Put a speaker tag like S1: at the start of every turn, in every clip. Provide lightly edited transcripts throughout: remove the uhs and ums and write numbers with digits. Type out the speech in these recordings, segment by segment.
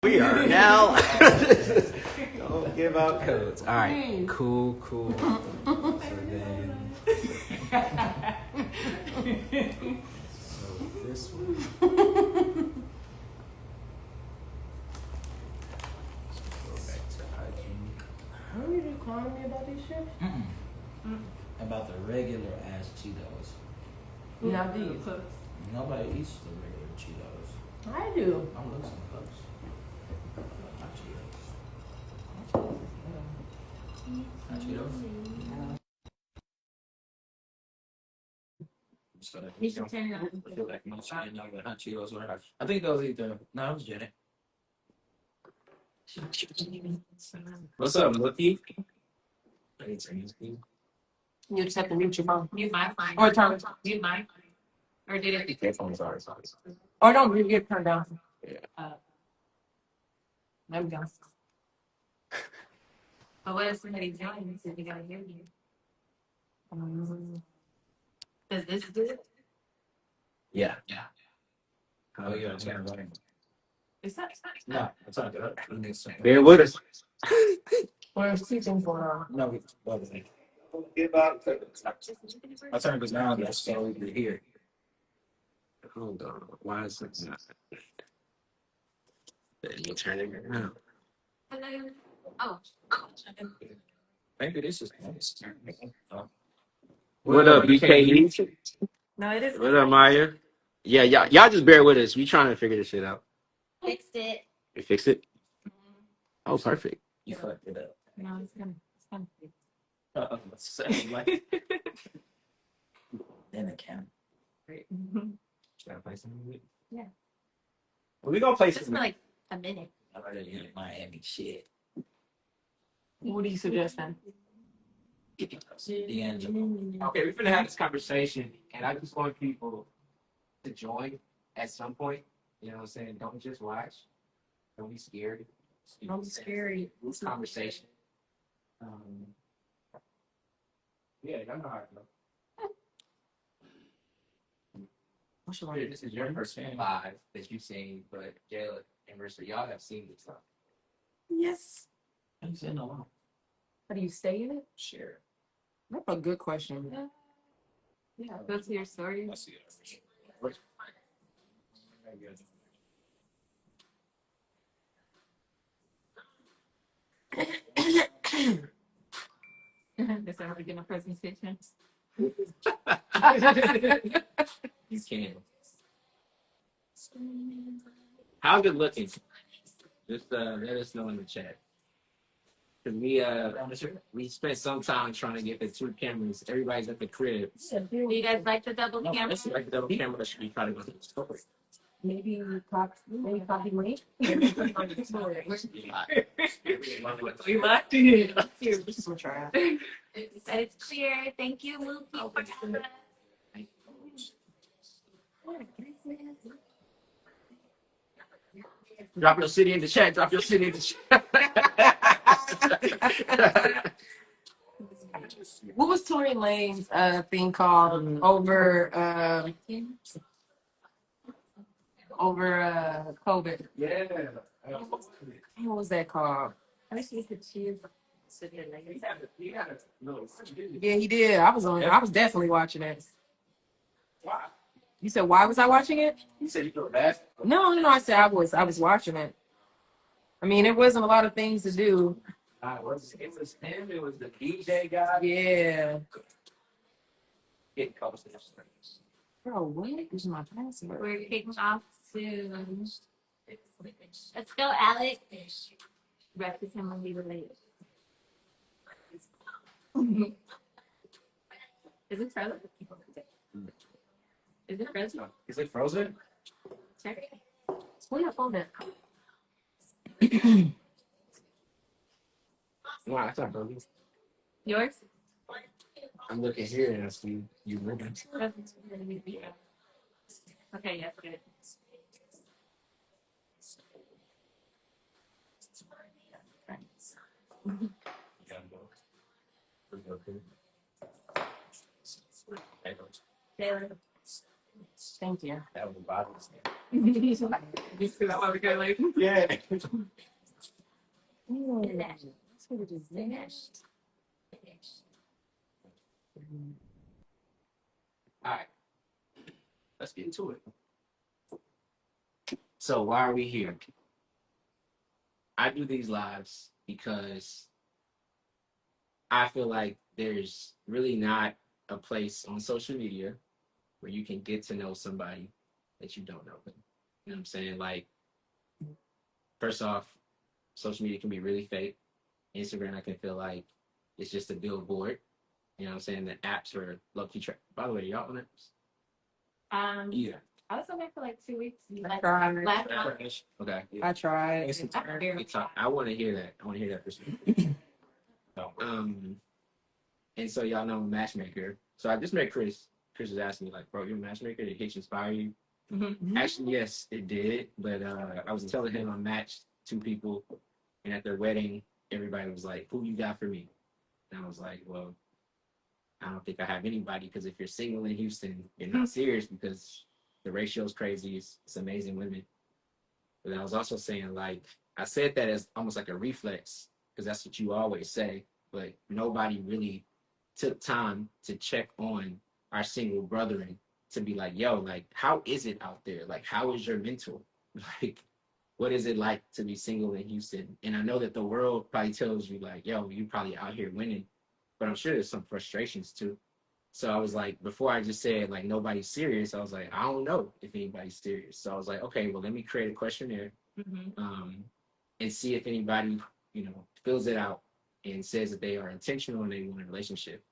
S1: We are now. Don't give out codes. All right. Cool. So then. So this one. Go back to hygiene.
S2: How are you calling me about these shit?
S3: About the regular ass Cheetos.
S2: Not these.
S3: Nobody eats the regular Cheetos.
S2: I do.
S3: I'm looking at those. Hot Cheetos. Hot Cheetos? So that
S4: You should turn it on.
S3: I feel like most didn't know what hot Cheetos were. I think those either. No, it was Jenny. What's up, Lucky?
S2: You just have to mute your phone.
S4: Mute my phone.
S2: Or turn it.
S4: Mute mine. Or did it?
S3: Sorry.
S2: Or don't you get turned down.
S3: Yeah.
S2: There we go.
S4: But what if somebody joins and they gotta hear you? Does this do it?
S3: Yeah. Oh, yeah, it's kind of running.
S4: Is that?
S3: No, it's not good.
S1: Bear with us.
S2: There's two things going on.
S3: No, it's bubbling. I turned this down just so we could hear.
S1: Hold on. Why is it not? You turn it around.
S4: Hello. Oh.
S3: Maybe this is.
S1: What up, BKE?
S4: No, it is.
S1: What up, Maya? Yeah, y'all just bear with us. We trying to figure this shit out.
S4: Fixed it.
S1: You fixed it? Oh, perfect.
S3: You fucked it up.
S4: No, it's gonna.
S3: Like, then it can.
S4: Great.
S3: Should I play some music?
S4: Yeah.
S3: Well, we gonna play
S4: Just
S3: some.
S4: for like a minute.
S3: I already Miami shit.
S2: What are you suggesting?
S3: D'Angelo.
S5: Okay, we're gonna have this conversation, and I just want people to join at some point. You know what I'm saying? Don't just watch. Don't be scared.
S2: Don't be scary.
S5: This conversation. Yeah, y'all know how I go.
S2: What's your
S5: Here, this is your first live that you've seen, but Jayla and Marissa, y'all have seen this stuff.
S2: Yes.
S3: I'm saying no.
S2: How do you stay in it?
S5: Share.
S2: That's a good question.
S4: Yeah. Go to your story.
S3: I see it.
S4: Is that we're getting a presentation?
S5: You can. How's it looking? Just let us know in the chat. Cause we spent some time trying to get the two cameras. Everybody's at the crib.
S4: Do you guys like the double
S5: No,
S4: camera?
S5: this is like the double camera that should be trying to go to the store.
S2: Maybe copy link.
S4: We might.
S2: We'll try.
S4: Said it's clear. Thank you, Mookie, for that.
S5: Drop your city in the chat. Drop your city in the chat.
S2: What was Tory Lane's thing called? Over COVID.
S5: Yeah.
S2: What was that called?
S4: I wish you could choose.
S2: Yeah, he did. I was definitely watching it.
S5: Why?
S2: You said why was I watching it?
S5: You said you feel bad.
S2: No. I said I was watching it. I mean, it wasn't a lot of things to do.
S5: It was him. It was the DJ guy.
S2: Yeah.
S5: Getting close to this.
S2: Bro, what is my password?
S4: We're kicking off soon. Let's go, Alex. Breakfast him when we were late. Is it frozen? Is it frozen?
S5: Is it frozen?
S4: Check it.
S2: Where your phone at?
S5: Wow, that's not frozen.
S4: Yours?
S5: I'm looking here and I see you moving.
S4: Okay, yeah, good. Taylor.
S2: Thank you.
S5: That was the bottom.
S2: You see that one we go like,
S3: Yeah.
S2: that's what it is.
S4: Finished.
S5: All right, let's get into it. So why are we here? I do these lives because I feel like there's really not a place on social media where you can get to know somebody that you don't know. You know what I'm saying? Like, first off, social media can be really fake. Instagram, I can feel like it's just a billboard. You know what I'm saying? The apps are low key track. By the way, y'all on apps?
S4: Yeah. I was on there for like 2 weeks.
S2: tried.
S4: Last month.
S5: Okay.
S2: I tried.
S5: I want to hear that. I want to hear that perspective. And so y'all know I'm a matchmaker. So I just met Chris. Chris was asking me like, bro, you're a matchmaker? Did Hitch inspire you?
S2: Mm-hmm.
S5: Actually, yes, it did. But I was telling him I matched 2 people, and at their wedding, everybody was like, "Who you got for me?" And I was like, "Well, I don't think I have anybody because if you're single in Houston, you're not serious because the ratio is crazy. It's amazing women." But I was also saying like I said that as almost like a reflex because that's what you always say, but nobody really took time to check on our single brethren to be like, yo, like, how is it out there? Like, how is your mental? Like, what is it like to be single in Houston? And I know that the world probably tells you, like, yo, you probably out here winning, but I'm sure there's some frustrations too. So I was like, before I just said, like, nobody's serious, I was like, I don't know if anybody's serious. So I was like, okay, well, let me create a questionnaire and see if anybody, fills it out and says that they are intentional and they want a relationship.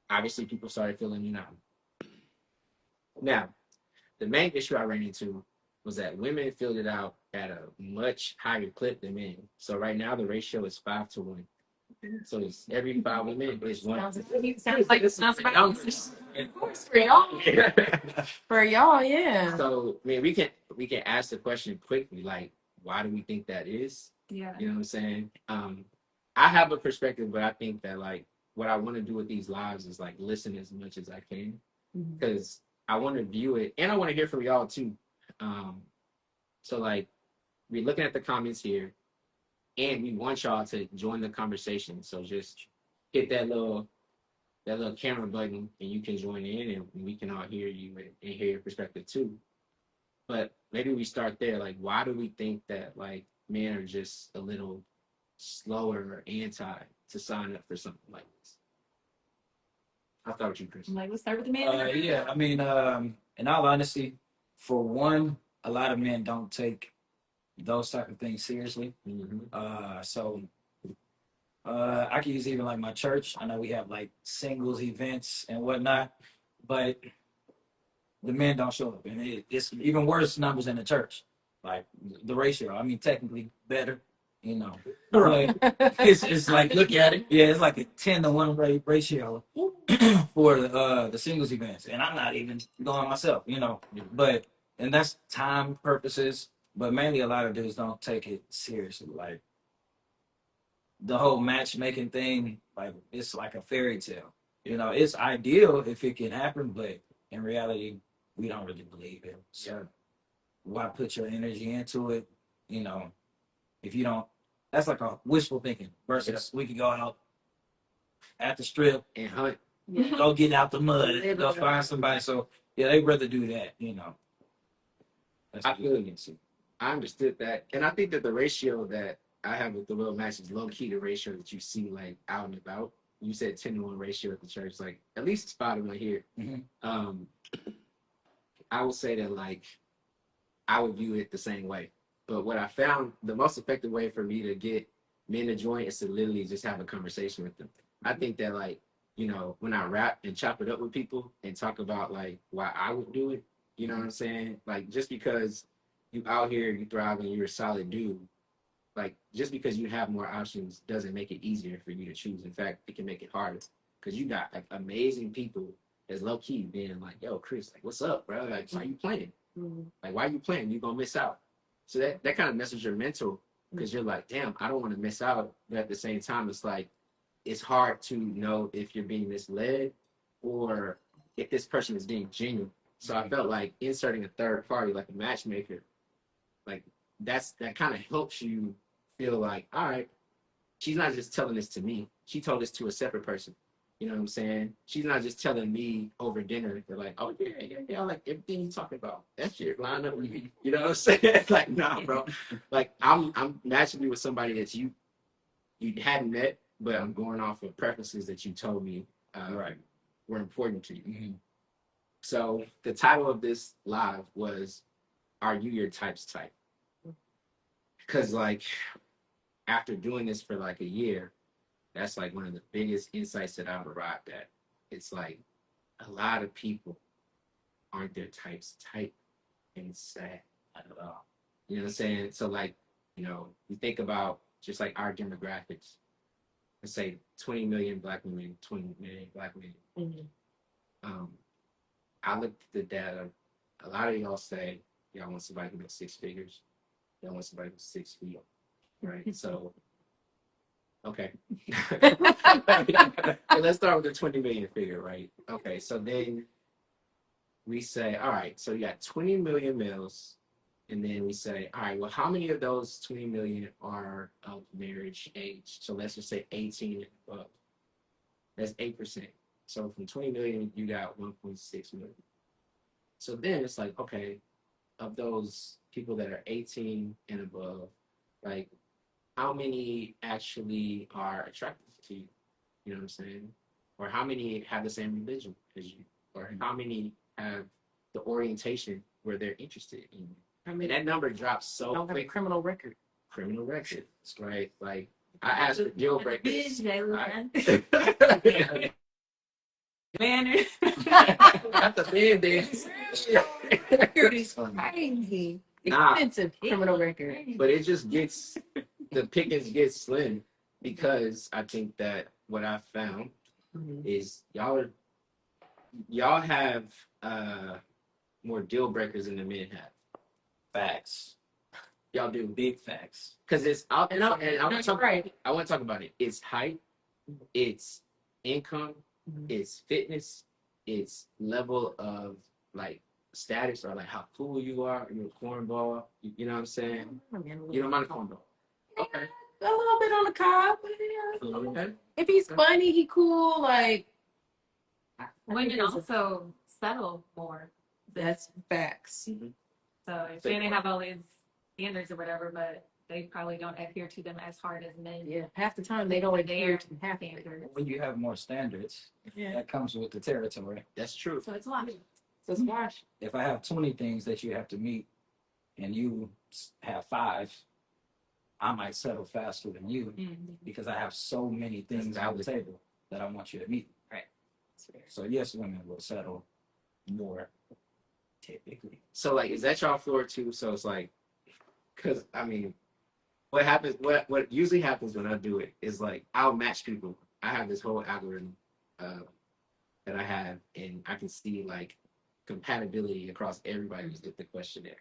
S5: Obviously, people started filling it out. Now, the main issue I ran into was that women filled it out at a much higher clip than men. So right now the ratio is 5-1. So it's every 5 women is one.
S2: Sounds like this sounds about for y'all. For y'all, yeah.
S5: So I mean, we can ask the question quickly, like, why do we think that is?
S2: Yeah.
S5: You know what I'm saying? I have a perspective, but I think that like what I want to do with these lives is like listen as much as I can because I want to view it and I want to hear from y'all too. So like we're looking at the comments here and we want y'all to join the conversation. So just hit that little camera button and you can join in and we can all hear you and hear your perspective too. But maybe we start there. Like, why do we think that like men are just a little slower or anti to sign up for something like this? I thought with you, Chris.
S4: Like, let's start with the man.
S3: Yeah, I mean, in all honesty, for one, a lot of men don't take those type of things seriously. So I can use even like my church. I know we have like singles events and whatnot, but the men don't show up, and it's even worse numbers in the church. Like the ratio, I mean, technically better, but it's like look at it, yeah, it's like a 10-to-1 ratio for the singles events, and I'm not even going myself, but and that's time purposes, but mainly a lot of dudes don't take it seriously, like the whole matchmaking thing, like it's like a fairy tale, it's ideal if it can happen, but in reality we don't really believe it. So why put your energy into it? If you don't, that's like a wishful thinking versus we could go out at the strip
S5: and hunt,
S3: go get out the mud, go find somebody. So yeah, they'd rather do that, That's
S5: I feel you. I understood that. And I think that the ratio that I have with the real match is low key the ratio that you see like out and about. You said 10-to-1 ratio at the church, like at least it's 5-to-1 here. I would say that like I would view it the same way. But what I found the most effective way for me to get men to join is to literally just have a conversation with them. I think that like, when I rap and chop it up with people and talk about like why I would do it, you know what I'm saying? Like just because you out here, you thrive and you're a solid dude, like just because you have more options doesn't make it easier for you to choose. In fact, it can make it harder because you got like amazing people that's low key being like, yo, Chris, like, what's up, bro? Like, why you playing? Like, why you playing? You gonna miss out. So that kind of messes your mental because you're like, damn, I don't want to miss out. But at the same time, it's like, it's hard to know if you're being misled or if this person is being genuine. So I felt like inserting a third party, like a matchmaker, like that kind of helps you feel like, all right, she's not just telling this to me. She told this to a separate person. You know what I'm saying? She's not just telling me over dinner. They're like, oh yeah, like everything you talking about. That shit line up with me. You know what I'm saying? Like, nah, bro. Like I'm matching you with somebody that you hadn't met, but I'm going off of preferences that you told me were important to you.
S3: Mm-hmm.
S5: So the title of this live was, "Are you your type's type?" Because like after doing this for like a year, that's like one of the biggest insights that I've arrived at. It's like a lot of people aren't their type's type, and it's sad. Not at all. You know what I'm saying? So like, you think about just like our demographics. Let's say 20 million black women, 20 million black men.
S2: Mm-hmm.
S5: I looked at the data. A lot of y'all say y'all want somebody who makes 6 figures. Y'all want somebody who's 6 feet, right? So, okay. Let's start with the 20 million figure, right? Okay, so then we say, all right, so you got 20 million males, and then we say, all right, well, how many of those 20 million are of marriage age? So let's just say 18 and above. That's 8%. So from 20 million, you got 1.6 million. So then it's like, okay, of those people that are 18 and above, like, how many actually are attractive to you? You know what I'm saying? Or how many have the same religion as you? Or how many have the orientation where they're interested in you? I mean, that number drops so
S2: Don't have a
S5: quick.
S2: criminal record.
S5: Criminal record, right? Like, I asked for deal breakers.
S2: Man,
S5: Got the man dance.
S2: record is crazy.
S5: Nah.
S2: Expensive criminal record.
S5: But it just gets, the pickings get slim, because I think that what I found is y'all have more deal breakers than the men have.
S3: Facts.
S5: Y'all do.
S3: Big facts.
S5: Because it's out, and I want to
S2: Right.
S5: talk about it. It's height, it's income, it's fitness, it's level of like status, or like how cool you are. You're a cornball. You know what I'm saying? You don't mind a cornball. Okay.
S2: A little bit on the cob. But yeah.
S5: Okay.
S2: If he's funny, he cool. Like
S4: Women also settle more.
S2: that's facts.
S4: So if they have all these standards or whatever, but they probably don't adhere to them as hard as men.
S2: Yeah, half the time they don't adhere to half of it.
S4: standards.
S3: When you have more standards, that comes with the territory.
S5: That's true.
S4: So it's a lot.
S2: So squash.
S3: If I have 20 things that you have to meet and you have 5, I might settle faster than you because I have so many things on the table that I want you to meet.
S4: Right.
S3: So yes, women will settle more typically.
S5: So like, is that y'all floor too? So it's like, because I mean, what happens? What usually happens when I do it is like I'll match people. I have this whole algorithm that I have, and I can see like compatibility across everybody who's get the questionnaire.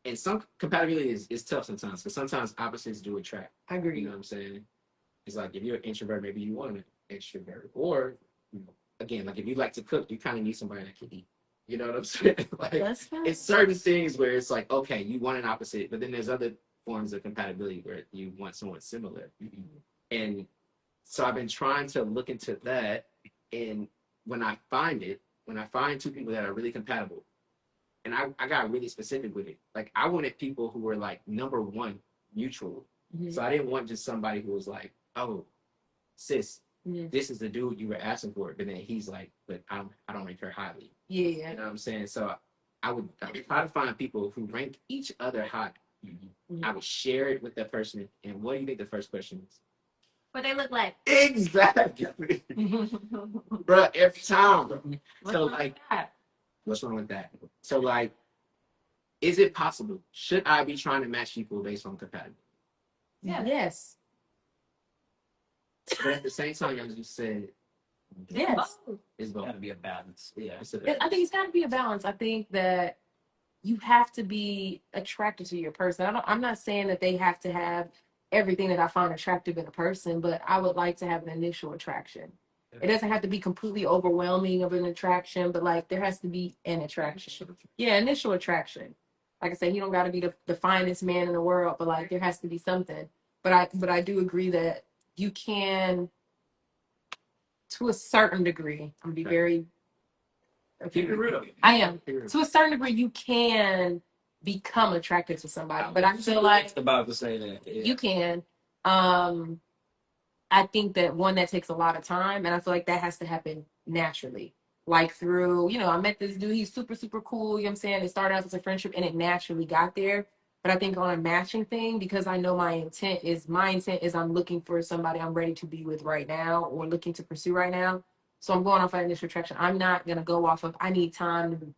S5: And some compatibility is tough sometimes, because sometimes opposites do attract.
S2: I agree.
S5: You know what I'm saying? It's like if you're an introvert, maybe you want an extrovert. Or again, like if you like to cook, you kind of need somebody that can eat. You know what I'm saying? Like
S2: That's fine.
S5: it's certain things where it's like, okay, you want an opposite, but then there's other forms of compatibility where you want someone similar. And so I've been trying to look into that. And when I find 2 people that are really compatible, and I got really specific with it. Like I wanted people who were like, number one, mutual. So I didn't want just somebody who was like, oh, sis, this is the dude you were asking for. But then he's like, but I don't rank her highly.
S2: Yeah.
S5: You know what I'm saying? So I would try to find people who rank each other high. I would share it with that person. And what do you think the first question is?
S4: What they look like.
S5: Exactly. Bro, every time. Bro. So like,
S4: that?
S5: what's wrong with that? So like, is it possible? Should I be trying to match people based on compatibility?
S4: Yeah.
S2: Yes.
S5: But at the same time, as you said,
S2: Yes.
S5: it's both.
S3: Got to be a balance. Yeah.
S5: It's a-
S2: I think it's got to be a balance. I think that you have to be attracted to your person. I'm not saying that they have to have everything that I find attractive in a person, but I would like to have an initial attraction. It doesn't have to be completely overwhelming of an attraction, but like there has to be an attraction. Yeah, initial attraction. Like I said, you don't got to be the finest man in the world, but like there has to be something. But I do agree that you can, to a certain degree. I'm gonna be very.
S3: Keep it real.
S2: I am.
S3: Keep it real.
S2: To a certain degree, you can become attracted to somebody, but I feel
S3: I
S2: like
S3: was about to say that. Yeah.
S2: you can. I think that one that takes a lot of time, and I feel like that has to happen naturally. Like through, I met this dude, he's super, super cool, you know what I'm saying? It started out as a friendship and it naturally got there. But I think on a matching thing, because I know my intent is I'm looking for somebody I'm ready to be with right now or looking to pursue right now. So I'm going off of initial attraction. I'm not gonna go off of I need time to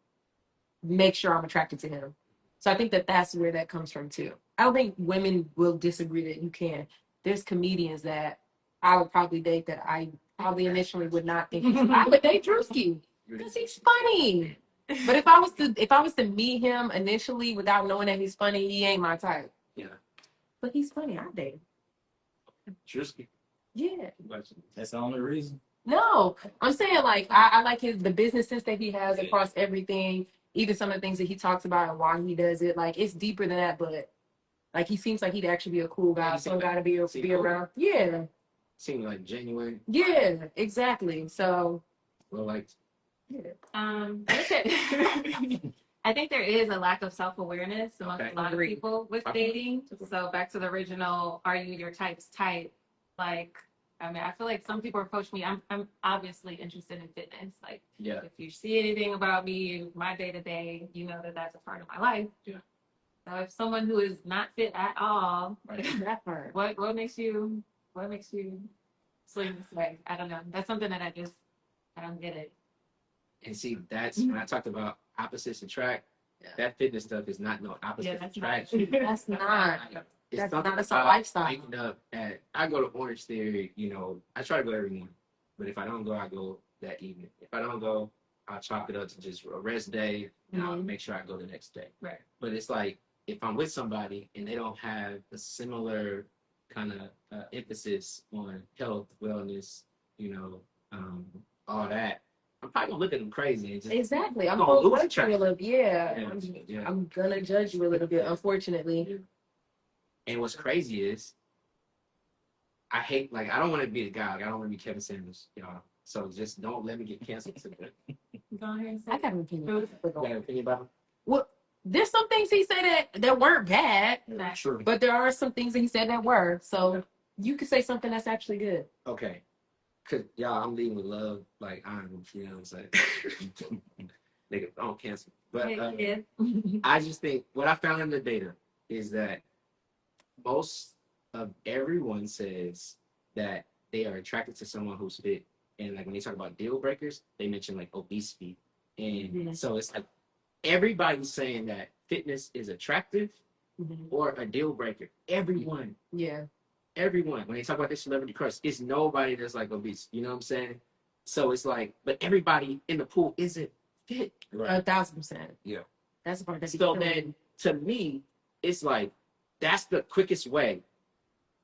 S2: make sure I'm attracted to him. So I think that that's where that comes from too. I don't think women will disagree that you can. There's comedians that I would probably date that I probably initially would not think. I would date Drewski because he's funny. But if I was to meet him initially without knowing that he's funny, he ain't my type.
S3: Yeah.
S2: But he's funny. I date him.
S3: Trisky.
S2: Yeah.
S3: That's the only reason.
S2: No, I'm saying like I like the business sense that he has across everything, even some of the things that he talks about and why he does it. Like it's deeper than that, but like he seems like he'd actually be a cool guy, some guy to be around. Yeah,
S5: Seemed like genuine.
S2: yeah, exactly. So
S5: Well, like
S2: yeah.
S4: I think there is a lack of self-awareness amongst
S5: Okay.
S4: a lot of
S2: Agreed.
S4: people with dating. So back to the original, are you your type's type? Like, I mean, I feel like some people approach me. I'm obviously interested in fitness. Like,
S3: Yeah.
S4: if you see anything about me, my day to day, you know that that's a part of my life.
S5: Yeah.
S4: So if someone who is not fit at all,
S2: That part.
S4: what makes you swing this way? I don't know. That's something that I don't get it.
S5: and see that's when I talked about opposites attract.
S2: Yeah.
S5: That fitness stuff is not no opposite
S4: that's
S5: attract.
S2: That's not.
S5: It's
S2: That's
S5: something
S2: not. It's a
S5: about
S2: lifestyle.
S5: waking up I go to Orange Theory, I try to go every morning. But if I don't go, I go that evening. If I don't go, I'll chalk it up to just a rest day and I'll make sure I go the next day.
S4: Right.
S5: But it's like if I'm with somebody and they don't have a similar kind of emphasis on health, wellness, all that, I'm probably gonna look at them crazy and just
S2: Exactly. I'm
S5: No,
S2: gonna
S5: lose
S2: judge you a little. Yeah.
S5: Yeah.
S2: I'm gonna judge you a little bit, unfortunately.
S5: And what's crazy is I don't want to be the guy. Like, I don't want to be Kevin Samuels, y'all. So just don't let me get canceled.
S4: Go ahead and say
S2: I got an opinion.
S5: You got an opinion about him?
S2: Well, there's some things he said that weren't bad,
S3: True.
S2: but there are some things that he said that were. So you could say something that's actually good.
S5: Okay. Cause y'all, I'm leading with love, like I'm, you know what I'm saying? Nigga, don't cancel. But
S4: yeah.
S5: I just think what I found in the data is that most of everyone says that they are attracted to someone who's fit. And like when they talk about deal breakers, they mention like obesity. And so it's like everybody's saying that fitness is attractive or a deal breaker. Everyone.
S2: Yeah.
S5: Everyone, when they talk about their celebrity crush, it's nobody that's like obese. You know what I'm saying? So it's like, but everybody in the pool isn't fit.
S2: 1,000%.
S3: Yeah.
S2: That's the part that's
S5: So then, to me, it's like that's the quickest way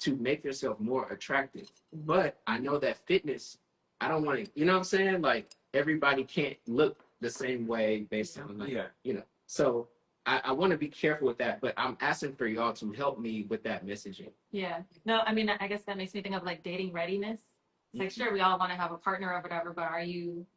S5: to make yourself more attractive. But I know that fitness, I don't want to. You know what I'm saying? Like everybody can't look the same way based on like, So I want to be careful with that, but I'm asking for y'all to help me with that messaging.
S4: Yeah. No, I mean, I guess that makes me think of like dating readiness. It's like, sure, we all want to have a partner or whatever, but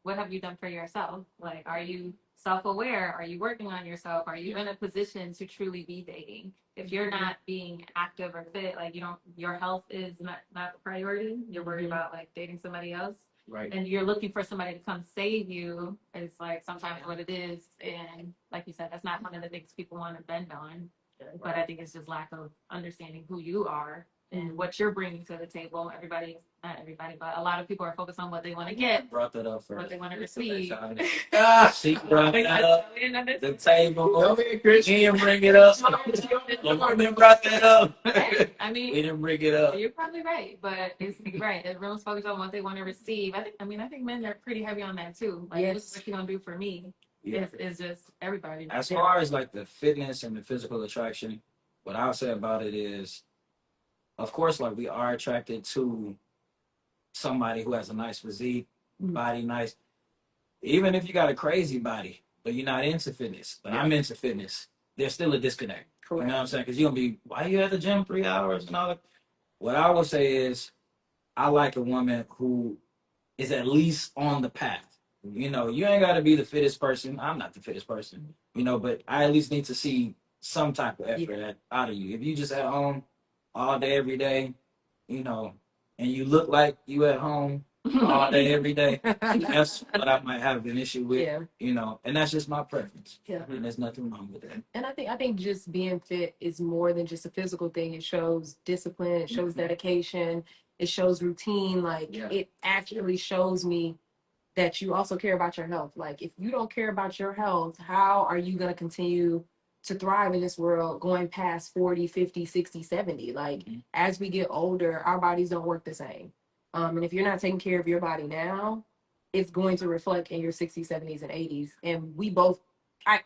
S4: what have you done for yourself? Like, are you self-aware? Are you working on yourself? Are you in a position to truly be dating? If you're not being active or fit, like your health is not the priority. You're worried about like dating somebody else.
S5: Right.
S4: And you're looking for somebody to come save you. It's like sometimes what it is. And like you said, that's not one of the things people want to bend on. But I think it's just lack of understanding who you are and what you're bringing to the table. Not everybody, but a lot of people are focused on what they want to get,
S3: Brought that up first.
S4: what they want to receive.
S3: She brought that up. The table. We didn't bring it up. We brought that up.
S4: I mean,
S3: We didn't bring it up.
S4: you're probably right, but it's right. Everyone's focused on what they want to receive. I think men are pretty heavy on that too. Like,
S2: Yes.
S4: what you gonna do for me?
S3: Yeah.
S4: It's just everybody.
S3: As far as like the fitness and the physical attraction, what I'll say about it is, of course, like we are attracted to somebody who has a nice physique, body nice. Even if you got a crazy body, but you're not into fitness, but I'm into fitness, there's still a disconnect. You know what I'm saying? Because you're gonna be, why you at the gym 3 hours and all that? What I will say is, I like a woman who is at least on the path. You know, you ain't got to be the fittest person. I'm not the fittest person, you know, but I at least need to see some type of effort out of you. If you just at home all day, every day, you know, and you look like you at home all day, every day, that's what I might have an issue with,
S2: Yeah.
S3: you know, and that's just my preference.
S2: Yeah.
S3: And there's nothing wrong with that.
S2: And I think just being fit is more than just a physical thing. It shows discipline, it shows dedication, it shows routine. Like it actually shows me that you also care about your health. Like if you don't care about your health, how are you going to continue to thrive in this world going past 40, 50, 60, 70? Like as we get older, our bodies don't work the same. And if you're not taking care of your body now, it's going to reflect in your 60s, 70s, and 80s. And we both, I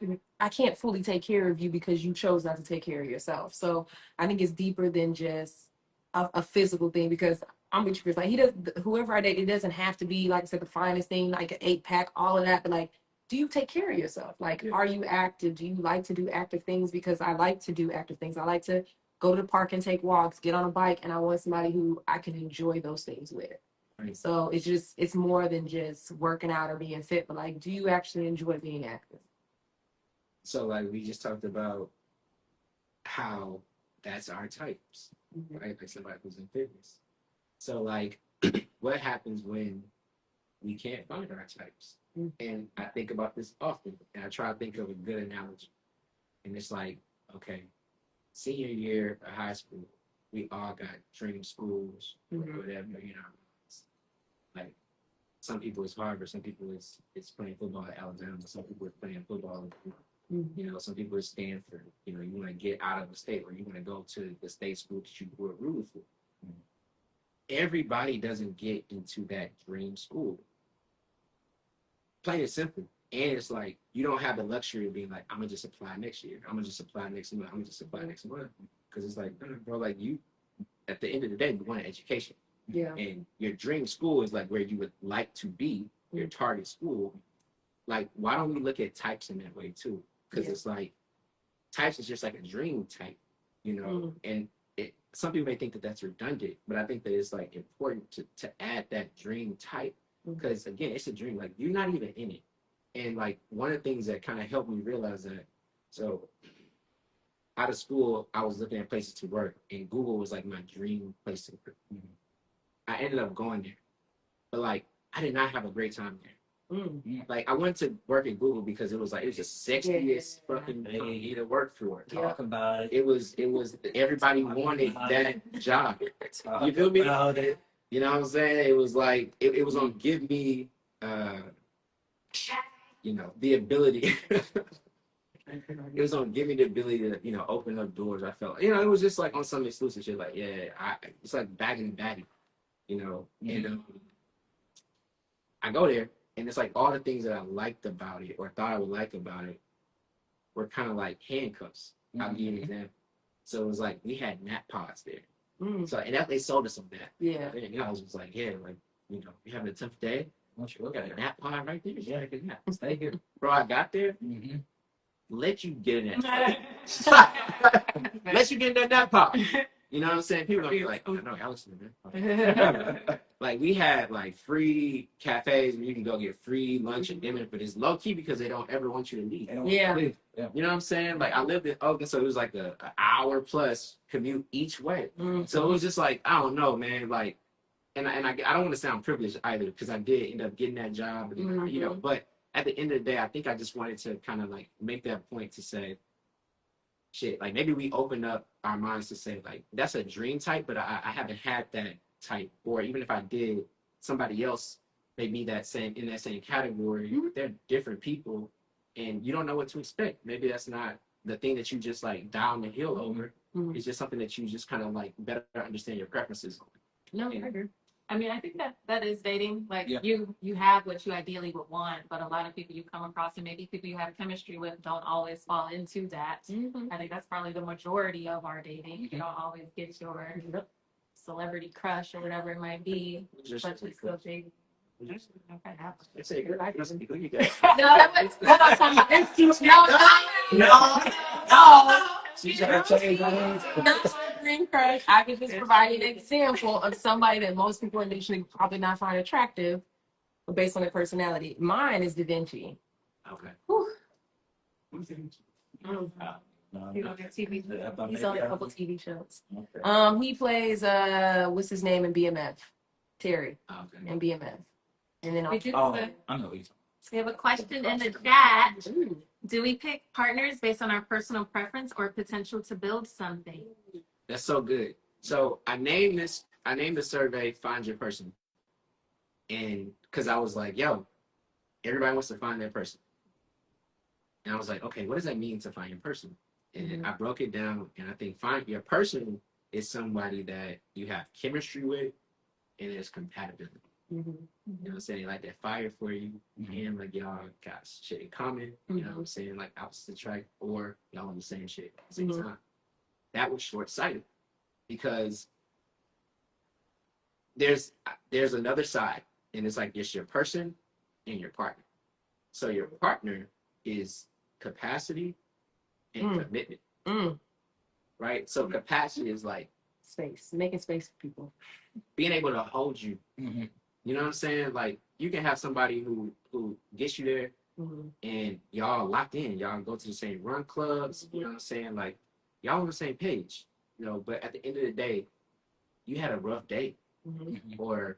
S2: can't fully take care of you because you chose not to take care of yourself. So I think it's deeper than just a physical thing, because I'm with you, Chris. Like he does, whoever I date, it doesn't have to be, like I said, the finest thing, like an 8-pack, all of that. But like, do you take care of yourself? Like, are you active? Do you like to do active things? Because I like to do active things. I like to go to the park and take walks, get on a bike, and I want somebody who I can enjoy those things with.
S5: Right.
S2: So it's more than just working out or being fit, but like, do you actually enjoy being active?
S5: So like we just talked about how that's our types, right? Like somebody who's in fitness. So like what happens when we can't find our types? And I think about this often, and I try to think of a good analogy. And it's like, okay, senior year of high school, we all got dream schools or whatever, you know. Like some people it's Harvard, some people it's playing football at Alabama, some people are playing football at, you know, some people are Stanford. You know, you want to get out of the state, or you want to go to the state school that you grew up rooting for. Everybody doesn't get into that dream school. Plain and simple. And it's like you don't have the luxury of being like, I'm gonna just apply next year. I'm gonna just apply next month. I'm gonna just apply next month. Because it's like, bro, like you, at the end of the day, you want an education.
S2: Yeah.
S5: And your dream school is like where you would like to be, your target school. Like, why don't we look at types in that way too? Because it's like types is just like a dream type, you know. And some people may think that that's redundant, but I think that it's like important to add that dream type, because again, it's a dream. Like you're not even in it. And like one of the things that kind of helped me realize that, so out of school, I was looking at places to work, and Google was like my dream place to work. I ended up going there, but like I did not have a great time there. Like I went to work at Google because it was the sexiest fucking company to work for.
S3: Talk about it.
S5: It was everybody wanted that job. You feel me? You know what I'm saying? It was like it was gonna give me you know, the ability. It was gonna give me the ability to, you know, open up doors. I felt, you know, it was just like on some exclusive shit. Like, it's like bagging and batting, you know. And I go there, and it's like all the things that I liked about it or thought I would like about it were kind of like handcuffs. I'll give you an example. So it was like we had nap pods there. So and they sold us on that.
S2: Yeah.
S5: And, you know, I was just like, yeah, like, you know, you having a tough day? We got a nap pod right there. Yeah, good nap. Stay here, bro. I got there. Let you get in that. Let you get in that nap pod. You know what I'm saying? People are like, oh, no, Alex, man. Like we had like free cafes where you can go get free lunch and dinner, but it's low key because they don't ever want you to leave.
S2: Yeah.
S5: You know what I'm saying? Like I lived in Oakland, so it was like an hour plus commute each way. So it was just like, I don't know, man. Like, and I don't want to sound privileged either, because I did end up getting that job, and, you know. But at the end of the day, I think I just wanted to kind of like make that point to say, shit, like maybe we open up our minds to say like that's a dream type, but I haven't had that type, or even if I did, somebody else may be in that same category. They're different people, and you don't know what to expect. Maybe that's not the thing that you just like down the hill over. It's just something that you just kind of like better understand your preferences.
S2: No, I agree.
S4: I mean, I think that is dating. Like you have what you ideally would want, but a lot of people you come across and maybe people you have chemistry with don't always fall into that. I think that's probably the majority of our dating. You don't always get your celebrity crush or whatever it might be, but you still date. Okay.
S5: It's a good idea. Who you got?
S2: No, hold on, time out. No.
S3: She's trying to change my names.
S2: Not my green crush. I could just provide an example of somebody that most people initially probably not find attractive, but based on their personality. Mine is Da Vinci.
S5: Okay.
S2: Whew.
S3: No,
S4: He's on your TV.
S3: I thought
S2: He's
S3: maybe
S2: on a
S3: I-
S2: couple TV shows.
S3: Okay.
S2: He plays what's his name in BMF? Terry
S5: Okay.
S2: in BMF. And then
S4: We do
S3: Oh,
S4: have a,
S3: I know he's.
S4: we have a question in the chat.
S2: Ooh.
S4: Do we pick partners based on our personal preference or potential to build something?
S5: That's so good. So I named the survey "Find Your Person," and because I was like, yo, everybody wants to find their person, and I was like, okay, what does that mean to find your person? And I broke it down, and I think find your person is somebody that you have chemistry with, and there's compatibility.
S2: Mhm.
S5: You know what I'm saying? Like that fire for you, and like y'all got shit in common. You know what I'm saying? Like opposite attract, or y'all on the same shit at the same time. That was short sighted because there's another side, and it's like it's your person and your partner. So your partner is capacity and commitment, right? So capacity is like
S2: Space, making space for people.
S5: being able to hold you.
S3: Mm-hmm.
S5: You know what I'm saying? Like you can have somebody who gets you there, and y'all locked in. Y'all go to the same run clubs. You know what I'm saying? Like y'all on the same page. You know, but at the end of the day, you had a rough day, or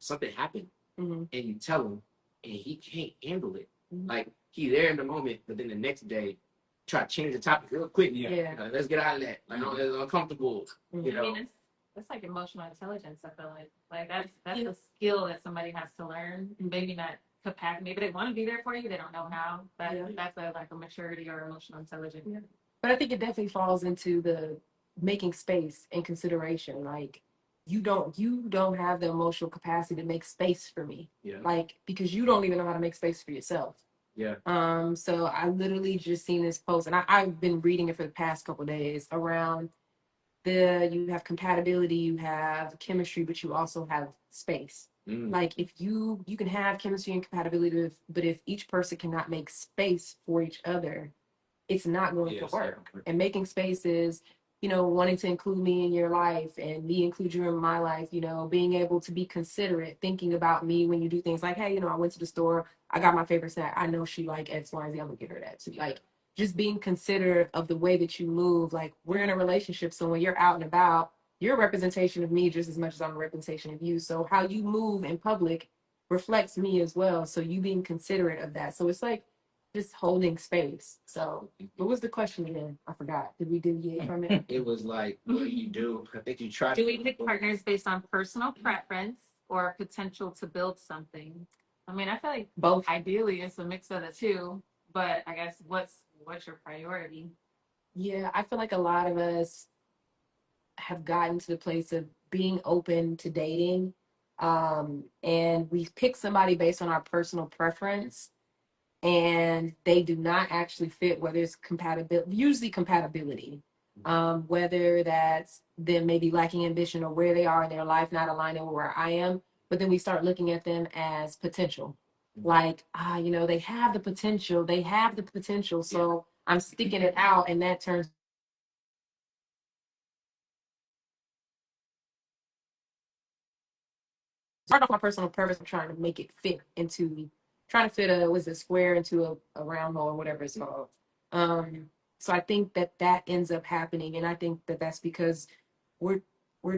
S5: something happened, and you tell him, and he can't handle it. Like he there in the moment, but then the next day, try to change the topic real quick.
S2: Yeah.
S5: Let's get out of that. Like it's uncomfortable. You
S4: I
S5: know.
S4: mean, it's like emotional intelligence. I feel like that's a skill that somebody has to learn. Maybe not capacity. Maybe they want to be there for you. They don't know how. But that's a maturity or emotional intelligence.
S2: Yeah. But I think it definitely falls into the making space and consideration. Like you don't have the emotional capacity to make space for me.
S5: Yeah.
S2: Like because you don't even know how to make space for yourself.
S5: Yeah.
S2: So I literally just seen this post, and I've been reading it for the past couple of days around you have compatibility, you have chemistry, but you also have space. Like if you can have chemistry and compatibility, but if each person cannot make space for each other, it's not going to work. And making space is, wanting to include me in your life and me include you in my life, being able to be considerate, thinking about me when you do things like, hey, I went to the store, I got my favorite snack. I know she like X, Y, Z, I'm gonna get her that too. Like just being considerate of the way that you move. Like we're in a relationship, so when you're out and about, you're a representation of me just as much as I'm a representation of you. So how you move in public reflects me as well. So you being considerate of that. So it's like just holding space. So what was the question again? I forgot. Did we deviate from it?
S5: It was like, what do you do? I think you tried.
S4: Do we pick partners based on personal preference or potential to build something? I mean, I feel like
S2: Both.
S4: ideally it's a mix of the two, but I guess what's your priority?
S2: Yeah, I feel like a lot of us have gotten to the place of being open to dating. And we pick somebody based on our personal preference, and they do not actually fit, whether it's compatibility, usually compatibility, whether that's them maybe lacking ambition or where they are in their life, not aligning with where I am. But then we start looking at them as potential. Like, they have the potential. They have the potential. So I'm sticking it out, and that turns start off my personal purpose. I'm trying to make it fit into trying to fit a square into a round hole or whatever it's called. So I think that ends up happening, and I think that's because we're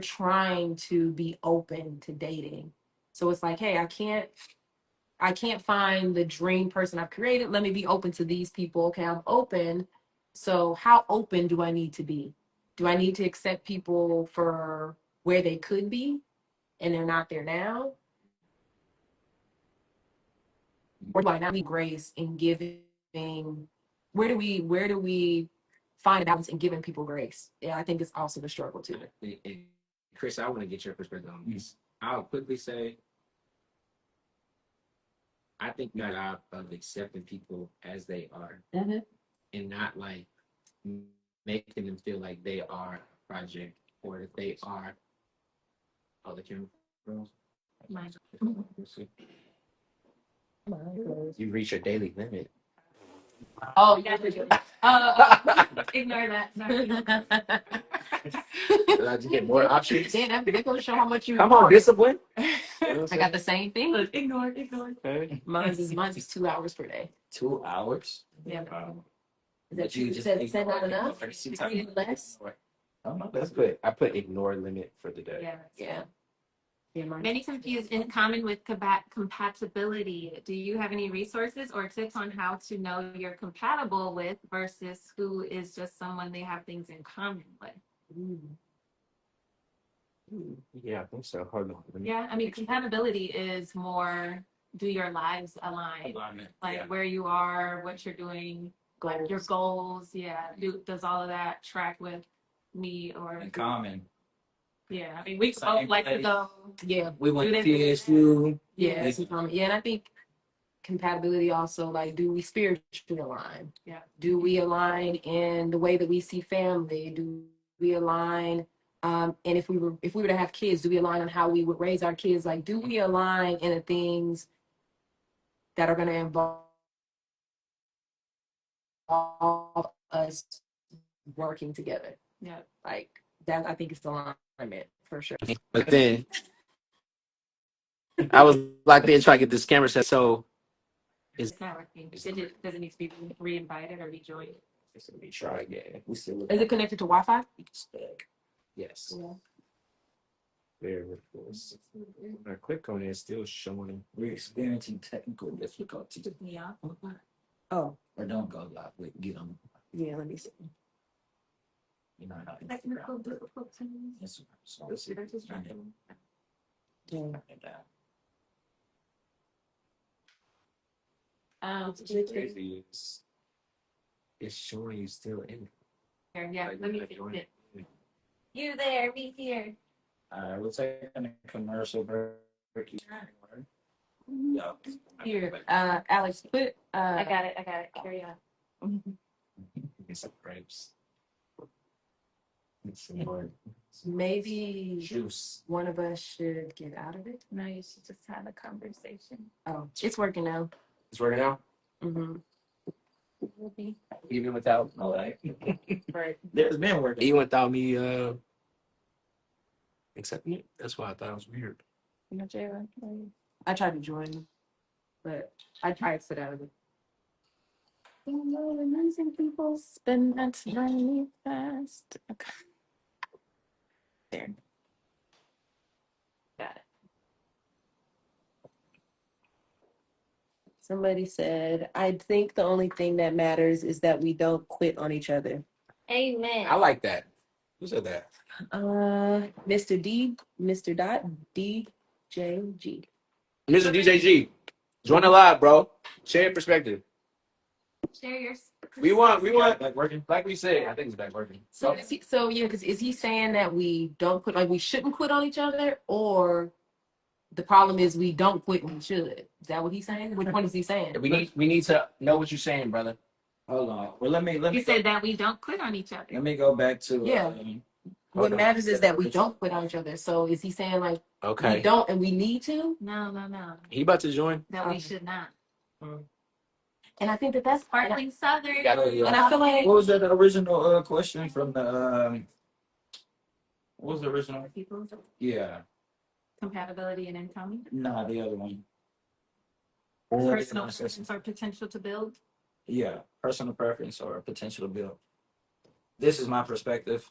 S2: trying to be open to dating. So it's like, hey, I can't find the dream person I've created. Let me be open to these people. Okay, I'm open. So how open do I need to be? Do I need to accept people for where they could be and they're not there now? Or do I not need grace in giving? Where do we find a balance in giving people grace? Yeah, I think it's also the struggle too.
S5: And Chris, I want to get your perspective on this. I'll quickly say, I think that of accepting people as they are, and not like making them feel like they are a project or that they are. Oh, the camera.
S4: Mine.
S1: You reach your daily limit.
S2: Oh,
S4: Ignore that. Sorry.
S1: I just get more options.
S2: Damn, they're gonna show how much you.
S1: Come on, discipline.
S2: I got the same thing.
S4: Look, ignore.
S1: Okay.
S2: Mine's is 2 hours per day.
S3: 2 hours.
S4: Yeah.
S2: Is that
S3: But you
S2: you
S3: just
S2: said not enough?
S3: ignore.
S2: Less?
S3: I'm not
S1: Let's put. I put ignore limit for the day.
S4: Yeah.
S2: Yeah. Yeah, mine.
S4: Many confuse in common with compatibility. Do you have any resources or tips on how to know you're compatible with versus who is just someone they have things in common with?
S1: Yeah, I think so. Hold on.
S4: Yeah, I mean, compatibility is more, do your lives align?
S3: alignment.
S4: Like
S3: Yeah.
S4: where you are, what you're doing, like your goals. Yeah. Does all of that track with me or?
S3: In common.
S4: Yeah, I mean, we
S3: Same
S4: both like to
S3: place.
S4: go.
S2: Yeah.
S3: We went
S4: Do
S3: to
S4: this.
S3: TSU.
S2: Yeah. It's in common. Yeah, and I think compatibility also, like, do we spiritually align?
S4: Yeah.
S2: Do we align in the way that we see family? Do we align? And if we were to have kids, do we align on how we would raise our kids? Like, do we align in the things that are going to involve us working together?
S4: Yeah.
S2: Like that, I think is the alignment for sure.
S1: But then I was like, then try to get this camera set. So
S4: It's not working. Does it need to be re-invited or rejoined?
S1: let me try again.
S3: We still
S2: Is it connected to Wi-Fi?
S1: Yes.
S2: Yeah.
S1: There it goes. When I click on it, it's still showing.
S3: We're experiencing technical difficulties.
S4: Yeah.
S2: Oh,
S3: Or don't go live. Wait, get on.
S2: yeah. Let me see.
S3: You know how
S4: Technical difficulties.
S3: Yes, so let's see. Turn it down.
S4: Um,
S1: Crazy is it's showing you still in.
S4: yeah,
S1: Like,
S4: let me
S1: like,
S4: fix
S1: join
S4: it. You there, me here.
S3: All right, we'll take a commercial break. Yeah.
S2: Here, Alex, put
S4: I got it. Carry on.
S1: Get some grapes. Get some more
S2: maybe
S1: juice.
S2: one of us should get out of it.
S4: No, you should just have a conversation.
S2: Oh, it's working now.
S1: It's working out,
S2: Mm-hmm.
S1: even without
S2: Right.
S3: There's been working.
S1: even without me accepting it. That's why I thought it was weird.
S4: You know, Jayla.
S2: I tried to join, but I tried to sit out of it.
S4: Amazing people spend that money fast. Okay. There. Got it.
S2: Somebody said, I think the only thing that matters is that we don't quit on each other.
S4: Amen.
S1: I like that. Who said that?
S2: Mr. D, Mr. Dot DJG.
S1: Mr. DJG. Join the live, bro. Share your perspective.
S4: Share your.
S1: We want
S3: Like working.
S1: like we said, I think it's back working.
S2: So yeah, because is he saying that we don't quit, like we shouldn't quit on each other, or the problem is we don't quit when we should? Is that what he's saying? Which one is he saying?
S1: We need to know what you're saying, brother.
S3: Hold on. Well, let me.
S4: You said that we don't quit on each other.
S3: Let me go back to.
S2: Yeah. What
S3: hold on.
S2: matters is that we don't quit on each other. So is he saying like we
S1: Okay.
S2: don't and we need to?
S4: No.
S1: He about to join.
S4: That we should not.
S2: And I think that that's
S4: Sparkling Southern.
S2: and I feel like
S3: What was that original question from the? What was the original?
S4: People.
S3: Yeah.
S4: Compatibility and income.
S3: Nah, the other one.
S4: Personal preference or potential to build.
S3: Yeah, personal preference or potential to build. This is my perspective.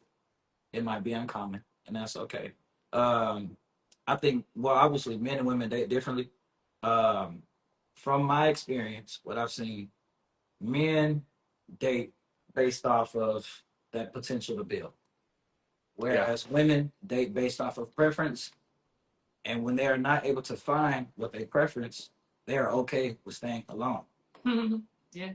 S3: It might be uncommon, and that's okay. I think, well, obviously, men and women date differently. From my experience, what I've seen, men date based off of that potential to build, whereas women date based off of preference. And when they are not able to find what they preference, they are okay with staying alone.
S4: Yeah.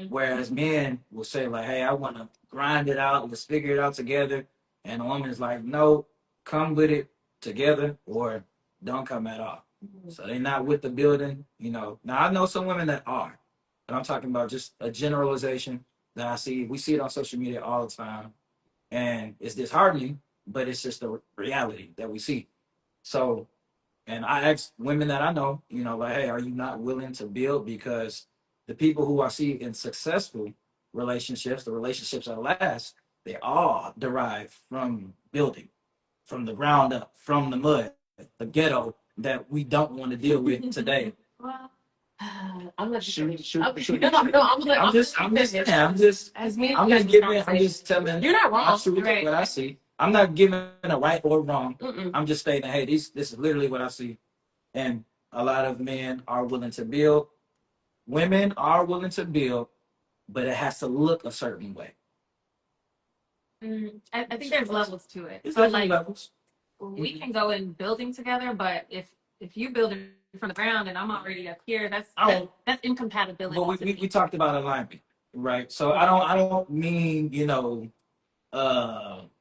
S3: Whereas men will say like, "Hey, I want to grind it out. Let's figure it out together." And the woman is like, "No, come with it together, or don't come at all." So they're not with the building, you know. Now I know some women that are, but I'm talking about just a generalization that I see. We see it on social media all the time, and it's disheartening, but it's just the reality that we see. So And I ask women that I know, you know, like, hey, are you not willing to build? Because the people who I see in successful relationships, the relationships that last, they all derive from building, from the ground up, from the mud, the ghetto that we don't want to deal with today.
S4: Well,
S2: I'm gonna
S5: Shoot.
S2: no,
S3: I'm just
S2: as me.
S3: I'm just telling
S2: You're not
S3: my
S2: wrong.
S3: truth,
S4: Right.
S3: what I see. I'm not giving a right or wrong.
S2: Mm-mm.
S3: I'm just stating, hey, this is literally what I see. And a lot of men are willing to build. Women are willing to build, but it has to look a certain way.
S4: I think there's levels to it.
S3: It's
S4: So
S3: definitely
S4: like
S3: levels.
S4: we can go in building together, but if you build it from the ground and I'm already up here, that's incompatibility.
S3: But
S4: to
S3: we
S4: me.
S3: talked about alignment, right? So I don't mean, you know,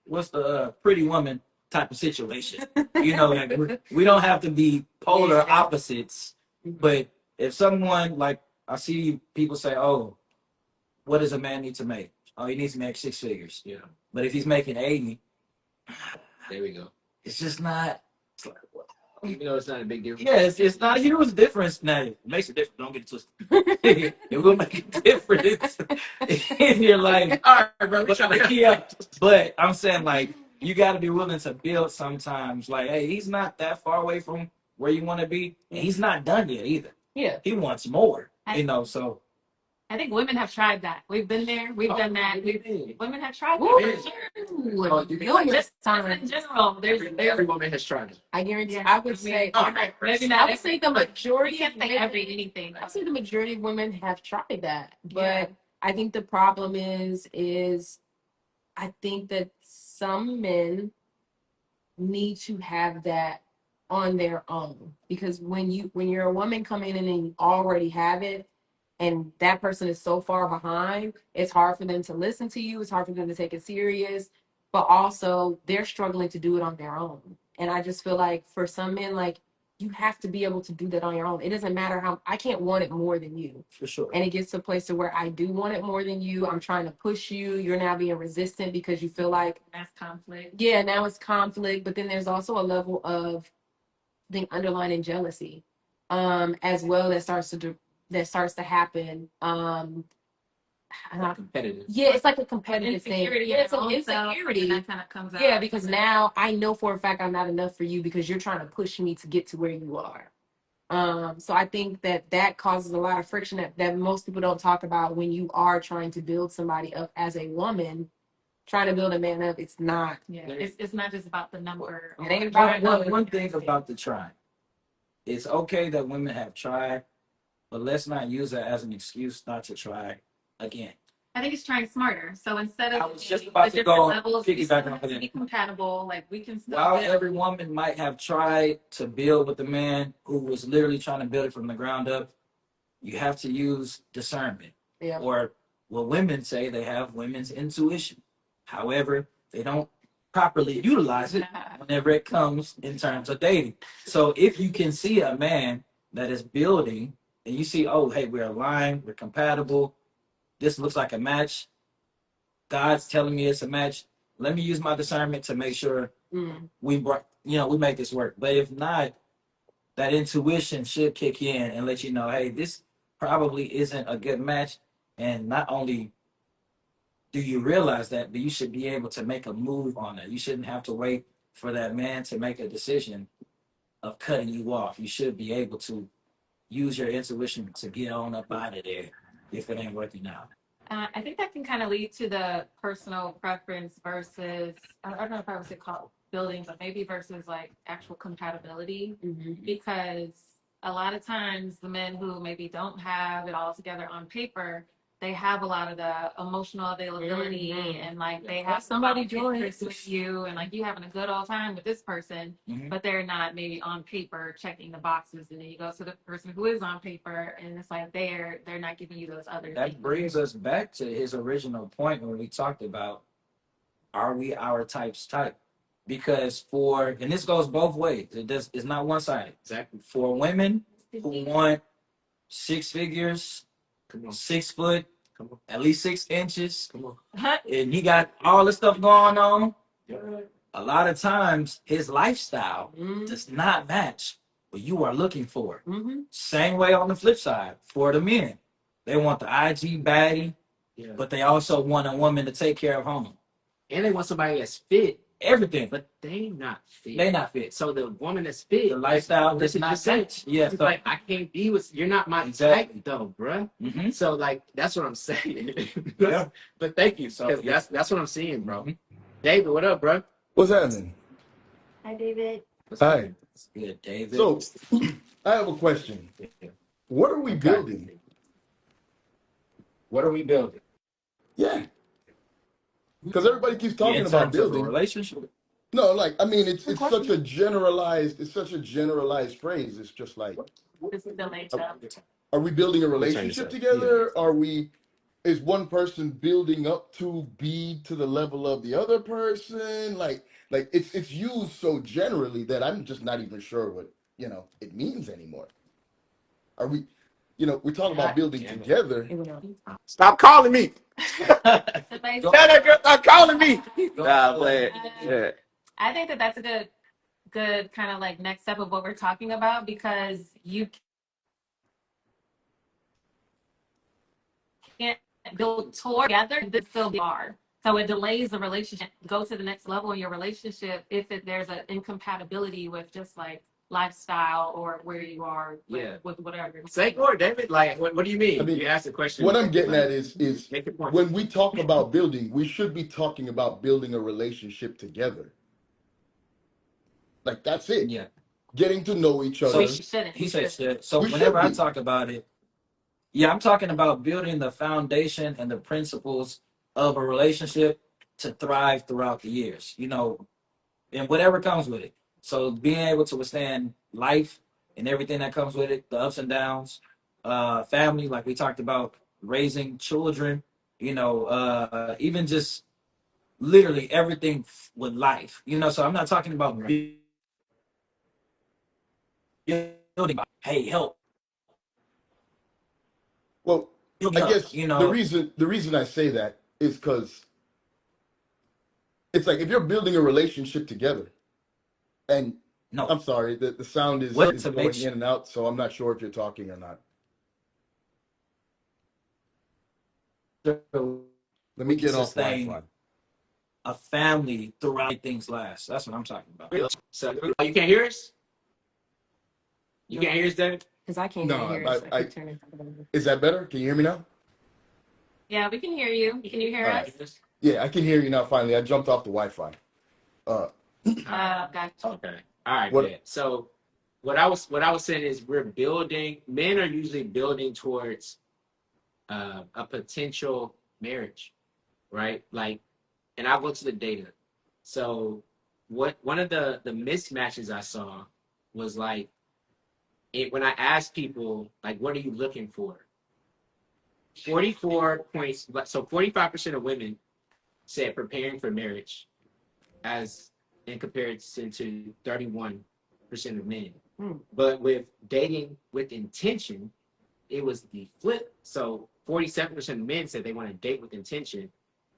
S3: what's the pretty woman type of situation. You know, like we don't have to be polar
S2: Yeah.
S3: opposites. But if someone, like, I see people say, oh, what does a man need to make? Oh, he needs to make 6 figures.
S5: Yeah,
S3: But if he's making 80,
S5: there we go.
S3: it's just not. It's like,
S5: Even though it's not a big deal.
S3: yeah, it's not a huge difference. Now, it makes a difference. Don't get it twisted. It will make a difference in your life.
S5: All right, bro.
S3: Yeah, but I'm saying, like, you got to be willing to build sometimes. Like, hey, he's not that far away from where you want to be, and he's not done yet either.
S2: Yeah.
S3: He wants more, you know. So
S4: I think women have tried that. We've been there. We've done that. Women have tried
S2: Woo!
S4: that.
S2: Just
S4: Just in general, there's
S5: Every woman has tried it.
S2: I guarantee.
S4: Yeah.
S2: I would say.
S4: maybe
S2: I
S4: not.
S2: would say the
S4: We
S2: majority of
S4: can't say
S2: women.
S4: every anything.
S2: I say the majority of women have tried that, but
S4: Yeah.
S2: I think the problem is I think that some men need to have that on their own, because when you're a woman coming in and you already have it, and that person is so far behind, it's hard for them to listen to you, it's hard for them to take it serious, but also they're struggling to do it on their own. And I just feel like for some men, like, you have to be able to do that on your own. It doesn't matter how I can't want it more than you.
S3: for sure.
S2: And it gets to a place to where I do want it more than you. I'm trying to push you. You're now being resistant because you feel like,
S4: That's conflict.
S2: yeah, now it's conflict. But then there's also a level of the underlying jealousy, as well, that starts to happen.
S5: Competitive.
S2: Yeah, it's like a competitive thing.
S4: Insecurity.
S2: Yeah, it's
S4: in
S2: an
S4: your own self,
S2: insecurity.
S4: and that kind of comes out.
S2: Yeah, because now I know for a fact I'm not enough for you because you're trying to push me to get to where you are. So I think that causes a lot of friction that most people don't talk about when you are trying to build somebody up as a woman, trying to build a man up. It's not.
S4: Yeah, it's not just about the number.
S2: It ain't about
S3: One thing about the trying, it's okay that women have tried, but let's not use it as an excuse not to try again.
S4: I think it's trying smarter. So instead of
S3: I was just about
S4: the
S3: to go
S4: different levels, we
S3: piggyback
S4: still
S3: on
S4: have to
S3: that.
S4: be compatible. Like we can still
S3: While
S4: build.
S3: every woman might have tried to build with a man who was literally trying to build it from the ground up, you have to use discernment.
S2: Yeah.
S3: Or what women say, they have women's intuition. However, they don't properly utilize it whenever it comes in terms of dating. So if you can see a man that is building and you see, oh, hey, we're aligned, we're compatible, this looks like a match, God's telling me it's a match, let me use my discernment to make sure we make this work. But if not, that intuition should kick in and let you know, hey, this probably isn't a good match. And not only do you realize that, but you should be able to make a move on it. You shouldn't have to wait for that man to make a decision of cutting you off. You should be able to use your intuition to get on up out of there if it ain't working out.
S4: I think that can kind of lead to the personal preference versus, I don't know if I would say call building, but maybe versus like actual compatibility. Because a lot of times the men who maybe don't have it all together on paper, they have a lot of the emotional availability and like they have
S2: somebody
S4: interest with you and like you having a good old time with this person, but they're not maybe on paper checking the boxes, and then you go to the person who is on paper and it's like they're not giving you those other
S3: That
S4: things.
S3: brings us back to his original point when we talked about, are we our type's type? Because and this goes both ways. It's not one-sided.
S5: Exactly.
S3: For women who want 6 figures, 6 foot, at least 6 inches, and he got all this stuff going on, a lot of times his lifestyle does not match but you are looking for.
S2: Mm-hmm.
S3: Same way on the flip side for the men. They want the IG baddie,
S5: Yeah.
S3: but they also want a woman to take care of home.
S5: And they want somebody that's fit,
S3: Everything, but
S5: but they not fit.
S3: they not fit.
S5: So the woman that's fit,
S3: The lifestyle does
S5: listen,
S3: not
S5: just say,
S3: match. Yeah,
S5: it's
S3: so,
S5: like I can't be with you're not my
S3: Exactly.
S5: type though, bruh.
S3: mhm.
S5: So like that's what I'm saying.
S3: Yeah.
S5: But thank you. So
S3: Yeah.
S5: that's what I'm seeing, bro.
S3: Mhm.
S5: David, what up, bro?
S1: What's happening?
S4: Hi, David.
S1: Hi.
S3: It's good, David.
S1: So, I have a question. What are we
S5: Okay.
S1: building?
S3: What are we building?
S1: Yeah, because everybody keeps
S3: In
S1: talking about
S3: terms of a
S1: building.
S3: relationship?
S1: No, like I mean, it's
S2: Good
S1: such a generalized phrase. It's just like,
S4: This is the late stuff.
S1: are we building a
S5: turn this
S1: relationship
S5: up.
S1: together? Is one person building up to be to the level of the other person? Like it's used so generally that I'm just not even sure what it means anymore. Are we, we're talking about building
S5: damn it.
S1: together.
S2: It went out.
S5: Stop calling me.
S4: So basically,
S5: Tell that girl stop calling me.
S1: Nah, play it. Yeah.
S4: I think that that's a good kind of like next step of what we're talking about, because you can't build together, this still be hard. So it delays the relationship, go to the next level in your relationship if there's an incompatibility with just like lifestyle or where you are with,
S5: Yeah.
S4: with whatever.
S5: Say more, David. Like what do you mean?
S1: I mean,
S5: You asked the question.
S1: What I'm getting at is
S5: Make it point.
S1: when we talk about building, we should be talking about building a relationship together. Like that's it.
S3: Yeah.
S1: Getting to know each
S3: So
S1: other.
S4: We shouldn't.
S3: he
S4: We
S3: said
S4: shouldn't.
S3: shit. So
S1: We
S3: whenever
S1: should
S3: I
S1: be.
S3: talk about it, yeah, I'm talking about building the foundation and the principles of a relationship to thrive throughout the years, and whatever comes with it. So being able to withstand life and everything that comes with it, the ups and downs, family, like we talked about, raising children, even just literally everything with life, So I'm not talking about building, hey, help,
S1: Well,
S3: build me
S1: I
S3: up,
S1: guess the reason I say that is because it's like if you're building a relationship together, and
S3: No.
S1: I'm sorry, the sound is
S3: What to
S1: going
S3: make
S1: in and out, so I'm not sure if you're talking or not.
S3: sure
S1: Let me
S3: we can
S1: get off
S3: sustain
S1: Wi-Fi.
S3: a family throughout things last. That's what I'm talking about.
S5: So you can't hear us? You can't hear us, David?
S2: Because I can't
S1: No,
S2: even hear it. So I keep turning it down.
S1: Is that better? Can you hear me now?
S4: Yeah, we can hear you. Can you hear
S1: All
S4: us?
S1: right. Yeah, I can hear you now. Finally, I jumped off the Wi-Fi.
S4: Gotcha.
S5: Okay. All right.
S1: What-
S5: Good. So what I was saying is men are usually building towards a potential marriage, right? Like, and I'll go to the data. So one of the mismatches I saw was like when I asked people like, what are you looking for? 44 points. So 45% of women said preparing for marriage, as in comparison to 31% of men. But with dating with intention, it was the flip. So 47% of men said they want to date with intention,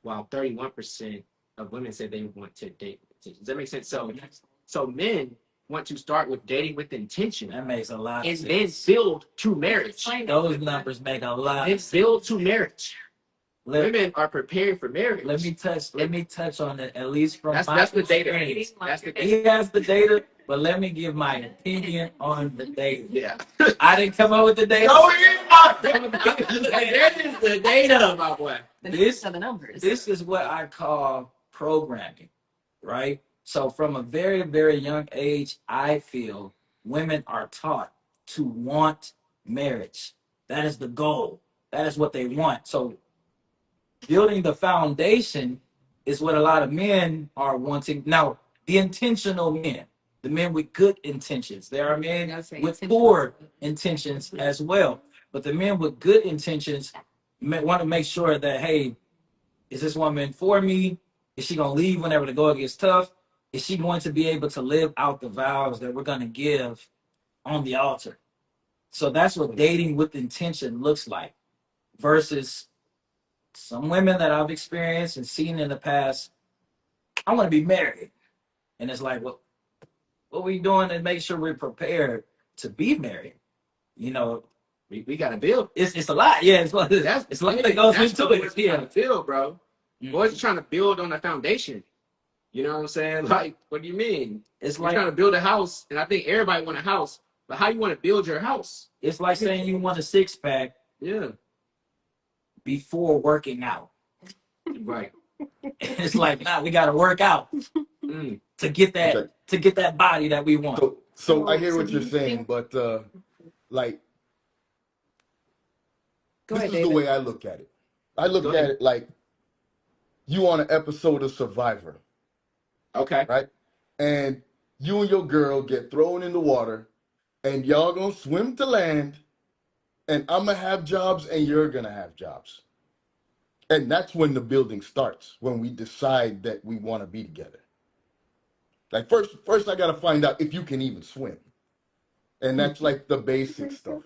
S5: while 31% of women said they want to date with intention. Does that make sense? So men want to start with dating with intention
S3: That makes a lot of
S5: and
S3: sense.
S5: then build to marriage.
S3: Those numbers make a lot
S5: Then
S3: of sense.
S5: build to marriage.
S3: Let,
S5: Women are preparing for marriage.
S3: let me touch on it, at least from my
S5: That's the data.
S3: experience.
S5: That's the data.
S3: He has the data, but let me give my opinion on the data.
S5: Yeah.
S3: I didn't come up with the data.
S5: No, you're not. That is the data, my boy.
S2: These are the numbers.
S3: This is what I call programming, right? So from a very, very young age, I feel women are taught to want marriage. That is the goal. That is what they want. So building the foundation is what a lot of men are wanting. Now, the intentional men, the men with good intentions. There are men with poor intentions as well. But the men with good intentions want to make sure that, hey, is this woman for me? Is she going to leave whenever the going gets tough? Is she going to be able to live out the vows that we're going to give on the altar? So that's what dating with intention looks like, versus some women that I've experienced and seen in the past. I want to be married. And it's like, what we doing to make sure we're prepared to be married. You know,
S5: We got to build.
S3: it's a lot. Yeah, it's a lot that goes
S5: That's
S3: into
S5: what
S3: it.
S5: boys trying to build, bro.
S3: Mhm.
S5: Boys are trying to build on a foundation. You know what I'm saying? Like, what do you mean?
S3: It's
S5: You're
S3: like
S5: trying to build a house, and I think everybody want a house, but how you want to build your house?
S3: it's like saying you want a 6-pack
S5: Yeah,
S3: before working out.
S5: right.
S3: It's like, nah, we got to work out
S5: Mm.
S3: to get
S1: Okay.
S3: that body that we want.
S1: So I hear
S2: So
S1: what
S2: do
S1: you're
S2: you
S1: saying,
S2: think-
S1: but like
S2: Go
S1: this
S2: ahead,
S1: is the
S2: David.
S1: way I look at it. I look
S5: Go
S1: at
S5: ahead.
S1: it like you on an episode of Survivor,
S5: Okay.
S1: right? And you and your girl get thrown in the water, and y'all gonna swim to land, and I'm gonna have jobs, and you're gonna have jobs. And that's when the building starts, when we decide that we want to be together. Like first I gotta find out if you can even swim. And that's like the basic stuff.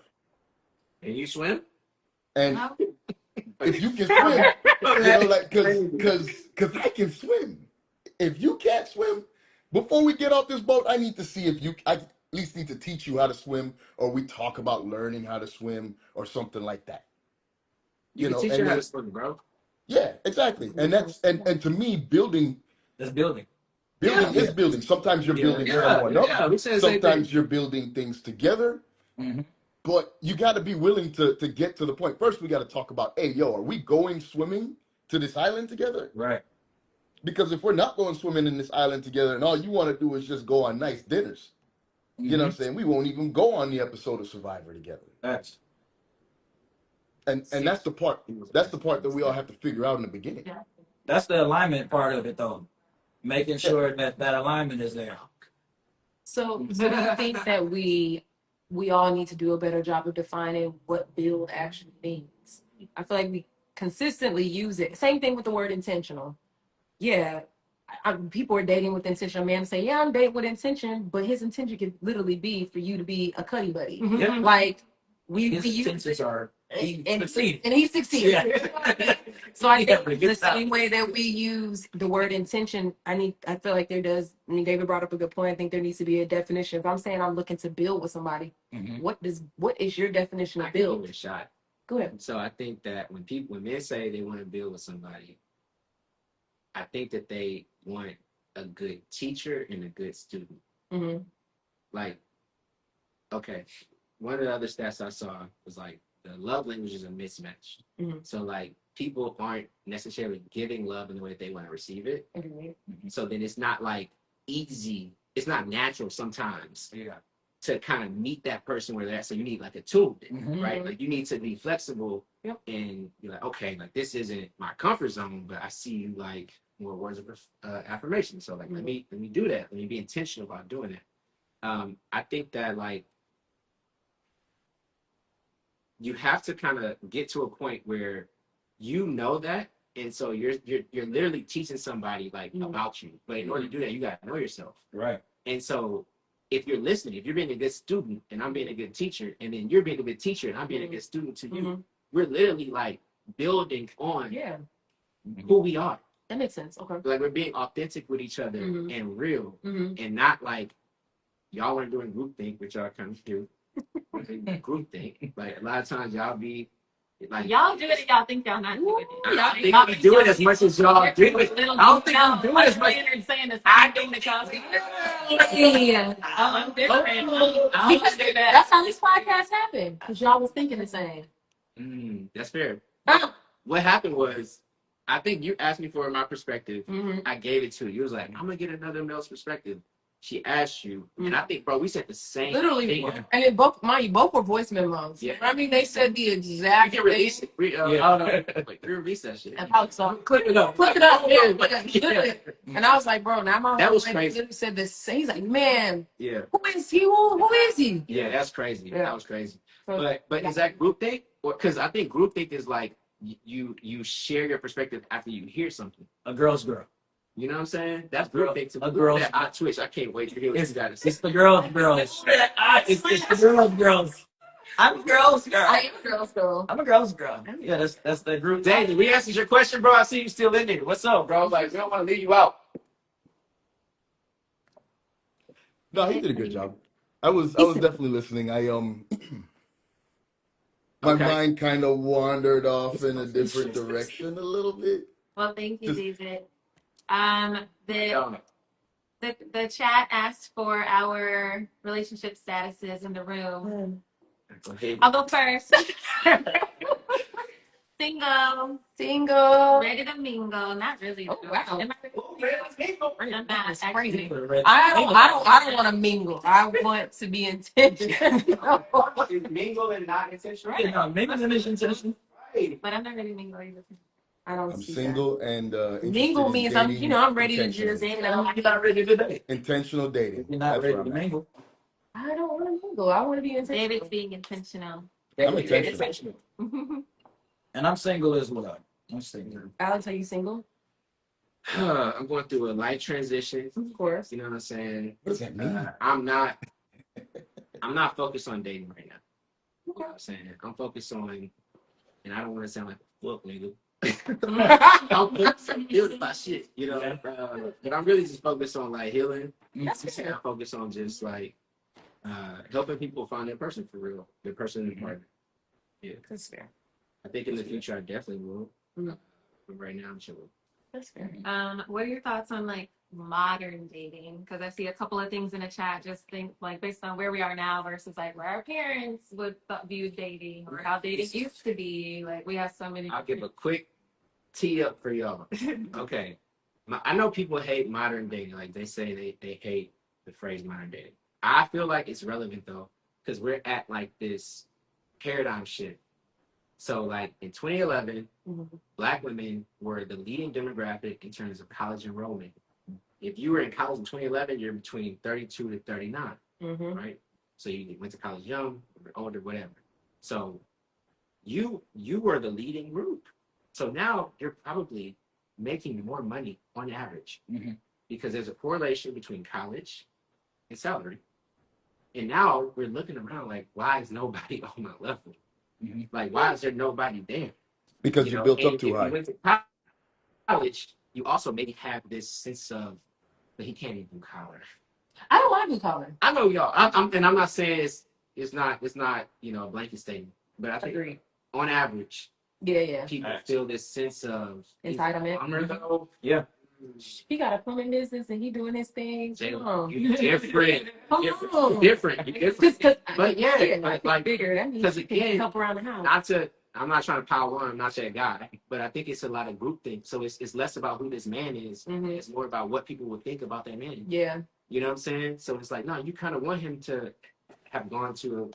S5: And you swim?
S1: And
S4: No?
S1: if you can swim, like cause I can swim. If you can't swim, before we get off this boat, I need to see if I at least need to teach you how to swim, or we talk about learning how to swim or something like that.
S5: You can teach
S1: and
S5: you how
S1: then-
S5: to swim, bro.
S1: yeah, exactly. And that's and to me, building
S3: That's building.
S1: is building. Sometimes you're building someone up.
S5: Yeah, we said the same thing.
S1: Sometimes you're building things together.
S3: Mhm.
S1: But you got to be willing to get to the point. First, we got to talk about, hey, yo, are we going swimming to this island together?
S3: Right.
S1: Because if we're not going swimming in this island together and all you want to do is just go on nice dinners, you know what I'm saying? We won't even go on the episode of Survivor together.
S3: That's
S1: And that's the part that we all have to figure out in the beginning.
S3: that's the alignment part of it, though. Making sure that alignment is there.
S2: So do you think that we all need to do a better job of defining what build actually means? I feel like we consistently use it. Same thing with the word intentional. Yeah, people are dating with intention. A man say, "Yeah, I'm dating with intention," but his intention could literally be for you to be a cuddy buddy.
S3: Yeah.
S2: Like we
S3: His
S2: use
S3: intentions are he
S2: and
S3: succeeded.
S2: and he succeeded.
S3: Yeah.
S2: So I
S3: Yeah,
S2: think
S3: but
S2: the
S3: good stuff.
S2: same way that we use the word intention, I feel like there does. I mean, David brought up a good point. I think there needs to be a definition. If I'm saying I'm looking to build with somebody,
S3: Mhm.
S2: what is your definition
S5: I
S2: of
S5: can give
S2: build?
S5: it a shot.
S2: Go ahead.
S5: So I think that when men say they want to build with somebody, I think that they want a good teacher and a good student.
S2: Hmm.
S5: Like, okay, one of the other stats I saw was like the love languages are mismatched.
S2: Mhm.
S5: So like people aren't necessarily giving love in the way that they want to receive it. So then it's not like easy. It's not natural sometimes
S3: Yeah.
S5: to kind of meet that person where they're at. So you need like a tool,
S3: Mhm.
S5: right? Like you need to be flexible.
S2: Yep.
S5: And you're like, okay, like this isn't my comfort zone, but I see you like more words of affirmation. So like, let me do that. Let me be intentional about doing it. I think that like you have to kind of get to a point where you know that, and so you're literally teaching somebody like about you. But in order to do that, you gotta know yourself.
S3: Right.
S5: And so if you're listening, if you're being a good student and I'm being a good teacher, and then you're being a good teacher and I'm being a good student to you, we're literally like building on
S2: Yeah,
S5: who we are.
S2: that makes sense. Okay.
S5: Like we're being authentic with each other and real,
S2: Hmm.
S5: and not like y'all are doing groupthink, which y'all kind of do. Groupthink. Like a lot of times y'all be like
S4: Y'all do it and y'all think y'all not doing it.
S5: I don't think we do it as much as y'all do it. I don't think we do it as much.
S4: Saying the same thing that y'all do.
S2: Yeah.
S4: I'm different. I don't
S2: Because
S4: do that.
S2: that's how this podcast happened. Because y'all was thinking the same.
S5: That's fair.
S2: Ah.
S5: What happened was, I think you asked me for my perspective.
S2: Mhm.
S5: I gave it to you. You was like, I'm gonna get another male's perspective. She asked you, and I think, bro, we said the same
S2: Literally,
S5: thing.
S2: and it both were voice memos.
S5: Yeah.
S2: I mean, they said the
S5: We
S2: exact
S5: can release it. I don't know. Like, we release that shit.
S2: And I was like,
S3: Clip it up.
S2: click it up, yeah, literally. And I was like, bro, now my
S5: That was
S2: homie
S5: crazy.
S2: literally said this. He's like, man,
S5: Yeah.
S2: who is he? Who is he?
S5: Yeah, that's crazy.
S2: Yeah.
S5: That was crazy.
S2: So,
S5: But is that groupthink? Or because I think groupthink is like you share your perspective after you hear something.
S3: A girl's girl.
S5: You know what I'm saying? That's
S3: Girl-
S5: groupthink to
S3: a
S5: me.
S3: girl's-
S5: That I Twitch. I can't wait to hear what you got to say.
S3: It's the girls. It's the girls. I'm a girl's girl.
S2: I am a girl's girl.
S3: I'm a girl's girl. Yeah, that's the group.
S5: Daniel, we answered your question, bro. I see you still in there. What's up, bro? Like, we don't want to leave you out.
S1: No, he did a good job. I was definitely listening. My
S5: Okay.
S1: mind kind of wandered off in a different direction a little bit.
S4: Well, thank you,
S1: Just
S4: David. The chat asked for our relationship statuses in the room. I'll go first. Single,
S2: Single.
S4: ready to mingle. Not really.
S2: Oh,
S4: though.
S2: wow.
S4: Am I ready to mingle? I'm not,
S2: That's crazy.
S4: actually.
S2: I don't want to mingle. I want to be intentional.
S5: Mingle and not intentional.
S3: Yeah, no, maybe that is intentional.
S4: But I'm not ready to mingle either.
S2: I don't
S1: I'm
S2: see
S1: single and
S2: that.
S1: interested
S2: Mingle
S1: in
S2: means
S1: dating
S2: I'm ready to
S1: intentionally.
S2: just,
S3: You're not ready today.
S1: Intentional dating.
S3: If you're not
S1: That's
S3: ready
S1: where
S3: to
S1: I'm at.
S3: mingle,
S2: I don't want to mingle. I want to be intentional.
S4: David's being intentional.
S1: I'm intentional.
S3: and I'm single as well. I'm single.
S2: Alex, are you single?
S5: I'm going through a life transition.
S2: Of course.
S5: You know what I'm saying?
S1: What does that mean?
S5: I'm not focused on dating right now. You know
S2: Okay.
S5: what I'm saying? I'm focused on, and I don't want to sound like a fuck nigga. I'm focused on healing my shit, you know. But I'm really just focused on like healing.
S2: That's
S5: And
S2: fair.
S5: I'm focused on just like helping people find their person for real, their person in partner. Yeah,
S2: That's fair.
S5: I think in the future I definitely will.
S2: Mhm.
S5: But right now I'm chilling.
S2: That's fair.
S4: What are your thoughts on like modern dating? Because I see a couple of things in the chat. Just think like based on where we are now versus like where our parents would view dating or how dating used to be. Like we have so many.
S5: I'll give a quick tee up for y'all. Okay. I know people hate modern dating. Like they say they hate the phrase modern dating. I feel like it's relevant though, because we're at like this paradigm shift. So like in 2011,
S2: Mhm.
S5: Black women were the leading demographic in terms of college enrollment. If you were in college in 2011, you're between 32 to 39,
S2: Mm-hmm.
S5: right? So you went to college young, or older, whatever. So you were the leading group. So now you're probably making more money on average
S3: Mhm.
S5: because there's a correlation between college and salary. And now we're looking around like, why is nobody on my level?
S3: Mhm.
S5: Like, why is there nobody there?
S1: Because you built
S5: and
S1: up too
S5: if
S1: high.
S5: you went to college, you also maybe have this sense of, but he can't even do college.
S2: I don't want to do color.
S5: I know y'all. I'm not saying it's not a blanket statement, but I think
S2: Agreed.
S5: on average,
S2: Yeah.
S5: people feel this sense of
S2: Entitlement.
S5: honor though.
S3: Yeah.
S2: He got a plumbing business and he doing his thing.
S5: Jay,
S2: Come on.
S5: you different.
S2: Come on.
S5: Different. You different.
S2: Just
S5: But yeah,
S2: like
S5: like
S2: bigger. That means
S5: 'cause
S2: you can
S5: again,
S2: help around the house.
S5: I'm not trying to pile on. I'm not that guy, but I think it's a lot of group things. So it's less about who this man is.
S2: Mhm.
S5: It's more about what people would think about that man.
S2: Yeah.
S5: You know what I'm saying? So it's like, no, you kind of want him to have gone to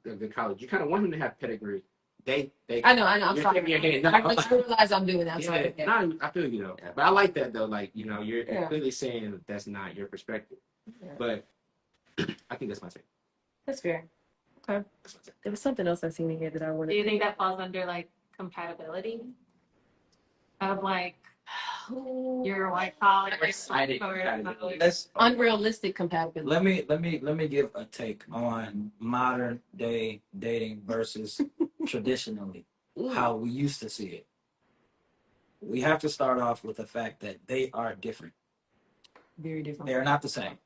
S5: a good college. You kind of want him to have pedigree.
S2: I know. I'm
S5: you're
S2: sorry.
S5: shaking your head. No.
S2: I realize I'm doing that. I'm
S5: Yeah,
S2: sorry. Yeah.
S5: no, I feel you though. But I like that though. Like, you're
S2: Yeah.
S5: clearly saying that that's not your perspective.
S2: Yeah.
S5: But I think that's my take.
S2: That's fair. Okay.
S5: That's my take.
S2: There was something else I seen in here that I wanted.
S4: Do you think that falls under like compatibility? Of like your white collar
S5: Excited
S4: or
S5: compatibility.
S3: Let's
S2: unrealistic compatibility?
S3: let me give a take on modern day dating versus traditionally how we used to see it. We have to start off with the fact that they are different.
S2: Very different.
S3: They are not the same.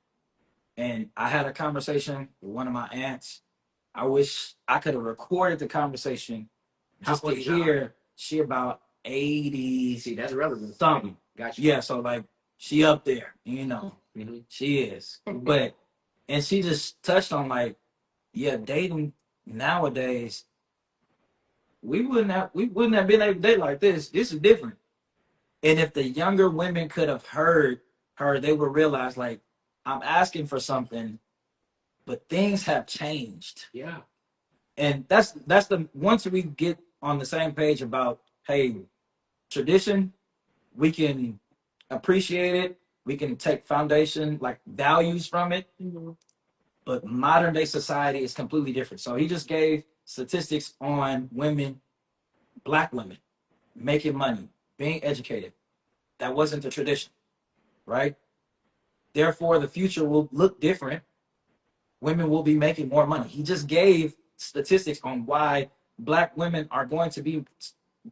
S3: And I had a conversation with one of my aunts. I wish I could have recorded the conversation just to hear she about 80.
S5: See, that's relevant.
S3: Something.
S5: Gotcha.
S3: Yeah, so like she up there,
S5: Mhm.
S3: she is. But and she just touched on like, yeah, dating nowadays, we wouldn't have been able to date like this. This is different. And if the younger women could have heard her, they would realize like, I'm asking for something, but things have changed.
S5: Yeah.
S3: And that's the once we get on the same page about, hey, tradition, we can appreciate it, we can take foundation like values from it,
S2: Mhm.
S3: but modern day society is completely different. So he just gave statistics on women, Black women, making money, being educated. That wasn't the tradition, right? Therefore, the future will look different. Women will be making more money. He just gave statistics on why Black women are going to be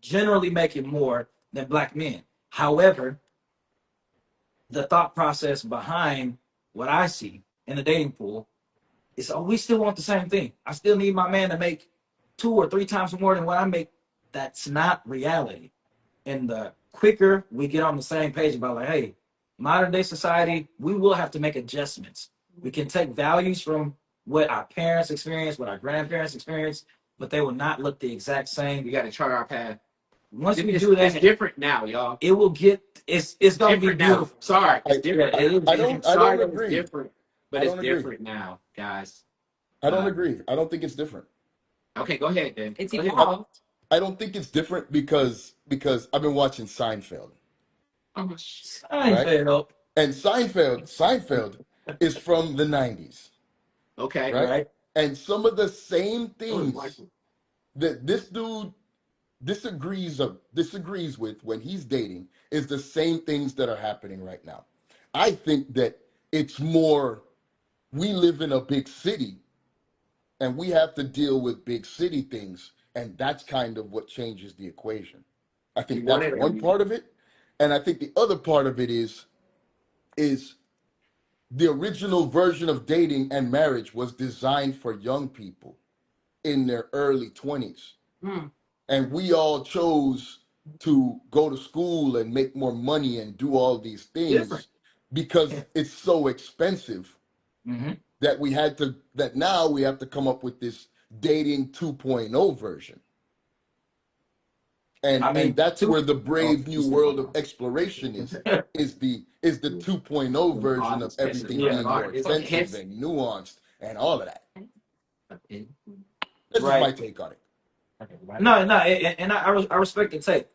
S3: generally making more than Black men. However, the thought process behind what I see in the dating pool we still want the same thing. I still need my man to make 2 or 3 times more than what I make. That's not reality. And the quicker we get on the same page about like, hey, modern day society, we will have to make adjustments. We can take values from what our parents experienced, what our grandparents experienced, but they will not look the exact same.
S5: We got to chart our path.
S3: Once we
S5: It's,
S3: do
S5: it's
S3: that,
S5: different now, y'all.
S3: it will get it's gonna be
S5: Different now.
S3: beautiful.
S5: Sorry, it's
S1: I,
S5: different.
S3: Yeah, it is.
S1: I
S5: I'm
S1: don't
S5: sorry that it's
S1: agree.
S5: different, but
S1: I
S5: it's
S1: don't agree.
S5: different now, guys.
S1: I don't
S5: Uh,
S1: agree. I don't think it's different.
S5: Okay, go ahead, then.
S2: It's
S5: Go ahead.
S2: evolved.
S1: I don't think it's different because I've been watching Seinfeld, right?
S3: Seinfeld,
S1: And Seinfeld is from the 90s,
S5: Okay.
S1: right?
S3: right?
S1: And some of the same
S5: Oh, it's
S1: things
S5: like-
S1: that this dude disagrees with when he's dating is the same things that are happening right now. I think that it's more we live in a big city and we have to deal with big city things, and that's kind of what changes the equation. I
S5: You
S1: think
S5: want
S1: that's
S5: it or
S1: one
S5: you
S1: part of it, and I think the other part of it is the original version of dating and marriage was designed for young people in their early 20s.
S2: Mm.
S1: And we all chose to go to school and make more money and do all these
S3: Different.
S1: things because it's so expensive
S3: Mm-hmm.
S1: that now we have to come up with this dating 2.0 version. And
S3: I mean,
S1: that's where the brave
S3: oh,
S1: new world of exploration is the 2.0 version of everything
S3: Yeah.
S1: being more
S5: It's
S1: expensive and nuanced and all of that. That's just
S3: Right.
S1: my take on it.
S3: No, and I respect the take.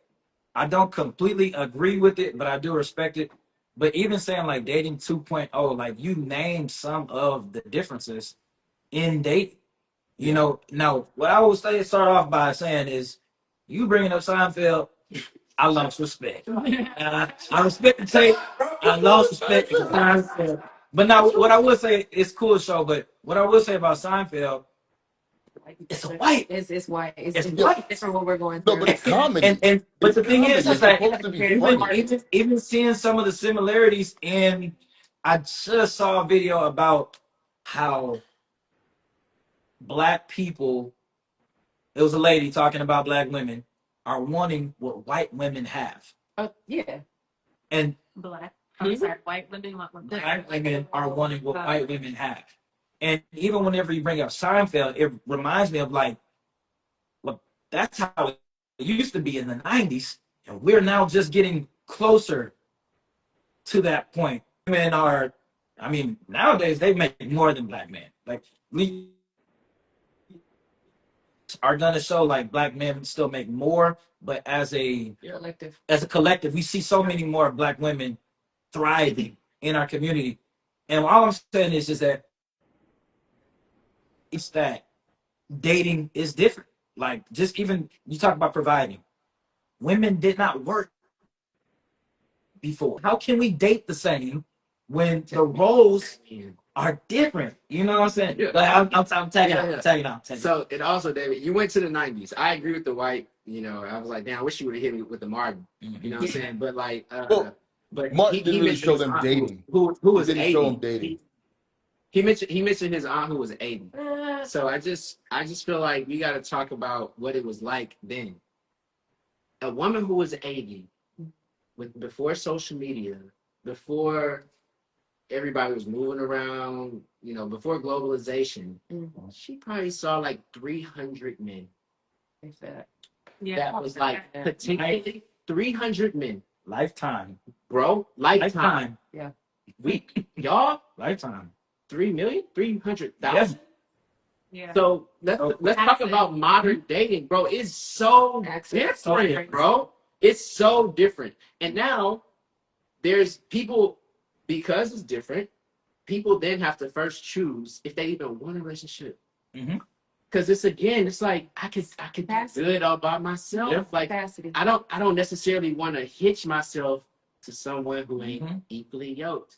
S3: I don't completely agree with it, but I do respect it. But even saying like dating 2.0, like you named some of the differences in dating. You know, now what I would say start off by saying is, you bringing up Seinfeld, I lost respect. I respect the take. I lost respect for Seinfeld. But now, what I would say, it's a cool show. But what I would say about Seinfeld, it's white.
S2: It's white.
S3: It's
S2: It's
S3: white.
S2: different what we're going
S1: No,
S2: through.
S1: but it's comedy.
S3: But
S1: It's
S3: the thing
S1: comedy.
S3: is
S1: It's
S3: that
S1: supposed to be
S2: even-
S1: funny.
S3: even seeing some of the similarities in, I just saw a video about how black people, it was a lady talking about black women are wanting what white women have.
S2: Yeah.
S3: And
S4: Black. I'm sorry, white women want what
S3: black women are wanting what white women have. And even whenever you bring up Seinfeld, it reminds me of like, look, that's how it used to be in the 90s. And we're now just getting closer to that point. Women are, I mean, nowadays they make more than black men. Like, we are gonna show like black men still make more, but as a collective, we see so many more black women thriving in our community. And all I'm saying is that it's that dating is different. Like, just even you talk about providing. Women did not work before. How can we date the same when the roles are different? You know what I'm saying?
S5: Yeah.
S3: Like, I'm tagging
S5: Yeah, yeah.
S3: out. Tagging out.
S5: So, and also, David, you went to the 90s. I agree with the white, you know, I was like, damn, I wish you would have hit me with the Martin. You know what I'm saying? But like,
S1: Well,
S5: but
S1: Martin didn't really
S5: mentioned
S1: show
S5: his
S1: them
S5: aunt
S1: dating.
S5: who
S1: He
S5: was
S1: didn't
S5: 80.
S1: show them dating.
S5: He mentioned his aunt who was 80. So I just feel like we got to talk about what it was like then. A woman who was 80, before social media, before everybody was moving around, you know, before globalization, she probably saw like 300 men.
S4: Yeah.
S5: That was like potentially 300 men,
S3: Lifetime.
S5: bro. Lifetime.
S2: Yeah.
S5: Y'all,
S3: Lifetime.
S5: 3,300,000.
S4: Yeah.
S5: So let's talk about modern dating, bro. It's so different, bro. It's so different. And now there's people, because it's different, people then have to first choose if they even want a relationship. Because it's like I could do it all by myself.
S3: Yeah.
S5: Like I don't necessarily want to hitch myself to someone who ain't equally yoked.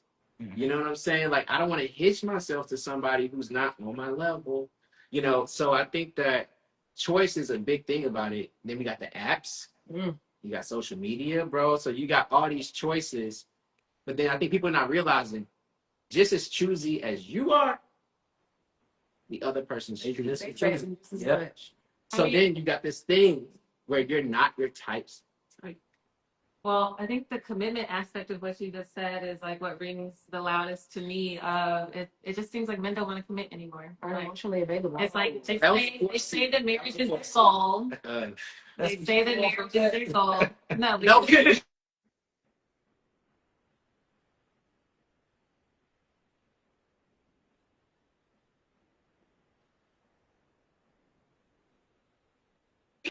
S5: You know what I'm saying? Like I don't want to hitch myself to somebody who's not on my level. You know, so I think that choice is a big thing about it. Then we got the apps. You got social media, bro. So you got all these choices. But then I think people are not realizing, just as choosy as you are, the other person's
S3: Adrian,
S5: choosing.
S3: this
S2: They
S3: is
S2: say
S3: true.
S2: this is
S3: Yeah.
S2: much.
S4: I
S5: So
S4: mean,
S5: then you got this thing where you're not your types. Like,
S4: well, I think the commitment aspect of what you just said is like what rings the loudest to me. It just seems like men don't want to commit anymore.
S2: Are
S4: Like,
S2: emotionally available.
S4: it's like
S5: That was
S4: they say that marriage is their goal. They say that marriage is their goal. No,
S5: no
S4: because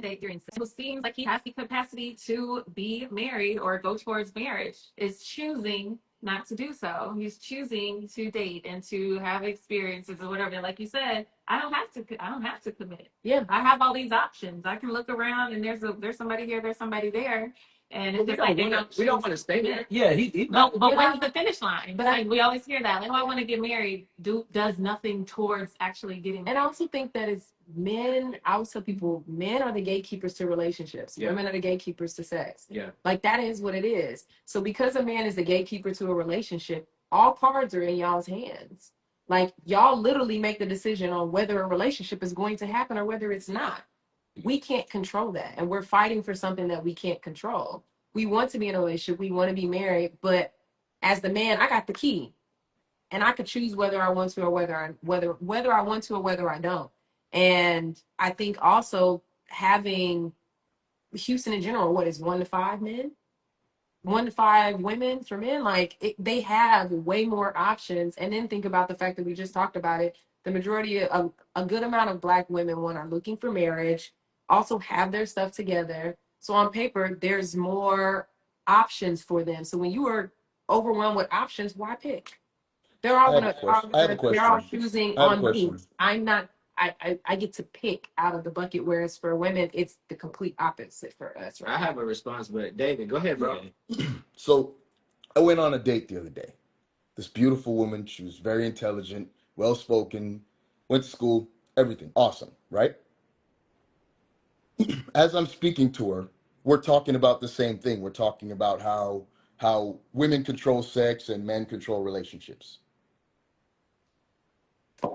S5: kidding.
S4: who seems like he has the capacity to be married or go towards marriage is choosing not to do so. He's choosing to date and to have experiences or whatever. And like you said, I don't have to. I don't have to commit.
S2: Yeah.
S4: I have all these options. I can look around and there's somebody here, there's somebody there, and it's
S5: we
S4: just like they
S5: don't want to stay there.
S3: Yeah, he
S4: But
S2: Yeah.
S4: when's the finish line?
S2: But
S4: Like we always hear that. Like, oh, I want to get married. Does nothing towards actually getting
S2: And
S4: married.
S2: I also think that it's men. I always tell people, men are the gatekeepers to relationships.
S5: Yeah.
S2: Women are the gatekeepers to sex.
S5: Yeah.
S2: Like that is what it is. So because a man is the gatekeeper to a relationship, all cards are in y'all's hands. Like y'all literally make the decision on whether a relationship is going to happen or whether it's not. We can't control that. And we're fighting for something that we can't control. We want to be in a relationship, we want to be married, but as the man, I got the key. And I could choose whether I want to or whether I want to or whether I don't. And I think also having Houston in general, what is 1 to 5 men? 1 to 5 women for men, like they have way more options. And then think about the fact that we just talked about it. The majority of a good amount of Black women, one, are looking for marriage, also have their stuff together. So on paper, there's more options for them. So when you are overwhelmed with options, why pick? They're all
S1: I have a
S2: gonna,
S1: question. I have a
S2: they're all
S1: question.
S2: choosing
S1: I have a
S2: on me.
S1: question.
S2: I'm not. I get to pick out of the bucket, whereas for women, it's the complete opposite for us,
S5: I
S2: right?
S5: have a response, but David, go ahead, bro.
S1: So I went on a date the other day. This beautiful woman, she was very intelligent, well spoken, went to school, everything. Awesome, right? As I'm speaking to her, we're talking about the same thing. We're talking about how women control sex and men control relationships.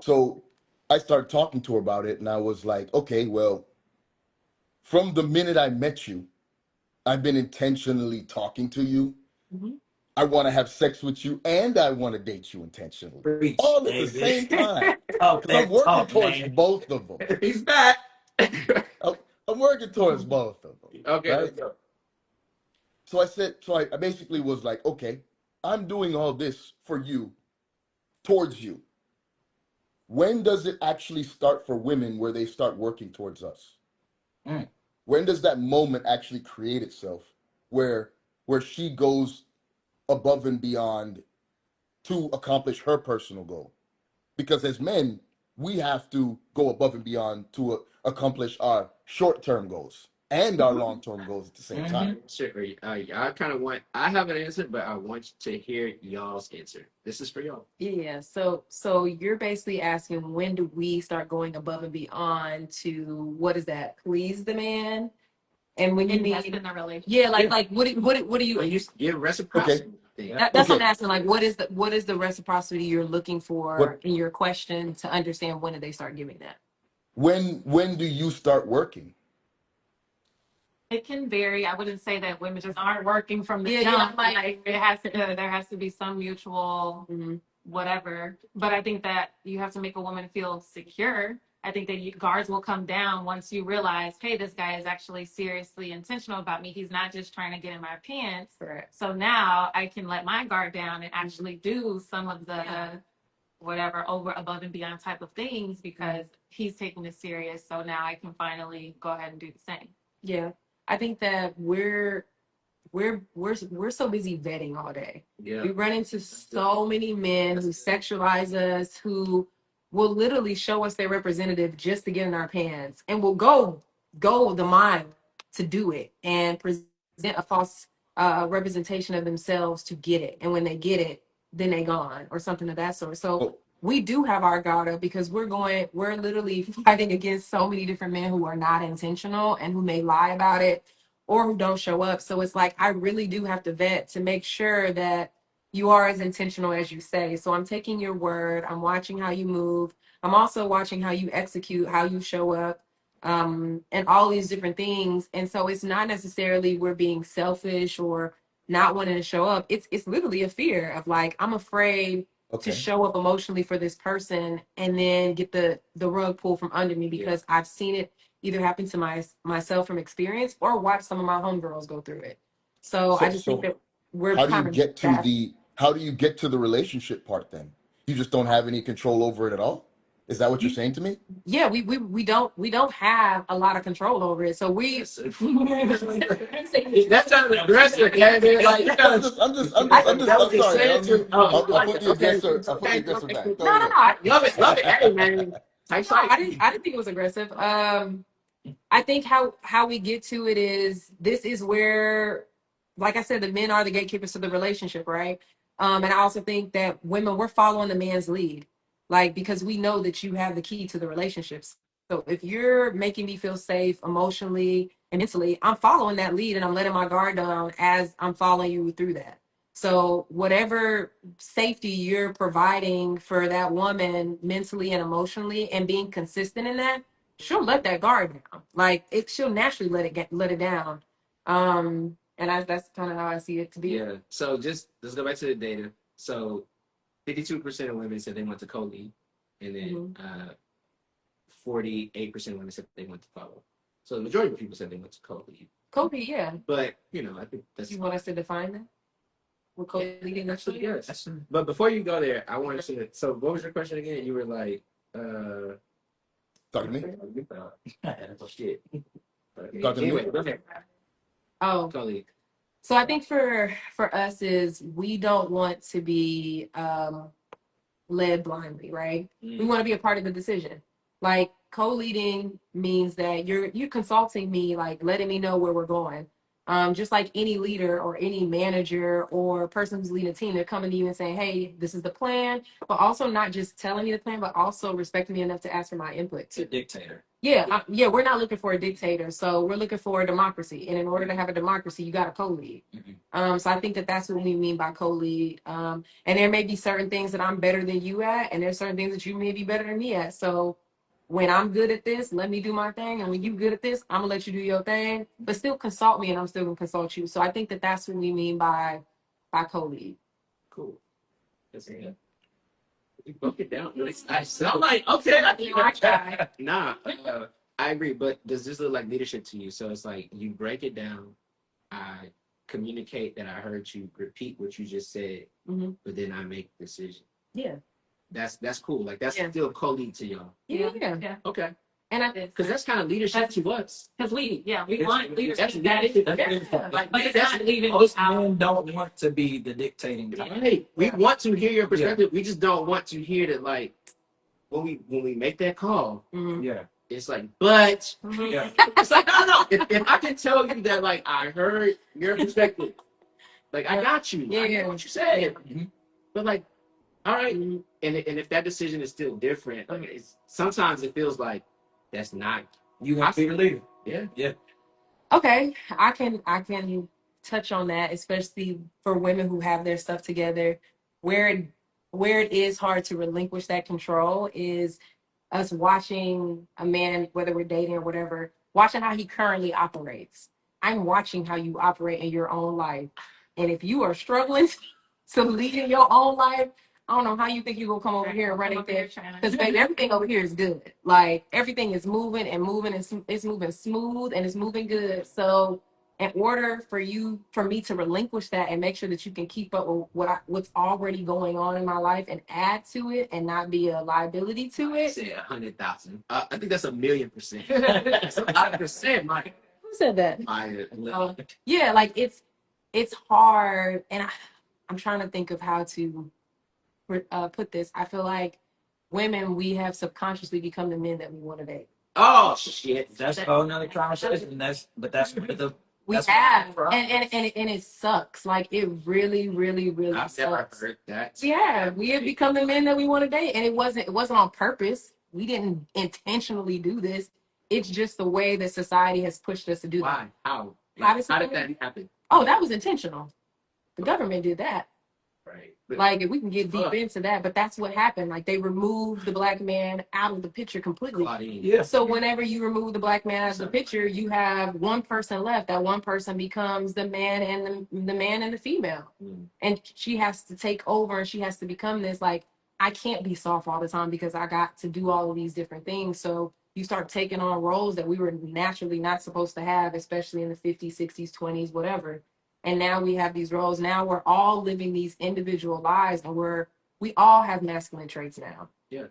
S1: So I started talking to her about it, and I was like, okay, well, from the minute I met you, I've been intentionally talking to you.
S2: Mhm.
S1: I want to have sex with you, and I want to date you intentionally,
S3: Preach,
S1: all at the
S3: David.
S1: same time.
S3: Talk
S1: Because I'm
S3: that
S1: working
S3: talk,
S1: towards
S3: man.
S1: both of them.
S5: He's back.
S1: I'm working towards both of them.
S5: Okay,
S1: Right?
S5: let's go.
S1: So I basically was like, okay, I'm doing all this for you, towards you. When does it actually start for women where they start working towards us?
S3: Mm.
S1: When does that moment actually create itself where she goes above and beyond to accomplish her personal goal? Because as men, we have to go above and beyond to accomplish our short-term goals and our long-term goals at the same time.
S5: Sure. I kind of want. I have an answer, but I want to hear y'all's answer. This is for y'all.
S2: Yeah. So you're basically asking, when do we start going above and beyond to, what is that? Please the man. And when you
S4: Invest
S2: mean,
S4: in the relationship.
S2: yeah,
S5: Yeah.
S2: like what do you?
S5: When you give reciprocity.
S2: That's what I'm
S1: Okay.
S2: asking. Like, what is the reciprocity you're looking for
S1: What
S2: in your question to understand when do they start giving that?
S1: when do you start working?
S4: It can vary. I wouldn't say that women just aren't working from the
S2: Yeah, yeah,
S4: jump.
S2: like-
S4: Like there has to be some mutual
S2: Mhm.
S4: whatever. But I think that you have to make a woman feel secure. I think that guards will come down once you realize, hey, this guy is actually seriously intentional about me. He's not just trying to get in my pants.
S2: Correct.
S4: So now I can let my guard down and actually do some of the whatever over above and beyond type of things because he's taking it serious. So now I can finally go ahead and do the same.
S2: Yeah, I think that we're so busy vetting all day.
S5: Yeah.
S2: We run into so many men who sexualize us, who will literally show us their representative just to get in our pants, and will go the mile to do it and present a false representation of themselves to get it. And when they get it, then they gone or something of that sort. So
S1: Oh,
S2: we do have our guard up because we're literally fighting against so many different men who are not intentional and who may lie about it or who don't show up. So it's like I really do have to vet to make sure that you are as intentional as you say. So I'm taking your word. I'm watching how you move. I'm also watching how you execute, how you show up, and all these different things. And so it's not necessarily we're being selfish or not wanting to show up. It's literally a fear of like I'm afraid to
S1: Okay.
S2: show up emotionally for this person and then get the rug pulled from under me because I've seen it either happen to myself from experience or watch some of my homegirls go through it. So I
S1: So
S2: just think
S1: so
S2: that we're
S1: how do you
S2: kind of
S1: get to
S2: that.
S1: the how do you get to the relationship part then? You just don't have any control over it at all? Is that what you're saying to me?
S2: Yeah, we don't have a lot of control over it. So we
S5: That sounds aggressive, man. They're like, you
S1: I'm
S5: gotta,
S1: just I'm just I'm
S2: I,
S1: just I'm just
S5: that
S1: I'm
S5: was
S1: sorry.
S5: exciting. Oh,
S1: I'll
S5: like
S1: put
S5: it.
S1: the
S5: Okay.
S1: aggressor
S5: Okay.
S1: back.
S2: no,
S1: Go
S2: no,
S1: ahead.
S2: no, I,
S5: Love it. Hey, man. Type
S2: no,
S5: site.
S2: I didn't think it was aggressive. I think how we get to it is this is where, like I said, the men are the gatekeepers to the relationship, right? And I also think that women we're following the man's lead, like because we know that you have the key to the relationships. So if you're making me feel safe emotionally and mentally, I'm following that lead and I'm letting my guard down as I'm following you through that. So whatever safety you're providing for that woman mentally and emotionally and being consistent in that, she'll let that guard down. Like she'll naturally let it down. And that's kind of how I see it to be.
S5: Yeah. So just let's go back to the data. So 52% of women said they want to co-lead, and then 48% of women said they want to follow. So the majority of people said they want to co-lead.
S2: Kobe, yeah.
S5: But I think that's
S2: You want us to define that? What co-leading actually is?
S5: yes. But before you go there, I wanted to. So what was your question again? You were like,
S1: Talking to me?
S5: shit.
S1: Talking to me?
S5: Anyway, okay.
S2: Oh,
S5: Co-lead.
S2: so I think for us is we don't want to be led blindly, right? We want to be a part of the decision. Like co-leading means that you're consulting me, like letting me know where we're going. Just like any leader or any manager or person who's leading a team, they're coming to you and saying, "Hey, this is the plan," but also not just telling me the plan, but also respecting me enough to ask for my input
S3: It's a
S2: too.
S3: dictator.
S2: Yeah, yeah, we're not looking for a dictator, so we're looking for a democracy. And in order to have a democracy, you got to co-lead. So I think that that's what we mean by co-lead. And there may be certain things that I'm better than you at, and there's certain things that you may be better than me at. So when I'm good at this, let me do my thing, and when you good at this, I'm gonna let you do your thing. But still consult me, and I'm still gonna consult you. So I think that that's what we mean by co-lead.
S5: Cool. That's it. You broke it down really nice. I'm like, okay, I think I tried. Nah, I agree. But does this look like leadership to you? So it's like you break it down. I communicate that I heard you repeat what you just said,
S2: Mm-hmm.
S5: but then I make the decision.
S2: Yeah.
S5: That's cool. Like that's
S2: Yeah.
S5: still co-lead to y'all.
S2: Yeah.
S5: Okay.
S2: And I
S5: Because that's kind of leadership to us.
S4: Because we want leaders.
S5: That's
S4: That is,
S5: like
S4: but it's
S5: that's
S4: not leaving
S3: Most
S4: out.
S3: men don't want to be the dictating type.
S5: right. We want to hear your perspective. We just don't want to hear that. Like when we make that call,
S2: Mhm.
S3: Yeah.
S5: it's like, but
S2: Mhm.
S3: Yeah.
S5: it's like I don't know. If I can tell you that, like I heard your perspective, like I got you.
S2: Yeah,
S5: I
S2: yeah.
S5: know what you said.
S3: Mhm.
S5: But like, all right.
S2: Mhm.
S5: And if that decision is still different, like it's sometimes it feels like that's not.
S3: You want to be the leader.
S5: Yeah.
S3: Yeah.
S2: Okay, I can touch on that, especially for women who have their stuff together. Where it, where it is hard to relinquish that control is us watching a man, whether we're dating or whatever, watching how he currently operates. I'm watching how you operate in your own life. And if you are struggling to lead in your own life, I don't know how you think you're gonna come over here and run it there. Because baby, everything over here is good. Like everything is moving and moving and it's moving smooth and it's moving good. So in order for me to relinquish that and make sure that you can keep up with what's already going on in my life and add to it and not be a liability to
S5: I
S2: it.
S5: say 100,000. I think that's 1,000,000%. That's a lot of percent, Mike.
S2: Who said that? Yeah, like it's hard, and I'm trying to think of how to put this. I feel like women, we have subconsciously become the men that we want to date.
S5: Oh shit.
S3: That's a whole nother conversation. That's the
S2: We
S3: that's
S2: have,
S3: for us.
S2: and it sucks. Like it really, really, really
S5: I've never
S2: sucks.
S5: heard that.
S2: We have become the men that we want to date, and it wasn't on purpose. We didn't intentionally do this. It's just the way that society has pushed us to do that.
S5: Why? How?
S2: How did
S5: How did that happen?
S2: Oh, that was intentional. The government did that.
S5: Right.
S2: Like, if we can get deep
S5: Fuck.
S2: into that, but that's what happened. Like, they removed the black man out of the picture completely.
S5: Claudine.
S3: Yeah.
S2: So whenever you remove the black man out of the picture, you have one person left. That one person becomes the man and the man and the female.
S5: Mm.
S2: And she has to take over and she has to become this, like, I can't be soft all the time because I got to do all of these different things. So you start taking on roles that we were naturally not supposed to have, especially in the 50s, 60s, 20s, whatever. And now we have these roles. Now we're all living these individual lives and we all have masculine traits now.
S5: Yeah.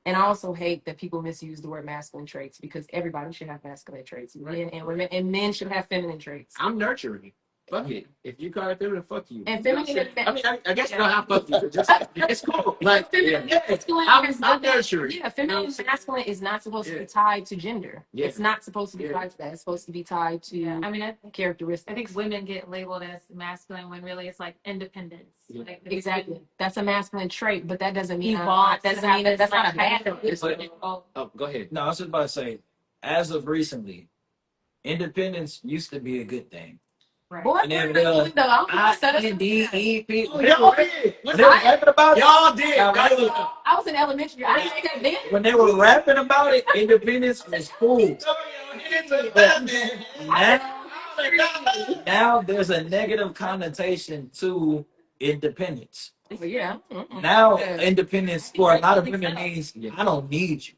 S2: And I also hate that people misuse the word masculine traits because everybody should have masculine traits, men and women, and men should have feminine traits.
S5: I'm nurturing. Fuck it. If you call it feminine, fuck you.
S2: And
S5: You know what
S2: feminine
S5: I'm saying?
S2: and
S5: I guess you know how fuck you. But just it's cool. Like
S2: feminine,
S5: yeah,
S2: masculine,
S5: I'm nurturing.
S2: yeah, feminine and masculine is not supposed to
S5: Yeah.
S2: be tied to gender.
S5: Yeah.
S2: It's not supposed to be
S5: Yeah.
S2: tied to that. It's supposed to be tied to
S4: Yeah, I mean, I
S2: characteristics.
S4: think women get labeled as masculine when really it's like independence.
S5: Yeah.
S4: Like,
S2: Exactly. That's a masculine trait, but that doesn't mean
S4: Evolve.
S2: doesn't mean that that's not a bad thing.
S5: Oh, go ahead.
S3: No, I was just about to say, as of recently, independence used to be a good thing.
S4: Right.
S2: Boy,
S3: And then,
S2: no, I don't
S3: I
S2: set us
S3: N D E P.
S5: Oh, y'all did.
S3: When they were rapping about it,
S5: Y'all did.
S3: Now,
S5: Y'all did.
S2: I was in elementary. I didn't say that then.
S3: when they were rapping about it, independence was cool. Now there's a negative connotation to independence.
S2: But yeah. Mm-mm.
S3: Now
S2: Yeah.
S3: independence for a lot of women means I don't need you.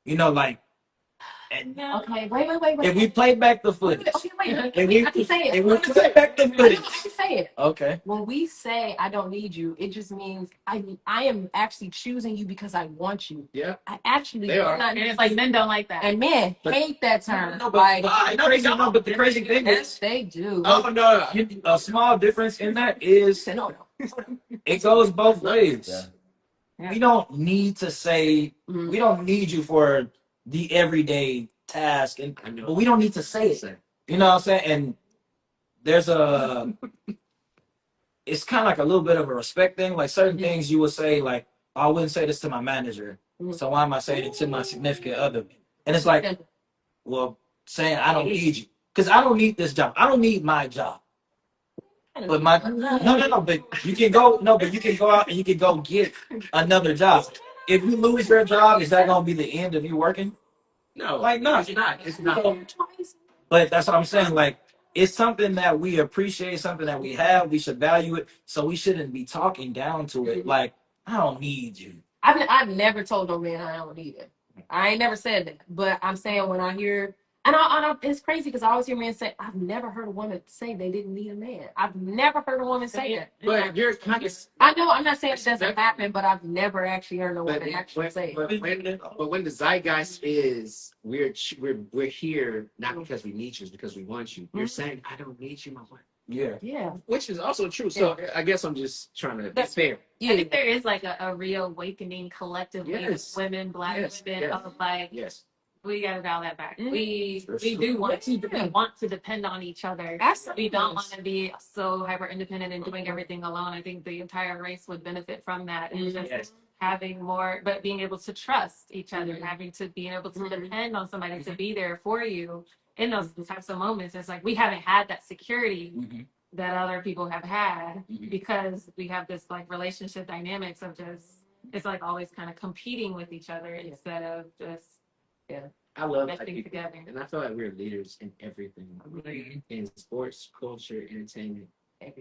S3: You know, like, and
S2: Okay, wait.
S3: if we play back the
S2: Wait,
S3: footage,
S2: okay, wait.
S3: if we
S2: I can say it.
S3: if we play back the
S2: I
S3: footage,
S2: can say it.
S3: okay.
S2: When we say I don't need you, it just means I am actually choosing you because I want you.
S5: Yeah.
S2: I actually
S5: They are.
S2: not
S4: And it's like men don't like that.
S2: and men
S3: But-
S2: hate that term.
S3: No,
S2: Like,
S3: but the crazy thing
S2: yes,
S3: is,
S2: they do.
S5: Oh no.
S3: a small difference in that is
S2: No.
S3: it goes both ways.
S2: Yeah.
S3: We don't need to say
S2: Mhm.
S3: we don't need you for the everyday task, and
S5: I know.
S3: but we don't need to say it. You know what I'm saying? And there's it's kind of like a little bit of a respect thing. Like certain
S2: Mhm.
S3: things you would say, like, oh, I wouldn't say this to my manager,
S2: Mhm.
S3: so why am I saying it to my significant other? And it's like, well, saying I don't need you because I don't need this job. I don't need my job. But my no. But you can go but you can go out and you can go get another job. If you lose your job, is that gonna be the end of you working?
S5: No.
S3: Like, no.
S5: It's not. It's not.
S3: But that's what I'm saying. Like, it's something that we appreciate, something that we have. We should value it. So we shouldn't be talking down to it. Like, I don't need you.
S2: I've never told no man I don't need it. I ain't never said that. But I'm saying when I hear it's crazy because I always hear men say, I've never heard a woman say they didn't need a man. I've never heard a woman say that.
S5: But you're kind of.
S2: I know I'm not saying it doesn't happen, but I've never actually heard a
S5: But
S2: woman actually say it.
S5: when the zeitgeist is we're here not because we need you, it's because we want you. You're
S2: Mhm.
S5: saying I don't need you, my wife,
S3: Yeah.
S2: Yeah.
S5: which is also true. So I guess I'm just trying to be fair.
S4: I think there is like a reawakening collectively
S5: Yes.
S4: of women, black
S5: Yes.
S4: women,
S5: Yes.
S4: of like
S5: Yes.
S4: we gotta dial that back.
S2: Mhm.
S4: We do want to we want to depend on each other. We don't want to be so hyper independent and doing everything alone. I think the entire race would benefit from that and just
S5: Yes.
S4: having more, but being able to trust each other,
S2: Mhm.
S4: having to being able to
S2: Mhm.
S4: depend on somebody to be there for you in those types of moments. It's like we haven't had that security
S3: Mhm.
S4: that other people have had
S3: Mhm.
S4: because we have this like relationship dynamics of just it's like always kind of competing with each other instead of just
S5: I love
S4: meshing
S5: people,
S4: together.
S5: and I feel like we're leaders in everything, in sports, culture, entertainment.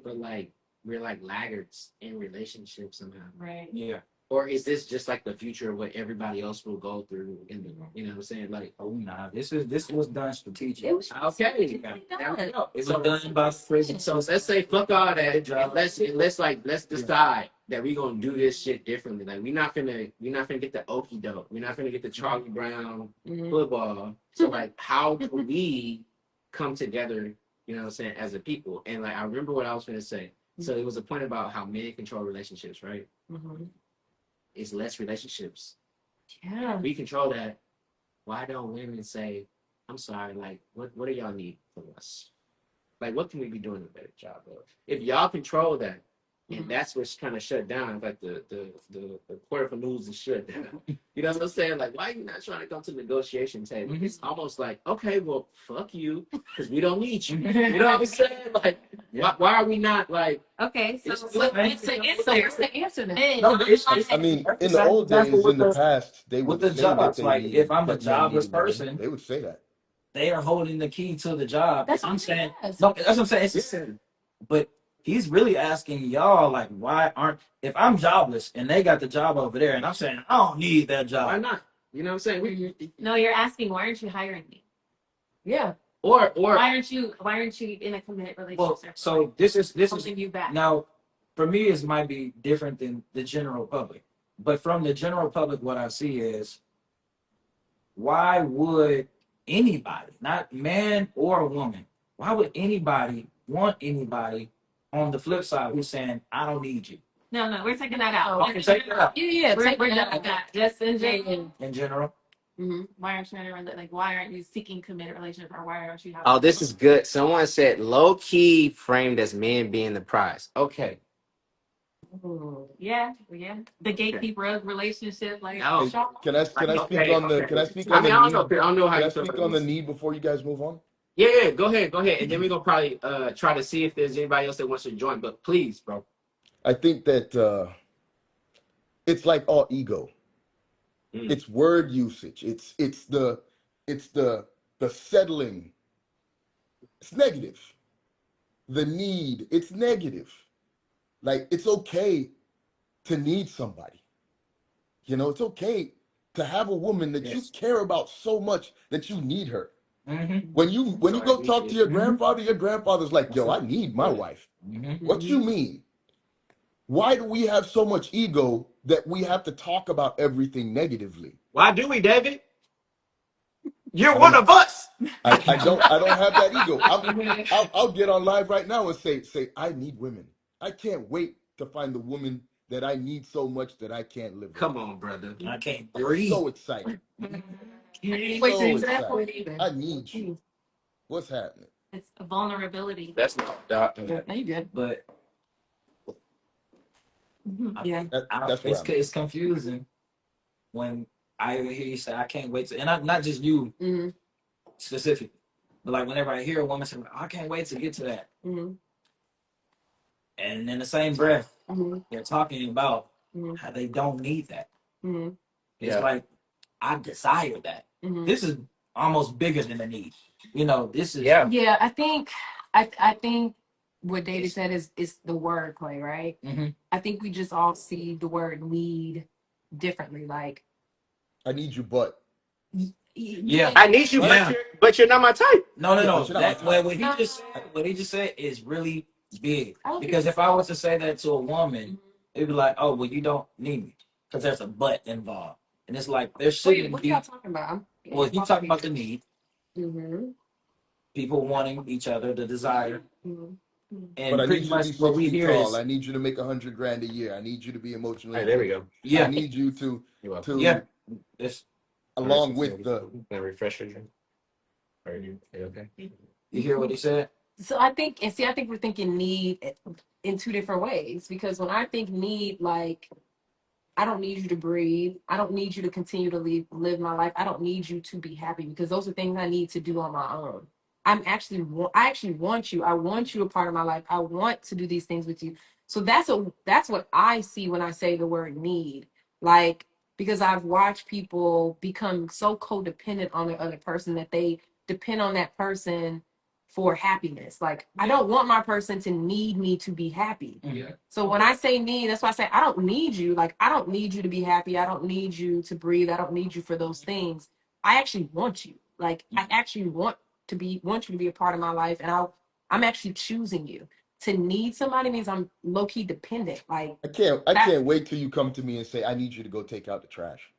S5: But like we're like laggards in relationships somehow.
S4: Right.
S3: Yeah.
S5: Or is this just like the future of what everybody else will go through in the, you know what I'm saying? Like,
S3: Oh, nah. This was done strategically.
S2: It was
S5: okay,
S2: done.
S5: there we go.
S3: It was done by prison.
S5: So let's say fuck all that. And let's decide that we're gonna do this shit differently. Like we're not gonna get the okie doke. We're not gonna get the Charlie Brown
S2: Mhm.
S5: football. So like how do we come together, you know what I'm saying, as a people? And like I remember what I was gonna say. So it was a point about how men control relationships, right?
S2: Mhm.
S5: It's less relationships.
S2: Yeah.
S5: We control that. Why don't women say, I'm sorry, like what do y'all need from us? Like what can we be doing a better job of? If y'all control that, and that's what's kind of shut down, like the quarter for news is shut down. You know what I'm saying? Like, why are you not trying to come to the negotiation table?
S3: Mhm.
S5: It's almost like, okay, well, fuck you, because we don't need you. You know what I'm saying? Like, Why are we not like?
S4: Okay, so
S3: It's
S4: what,
S3: good, man.
S4: what's the answer?
S2: So what's the answer then?
S4: Men,
S3: No, it's
S1: I mean,
S3: that's the
S1: in the
S3: same
S1: old
S3: example
S1: days,
S3: with
S1: in the past, they
S3: with
S1: would
S3: the
S1: say that
S3: jobs.
S1: they
S3: Like if
S1: needed
S3: I'm a
S1: that men
S3: jobless
S1: needed women.
S3: person,
S1: They would say that.
S3: they are holding the key to the job.
S2: That's
S3: I'm
S2: what
S3: saying
S2: he says.
S3: no, that's what I'm saying. It's the same. But he's really asking y'all like, why aren't if I'm jobless and they got the job over there, and I'm saying I don't need that
S5: Why
S3: job,
S5: not? You know what I'm saying?
S4: no, you're asking why aren't you hiring me?
S2: Yeah.
S5: Or
S4: Why aren't you in a committed
S3: well,
S4: relationship?
S3: so this is
S4: Holding you back.
S3: now for me it might be different than the general public, but from the general public, what I see is why would anybody, not man or woman, why would anybody want anybody on the flip side who's saying I don't need you
S4: No, we're taking that out.
S3: Okay, take that out.
S2: Yeah.
S4: We're
S2: Take
S4: done
S2: it
S4: with that. Just in general.
S3: in general?
S4: Why aren't you in a like? Why aren't you seeking committed relationship, or why aren't you having?
S5: oh, this is good. Someone said low key framed as men being the prize. Okay.
S4: Yeah. The gatekeeper of relationship, like
S5: No.
S1: Can I speak
S5: Okay,
S1: on the
S5: okay.
S1: can I speak
S5: I
S1: on the
S5: mean, I
S1: need?
S5: don't know how
S1: Can I
S5: you feel
S1: speak
S5: about
S1: on the
S5: this.
S1: need before you guys move on?
S5: Yeah, go ahead, and then we're gonna probably try to see if there's anybody else that wants to join. But please, bro.
S1: I think that it's like all ego.
S5: Mm.
S1: It's word usage. It's the settling. It's negative. The need. It's negative. Like it's okay to need somebody. You know, it's okay to have a woman that you
S3: Yes.
S1: care about so much that you need her.
S3: Mm-hmm.
S1: When you go talk to your grandfather's like, yo, I need my wife.
S3: Mm-hmm.
S1: What you mean? Why do we have so much ego that we have to talk about everything negatively?
S5: Why do we, David? You're
S1: I
S5: one
S1: don't
S5: of us.
S1: I don't have that ego. I'll get on live right now and say I need women. I can't wait to find the woman that I need so much that I can't live
S5: Come
S1: without.
S5: on, brother.
S3: I can't
S1: I'm
S3: breathe.
S1: so excited.
S2: Wait,
S1: So
S2: so
S1: excited. I need you. What's happening?
S4: it's a vulnerability.
S5: That's not that.
S2: No, you good.
S3: But
S2: Yeah.
S1: That's where I'm at.
S3: it's confusing when I hear you say I can't wait to, and not just you
S2: Mm-hmm.
S3: specifically, but like whenever I hear a woman say I can't wait to get to that,
S2: Mm-hmm.
S3: and in the same breath
S2: Mm-hmm.
S3: they're talking about
S2: Mhm.
S3: how they don't need that.
S2: Mm-hmm.
S3: It's
S5: Yeah.
S3: like I desire that.
S2: Mm-hmm.
S3: This is almost bigger than a need. You know, this is
S5: Yeah.
S2: Yeah, I think what David said is the wordplay, right?
S3: Mhm.
S2: I think we just all see the word need differently. Like,
S1: I need you, but
S3: Yeah.
S5: I need you,
S3: Yeah.
S5: but you're not my type.
S3: No.
S1: Yeah, but you're not
S3: That
S1: my type.
S3: what he just said is really big.
S2: I don't think
S3: Because
S2: so.
S3: if I was to say that to a woman, it'd be like, oh, well, you don't need me because there's a but involved, and it's like there
S2: Wait,
S3: shouldn't
S2: what are
S3: be.
S2: y'all talking about?
S3: Well, you talking about the need,
S2: Mm-hmm.
S3: people wanting each other, the desire,
S2: Mm-hmm.
S3: and
S1: But I need
S3: pretty
S1: you to
S3: much
S1: be
S3: what
S1: 6
S3: we
S1: feet
S3: hear
S1: tall.
S3: is
S1: I need you to make $100,000 a year. I need you to be emotionally.
S5: Hey, there we go.
S1: I
S3: yeah,
S1: need you to
S3: yeah. It's,
S1: along with the
S5: refresh your drink. Are you okay?
S3: you hear what he said?
S2: So I think we're thinking need in two different ways, because when I think need, like, I don't need you to breathe. I don't need you to continue to live my life. I don't need you to be happy, because those are things I need to do on my own. I actually want you. I want you a part of my life. I want to do these things with you. So that's what I see when I say the word need. Like, because I've watched people become so codependent on the other person that they depend on that person for happiness. Like, I don't want my person to need me to be happy.
S3: Yeah.
S2: So when I say need, that's why I say I don't need you. Like, I don't need you to be happy. I don't need you to breathe. I don't need you for those things. I actually want you. Like, I actually want you to be a part of my life, and I'm actually choosing you. To need somebody means I'm low key dependent. Like,
S1: I can't wait till you come to me and say I need you to go take out the trash.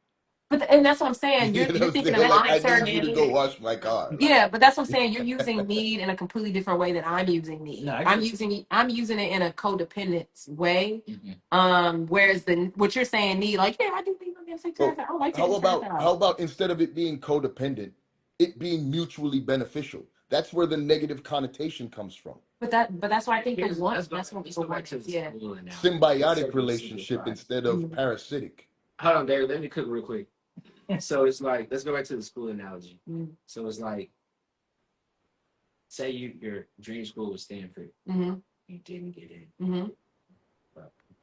S2: and that's what I'm saying.
S1: You
S2: You're
S1: know what I'm
S2: thinking of
S1: saying? Like I
S2: mindset.
S1: need you to go wash my car.
S2: Yeah, but that's what I'm saying. You're using need in a completely different way than I'm using need.
S3: No, I
S2: I'm
S3: get
S2: using it in a codependent way.
S3: Mhm.
S2: Whereas what you're saying need, like, yeah, I do think I'm gonna take
S1: So
S2: trash out. I don't like
S1: how
S2: taking trash
S1: about
S2: out.
S1: instead of it being codependent, it being mutually beneficial? That's where the negative connotation comes from.
S2: But that's why I think
S5: Let's
S2: that's what
S5: go
S2: people
S5: back
S2: want.
S5: to the
S2: Yeah.
S5: school now.
S1: Symbiotic relationship
S5: Simplified.
S1: instead of parasitic.
S5: Hold on, David. Let me cook real quick. So it's like, let's go back to the school analogy.
S2: Mm.
S5: So it's like, say your dream school was Stanford,
S2: Mm-hmm.
S5: you didn't get in.
S2: Mm-hmm.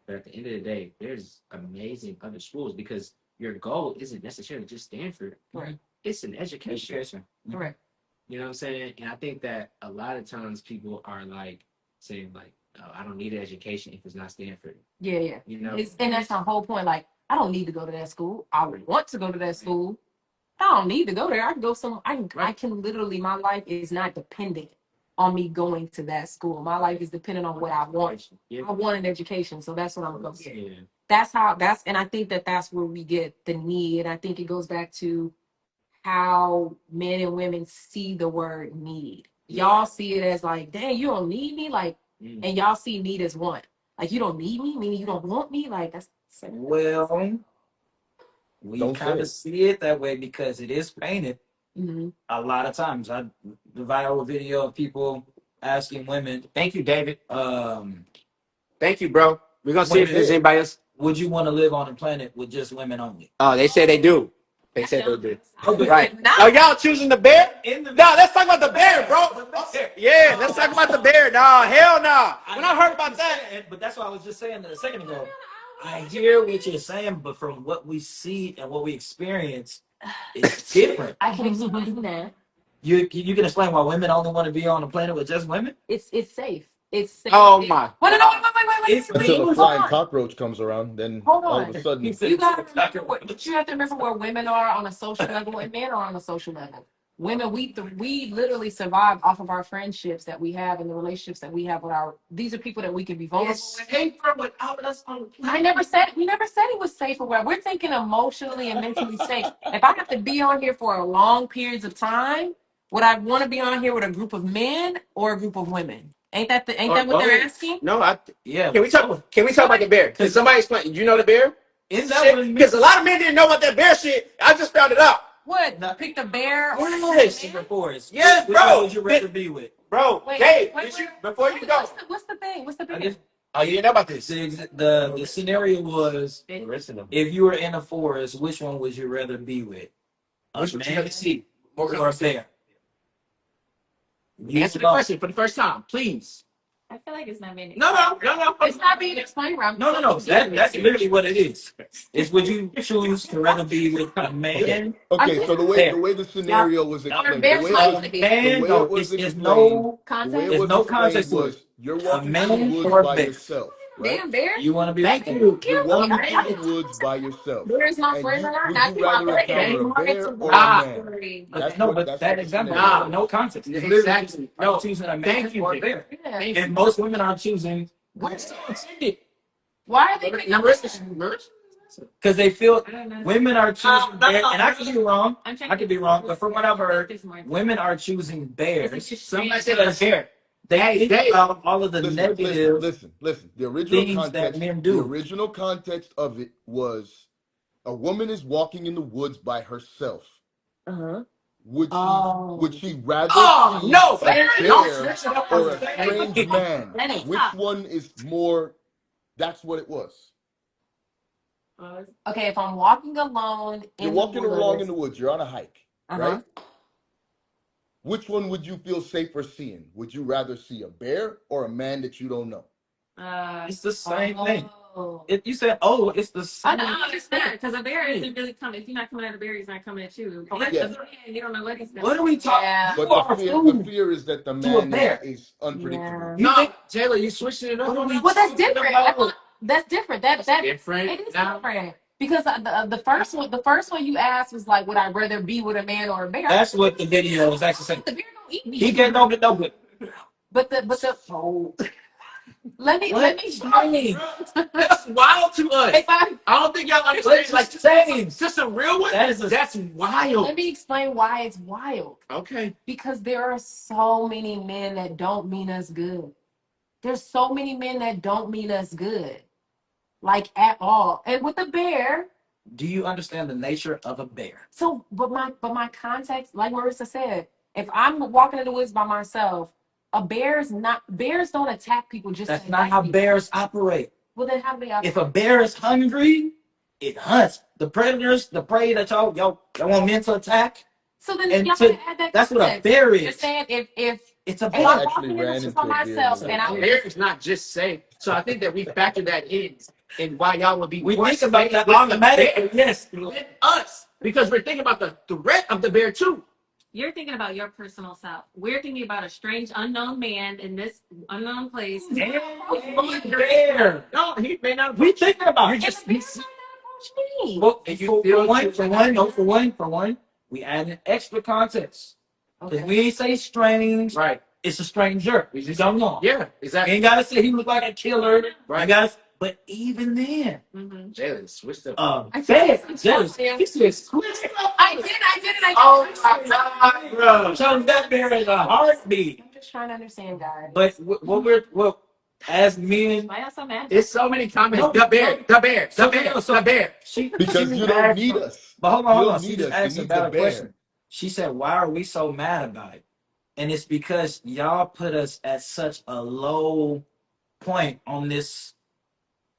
S5: But at the end of the day, there's amazing other schools because your goal isn't necessarily just Stanford.
S2: Right.
S5: It's an education.
S2: Correct.
S5: You know what I'm saying? And I think that a lot of times people are like saying like, oh, I don't need an education if it's not Stanford.
S2: Yeah, yeah.
S5: You know?
S2: And that's my whole point. Like, I don't need to go to that school. I want to go to that school. I don't need to go there. I can go somewhere. I can literally. My life is not dependent on me going to that school. My life is dependent on what I want.
S5: Yeah.
S2: I want an education, so that's what I'm going to get.
S5: Yeah.
S2: And I think that's where we get the need. I think it goes back to how men and women see the word need. Y'all see it as like, dang, you don't need me, like, and y'all see need as want. Like, you don't need me, meaning you don't want me. Like, that's
S3: Well, we
S1: Don't say
S3: kind of
S1: it.
S3: see it that way because it is painted
S2: mm-hmm.
S3: a lot of times. The viral video of people asking women,
S5: Thank you, David.
S3: um,
S5: Thank you, bro. We're gonna see if there's anybody else.
S3: would you want to live on a planet with just women only?
S5: Oh, they said they do. They said they do.
S3: Okay.
S5: Right.
S2: No.
S5: Oh, y'all choosing the bear? No, let's talk about the bear, bro. Yeah, let's talk about the bear. No, hell no. When I heard about that,
S3: But that's what I was just saying a second ago. I hear what you're saying, but from what we see and what we experience, it's different.
S2: I can explain that.
S3: You can explain why women only want to be on a planet with just women?
S2: It's safe. It's safe.
S5: oh my.
S2: Wait.
S3: It's
S1: Until a
S2: Hold
S1: flying
S2: on.
S1: cockroach comes around, then
S2: Hold
S1: all
S2: on.
S1: of a sudden,
S2: You gotta remember you have to remember where women are on a social level and men are on a social level. Women, we literally survive off of our friendships that we have and the relationships that we have with our. These are people that we can be vulnerable.
S5: Safer without us on the planet.
S2: We never said it was safe or whatever. We're thinking emotionally and mentally safe. If I have to be on here for a long periods of time, would I want to be on here with a group of men or a group of women? Ain't that what they're asking?
S5: No,
S3: Yeah.
S5: Can we talk about the bear? Can somebody explain? You know the bear?
S3: Is that what it means?
S5: Because a lot of men didn't know about that bear shit. I just found it out.
S2: What? Pick the bear or
S5: Yes.
S2: the man?
S3: Forest.
S5: Yes,
S3: Which
S5: bro.
S3: one would you rather be with?
S5: Bro,
S2: Wait,
S5: Dave,
S2: wait,
S5: before you go.
S2: What's the thing? What's the
S3: I
S2: thing?
S3: guess
S5: Oh, you didn't know about this?
S3: the scenario was
S5: Listen to
S3: if you were in a forest, which one would you rather be with? A
S5: Which would you
S3: man
S5: rather see?
S3: or a bear?
S5: Answer the question for the first time, please.
S4: I feel like it's not many.
S5: No.
S2: It's not being explained.
S3: No. That's literally what it is. It's would you choose to rather be with a man?
S1: okay. So the way the scenario was explained, the way it was
S3: It's
S1: explained,
S3: no
S1: the way it
S2: Context.
S1: was
S3: no
S1: explained
S3: context to
S1: was
S3: it.
S1: you're walking
S3: man
S1: through the
S3: or
S1: woods
S3: a
S1: by
S3: bear?
S1: yourself, right?
S2: Damn, bear.
S3: You want to be
S5: Thank
S3: with
S5: you.
S1: You're walking
S2: I-
S1: through the woods by yourself,
S2: Bear is my
S1: and
S2: friend or
S1: would
S2: not?
S1: you rather encounter a bear or a man?
S3: But that
S1: the
S3: example
S1: scenario
S3: has no context. It's
S5: Exactly.
S3: literally,
S5: No.
S3: I'm choosing a man
S5: Thank you,
S3: or a
S5: Jake.
S3: bear.
S2: Yeah.
S3: And most women are choosing
S2: Why are they picking
S3: because they feel
S4: I don't know.
S3: women are choosing bear. And I could be wrong.
S4: I'm trying
S3: I could be wrong, but from what I've heard, women are choosing bears. Somebody said a bear. They think about all of the negative
S1: Listen. The original
S3: things that
S1: context,
S3: men
S1: the
S3: do.
S1: original context of it was a woman is walking in the woods by herself.
S2: Uh-huh.
S1: Would she rather
S5: Oh,
S1: see
S5: no.
S1: a bear or a
S3: Hey,
S1: strange man?
S4: That is
S1: Which
S4: tough.
S1: one is more? That's what it was.
S2: Okay, if I'm walking alone
S1: You're
S2: in
S1: walking
S2: the woods,
S1: along in the woods. You're on a hike,
S2: uh-huh.
S1: right? Which one would you feel safer seeing? Would you rather see a bear or a man that you don't know?
S3: It's the same thing.
S2: Oh.
S3: If you said, "Oh, it's the
S4: I
S3: same,"
S4: don't understand because a bear isn't really coming. If you're not coming at a bear, he's not coming at you.
S1: Yeah.
S4: You don't know what he's going
S3: what are we talking?
S2: Yeah.
S1: But
S3: You are
S1: the
S3: food.
S1: fear is that the
S3: to a
S1: man
S3: bear.
S1: is unpredictable.
S2: Yeah.
S3: You think
S5: Taylor, you switching it up.
S2: Well, that's different. That's different. That
S5: different.
S2: it is different because the first one you asked was like, would I rather be with a man or a bear?
S3: that's what the video was actually saying.
S2: The bear don't eat me.
S3: He get no, but
S2: But
S3: so
S2: let me
S3: explain.
S5: That's wild to us.
S2: if I
S5: I don't think y'all understand.
S3: Like saying,
S5: just a real one.
S3: that's
S5: wild.
S2: let me explain why it's wild.
S5: Okay.
S2: Because there are so many men that don't mean us good. There's so many men that don't mean us good, like at all. And with a bear,
S3: Do you understand the nature of a bear?
S2: so but my context, like Marissa said, if I'm walking in the woods by myself, bears don't attack people just.
S3: That's
S2: to
S3: not
S2: attack
S3: how
S2: people.
S3: bears operate.
S2: Well, then how do they operate?
S3: If a bear is hungry, it hunts. The predators, the prey that y'all want men to attack.
S2: So then
S3: And
S2: y'all
S3: to-
S2: gotta add that.
S3: That's what a
S2: context.
S3: bear
S2: You're
S3: is.
S2: saying
S3: It's a
S1: I
S2: And I'm
S3: bear.
S1: actually
S2: walking in the
S1: ran
S2: store
S1: into
S2: by
S1: a bear
S2: myself,
S1: the
S5: So
S2: and
S1: other
S2: I
S1: day.
S5: there is not just safe. So I think that we factor that in why y'all would be
S3: We
S5: more
S3: think about
S5: safe
S3: that
S5: with the
S3: automatically.
S5: bear
S3: Yes.
S5: than us because we're thinking about the threat of the bear too.
S4: You're thinking about your personal self. We're thinking about a strange unknown man in this unknown place.
S3: And bear.
S5: No, he may not.
S3: We thinking about
S5: You
S3: it.
S5: just
S2: and the bear might not approach me.
S3: Well,
S5: and you
S3: for
S5: feel
S3: one,
S5: too-
S3: for one, we add an extra context. Because
S2: Okay.
S3: we ain't say strange.
S5: right.
S3: It's a stranger.
S5: We just
S3: don't know.
S5: Yeah,
S3: You
S5: exactly.
S3: ain't gotta say he looked like a killer.
S5: Right.
S3: You gotta, but even then,
S4: Mm-hmm.
S5: Jalen switched up.
S2: I
S3: bear.
S2: just-
S3: He said, switch up.
S2: I did.
S5: Oh my God, bro.
S3: Chose that bear in a heartbeat.
S2: I'm just trying to understand, guys.
S3: But what as men,
S4: Why y'all so mad?
S5: There's so many comments.
S3: No,
S5: the bear,
S3: no.
S5: the bear,
S3: So-
S5: the bear,
S3: so-
S5: the bear.
S3: she
S1: Because
S3: just
S1: you don't
S3: asked-
S1: need us.
S3: But hold
S1: You
S3: on.
S1: don't
S3: She
S1: need
S3: just
S1: us. You
S3: asked a
S1: need the
S3: valid
S1: bear.
S3: question. She said, "Why are we so mad about it?" And it's because y'all put us at such a low point on this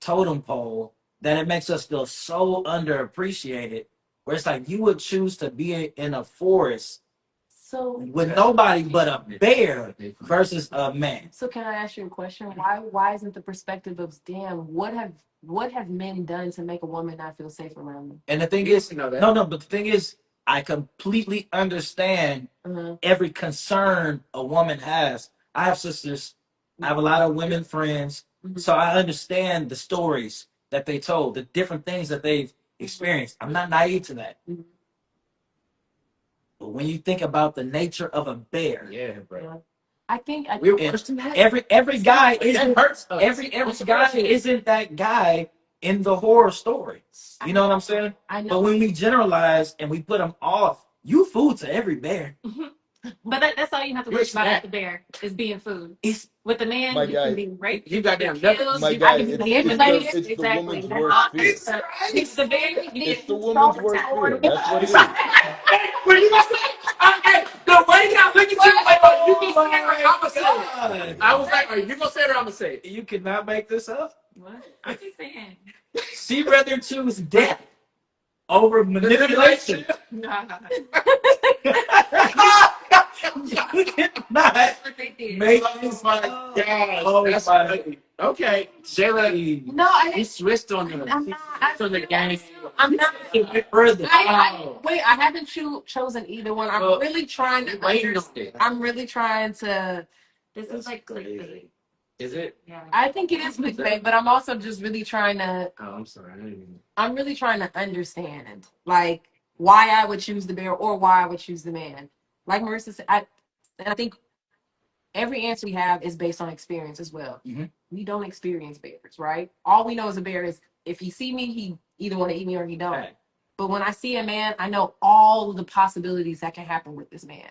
S3: totem pole that it makes us feel so underappreciated. Where it's like you would choose to be in a forest
S2: So,
S3: with nobody but a bear versus a man.
S2: so can I ask you a question? Why isn't the perspective of damn what have men done to make a woman not feel safe around them?
S3: And the thing
S5: You
S3: is,
S5: know that.
S3: no, but the thing is, I completely understand
S2: Uh-huh.
S3: every concern a woman has. I have sisters. I have a lot of women friends.
S2: Mhm.
S3: So I understand the stories that they told, the different things that they've experienced. I'm not naive to that.
S2: Mhm.
S3: But when you think about the nature of a bear,
S5: Yeah, bro.
S2: I think
S5: We're
S3: And
S5: worse than that.
S3: every guy
S5: That
S3: isn't
S5: hurts us.
S3: every guy isn't that guy in the horror story. You know what I'm saying?
S2: I
S3: But
S2: know.
S3: when we generalize and we put them off, you food to every bear.
S4: But that's all you have to
S5: You're
S4: worry about
S5: snack.
S4: as the bear is being food.
S3: It's
S4: With the man,
S1: My
S4: you
S1: guy.
S4: can be raped.
S5: You goddamn
S4: killed,
S5: nuts.
S1: My
S4: you
S1: guy,
S4: can be
S1: it's
S4: manipulated.
S1: the
S4: Exactly.
S1: woman's
S4: That's
S1: worst
S4: all.
S1: fear.
S4: It's the bear. You need
S1: It's
S4: to
S1: the
S4: be
S1: woman's
S4: strong
S1: worst
S4: and
S1: fear. That's what it is.
S5: What are you gonna say? Hey, the way you look at you, like, are you gonna say it or I'm gonna say it? I was like, are you gonna say it or I'm gonna say it?
S3: You cannot make this up.
S4: What? I'm just saying.
S3: She'd rather choose death over manipulation.
S4: Nah.
S3: You cannot
S4: That's what they did.
S3: make
S5: Oh
S3: this
S5: my
S3: up.
S5: gosh,
S3: Oh
S5: that's
S3: my-
S5: funny. Okay, Jayla,
S2: No,
S5: you switched on the
S2: I'm not.
S5: on the game.
S2: I'm not.
S3: Further.
S2: Wait, I haven't chosen either one. I'm
S5: Well,
S2: really trying
S5: You're
S2: to
S5: waiting on
S2: understand.
S5: it.
S2: I'm really trying to.
S4: This is like clickbait.
S5: Is it?
S4: Yeah.
S2: I think it is clickbait, but I'm also just really trying to.
S5: Oh, I'm sorry. I didn't even.
S2: I'm really trying to understand, like, why I would choose the bear or why I would choose the man. Like Marissa said, and I think every answer we have is based on experience as well.
S3: Mhm.
S2: We don't experience bears, right? All we know is a bear is if he see me, he either want to eat me or he don't.
S3: Right.
S2: But when I see a man, I know all of the possibilities that can happen with this man.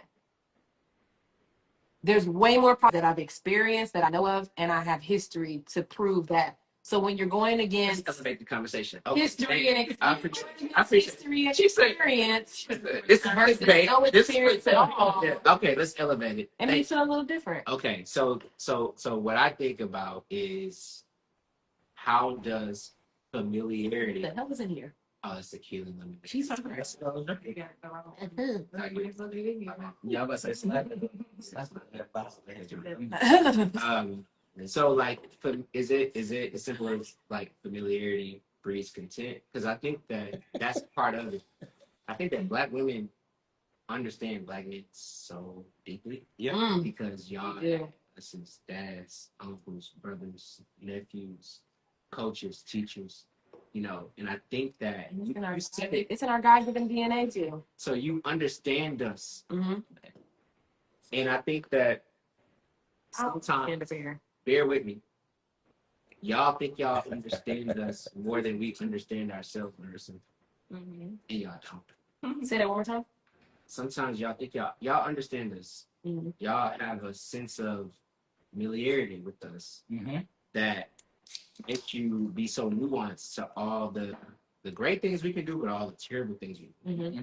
S2: There's way more that I've experienced that I know of, and I have history to prove that. So when you're going
S5: Let's
S2: against
S5: elevate the conversation. Okay.
S2: history and
S5: I
S2: experience,
S5: appreciate
S2: history and
S5: She said-
S2: experience
S5: This is
S2: versus
S5: clickbait.
S2: no
S5: This is
S2: experience at all,
S5: Yeah. Okay, let's elevate it.
S2: it
S5: Thank
S2: makes it a little different.
S5: Okay, so what I think about is how does
S2: What
S5: familiarity?
S2: the hell is in here?
S5: Oh, it's tequila. Let me.
S2: She's hungry.
S4: You got it wrong.
S5: Yeah, but it's not. So like, is it as simple as like familiarity breeds content? Because I think that that's part of it. I think that Black women understand Black men so deeply because y'all
S2: Yeah.
S5: lessons, dads, uncles, brothers, nephews, coaches, teachers, you know, and I think that you said it,
S2: It's in our God-given DNA too.
S5: so you understand us.
S2: Mm-hmm.
S5: And I think that sometimes, bear with me, y'all think y'all understand us more than we understand ourselves, Marissa,
S4: Mhm.
S5: and y'all don't.
S2: Say that one more time.
S5: Sometimes y'all think y'all understand us.
S2: Mm-hmm.
S5: Y'all have a sense of familiarity with us
S3: Mhm.
S5: that makes you be so nuanced to all the great things we can do, but all the terrible things we do.
S2: Mm-hmm.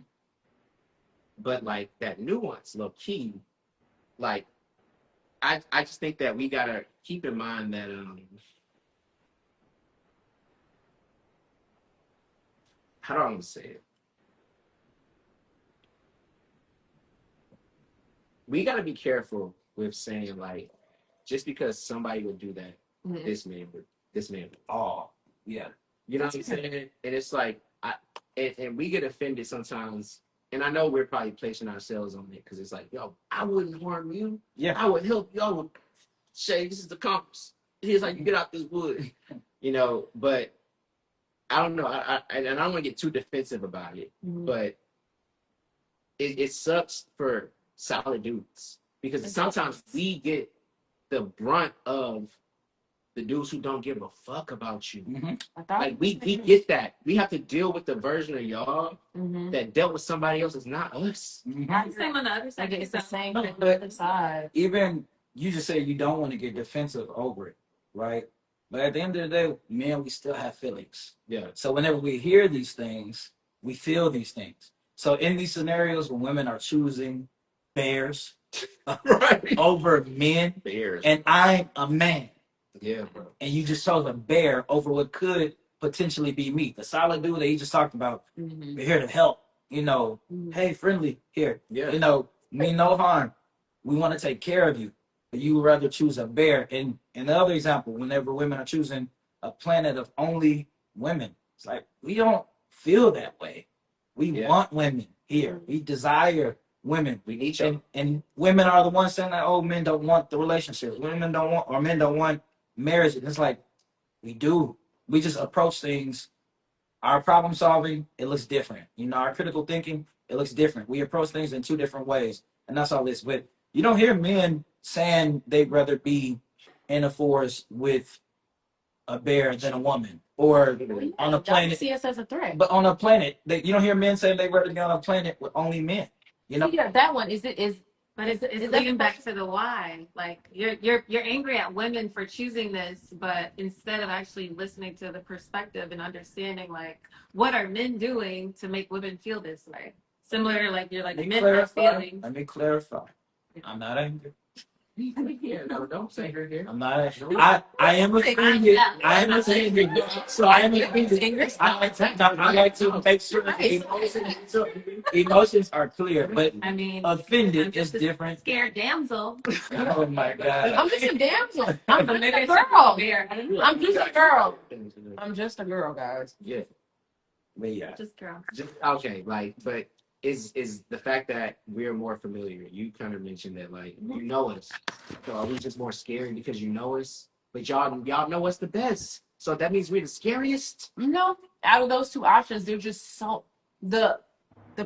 S5: But like that nuance, low key, like I just think that we gotta keep in mind that how do I want to say it? We gotta be careful with saying like, just because somebody would do that,
S2: Mhm.
S5: this man would.
S3: Oh, yeah.
S5: You know what I'm saying? And it's like, and we get offended sometimes. And I know we're probably placing ourselves on it because it's like, yo, I wouldn't harm you.
S3: Yeah.
S5: I would help you. I would say, this is the compass. Here's how you get out this wood. You know, but I don't know. And I don't want to get too defensive about it,
S2: Mhm.
S5: but it sucks for solid dudes because sometimes we get the brunt of the dudes who don't give a fuck about you.
S2: I thought
S5: Like we get that. We have to deal with the version of y'all
S2: Mhm.
S5: that dealt with somebody else. It's not us.
S4: I'm same on the other side.
S2: Like it's the
S4: So,
S2: same
S3: No,
S2: thing on
S3: but-
S2: the other side.
S3: Even you just say you don't want to get defensive over it, right? But at the end of the day, man, we still have feelings.
S5: Yeah.
S3: So whenever we hear these things, we feel these things. So in these scenarios when women are choosing bears
S5: Right.
S3: over men,
S5: Bears.
S3: and I'm a man,
S5: Yeah, bro.
S3: and you just chose a bear over what could potentially be me, the solid dude that he just talked about,
S2: Mhm.
S3: we're here to help. You know,
S2: Mhm.
S3: hey, friendly, here.
S5: Yeah.
S3: You know, mean no harm. We want to take care of you. But you would rather choose a bear. And in the other example, whenever women are choosing a planet of only women, it's like we don't feel that way. We
S5: Yeah.
S3: want women here. We desire women.
S5: We need you.
S3: And women are the ones saying that, oh, men don't want the relationship. Women don't want, or men don't want marriage. And it's like, we do. We just approach things. Our problem solving, it looks different. You know, our critical thinking, it looks different. We approach things in two different ways. And that's all this. But you don't hear men saying they'd rather be in a forest with a bear than a woman. Or on a
S2: Y'all
S3: planet.
S2: see us as a threat.
S3: But on a planet, you don't hear men saying they'd rather be on a planet with only men. You know?
S2: Yeah, that one is
S4: but it's
S2: that
S4: leading
S2: the
S4: back to the why. Like you're angry at women for choosing this, but instead of actually listening to the perspective and understanding like what are men doing to make women feel this way. Similar to like you're like
S3: Let me
S4: men have
S3: clarify.
S4: feelings.
S3: Let me clarify. I'm not angry.
S5: Yeah, no, don't say her here.
S3: I'm not angry. I am offended. I am offended. So I am offended. I like to make sure emotions are clear, but
S4: I mean,
S3: offended
S4: I'm
S3: is
S4: just a
S3: different.
S4: scared damsel.
S3: Oh my god.
S2: I'm just a damsel. I'm just
S4: Maybe
S2: a
S4: I should be
S2: girl.
S4: bear. I don't know.
S2: I'm just a girl. I'm just a girl, guys.
S5: Yeah.
S3: But yeah.
S4: Just girl.
S5: Okay, like, but is the fact that we're more familiar? You kind of mentioned that, like, you know us, so are we just more scary because you know us? But y'all know us the best, so that means we're the scariest.
S2: No, out of those two options, they're just so the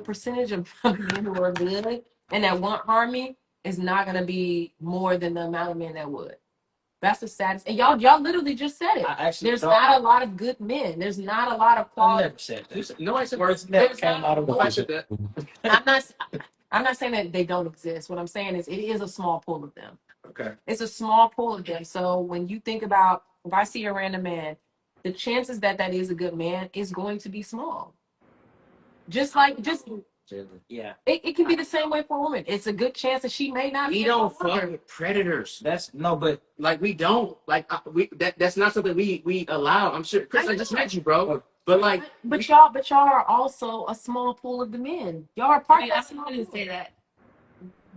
S2: percentage of men who are good and that won't harm me is not gonna be more than the amount of men that would. That's the saddest. And y'all literally just said it.
S3: I actually
S2: There's
S3: don't.
S2: not a lot of good men. There's not a lot of
S3: I
S2: quality.
S3: never said
S5: You
S3: that.
S5: said- No, I said
S3: Words never
S2: There's
S3: came out of
S5: no,
S3: my
S5: I said that.
S2: I'm not saying that they don't exist. What I'm saying is it is a small pool of them.
S5: Okay.
S2: It's a small pool of them. So when you think about if I see a random man, the chances that is a good man is going to be small. Just
S3: Yeah.
S2: it can be the same way for a woman. It's a good chance that she may not
S5: We
S2: be.
S5: don't fuck with predators.
S3: That's no, but
S5: Like we don't like that's not something we allow. I'm sure Chris, I just met you, bro. But like,
S2: But y'all are also a small pool of the men. Y'all are
S4: I
S2: part
S4: mean,
S2: of
S4: I
S2: that small
S4: wouldn't
S2: pool.
S4: say that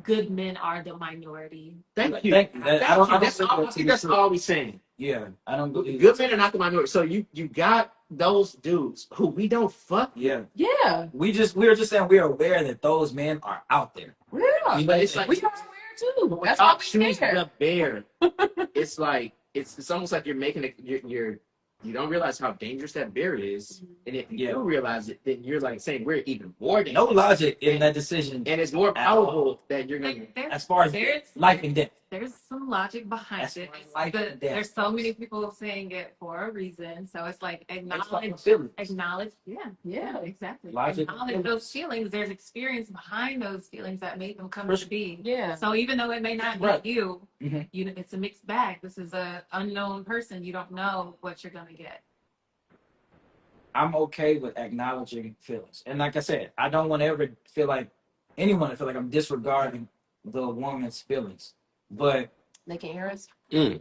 S4: good men are the minority.
S5: thank you.
S3: thank you.
S5: Thank
S3: I don't
S5: you. That's
S3: think
S5: all, I
S3: that's
S5: think that's
S3: true.
S5: all we saying.
S3: Yeah, I don't believe
S5: Good men are not the minority. So you got those dudes who we don't fuck.
S3: Yeah.
S2: Yeah.
S3: We were just saying we're aware that those men are out there.
S2: Yeah.
S3: You know,
S5: But it's like
S2: We are aware too. That's
S5: y'all
S2: why we
S5: choose
S2: care.
S5: the bear. It's like it's almost like you're making it. You don't realize how dangerous that bear is, and if you
S3: Yeah.
S5: do realize it, then you're like saying we're even more dangerous.
S3: no logic in that decision
S5: And it's more powerful that you're gonna.
S3: as far as life and death.
S4: There's some logic behind
S3: That's
S4: it,
S3: why life
S4: but
S3: and death.
S4: there's so many people saying it for a reason. So it's like
S3: It's fucking
S4: acknowledge,
S3: feelings.
S4: yeah, exactly.
S3: Logic.
S4: Acknowledge those feelings. There's experience behind those feelings that made them come
S3: For
S4: to be.
S2: Yeah.
S4: So even though it may not be
S3: Right.
S4: you,
S3: Mhm.
S4: you know, it's a mixed bag. This is a unknown person. You don't know what you're gonna get.
S3: I'm okay with acknowledging feelings. And like I said, I don't want to ever feel like anyone to feel like I'm disregarding the woman's feelings. But
S2: They can hear us.
S3: okay.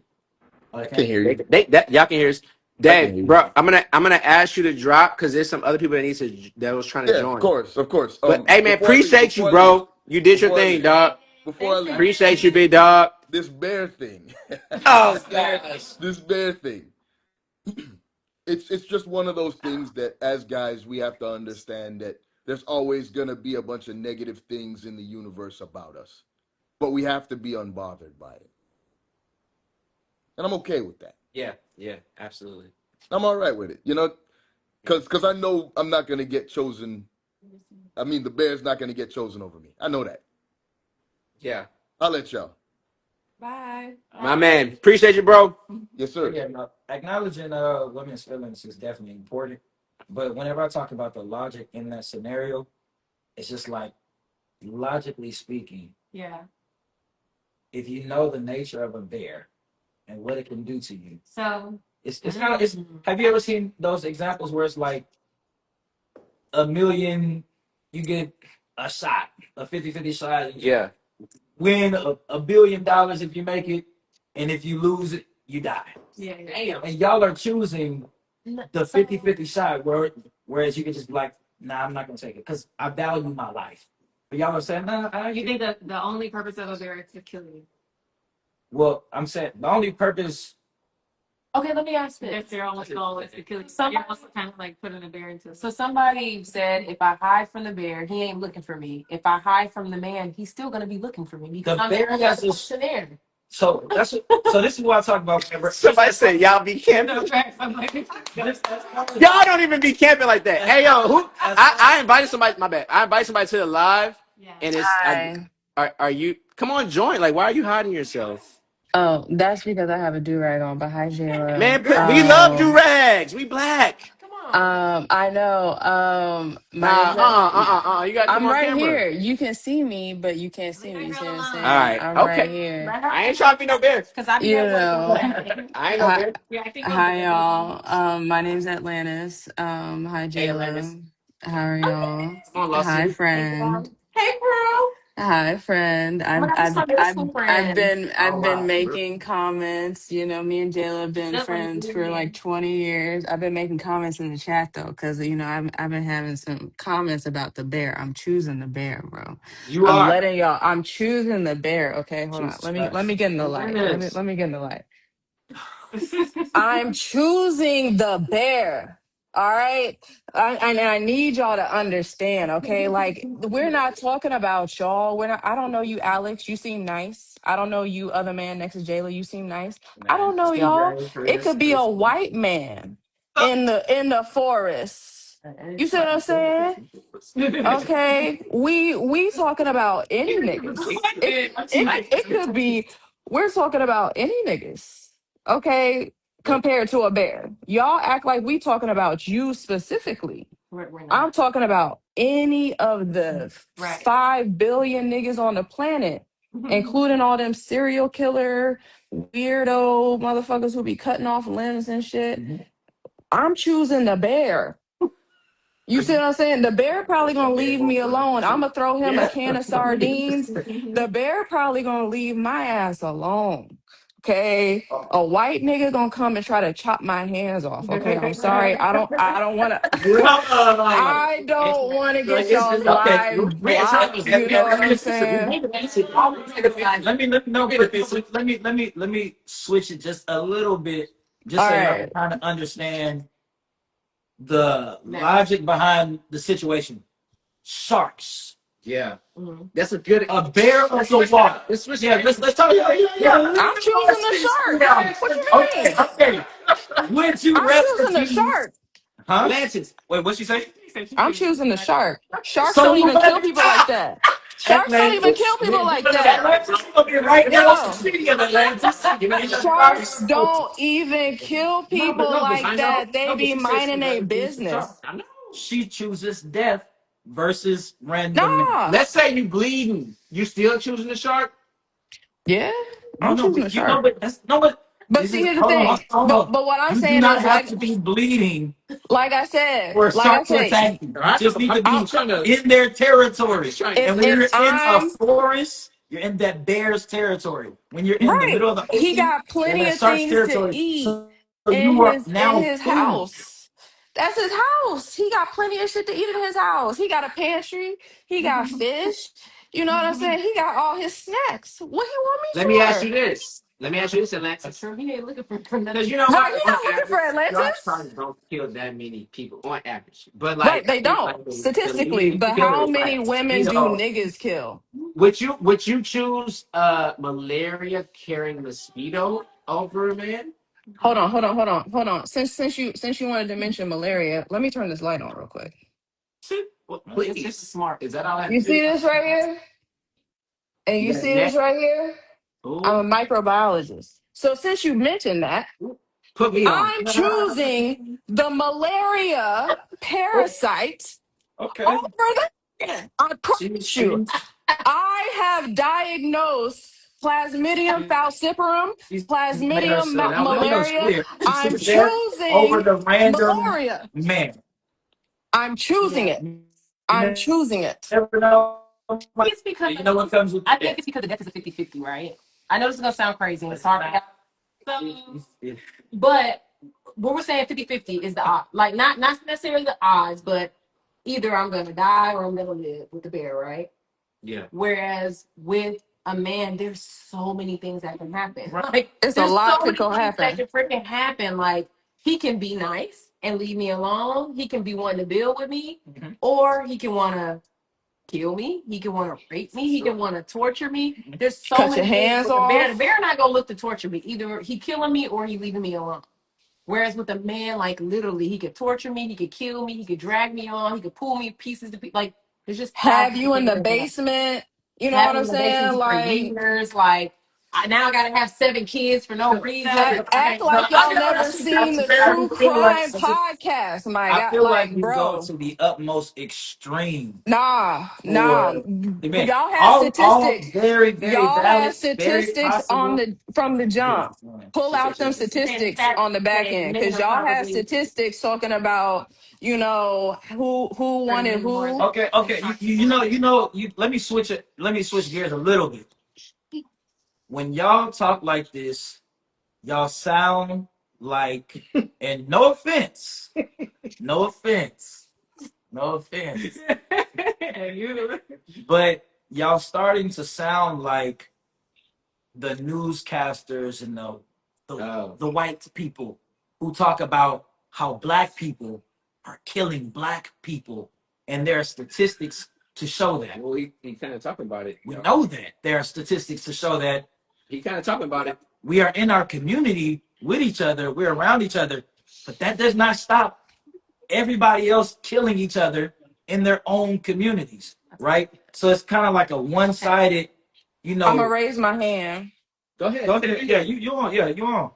S6: Can hear you.
S5: That y'all can hear us.
S6: I can hear
S5: Dave,
S6: you.
S5: bro, I'm gonna ask you to drop because there's some other people that was trying to
S1: Yeah,
S5: join.
S1: of course.
S5: But hey, man,
S1: Before I leave-
S5: appreciate you,
S1: before I leave-
S5: bro. You did your
S1: before I
S5: thing,
S1: leave.
S5: dog.
S1: before I leave,
S5: Appreciate you, big dog.
S1: this bear thing.
S5: Oh, gosh.
S1: This bear thing. It's just one of those things that as guys we have to understand that there's always gonna be a bunch of negative things in the universe about us. But we have to be unbothered by it. And I'm okay with that.
S5: Yeah, absolutely.
S1: I'm all right with it. You know, because I know I'm not gonna get chosen. I mean, the bear's not gonna get chosen over me. I know that.
S5: Yeah.
S1: I'll let y'all.
S2: Bye.
S5: My man. Appreciate you, bro.
S1: Yes, sir.
S3: Yeah, no, acknowledging women's feelings is definitely important. But whenever I talk about the logic in that scenario, it's just like logically speaking,
S4: Yeah.
S3: if you know the nature of a bear and what it can do to you,
S4: So
S3: it's kind of it's. Have you ever seen those examples where it's like a million, you get a shot, a 50-50 shot,
S5: Yeah.
S3: win $1 billion if you make it, and if you lose it, you die.
S4: yeah.
S5: Damn.
S3: And y'all are choosing the 50-50 shot, whereas you can just be like, nah, I'm not gonna take it because I value my life. But y'all are saying, nah,
S4: You think that the only purpose of a bear is to kill you?
S3: well, I'm saying the only purpose.
S2: Okay, let me ask this.
S4: If their only goal is to kill you,
S2: Somebody-
S4: you're also kind of like putting a bear into.
S2: So somebody said, if I hide from the bear, he ain't looking for me. If I hide from the man, he's still gonna be looking for me because
S3: The
S2: I'm
S3: bear has
S2: the
S3: this-
S2: there.
S3: So that's so. This is what I talk about. Whenever
S5: Somebody said y'all be camping. Y'all don't even be camping like that. Hey yo, who? I invited somebody. My bad. I invited somebody to the live,
S4: Yeah.
S5: and it's.
S6: Hi.
S5: Are you? Come on, join. Like, why are you hiding yourself?
S6: Oh, that's because I have a do-rag on. But hi, Jayla.
S5: Man, we love do rags. We black.
S2: Come on.
S6: I know. My name's
S5: You gotta come
S6: I'm
S5: on
S6: right
S5: camera.
S6: here. You can see me, but you can't see me. You see what I'm saying?
S5: All right.
S6: I'm
S5: Okay.
S6: right here.
S5: I ain't trying to be no bear.
S2: Because I be
S6: You
S2: at work.
S6: know.
S5: I ain't no
S6: Hi,
S5: bear.
S4: Yeah, I think
S6: hi, y'all. My name's Atlantis. Hi,
S5: Hey, Atlantis.
S6: Jayla. How are y'all?
S5: Come on,
S6: Hi,
S5: Lawson.
S6: friend.
S2: Hey, girl.
S6: Hi, friend.
S2: Oh my God, this is my middle school friend.
S6: I've been making comments. You know, me and Jayla have been friends for like 20 years. I've been making comments in the chat though, because you know I've been having some comments about the bear. I'm choosing the bear, bro.
S5: You are.
S6: I'm choosing the bear. Okay, hold on.
S3: Jesus
S6: Let me get in the light.
S5: Yes.
S6: Let me get in the light. I'm choosing the bear. All right. I need y'all to understand. Okay. Like, we're not talking about y'all. I don't know you, Alex. You seem nice. I don't know you, other man next to Jayla. You seem nice. I don't know y'all. It could be a white man in the forest. You see what I'm saying? Okay. We talking about any niggas. It could be, we're talking about any niggas. Okay, compared to a bear. Y'all act like we talking about you specifically.
S2: We're not.
S6: I'm talking about any of the
S2: Right.
S6: 5 billion niggas on the planet, including all them serial killer, weirdo motherfuckers who be cutting off limbs and shit. I'm choosing the bear. You see what I'm saying? The bear probably gonna leave me alone. I'm gonna throw him a can of sardines. The bear probably gonna leave my ass alone. Okay, a white nigga gonna come and try to chop my hands off. Okay, I'm sorry. I don't want to. I don't want to get y'all's lives blocked. You know what I'm saying?
S3: Let me switch it just a little bit, just
S6: All
S3: so y'all
S6: right.
S3: can kind of understand the logic behind the situation. Sharks.
S5: Yeah.
S2: Mhm.
S5: That's a good.
S3: A bear or the water. Yeah, let's talk.
S6: I'm choosing the shark. What you mean?
S3: Okay. Would you
S6: I'm
S3: rather
S6: choosing the
S3: choose?
S6: shark.
S3: Huh? Atlantis. Wait, what'd she say?
S6: I'm choosing the shark. Sharks
S3: So
S6: don't
S3: you
S6: even kill
S3: better
S6: people like that. Sharks don't even kill people like that.
S3: Atlantis is gonna be right there on the
S6: No.
S3: city of Atlantis.
S6: Sharks don't even kill people
S5: but
S6: like
S5: I know.
S6: that. They be minding their business.
S5: I know.
S3: She chooses death versus random men.
S6: Nah.
S5: Let's say you bleeding. You still choosing the shark?
S6: Yeah, I'm choosing the shark.
S3: But that's no, but
S6: But
S3: this
S6: see,
S3: is
S6: here's the
S3: hold
S6: thing.
S3: on, hold on.
S6: But what I'm
S3: You do
S6: saying
S3: not
S6: is
S3: have to be bleeding
S6: like I said,
S3: for a shark to attack you.
S5: I
S3: Just need to be
S5: I'm trying to.
S3: in their territory.
S6: if
S3: And when you're
S6: if
S3: in a
S6: I'm
S3: forest, you're in that bear's territory. When you're in the
S6: right,
S3: middle of the
S6: he
S3: ocean,
S6: got
S3: you're in
S6: plenty
S3: that
S6: of
S3: shark's
S6: things to
S3: territory.
S6: eat
S3: So you are
S6: in
S3: now
S6: his
S3: food.
S6: house. That's his house. He got plenty of shit to eat in his house. He got a pantry. He got fish. You know what I'm saying? He got all his snacks. What he want
S5: Let me
S6: me
S5: ask you
S6: for?
S5: this. Let me ask you this, Alexis.
S2: Sure, he ain't looking for
S5: Because
S2: nothing.
S5: you know
S6: No,
S5: what?
S6: he
S5: On
S6: not looking for
S5: average, dark
S6: Atlantis.
S5: tribes don't kill that many people on average. But
S6: Right,
S5: like, I
S6: they
S5: think
S6: don't
S5: like the
S6: statistically.
S5: leading
S6: But how
S5: killers,
S6: many
S5: like
S6: women do
S5: mosquito.
S6: niggas kill?
S5: Would you choose malaria carrying mosquito over a man?
S6: Hold on. Since you wanted to mention malaria, let me turn this light on real quick.
S5: Well,
S3: It's
S5: please.
S3: just smart.
S5: Is that all I have
S6: You
S5: to do?
S6: see this right here? And
S5: You
S6: you
S5: got a
S6: see this
S5: net?
S6: right here? I'm
S5: Ooh,
S6: a microbiologist. So since you mentioned that,
S5: put me on.
S6: I'm choosing the malaria
S3: Oh,
S6: parasite
S3: okay.
S6: over the. I
S5: See,
S6: promise you, I have diagnosed Plasmodium falciparum,
S3: She's there,
S6: Plasmodium
S3: so
S5: that was
S3: we know it's
S6: malaria.
S3: clear. She
S6: I'm
S3: sits there over
S6: choosing
S3: the random
S6: malaria.
S3: man.
S6: I'm choosing
S2: Yeah.
S6: it.
S3: You
S6: I'm choosing it.
S3: never know.
S2: It's because
S3: You know what comes with
S2: I think
S3: that.
S2: it's because the death is a 50-50, right? I know this is gonna sound crazy and it's hard to have some, but what we're saying 50-50 is the odd. Like not necessarily the odds, but either I'm gonna die or I'm gonna live with the bear, right?
S5: Yeah.
S2: Whereas with a man, there's so many things that can happen.
S3: Right.
S2: Like
S6: It's a
S2: there's
S6: lot
S2: so
S6: could
S2: many
S6: go
S2: things that
S6: happen.
S2: can freaking happen. Like he can be nice and leave me alone. He can be wanting to build with me,
S3: Mhm.
S2: or he can want to kill me. He can want to rape me. He can want to torture me. There's so
S6: Cut your
S2: many things
S6: hands
S2: with the bear. The
S6: off.
S2: bear not gonna look to torture me. Either he killing me or he leaving me alone. Whereas with a man, like literally, he could torture me. He could kill me. He could drag me on. He could pull me pieces to like. There's just
S6: Have
S2: thousands of
S6: you in
S2: things
S6: the
S2: that can happen.
S6: basement. You know
S2: Have
S6: what
S2: me
S6: I'm
S2: in the basement
S6: saying?
S2: for
S6: Like,
S2: years. Like I now gotta have 7 kids for no reason.
S6: act
S3: No,
S6: like
S3: I
S6: y'all
S3: feel,
S6: never seen the true
S3: feel like
S6: crime podcast. My
S3: I
S6: God,
S3: feel like
S6: like,
S3: you go
S6: bro,
S3: to the utmost extreme
S6: nah.
S3: for the man.
S6: Y'all have
S3: All
S6: statistics.
S3: very, very
S6: Y'all have
S3: valid, very
S6: statistics on
S3: possible.
S6: the from the
S3: Yeah.
S6: jump. Pull out them
S2: And
S6: statistics
S2: that
S6: on the back
S2: that
S6: end,
S2: men
S6: because
S2: are
S6: y'all have
S2: probably
S6: statistics talking about, who wanted who.
S3: Okay, okay. Let me switch it. Let me switch gears a little bit. When y'all talk like this, y'all sound like, and no offense, no offense, no offense, but y'all starting to sound like the newscasters and the white people who talk about how black people are killing black people, and there are statistics to show that.
S5: Well, he kind of talking about it.
S3: We know that there are statistics to show that
S5: He kind of talking about it.
S3: we are in our community with each other, we're around each other, but that does not stop everybody else killing each other in their own communities, right? So it's kind of like a one-sided, you
S6: I'm gonna
S3: know.
S6: raise my hand.
S5: Go ahead.
S3: Go ahead. Yeah, you on. Yeah, you on.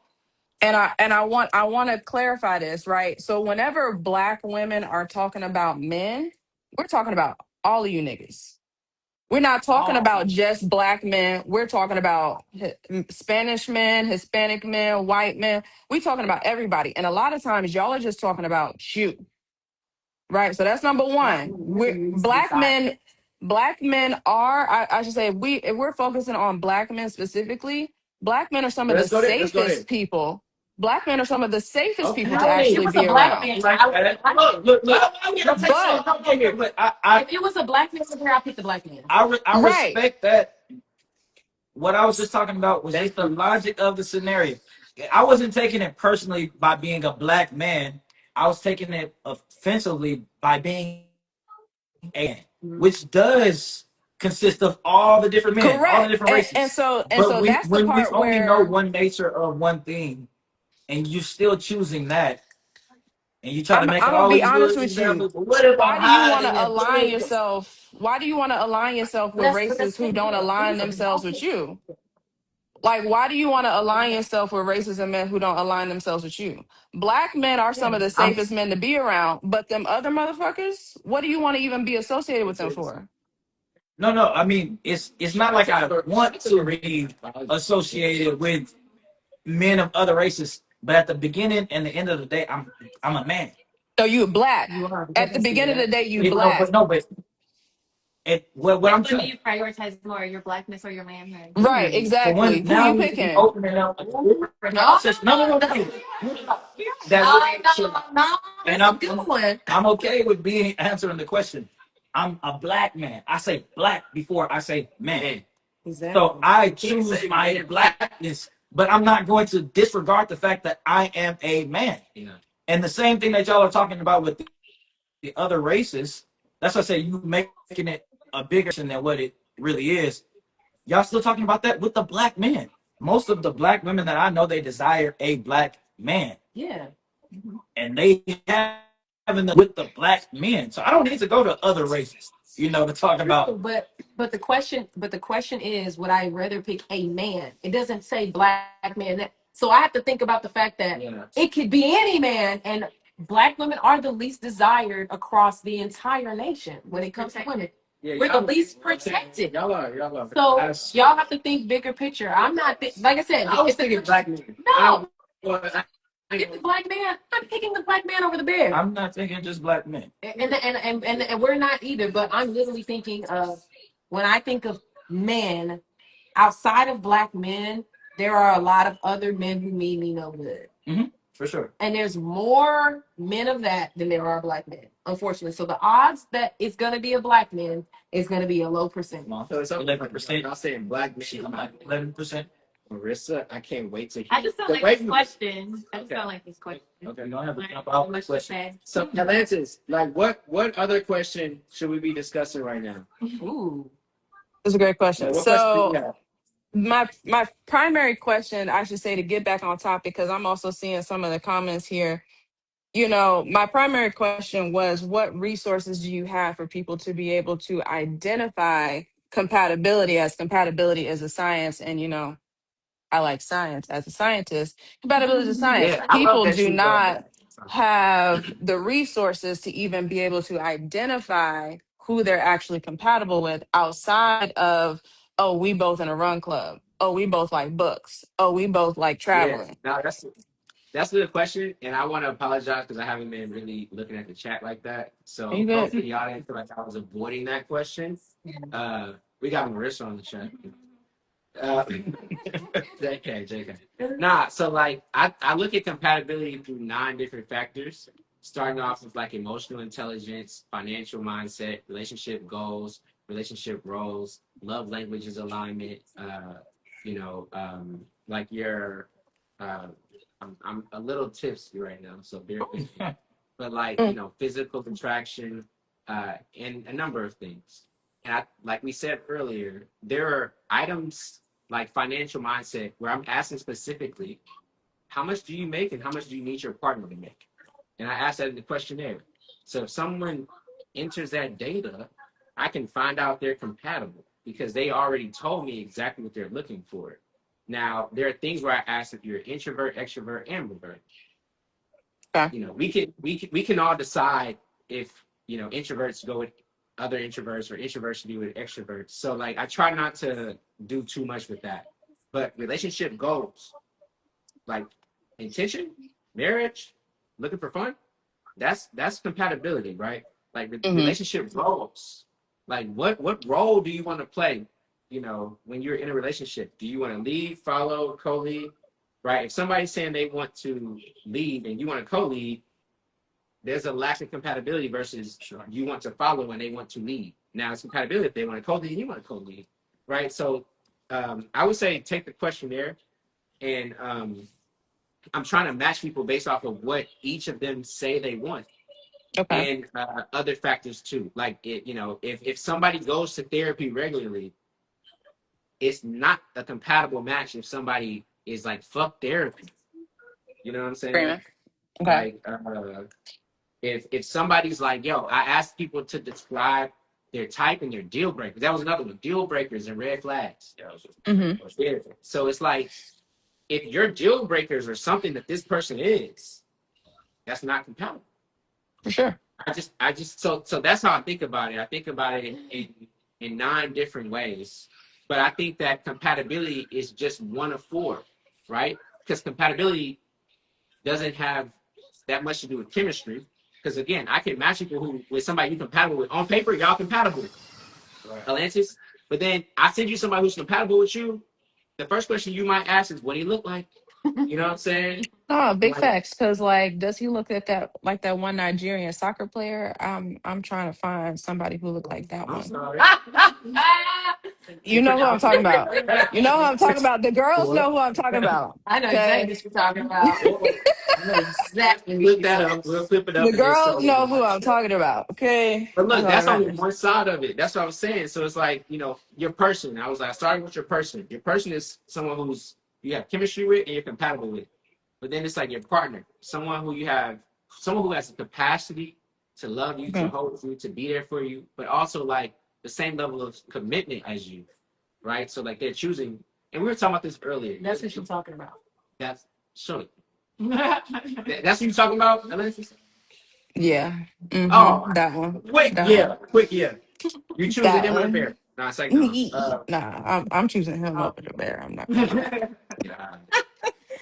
S6: And I want to clarify this, right? So whenever black women are talking about men, we're talking about all of you niggas. We're not talking
S3: Oh,
S6: about just black men. We're talking about Spanish men, Hispanic men, white men. We're talking about everybody. And a lot of times y'all are just talking about you, right? So that's number one. We're black men are, I should say, if we're focusing on black men specifically, black men are some of the
S5: Let's go there. Let's go there.
S6: safest people. Black men are some of the safest
S5: Okay.
S6: people to
S2: if it
S6: actually
S2: was a
S6: be
S2: black
S6: around.
S2: man,
S3: like
S2: I would
S3: that.
S2: I,
S3: Look.
S6: But
S3: But
S2: if it was a black man over here, I'll pick the black man.
S3: I
S6: right.
S3: respect that. What I was just talking about was just the logic of the scenario. I wasn't taking it personally by being a black man. I was taking it offensively by being a man, which does consist of all the different men, all the
S6: Correct.
S3: different
S6: And
S3: races.
S6: so and
S3: But
S6: so
S3: we
S6: that's the
S3: when we
S6: part
S3: only know
S6: where
S3: one nature of one thing, and you still choosing that, and you try to make
S6: I'm gonna
S3: all
S6: be
S3: these
S6: honest
S3: good
S6: with you.
S3: examples. But what if I'm
S6: Why do you want
S3: hiding
S6: to
S3: and what
S6: align
S3: if?
S6: yourself? Why do you want to align yourself
S2: But
S6: with
S2: that's
S6: races
S2: the
S6: who
S2: thing.
S6: don't align themselves with you? Like, why do you want to align yourself with races and men who don't align themselves with you? Black men are some of the
S3: I'm
S6: safest men to be around, but them other motherfuckers, what do you want to even be associated with them for?
S3: no. I mean, it's not like I want to be associated with men of other races, but at the beginning and the end of the day, I'm a man.
S6: So you black.
S2: You are,
S6: At
S2: because
S6: the
S2: I see
S6: beginning of
S2: that.
S6: the day, you
S3: But
S6: black.
S3: no, but what I'm
S4: So do
S3: saying.
S4: you prioritize more your blackness or your manhood?
S6: Right,
S3: For
S6: exactly.
S3: one,
S6: Who
S3: now
S6: you
S3: we need to be
S6: picking?
S3: opening up a different process. No. That
S2: No,
S3: and
S2: that's a good one.
S3: I'm okay with being answering the question. I'm a black man. I say black before I say man.
S6: Exactly.
S3: So I choose my blackness, but I'm not going to disregard the fact that I am a man.
S5: Yeah.
S3: And the same thing that y'all are talking about with the other races, that's why I say you making it a bigger thing than what it really is. Y'all still talking about that with the black man. Most of the black women that I know, they desire a black man.
S2: Yeah.
S3: And they having the, with the black men. So I don't need to go to other races, to talk about.
S2: But the question is, would I rather pick a man? It doesn't say black man. So I have to think about the fact that it could be any man, and black women are the least desired across the entire nation when it comes to women.
S5: Yeah,
S2: We're the least protected.
S5: Y'all are.
S2: So y'all have to think bigger picture. I'm not like I said.
S5: I was thinking black men.
S2: No,
S5: I
S2: it's the black man. I'm picking the black man over the bear.
S3: I'm not thinking just black men.
S2: And we're not either. But I'm literally thinking of when I think of men outside of black men, there are a lot of other men who mean me no good.
S3: For sure.
S2: And there's more men of that than there are black men, unfortunately. So the odds that it's going to be a black man is going to be a low percentage.
S5: So it's 11%. I'm saying black men.
S3: 11%.
S5: Marissa, I can't wait to hear.
S4: I just felt like this question. I just felt like this question.
S3: Okay, you don't have to
S4: Like,
S3: jump out
S4: much
S3: the
S4: to
S3: question.
S4: say.
S5: So, Atlantis, like, what other question should we be discussing right now?
S2: Ooh.
S6: That's a great
S5: Like,
S6: question.
S5: what question do
S6: So
S5: you have?
S6: my primary question, I should say, to get back on topic, because I'm also seeing some of the comments here. My primary question was, what resources do you have for people to be able to identify compatibility, as compatibility is a science, and I like science as a scientist. Compatibility is a science.
S5: Yeah, I love
S6: People
S5: that
S6: do
S5: you love
S6: not
S5: that.
S6: have the resources to even be able to identify who they're actually compatible with outside of, oh, we both in a run club. Oh, we both like books. Oh, we both like
S5: Yeah,
S6: traveling.
S5: no, that's a good question, and I want to apologize because I haven't been really looking at the chat like that.
S6: Are you
S5: So
S6: good?
S5: hopefully y'all didn't feel like I was avoiding that question. We got Marissa on the chat. JK. Nah, so like I look at compatibility through 9 different factors, starting off with like emotional intelligence, financial mindset, relationship goals, relationship roles, love languages alignment, like your I'm a little tipsy right now, so bear with me. But like, physical contraction, and a number of things. And like we said earlier, there are items like financial mindset where I'm asking specifically, how much do you make and how much do you need your partner to make? And I asked that in the questionnaire. So if someone enters that data, I can find out they're compatible because they already told me exactly what they're looking for. Now, there are things where I ask if you're introvert, extrovert, ambivert.
S6: Okay.
S5: We can all decide if introverts go with other introverts or introverts be with extroverts. So like I try not to do too much with that. But relationship goals, like intention, marriage, looking for fun, that's compatibility, right? Like relationship roles. Like what role do you want to play, when you're in a relationship? Do you want to lead, follow, co-lead? Right? If somebody's saying they want to lead and you want to co-lead, there's a lack of compatibility versus you want to follow and they want to lead. Now it's compatibility if they want to co-lead and you want to co-lead, right? So I would say take the questionnaire, and I'm trying to match people based off of what each of them say they want.
S6: Okay.
S5: And other factors too. Like if somebody goes to therapy regularly, it's not a compatible match if somebody is like fuck therapy. You know what I'm saying?
S6: Okay.
S5: Like if somebody's like, yo, I asked people to describe their type and their deal breakers. That was another one. Deal breakers and red flags. So it's like, if your deal breakers are something that this person is, that's not compatible.
S6: For sure.
S5: I just so that's how I think about it. I think about it in 9 different ways. But I think that compatibility is just one of 4, right? Because compatibility doesn't have that much to do with chemistry. Because again, I can match people with somebody you're compatible with. On paper, y'all compatible. Atlantis. But then I send you somebody who's compatible with you. The first question you might ask is, what do he look like? You know what I'm saying?
S6: No, big
S5: Like,
S6: facts. Cause like, does he look at that like that one Nigerian soccer player? I'm trying to find somebody who look like that
S5: I'm
S6: one.
S5: sorry.
S6: You know who I'm talking about. You know who I'm talking about. The girls
S3: Or,
S6: know who I'm talking about.
S2: I know exactly
S6: Okay.
S2: what you're talking about.
S5: or
S2: I know exactly what
S5: look
S2: you're
S5: that
S2: talking
S5: up. We'll flip it
S6: The
S5: up and just
S6: girls
S5: show you.
S6: know who I'm talking about. Okay.
S5: But
S6: That's
S5: look,
S6: all that
S5: that's only
S6: matters.
S5: one side of it. That's what I was saying. So it's like, your person. I was like, starting with your person. Your person is someone who's you have chemistry with and you're compatible with. But then it's like your partner, someone who has the capacity to love you, to
S6: Okay.
S5: hold you, to be there for you, but also like the same level of commitment as you, right? So like they're choosing, and we were talking about this earlier.
S2: about. That's what you're talking about.
S5: That's surely. That's what you're talking about, Alexis?
S6: Yeah.
S5: Oh,
S6: That one.
S5: quick,
S6: That one.
S5: yeah, quick, yeah. You choosing
S6: That
S5: him or the
S6: one.
S5: bear? No, it's like no.
S6: Nah, I'm choosing him
S2: Oh,
S6: over the bear. I'm not gonna lie.
S5: Yeah,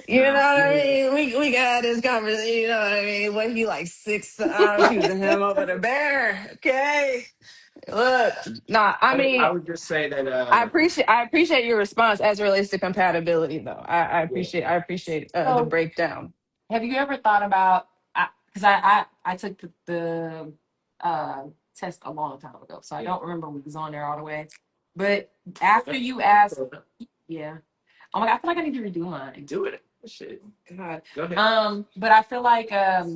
S6: You know what
S5: no.
S6: I mean? We got this conversation. You know what I mean? What he like six? I'm choosing him over the bear. Okay. Look, nah. I
S5: I
S6: mean,
S5: would just say that
S6: I appreciate your response as it relates to compatibility, though. I
S5: yeah.
S6: appreciate the
S2: so
S6: breakdown.
S2: have you ever thought about? Because I took the uh, test a long time ago, so I
S5: Yeah.
S2: don't remember we was on there all the way. But after you asked, yeah. Oh my God, I feel like I need to redo mine.
S5: Do it. Shit.
S2: God.
S5: Go ahead.
S2: But I feel like asked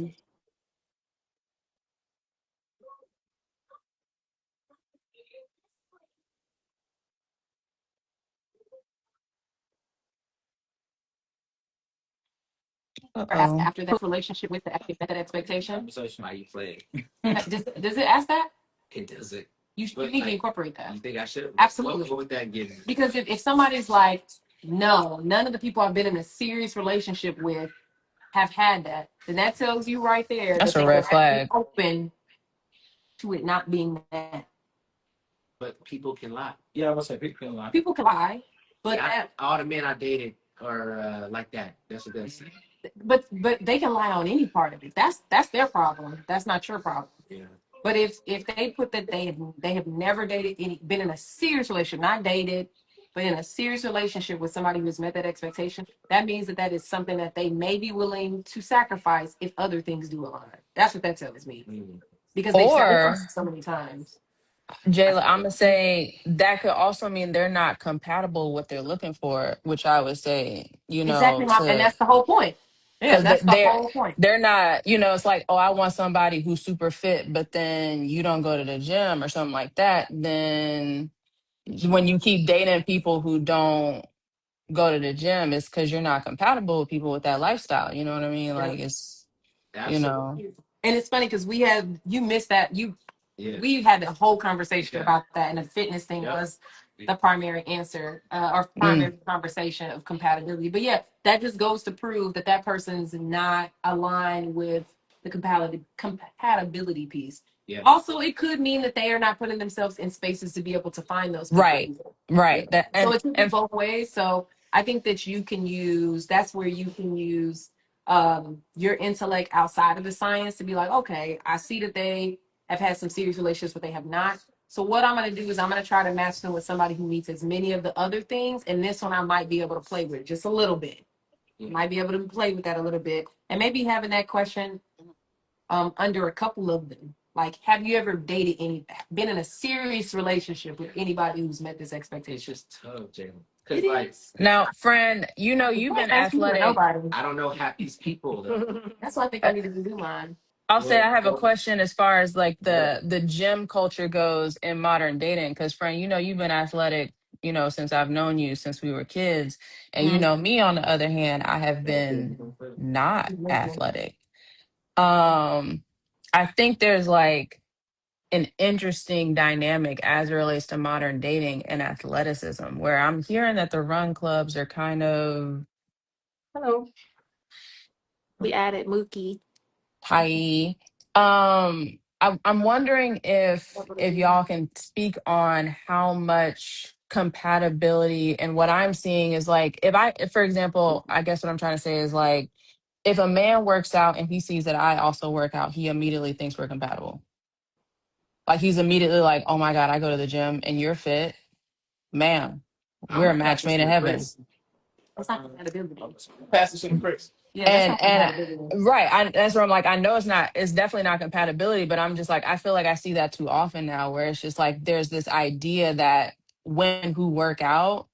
S6: Oh,
S2: after that relationship with the that expectation.
S5: Conversation how you play.
S2: Does it ask that?
S5: It does it.
S2: You
S5: But
S2: need to
S5: like,
S2: incorporate that.
S5: you think I should?
S2: Absolutely.
S5: What would that give me?
S2: Because if somebody's like, no, none of the people I've been in a serious relationship with have had that, then that tells you right there
S6: that's
S2: that
S6: a
S2: they
S6: red
S2: are actually
S6: flag.
S2: open to it not being that.
S5: But people can lie.
S3: yeah, I was say people can lie.
S2: People can lie, but
S5: Yeah, all the men I dated are like that. That's what they're saying.
S2: but they can lie on any part of it. That's their problem. That's not your problem.
S5: Yeah.
S2: But if they put that they have never dated been in a serious relationship, not dated, but in a serious relationship with somebody who's met that expectation, that means that that is something that they may be willing to sacrifice if other things do align. That's what that tells me
S5: Mm.
S2: because they've
S6: Or
S2: sacrificed so many times.
S5: I
S6: Jayla,
S5: think
S6: I'm gonna say that could also mean they're not compatible with what they're looking for, which I would say,
S2: Exactly, and
S6: to
S2: that's the whole point. Yeah,
S6: because
S2: that's the
S6: they're
S2: whole point.
S6: they're not, it's like, oh, I want somebody who's super fit, but then you don't go to the gym or something like that. Then when you keep dating people who don't go to the gym, it's because you're not compatible with people with that lifestyle. You know what I mean?
S2: Yeah.
S6: Like it's, you know,
S5: absolutely.
S2: And it's funny because you missed that
S5: Yeah.
S2: we had a whole conversation
S5: Yeah.
S2: about that, and the fitness thing
S5: Yeah.
S2: was the primary answer or
S6: mm,
S2: primary conversation of compatibility. But yeah, that just goes to prove that that person's not aligned with the compatibility piece.
S5: Yeah.
S2: Also, it could mean that they are not putting themselves in spaces to be able to find those people
S6: right,
S2: either.
S5: Yeah.
S6: right. That
S2: So
S6: and
S2: it could be
S6: and
S2: both ways. So I think that you can use that's where you can use your intellect outside of the science to be like, okay, I see that they have had some serious relationships, but they have not. So what I'm going to do is I'm going to try to match them with somebody who meets as many of the other things, and this one I might be able to play with just a little bit.
S5: Yeah.
S2: Might be able to play with that a little bit, and maybe having that question under a couple of them. Like, have you ever been in a serious relationship with anybody who's met this
S5: It's
S2: expectation?
S5: just tough, Jalen.
S2: It
S5: Because like
S2: is.
S6: now, friend,
S2: You
S6: you've
S2: can't
S6: been
S2: ask me for
S6: athletic.
S2: nobody.
S5: I don't know half these people though.
S2: That's why I think I need to do mine.
S6: I'll say
S5: Well,
S6: I have a
S5: well,
S6: question as far as like
S5: yeah.
S6: the gym culture goes in modern dating. Because friend, you've been athletic, since I've known you since we were kids, and me on the other hand, I have been not
S2: Mhm.
S6: athletic. Um, I think there's like an interesting dynamic as it relates to modern dating and athleticism, where I'm hearing that the run clubs are kind of
S4: Hello. We added Mookie.
S6: high. I'm wondering if y'all can speak on how much compatibility and what I'm seeing is like if, for example, I guess what I'm trying to say is like if a man works out and he sees that I also work out, he immediately thinks we're compatible. Like he's immediately like, oh my God, I go to the gym and you're fit, ma'am.
S5: I'm
S6: We're a
S5: gonna pass
S6: match
S5: this
S6: made
S5: to
S6: in
S5: the
S6: heaven.
S5: Chris.
S2: That's not compatibility.
S5: Pass this to the Chris.
S2: Yeah, that's
S6: And
S2: not compatibility.
S6: right, that's where I'm like, I know it's definitely not compatibility, but I'm just like, I feel like I see that too often now, where it's just like there's this idea that women who work out,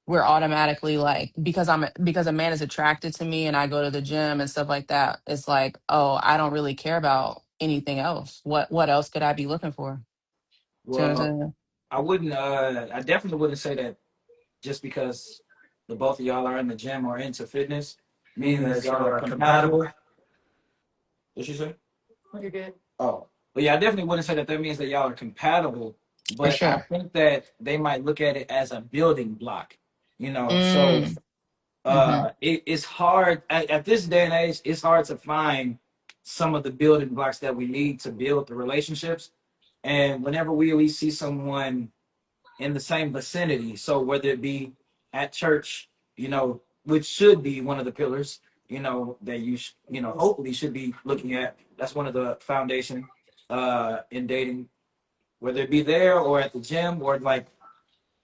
S6: we're automatically like, because a man is attracted to me and I go to the gym and stuff like that, it's like, oh, I don't really care about anything else. What else could I be looking for? See what I'm
S3: Well,
S6: saying?
S3: I wouldn't. I definitely wouldn't say that just because the both of y'all are in the gym or into fitness means that y'all are compatible. What you say?
S2: You're good.
S3: Oh, but yeah, I definitely wouldn't say that that means that y'all are compatible.
S6: For
S3: But I
S6: sure.
S3: think that they might look at it as a building block. You know, so
S6: Mm, mm-hmm.
S3: it's hard at this day and age. It's hard to find some of the building blocks that we need to build the relationships. And whenever we at least see someone in the same vicinity. So whether it be at church, which should be one of the pillars, that hopefully should be looking at. That's one of the foundation in dating, whether it be there or at the gym or like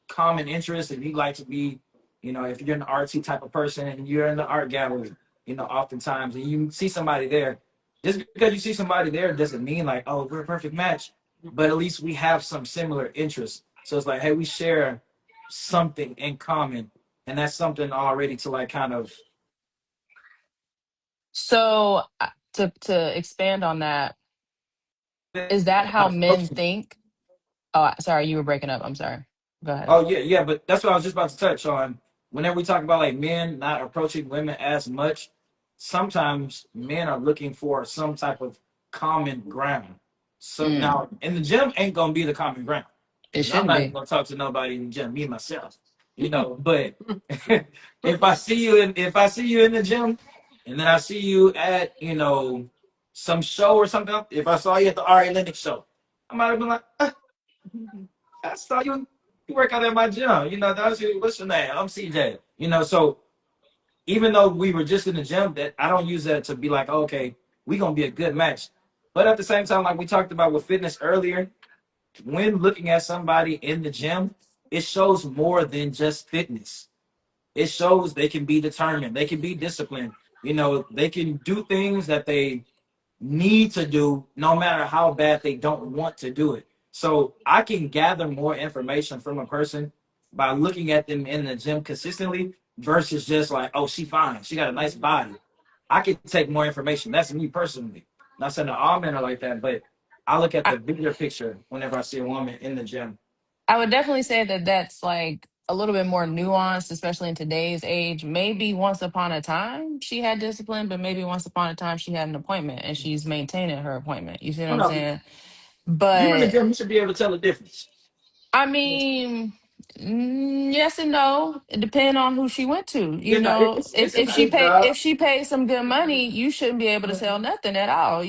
S3: common interests. If you like to be, if you're an artsy type of person and you're in the art gallery, oftentimes and you see somebody there, just because you see somebody there doesn't mean like, oh, we're a perfect match, but at least we have some similar interests. So it's like, hey, we share something in common, and that's something already to like kind of.
S6: So to expand on that, is that how men think? Oh, sorry, you were breaking up. I'm sorry. Go ahead.
S3: Oh yeah, but that's what I was just about to touch on. Whenever we talk about like men not approaching women as much, sometimes men are looking for some type of common ground. So
S6: Mm,
S3: now in the gym ain't gonna be the common ground.
S6: it
S3: 'Cause I'm
S6: shouldn't
S3: not even
S6: be.
S3: gonna talk to nobody in the gym, me myself. But if I see you in the gym and then I see you at, some show or something, if I saw you at the Ari Lennox show, I might have been like, I saw you work out at my gym. That's what's your name? I'm CJ. So even though we were just in the gym, that I don't use that to be like, okay, we gonna be a good match. But at the same time, like we talked about with fitness earlier, when looking at somebody in the gym, it shows more than just fitness. It shows they can be determined, they can be disciplined. They can do things that they need to do no matter how bad they don't want to do it. So I can gather more information from a person by looking at them in the gym consistently versus just like, oh, she fine, she got a nice body. I can take more information. That's me personally. Not saying that all men are like that, but I look at
S6: I,
S3: the bigger picture whenever I see a woman in the gym.
S6: I would definitely say that that's like a little bit more nuanced, especially in today's age. Maybe once upon a time she had discipline, but maybe once upon a time she had an appointment and she's maintaining her appointment. You see what
S3: Oh
S6: I'm
S3: no,
S6: saying?
S3: you in the
S6: But
S3: gym, you should be able to tell the difference.
S6: I mean, yes and no. It depends on who she went to.
S3: Yeah, no, it's a good
S6: If
S3: job.
S6: she paid some good money, you shouldn't be able to sell nothing at all.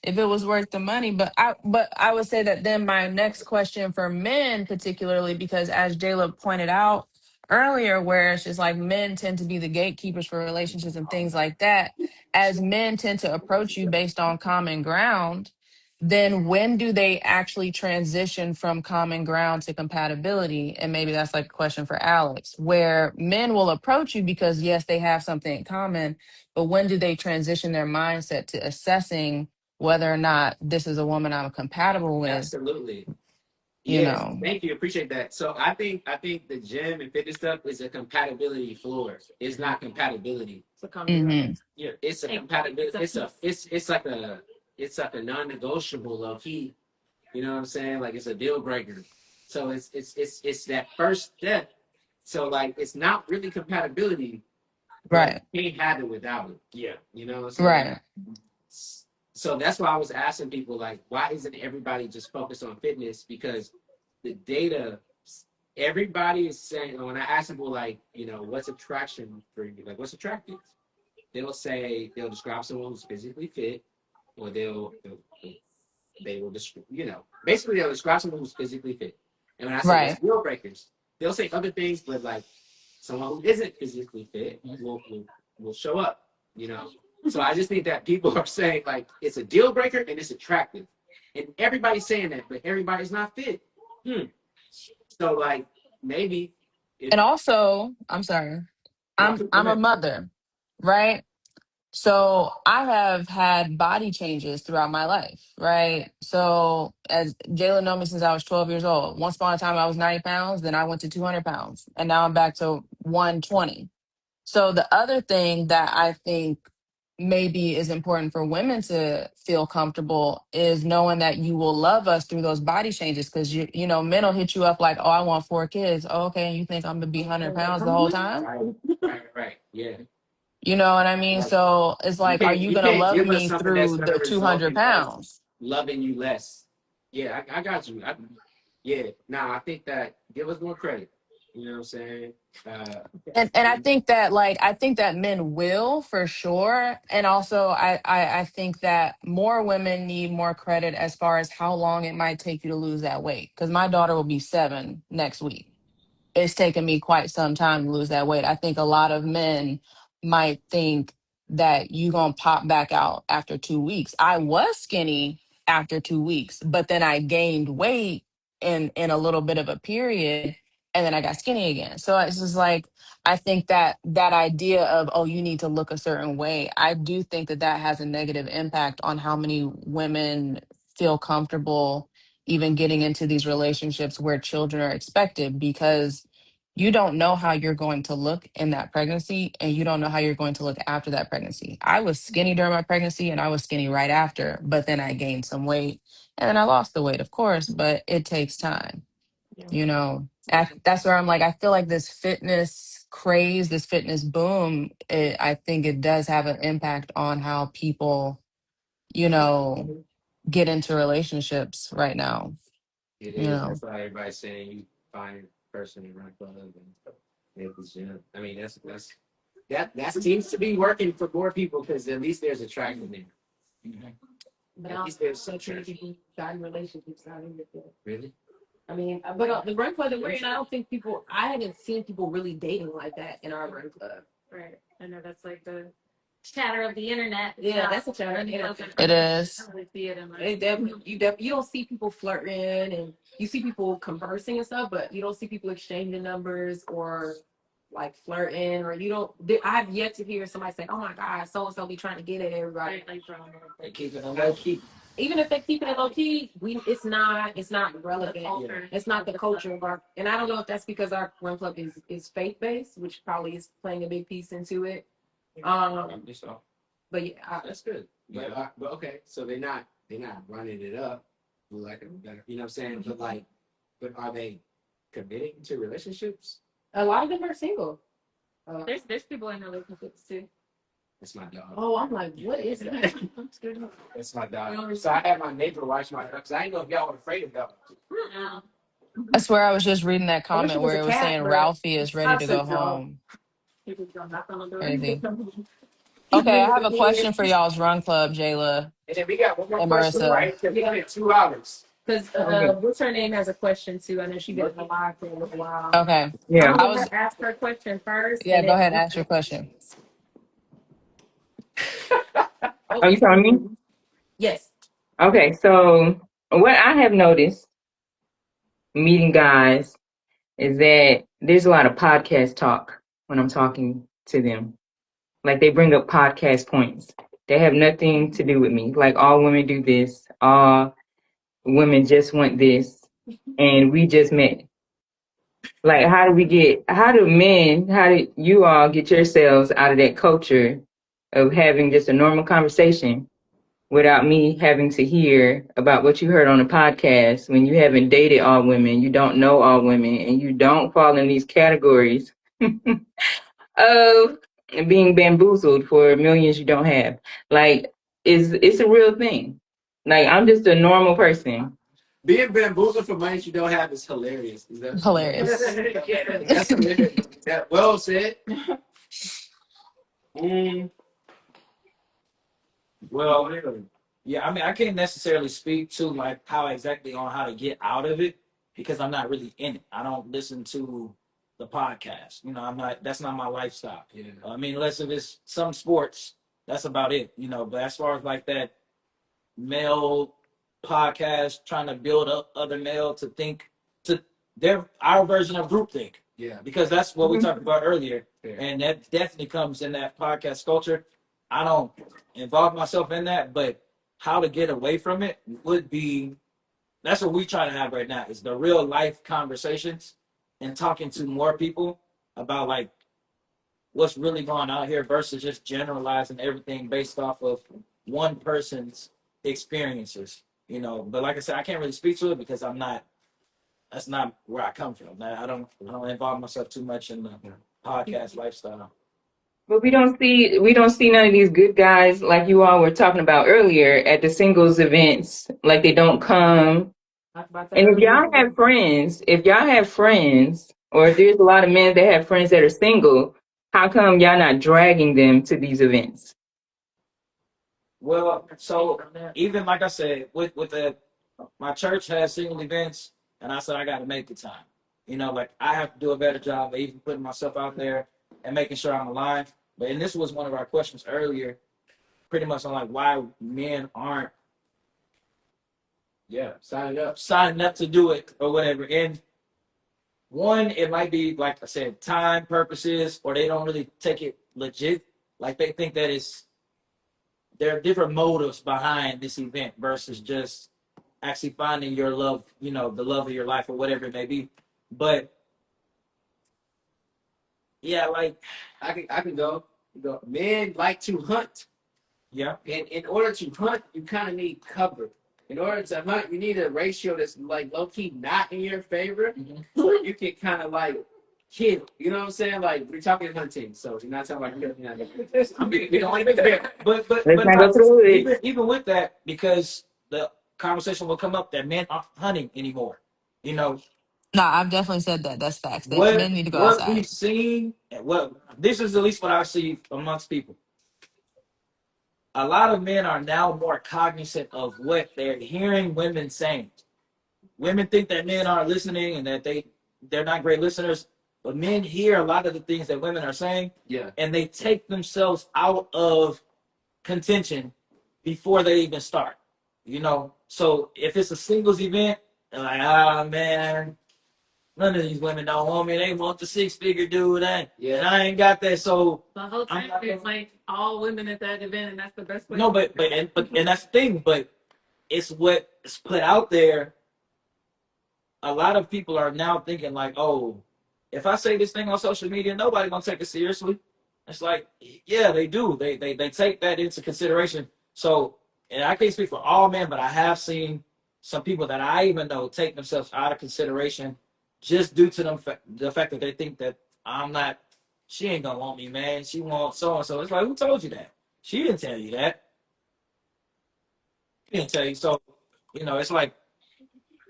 S6: If it was worth the money. But I would say that then my next question for men, particularly because as Jayla pointed out earlier, where it's just like men tend to be the gatekeepers for relationships and things like that. As men tend to approach you based on common ground, then when do they actually transition from common ground to compatibility? And maybe that's like a question for Alex, where men will approach you because, yes, they have something in common, but when do they transition their mindset to assessing whether or not this is a woman I'm compatible with?
S5: Absolutely.
S6: You
S5: Yes,
S6: know,
S5: thank you. Appreciate that. So I think the gym and fitness stuff is a compatibility floor. It's not compatibility.
S2: It's a common ground.
S6: hmm
S5: Yeah, it's a compatibility. It's like a non-negotiable low key. You know what I'm saying? Like it's a deal breaker. So it's that first step. So like it's not really compatibility, but
S6: right,
S5: you can't have it without it. Yeah. You know what I'm saying?
S6: right,
S5: So that's why I was asking people like, why isn't everybody just focused on fitness? Because the data, everybody is saying. When I ask people like, what's attraction for you? Like, what's attractive? They'll describe someone who's physically fit, or they will describe, basically they'll describe someone who's physically fit. And when I say what's
S6: right.
S5: deal breakers, they'll say other things, but like someone who isn't physically fit will show up. So I just think that people are saying like it's a deal breaker and it's attractive. And everybody's saying that, but everybody's not fit. So like maybe if
S6: And also, I'm sorry,
S5: no, go
S6: I'm a
S5: ahead.
S6: mother, right? So I have had body changes throughout my life, right? So as Jayla known me since I was 12 years old. Once upon a time I was 90 pounds, then I went to 200 pounds, and now I'm back to 120. So the other thing that I think maybe is important for women to feel comfortable is knowing that you will love us through those body changes, because you know, men will hit you up like, oh, I want 4 kids. Oh, okay, and you think I'm gonna be 100 pounds the whole time?
S5: Right, yeah.
S6: You know what I mean?
S5: Like
S6: So it's like, are you
S5: you
S6: gonna
S5: can't
S6: love
S5: give us
S6: me
S5: something that's
S6: through
S5: gonna
S6: the
S5: result
S6: 200
S5: in us
S6: pounds?
S5: loving you less. Yeah, I got you. Yeah, nah, I think that give us more credit. You know what I'm saying?
S6: And I think that, like, I think that men will, for sure. And also I think that more women need more credit as far as how long it might take you to lose that weight. Because my daughter will be 7 next week. It's taken me quite some time to lose that weight. I think a lot of men might think that you gonna pop back out after 2 weeks. I was skinny after 2 weeks, but then I gained weight in a little bit of a period, and then I got skinny again. So it's just like, I think that that idea of, oh, you need to look a certain way, I do think that that has a negative impact on how many women feel comfortable even getting into these relationships where children are expected, because you don't know how you're going to look in that pregnancy, and you don't know how you're going to look after that pregnancy. I was skinny during my pregnancy and I was skinny right after, but then I gained some weight and then I lost the weight, of course, but it takes time, you know. That's where I'm like, I feel like this fitness craze, this fitness boom, I think it does have an impact on how people, you know, get into relationships right now,
S5: It
S6: you
S5: is.
S6: know.
S5: That's why everybody's saying you find a person to run club and make the gym. I mean, that seems to be working for more people because at least there's attraction there.
S2: But
S5: At
S2: I
S5: least there's
S2: so
S5: some
S2: many
S5: attraction.
S2: people got in relationships out of it.
S5: Really?
S2: I mean, but the run club that we're in, I don't think people. I haven't seen people really dating like that in our run club.
S4: Right. I know that's like the chatter of the internet.
S2: Yeah, that's a chatter of the
S4: You know,
S2: internet.
S6: It
S4: I
S6: is.
S4: don't really see it in my.
S2: It definitely, you don't see people flirting, and you see people conversing and stuff, but you don't see people exchanging numbers or like flirting, or you don't. I've yet to hear somebody say, "Oh my God, so and so be trying to get at everybody."
S4: Right, like drama.
S3: They keep it low key.
S2: Even if they keep it low key, it's not
S4: The
S2: relevant.
S4: culture.
S2: It's not the culture of our, and I don't know if that's because our run club is faith based, which probably is playing a big piece into it.
S5: So
S2: But yeah,
S5: that's good. But okay, so they're not running it up like a better, you know what I'm saying? But are they committing to relationships?
S2: a lot of them are single.
S4: There's people in relationships too.
S5: That's my dog.
S2: Oh, I'm like, what is that? I'm scared of-
S5: That's my dog. So I had my neighbor watch my dog because I didn't know if y'all were afraid of dogs.
S4: Yeah.
S6: I swear I was just reading that
S2: I wish it
S6: comment
S2: was
S6: where
S2: a
S6: it was
S2: cat,
S6: saying
S2: but
S6: Ralphie is ready to
S2: that's a
S6: go
S2: dog.
S6: home.
S4: People don't knock on the door.
S6: Crazy.
S2: He
S6: Okay, I
S2: lives
S6: have a
S2: with me
S6: question for y'all's run club, Jayla
S5: And then we got one more
S6: and
S5: question,
S6: Marissa.
S5: right? Because we went 2 hours.
S2: because what's her name has a question too. I know she's been alive for a little while.
S6: Okay.
S2: I'm
S7: Yeah.
S2: gonna
S6: I
S2: let
S6: was
S2: her ask her question first,
S6: Yeah,
S2: and
S6: go
S2: then.
S6: ahead and ask your question.
S2: Oh,
S7: Are you telling me?
S2: yes.
S7: Okay, so what I have noticed meeting guys is that there's a lot of podcast talk when I'm talking to them. Like they bring up podcast points. They have nothing to do with me. Like all women do this. All women just want this. And we just met. Like how do you all get yourselves out of that culture of having just a normal conversation without me having to hear about what you heard on a podcast when you haven't dated all women, you don't know all women, and you don't fall in these categories of being bamboozled for millions you don't have. Like, it's a real thing. Like, I'm just a normal person.
S5: Being bamboozled for money you don't have is hilarious. Is that
S6: Hilarious.
S5: that's hilarious. That well said.
S3: Well, yeah, I mean, I can't necessarily speak to like how exactly on how to get out of it because I'm not really in it. I don't listen to the podcast. You know, I'm not. That's not my lifestyle.
S5: Yeah.
S3: I mean, unless if it's some sports, that's about it. You know, but as far as like that male podcasts trying to build up other male to think to our version of groupthink.
S5: Yeah.
S3: Because that's what we talked about earlier.
S5: Yeah.
S3: And that definitely comes in that podcast culture. I don't involve myself in that, but how to get away from it would be that's what we try to have right now is the real life conversations and talking to more people about like what's really going on here versus just generalizing everything based off of one person's experiences. But like I said, I can't really speak to it because I'm not that's not where I come from. I don't involve myself too much in the podcast lifestyle.
S7: But we don't see none of these good guys like you all were talking about earlier at the singles events. Like they don't come.
S2: Talked about that
S7: And
S2: earlier.
S7: if y'all have friends, or if there's a lot of men that have friends that are single, how come y'all not dragging them to these events?
S3: Well, so even like I said, with my church has single events, and I said I got to make the time. Like I have to do a better job of even putting myself out there and making sure I'm aligned. And this was one of our questions earlier, pretty much on like why men aren't signing up to do it or whatever. And one, it might be like I said, time purposes, or they don't really take it legit. Like they think that there are different motives behind this event versus just actually finding your love, the love of your life or whatever it may be. But yeah, like
S5: I can go. Men like to hunt.
S3: yeah,
S5: And in order to hunt, you kind of need cover. In order to hunt, you need a ratio that's like low key not in your favor, so you can kind of like kill. You know what I'm saying? Like we're talking hunting, so you're not talking about killing. I mean, we don't like that.
S3: but
S7: Let's not go to the woods.
S3: even with that, because the conversation will come up that men aren't hunting anymore. You know
S6: No, I've definitely said that. That's facts. That
S3: what
S6: men need to go
S3: what
S6: outside.
S3: we've seen, and what this is at least what I see amongst people. A lot of men are now more cognizant of what they're hearing women saying. Women think that men aren't listening and that they're not great listeners, but men hear a lot of the things that women are saying,
S5: Yeah.
S3: and they take themselves out of contention before they even start. So if it's a singles event, they're like, man, none of these women don't want me. They want the 6-figure dude, and I ain't got that. So
S4: The whole
S3: I'm
S4: time
S3: not
S4: it's like all women at that event, and that's the best way.
S3: no, but that's the thing. But it's what's put out there. A lot of people are now thinking like, oh, if I say this thing on social media, nobody gonna take it seriously. It's like, yeah, they do. They take that into consideration. So, and I can't speak for all men, but I have seen some people that I even know take themselves out of consideration just due to the fact that they think that I'm not. She ain't gonna want me, man. She wants so and so. It's like, who told you that? She didn't tell you that. She didn't tell you. So, it's like,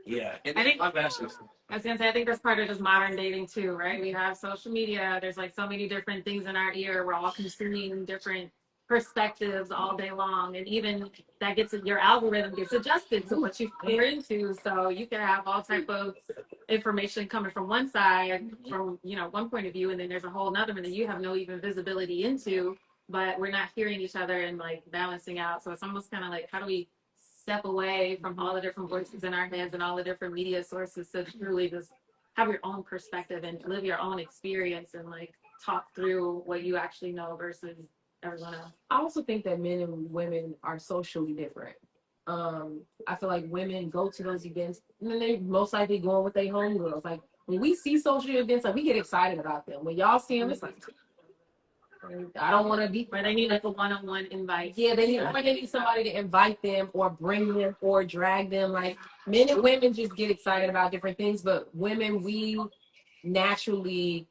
S3: yeah.
S4: I think I was gonna say I think that's part of this modern dating too, right? We have social media. There's like so many different things in our ear. We're all consuming different perspectives all day long, and even that gets your algorithm gets adjusted to what you are into. So you can have all type of information coming from one side, from one point of view, and then there's a whole nother one that you have no even visibility into. But we're not hearing each other and like balancing out. So it's almost kind of like how do we step away from all the different voices in our heads and all the different media sources to truly just have your own perspective and live your own experience and like talk through what you actually know versus everyone else.
S2: I also think that men and women are socially different. I feel like women go to those events and then they most likely going with their homegirls. Like when we see social events, like we get excited about them. When y'all see them, it's like I don't want to be.
S4: But they need like a one-on-one invite.
S2: Yeah, they need somebody to invite them or bring them or drag them. Like men and women just get excited about different things, but women we naturally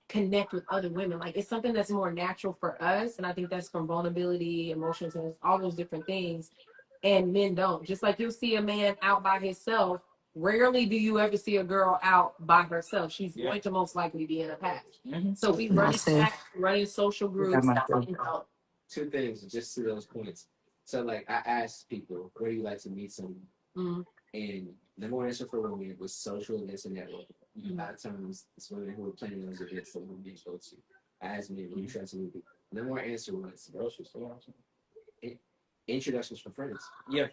S2: connect with other women. Like it's something that's more natural for us, and I think that's from vulnerability, emotions, and all those different things. And men don't. Just like you'll see a man out by himself. Rarely do you ever see a girl out by herself. She's going to most likely be in a pack. So we running social groups.
S5: Two things just to those points. So like I asked people, where do you like to meet someone? And the more answer for women was social events and networking. A lot of times it's women who are planning those events that women go to. I asked men, when you try to meet people. The more answer was introductions for friends.
S3: Yeah.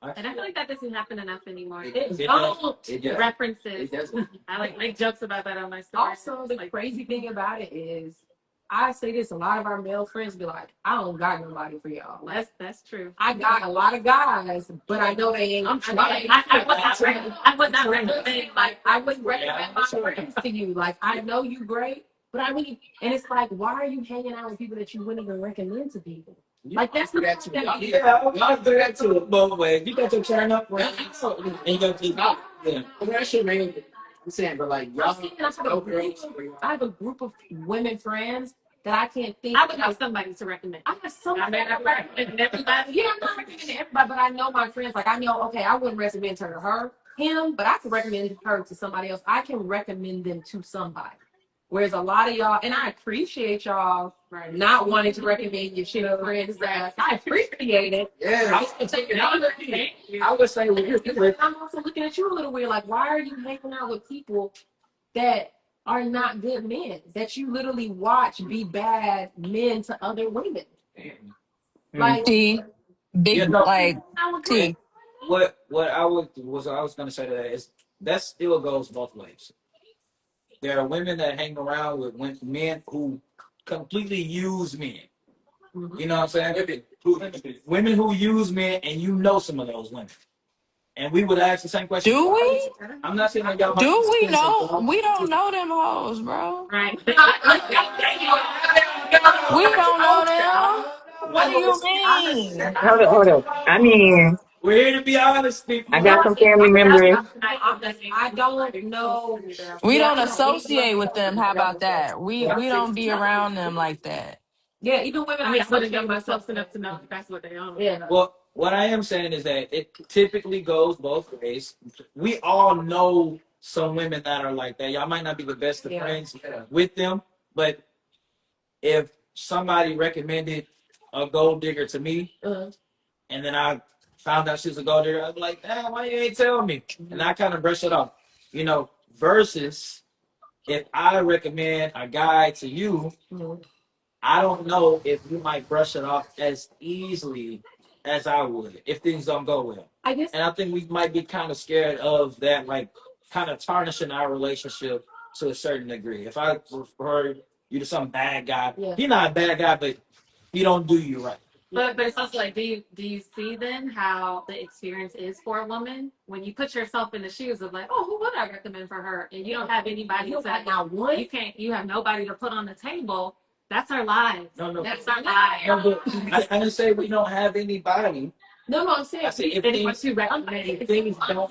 S4: And I feel like that doesn't happen enough anymore.
S3: It
S2: It
S3: does.
S2: don't.
S3: It does.
S4: References.
S3: It does.
S4: I like make jokes about that on my story.
S2: Also, the crazy thing about it is, I say this, a lot of our male friends be like, I don't got nobody for y'all. Like,
S4: That's true.
S2: I got a lot of guys, but I know they ain't. I would not recommend, like, I wouldn't recommend my friends to you. Like, I know you great, but I really, and it's like, why are you hanging out with people that you wouldn't even recommend to people? Like, that's
S3: do that too. Y'all do that too. Both ways. You got your turn up, right? And you got to yeah.
S5: That shit made I'm saying, but like y'all,
S2: I have a group of women friends that I can't think.
S4: I would have somebody to recommend.
S2: I have somebody.
S4: I mean, I recommend everybody.
S2: Yeah, I'm not recommending everybody, but I know my friends. Like, I know, okay, I wouldn't recommend her to him, but I can recommend her to somebody else. I can recommend them to somebody. Whereas a lot of y'all, and I appreciate y'all not wanting to recommend your shit of friends. I appreciate it.
S3: Yeah. I would say
S2: I'm also looking at you a little weird. Like, why are you hanging out with people that are not good men, that you literally watch be bad men to other women? Like,
S6: T, big
S3: you know,
S6: like T.
S3: what I was gonna say to that is that still goes both ways. There are women that hang around with men who completely use men. You know what I'm saying? Women who use men, and you know some of those women. And we would ask the same question.
S6: Do we?
S3: I'm not saying that y'all might
S6: Do we
S3: spend some
S6: know?
S3: time.
S6: We don't know them hoes, bro.
S4: Right.
S6: We don't know them. What do you mean?
S7: Hold up. I mean,
S3: We're here to be honest, people.
S7: I got some family members.
S2: I don't know.
S6: We
S2: Yeah,
S6: don't associate with them. How about that? We don't be around them like that.
S2: Yeah, even women.
S4: I mean, I wouldn't know myself enough to know if that's what they own.
S2: Yeah.
S3: Well, what I am saying is that it typically goes both ways. We all know some women that are like that. Y'all might not be the best of friends with them, but if somebody recommended a gold digger to me, and then I found out she was a gold digger, I'd be like, damn, why you ain't tell me? And I kind of brush it off, versus if I recommend a guy to you, I don't know if you might brush it off as easily as I would if things don't go well.
S2: I guess.
S3: And I think we might be kind of scared of that, like kind of tarnishing our relationship to a certain degree. If I refer you to some bad guy, he's not a bad guy, but he don't do you right.
S4: But it's also like, do you see then how the experience is for a woman when you put yourself in the shoes of like, oh, who would I recommend for her? And you don't have anybody to you have nobody to put on the table. That's our lives.
S3: No.
S4: That's our lives.
S3: No, but I didn't say we don't have anybody.
S2: No, I'm saying.
S3: I said if things don't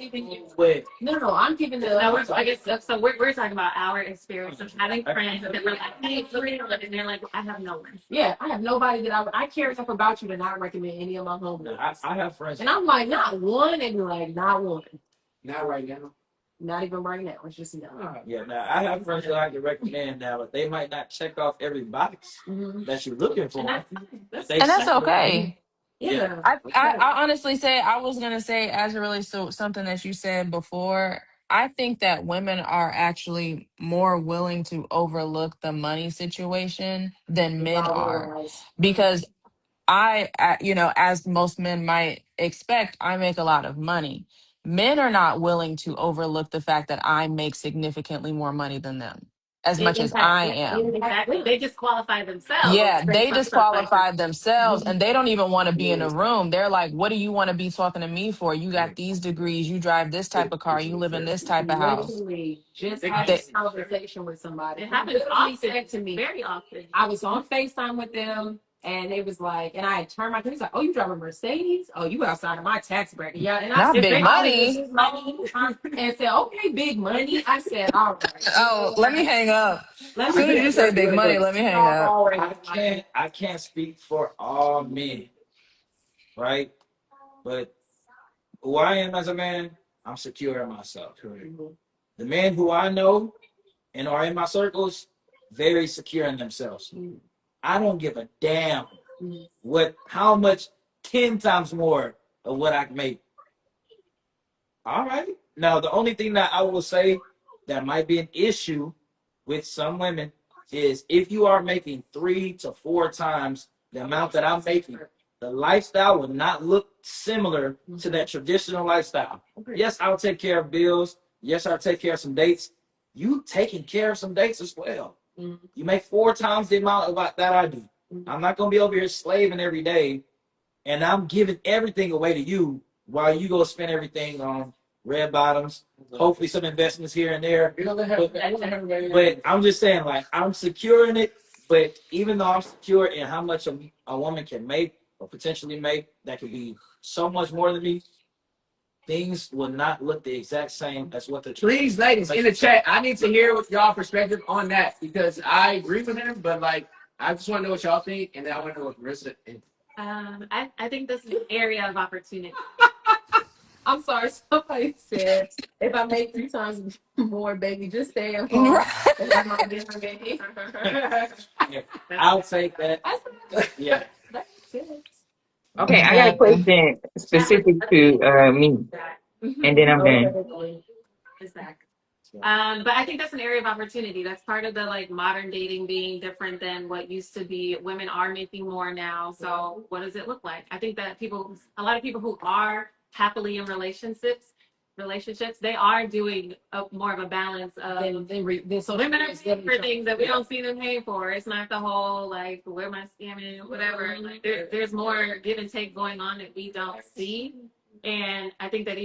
S3: way.
S2: No, I'm giving the.
S4: No, I guess so. We're talking about our experience of having friends that we're like, hey, and they're like, I have no one.
S2: Yeah, I have nobody that I care enough about you to not recommend any of my homeboys.
S3: I have friends,
S2: and I'm like, not one, and you're like, not one.
S5: not right now.
S2: Not even right now. It's just no.
S3: Yeah, now I have friends that I can recommend now, but they might not check off every box that you're looking for.
S4: And
S6: that's okay.
S2: Yeah.
S6: I honestly say, I was gonna say, as it relates to something that you said before, I think that women are actually more willing to overlook the money situation than men are, because as most men might expect, I make a lot of money. Men are not willing to overlook the fact that I make significantly more money than them, as much as I am.
S4: Exactly. They disqualify themselves.
S6: Yeah, they disqualify themselves, and they don't even want to be in a room. They're like, what do you want to be talking to me for? You got these degrees, you drive this type of car, you live in this type of house.
S2: Literally just had a conversation with somebody.
S4: It happens often.
S2: Said to me,
S4: very often.
S2: I was on FaceTime with them, and it was like, and I had turned my, he's like, oh, you drive a Mercedes? Oh, you outside of my tax bracket. Yeah, and
S6: Not
S2: I said,
S6: big money.
S2: And said, okay, big money. I said, all right.
S6: Oh, let me hang up. As soon as you say big money, let me hang up.
S3: I can't speak for all men, right? But who I am as a man, I'm secure in myself. The men who I know and are in my circles, very secure in themselves. I don't give a damn how much 10 times more of what I can make. All right. Now, the only thing that I will say that might be an issue with some women is if you are making 3 to 4 times the amount that I'm making, the lifestyle will not look similar to that traditional lifestyle. Yes, I'll take care of bills. Yes, I'll take care of some dates. You taking care of some dates as well. You make 4 times the amount of that I do. I'm not gonna be over here slaving every day, and I'm giving everything away to you while you go spend everything on red bottoms. Hopefully, some investments here and there. But I'm just saying, like, I'm secure in it. But even though I'm secure in how much a woman can make or potentially make, that could be so much more than me. Things will not look the exact same as what the.
S5: Please, ladies, in the chat, I need to hear what y'all perspective on that because I agree with him, but like, I just want to know what y'all think, and then I want to know what Marissa and
S4: I think this is an area of opportunity.
S2: I'm sorry, somebody said if I make 3 times more, baby, just stay at home. And I'm not getting my baby.
S3: I'll take that. Yeah.
S2: That's it.
S7: Okay, I got a question specific to me, and then I'm done.
S4: Exactly. But I think that's an area of opportunity. That's part of the like modern dating being different than what used to be. Women are making more now. So what does it look like? I think that a lot of people who are happily in relationships, they are doing more of a balance of
S2: So
S4: women are paying for things that we don't see them paying for. It's not the whole like where am I scamming, whatever. Like there's more give and take going on that we don't see. And I think that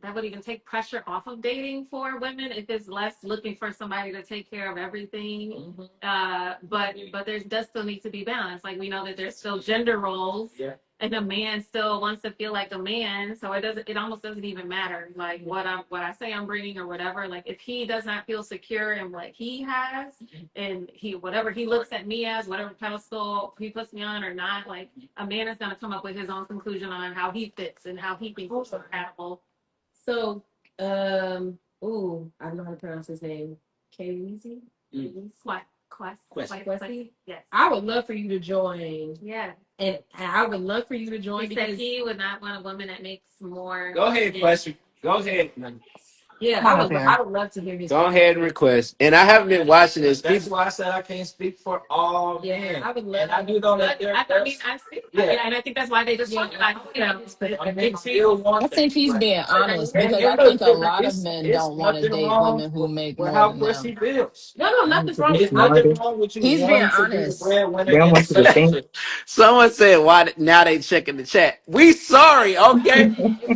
S4: that would even take pressure off of dating for women if it's less looking for somebody to take care of everything. But there does still need to be balance. Like we know that there's still gender roles, and a man still wants to feel like a man. So it almost doesn't even matter like what I say I'm bringing or whatever. Like if he does not feel secure in what he has, and whatever he looks at me as, whatever pedestal he puts me on or not, like a man is going to come up with his own conclusion on how he fits and how he thinks he's compatible.
S2: So, I don't know how to pronounce his name. Casey?
S4: Quest. Yes.
S2: I would love for you to join.
S4: Yeah.
S2: And I would love for you to join
S4: He said
S2: because
S4: he would not want a woman that makes more.
S5: go ahead, question. Go ahead.
S2: yeah, I would love to hear his.
S5: Go ahead and request. And I haven't been watching this.
S3: That's why I said I can't speak for all men.
S2: I would love.
S3: And I do know that
S4: I see. Yeah, and I think that's why they just want
S6: I think he's being honest because I think a lot of men don't want to date women who make more
S3: how
S6: than
S3: Chrissy
S6: them.
S3: feels.
S2: No, nothing's wrong
S3: There's
S2: with
S3: nothing wrong with you.
S6: He's being
S3: wanting to be the
S6: honest.
S3: breadwinner
S7: They don't
S3: in
S7: want
S3: a
S7: you to think.
S3: relationship.
S5: Someone said, "Why now they checking the chat?" We sorry, okay?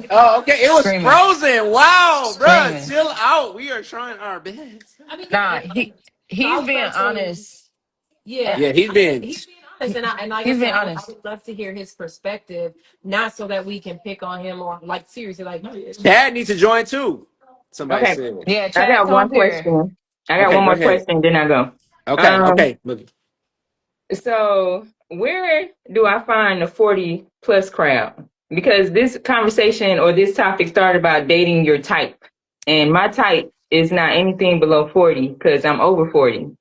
S5: Oh, okay. It was
S6: Screaming.
S5: frozen. Wow, bro,
S6: Screaming.
S5: chill out. We are trying our best.
S2: I mean,
S6: Nah, he's being honest.
S2: Yeah,
S5: Yeah, he's being.
S2: honest, and like
S6: He's
S2: I
S6: being
S2: said, I
S6: honest.
S2: would love to hear his perspective, not so that we can pick on him or like seriously, like
S5: Chad needs to join too. Somebody
S7: Okay,
S5: said.
S6: Yeah,
S7: I got
S6: Chad's
S7: one
S6: on here.
S7: question. I got
S5: Okay,
S7: one
S5: go
S7: more
S5: ahead.
S7: question, then I go.
S5: Okay, okay. Look.
S7: So where do I find the 40 plus crowd? Because this conversation or this topic started about dating your type. And my type is not anything below 40 because I'm over 40.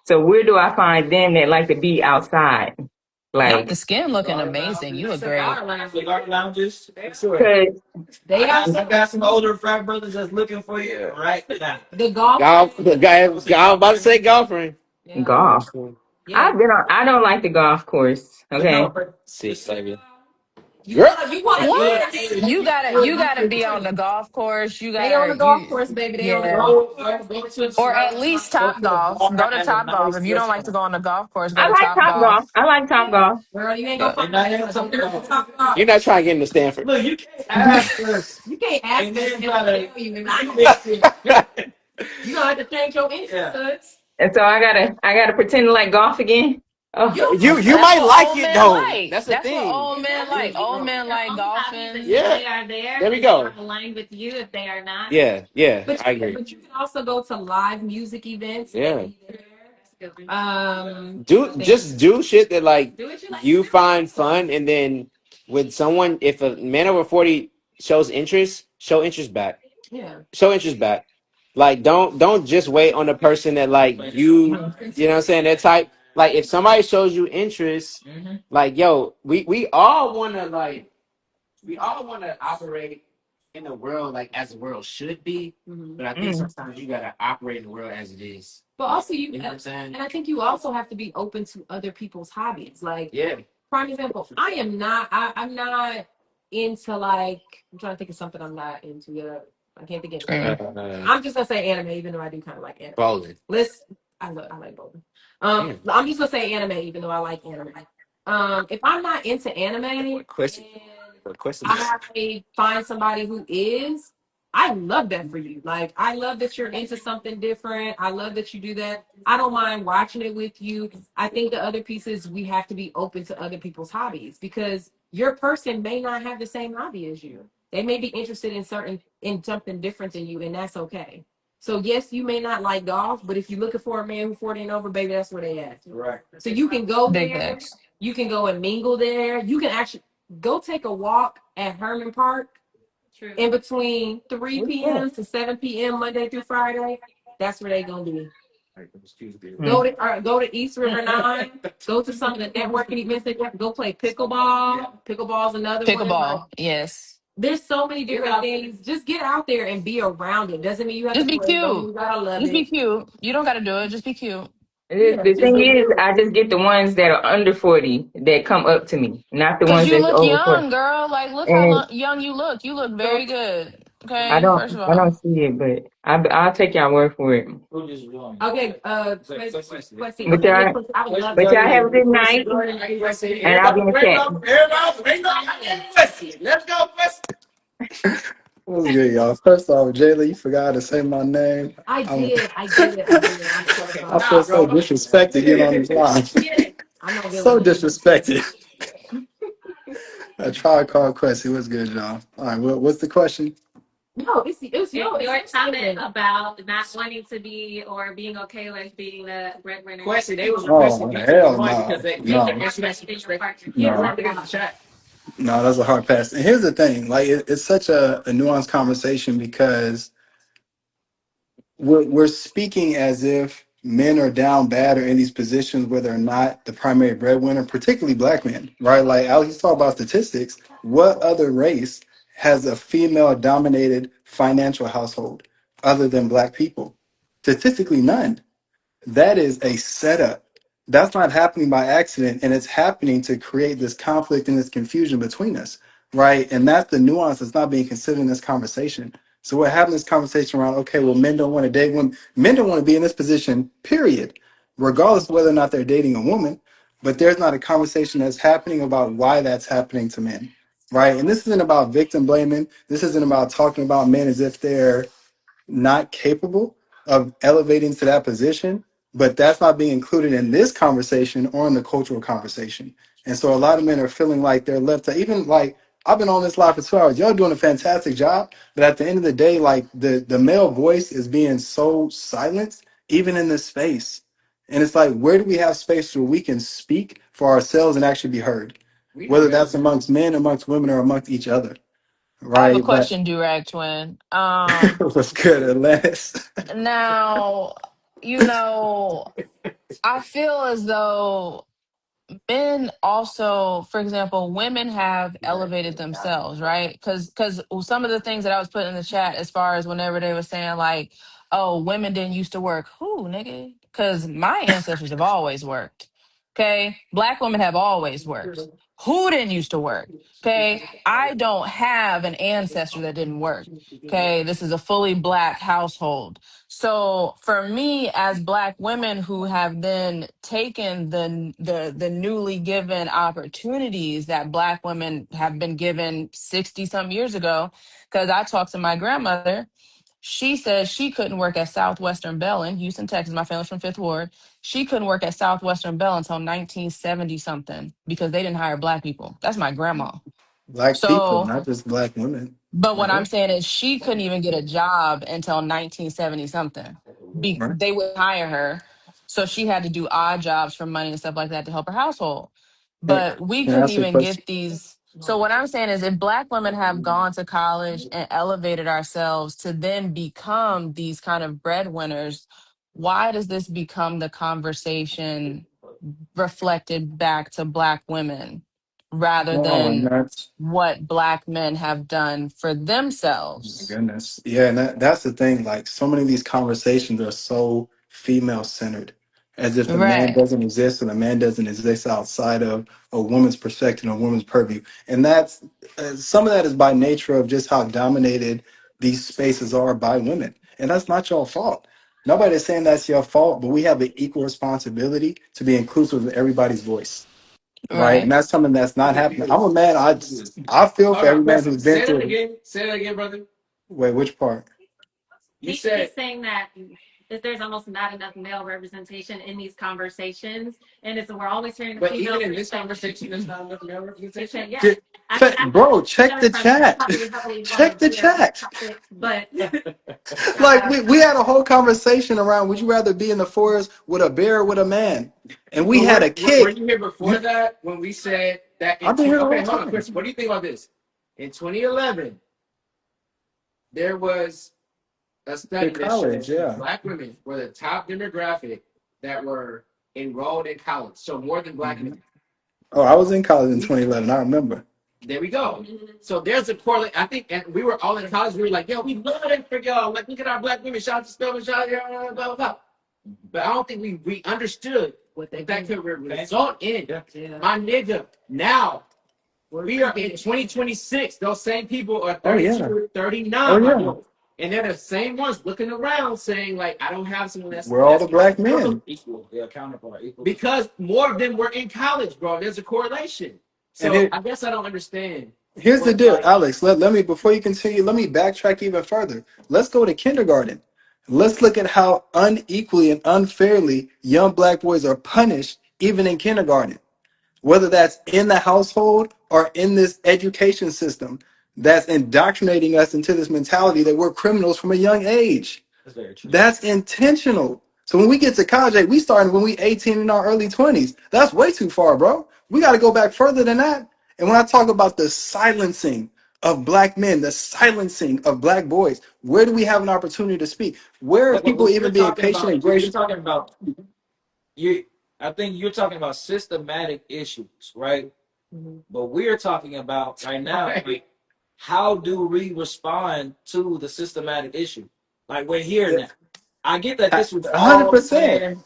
S7: So where do I find them that like to be outside? Like,
S6: The skin looking amazing. You look great.
S3: Cigar lounges. Sure.
S7: because
S2: they
S3: I
S2: have
S3: got some older frat brothers that's looking for you right now.
S2: the golf.
S5: Golf. The guy. I was about to say golfing.
S2: Yeah.
S7: golf.
S2: Yeah.
S7: I don't like the golf course. Okay.
S5: See, baby.
S2: You want
S6: What? You gotta be on the golf course. You
S2: They on the
S6: gotta
S2: golf course, baby. They on the golf.
S6: or at least Top Golf. Go to Top Golf. If you don't like to go on the golf course, go
S7: I
S6: to
S7: like
S6: Top
S7: Top Golf.
S6: Golf.
S7: I like Top Golf.
S2: Girl, you ain't gonna
S6: But
S2: find
S5: You're not trying to get into Stanford.
S3: Look, you can't ask us.
S2: You can't ask
S3: And
S2: them
S3: then
S2: to
S3: try to-
S2: tell you. You gonna have to change your interests.
S7: And so I gotta pretend to like golf again. Oh,
S5: You
S6: that's
S5: might
S6: what
S5: like
S6: old
S5: it
S6: men
S5: though.
S6: like.
S5: That's the
S6: That's
S5: thing.
S6: what old men like. Old men like golfing.
S5: Yeah.
S4: They are there.
S5: There we
S4: They
S5: go.
S4: are aligned with you if they are not.
S5: Yeah,
S2: But
S5: I agree.
S2: But you can also go to live music events.
S5: Yeah.
S2: Just
S5: Do shit that like
S4: Do what you like.
S5: you find fun, and then with someone, if a man over 40 shows interest, show interest back.
S2: Yeah.
S5: Show interest back. Like don't just wait on the person that like you know what I'm saying, that type. Like if somebody shows you interest, like yo, we all wanna operate in the world like as the world should be. But I think sometimes you gotta operate in the world as it is.
S2: But also
S5: You know what I'm saying?
S2: and I think you also have to be open to other people's hobbies. Like
S5: Yeah.
S2: prime example. I'm not into like. I'm trying to think of something I'm not into yet. I can't think of anything.
S6: Screaming.
S2: I'm just gonna say anime, even though I do kind of like anime.
S5: Bowling.
S2: Let's. I like both.
S5: Yeah.
S2: I'm just gonna say anime, even though I like anime. If I'm not into anime
S5: Question.
S2: and
S5: Question.
S2: I find somebody who is, I love that for you. Like I love that you're into something different. I love that you do that. I don't mind watching it with you. I think the other piece is we have to be open to other people's hobbies because your person may not have the same hobby as you. They may be interested in something different than you, and that's okay. So yes, you may not like golf, but if you're looking for a man who's 40 and over, baby, that's where they at.
S3: Right.
S2: So you can go
S6: Big
S2: there,
S6: facts.
S2: you can go and mingle there. You can actually go take a walk at Herman Park
S4: True.
S2: in between 3
S5: What's that?
S2: p.m. to 7 p.m. Monday through Friday. That's where they gonna be.
S5: Like, excuse me.
S2: Go to East River 9. Go to some of the networking events that you have. Go play pickleball. Pickleball's another one. Like,
S6: Pickleball. Yes.
S2: there's so many different things. Just get out there and be around it. Doesn't mean you have to
S6: Just be
S2: play. Don't mean
S6: cute.
S2: you gotta love
S6: Just be
S2: it.
S6: cute. You don't got to do it. Just be cute.
S2: Yeah,
S7: The
S2: just
S7: thing
S2: be
S7: is,
S2: cute.
S7: I just get the ones that are under 40 that come up to me, not the
S6: Cause
S7: ones
S6: you
S7: that's
S6: look
S7: over 40.
S6: young, girl. Like, look how
S7: And
S6: young you look. You look very good.
S7: I
S6: Okay,
S7: don't,
S6: first of
S7: I don't
S6: all.
S7: see it, but I'll take y'all word for it.
S3: Who just wrong?
S2: Okay, Quincy.
S7: But
S2: Okay, yeah,
S7: y'all,
S2: Quincy, I would love
S7: but
S2: to
S7: y'all
S2: hear
S7: have a
S2: you.
S7: good night, and I'll be in the chat.
S5: Let's go.
S8: What's good, y'all? First off, Jayla, you forgot to say my name.
S2: I
S8: I'm,
S2: did. I did. I did. I'm so
S8: I
S2: sorry.
S8: feel so disrespected getting on this line.
S2: I'm not good
S8: So
S2: with names.
S8: disrespected. A tribe called Quincy. What's good, y'all? All right, what's the question?
S2: No, it was
S4: Your
S2: your
S4: comment
S2: statement.
S4: about not wanting to be or being okay with being the breadwinner.
S3: Question. They was requesting
S8: Oh,
S3: me to be
S8: hell
S3: one
S8: no.
S3: because they
S4: And
S8: No,
S3: answered that
S4: your partner.
S2: Yeah,
S8: no,
S3: Look at the chat.
S8: no, that's a hard pass. And here's the thing, like it's such a nuanced conversation because we're speaking as if men are down bad or in these positions where they're not the primary breadwinner, particularly black men, right? Like Alex talked about statistics. What other race has a female dominated financial household other than black people? Statistically, none. That is a setup. That's not happening by accident, and it's happening to create this conflict and this confusion between us, right? And that's the nuance that's not being considered in this conversation. So we're having this conversation around, okay, well, men don't want to date women. Men don't want to be in this position, period, regardless of whether or not they're dating a woman. But there's not a conversation that's happening about why that's happening to men, right? And this isn't about victim blaming. This isn't about talking about men as if they're not capable of elevating to that position, but that's not being included in this conversation or in the cultural conversation. And so a lot of men are feeling like they're left to even like I've been on this live for 2 hours. Y'all doing a fantastic job, but at the end of the day, like the male voice is being so silenced, even in this space. And it's like, where do we have space where we can speak for ourselves and actually be heard? Whether that's amongst men, amongst women, or amongst each other,
S6: I have a
S8: right? But
S6: question, Durag Twin.
S8: what's good, Atlantis?
S6: Now, you know, I feel as though men also, for example, women have elevated themselves, right? Because some of the things that I was putting in the chat, as far as whenever they were saying like, "Oh, women didn't used to work," who nigga? Because my ancestors have always worked. Okay, black women have always worked. Who didn't used to work? Okay, I don't have an ancestor that didn't work. Okay, this is a fully black household. So for me, as Black women who have then taken the newly given opportunities that Black women have been given 60 some years ago, because I talked to my grandmother, she says she couldn't work at Southwestern Bell in Houston, Texas. My family's from Fifth Ward. She couldn't work at Southwestern Bell until 1970 something because they didn't hire Black people. That's my grandma.
S8: Black people,
S6: So
S8: not just black women.
S6: but what I'm
S8: Right.
S6: saying is she couldn't even get a job until 1970 something.
S8: Right.
S6: They would hire her. So she had to do odd jobs for money and stuff like that to help her household.
S8: Hey,
S6: But we
S8: can I
S6: couldn't
S8: ask you a
S6: even
S8: question?
S6: get these. So what I'm saying is if black women have gone to college and elevated ourselves to then become these kind of breadwinners, why does this become the conversation reflected back to black women rather
S8: Oh, and
S6: than
S8: that's
S6: what black men have done for
S8: oh my
S6: themselves?
S8: goodness. Yeah, and that's the thing. Like so many of these conversations are so female centered. as if the man
S6: Right.
S8: doesn't exist and the man doesn't exist outside of a woman's perspective and a woman's purview. And that's some of that is by nature of just how dominated these spaces are by women. And that's not your fault. Nobody's saying that's your fault, but we have an equal responsibility to be inclusive of everybody's voice, right? And
S6: Right.
S8: that's something that's not happening. I'm a man. I feel for
S5: Hold on,
S8: every man
S5: Preston.
S8: who's been
S5: Say that
S8: through it.
S5: again. Say that again, brother.
S8: Wait, which part?
S5: You
S4: He's
S5: said,
S4: saying that there's almost not enough male representation in these conversations, and it's we're always hearing the
S5: but
S4: female
S5: even in this
S4: perspective.
S5: conversation, there's not enough male representation.
S4: Yeah, I
S8: Bro, check
S4: another
S8: the
S4: question. I
S8: chat.
S4: probably heavily want
S8: Check
S4: to
S8: the
S4: veer off
S8: chat.
S4: topic, but
S8: Like
S4: uh,
S8: we had a whole conversation around would you rather be in the forest with a bear or with a man? And we
S5: But
S8: had a
S5: were
S8: kick.
S5: you here before that when we said that in
S8: I've been here the
S5: okay,
S8: whole
S5: hold on,
S8: time.
S5: Chris, what do you think about this? In 2011, there was a study
S8: In
S5: that showed
S8: college, yeah.
S5: black women were the top demographic that were enrolled in college. So more than black men.
S8: Oh, I was in college in 2011. I remember.
S5: There we go. So there's a correlate. I think, and we were all in college. We were like, yo, we love it for y'all. Like, look at our black women. Shout out to Spelman, shout out, blah, blah, blah. But I don't think we understood what that could result in.
S3: Yeah.
S5: My nigga, now we are in 2026. Those same people are
S8: Oh yeah.
S5: 32, 39,
S8: Oh
S5: my
S8: yeah.
S5: boy. And they're the same ones looking around saying, like, I don't have someone
S8: We're all
S5: that's
S8: the black men.
S3: Equal. Yeah, counterpart. Equal.
S5: because more of them were in college, bro. There's a correlation.
S8: And
S5: So
S8: here,
S5: I guess I don't understand.
S8: here's the
S5: What,
S8: deal,
S5: like,
S8: Alex. Let me before you continue, let me backtrack even further. Let's go to kindergarten. Let's look at how unequally and unfairly young black boys are punished even in kindergarten, whether that's in the household or in this education system that's indoctrinating us into this mentality that we're criminals from a young age.
S3: That's very true.
S8: That's intentional. So when we get to college, we started when we 18 in our early 20s. That's way too far, bro. We got to go back further than that. And when I talk about the silencing of black men, the silencing of black boys, where do we have an opportunity to speak? Where are
S3: But
S8: people
S3: what you're
S8: even being
S3: talking
S8: patient and
S3: about, you're
S8: gracious?
S3: talking about you. I think you're talking about systematic issues, right?
S2: Mhm.
S3: But we're talking about right now, like, how do we respond to the systematic issue? Like we're here now. I get that this was all
S8: 100%.
S3: planned.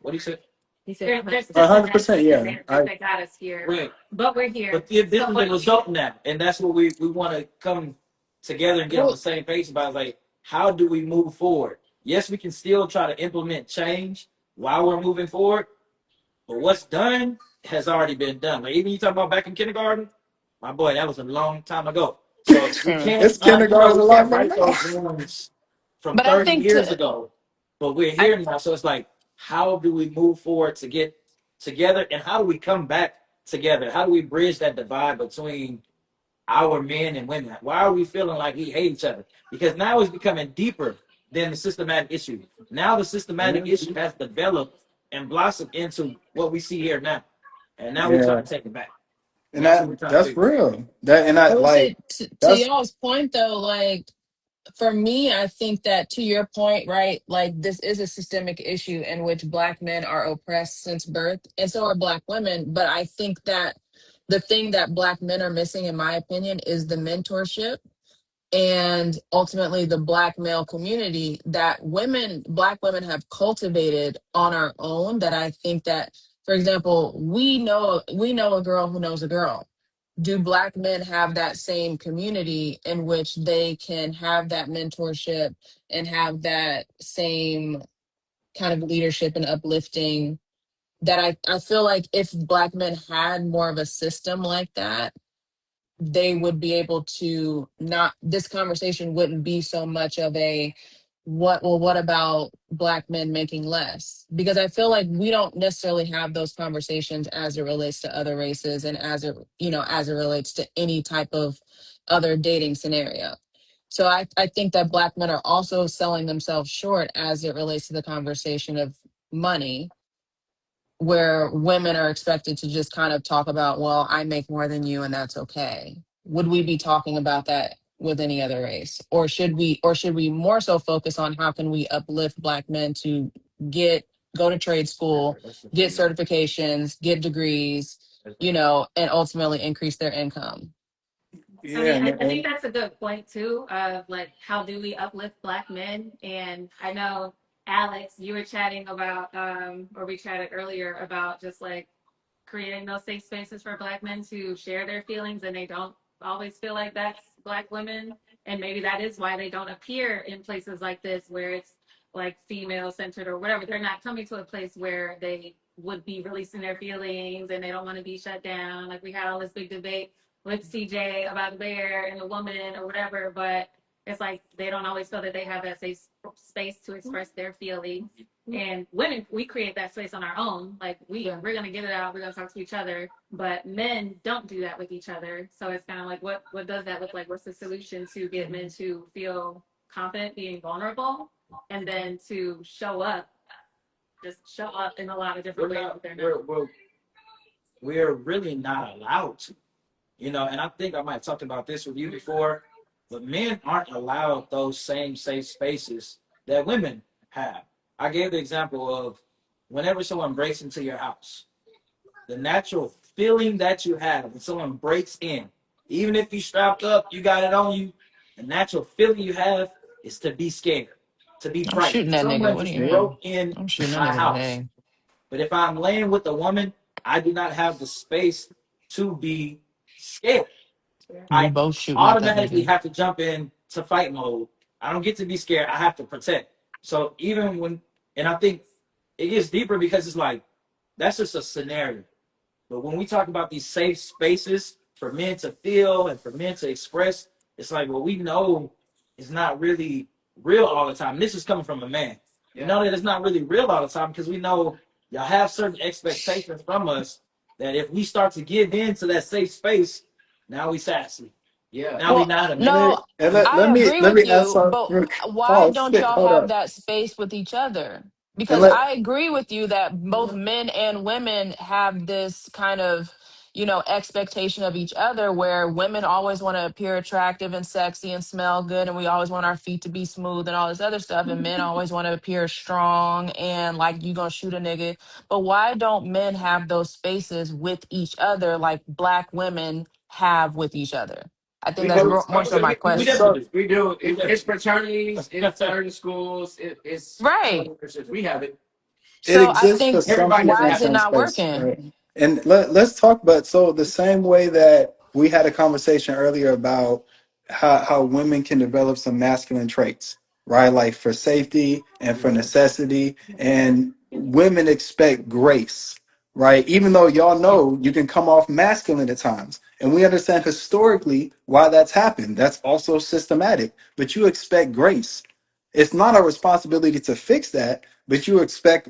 S3: What do you say?
S2: He said,
S4: there's
S8: 100%. Yeah.
S4: circumstances that got us here,
S3: Right.
S4: but we're here.
S3: But this
S4: So
S3: is
S4: what
S3: the result now, and that's what we want to come together and get on the
S6: Well,
S3: same page about. Like, how do we move forward? Yes, we can still try to implement change while we're moving forward, but what's done has already been done. Like even you talk about back in kindergarten, my boy, that was a long time ago. So we
S8: It's
S3: can't,
S8: kindergarten a
S3: we
S8: lot
S3: can't
S8: from
S3: right
S8: now.
S3: those wrongs from
S6: but I
S3: 30
S6: think
S3: years ago. But we're
S6: I,
S3: here now, so it's like, how do we move forward to get together, and how do we come back together? How do we bridge that divide between our men and women? Why are we feeling like we hate each other? Because now it's becoming deeper than the systematic issue. Now the systematic issue has developed and blossomed into what we see here now, and now we're
S8: Yeah.
S3: trying to take it back. And
S8: And
S3: that's what we're trying to
S8: that's
S3: do.
S8: real. That and I
S6: I would
S8: like
S6: say to
S8: that's
S6: y'all's point though, like for me, I think that to your point, right? Like this is a systemic issue in which black men are oppressed since birth, and so are black women. But I think that the thing that black men are missing, in my opinion, is the mentorship and ultimately the black male community that black women have cultivated on our own. That I think that, for example, we know a girl who knows a girl. Do black men have that same community in which they can have that mentorship and have that same kind of leadership and uplifting? That I feel like if black men had more of a system like that, they would be able to not, this conversation wouldn't be so much of a what about black men making less? Because I feel like we don't necessarily have those conversations as it relates to other races and as it relates to any type of other dating scenario. So I think that black men are also selling themselves short as it relates to the conversation of money, where women are expected to just kind of talk about, well, I make more than you and that's okay. Would we be talking about that with any other race? Or should we more so focus on how can we uplift black men to go to trade school, get certifications, get degrees, and ultimately increase their income?
S4: I
S8: yeah,
S4: mean, I
S8: and
S4: think that's a good point too, of like how do we uplift black men? And I know Alex, you were chatting about, or we chatted earlier about just like creating those safe spaces for Black men to share their feelings, and they don't always feel like that's Black women. And maybe that is why they don't appear in places like this where it's like female centered or whatever. They're not coming to a place where they would be releasing their feelings and they don't want to be shut down. Like we had all this big debate with CJ about the bear and the woman or whatever, but it's like they don't always feel that they have that safe space to express their feelings. And women, we create that space on our own. Like we're gonna get it out. We're gonna talk to each other. But men don't do that with each other. So it's kind of like, what does that look like? What's the solution to get men to feel confident being vulnerable, and then to just show up in a lot of different ways that they're not.
S3: We're really not allowed to, and I think I might have talked about this with you before, but men aren't allowed those same safe spaces that women have. I gave the example of whenever someone breaks into your house, the natural feeling that you have when someone breaks in, even if you strapped up, you got it on you, the natural feeling you have is to be scared, to be
S6: I'm
S3: frightened.
S6: shooting that nigga.
S3: Someone
S6: What do
S3: just
S6: you
S3: broke
S6: mean?
S3: in
S6: I'm shooting that
S3: my
S6: nigga
S3: house.
S6: today.
S3: But if I'm laying with a woman, I do not have the space to be scared.
S6: We
S3: I
S6: both shooting at that
S3: automatically
S6: nigga.
S3: have to jump in to fight mode. I don't get to be scared. I have to protect. So even when, and I think it gets deeper because it's like, that's just a scenario. But when we talk about these safe spaces for men to feel and for men to express, it's like, well, we know it's not really real all the time. And this is coming from a man. We know that it's not really real all the time because we know y'all have certain expectations from us that if we start to give in to that safe space, now we sassy.
S5: Yeah.
S3: Now we
S6: Well,
S3: not a
S6: no,
S3: minute.
S8: And
S6: I agree
S8: let
S6: with
S8: me ask
S6: you,
S8: some.
S6: but why
S8: Oh
S6: don't
S8: shit!
S6: y'all
S8: Hold
S6: have
S8: up.
S6: that space with each other?
S8: And
S6: Because
S8: let
S6: I agree with you that both men and women have this kind of, expectation of each other where women always want to appear attractive and sexy and smell good, and we always want our feet to be smooth and all this other stuff, and men always want to appear strong and like you gonna shoot a nigga. But why don't men have those spaces with each other like Black women have with each other? I think
S5: We
S6: that's
S5: do.
S6: more so my
S3: We
S6: question.
S3: definitely
S8: so
S3: do.
S5: We do.
S3: We
S5: It's
S3: definitely
S5: fraternities, it's certain schools, it's
S6: Right.
S5: we have it.
S8: it
S6: So I
S8: exists for
S6: think,
S8: some
S5: Everybody doesn't
S8: people
S6: why
S8: in
S6: is
S5: have
S6: it
S8: some
S5: that.
S6: not
S8: space,
S6: working?
S8: right? And let's talk about so the same way that we had a conversation earlier about how women can develop some masculine traits, right? Like for safety and for necessity, and women expect grace, right? Even though y'all know you can come off masculine at times, and we understand historically why that's happened. That's also systematic, but you expect grace. It's not our responsibility to fix that, but you expect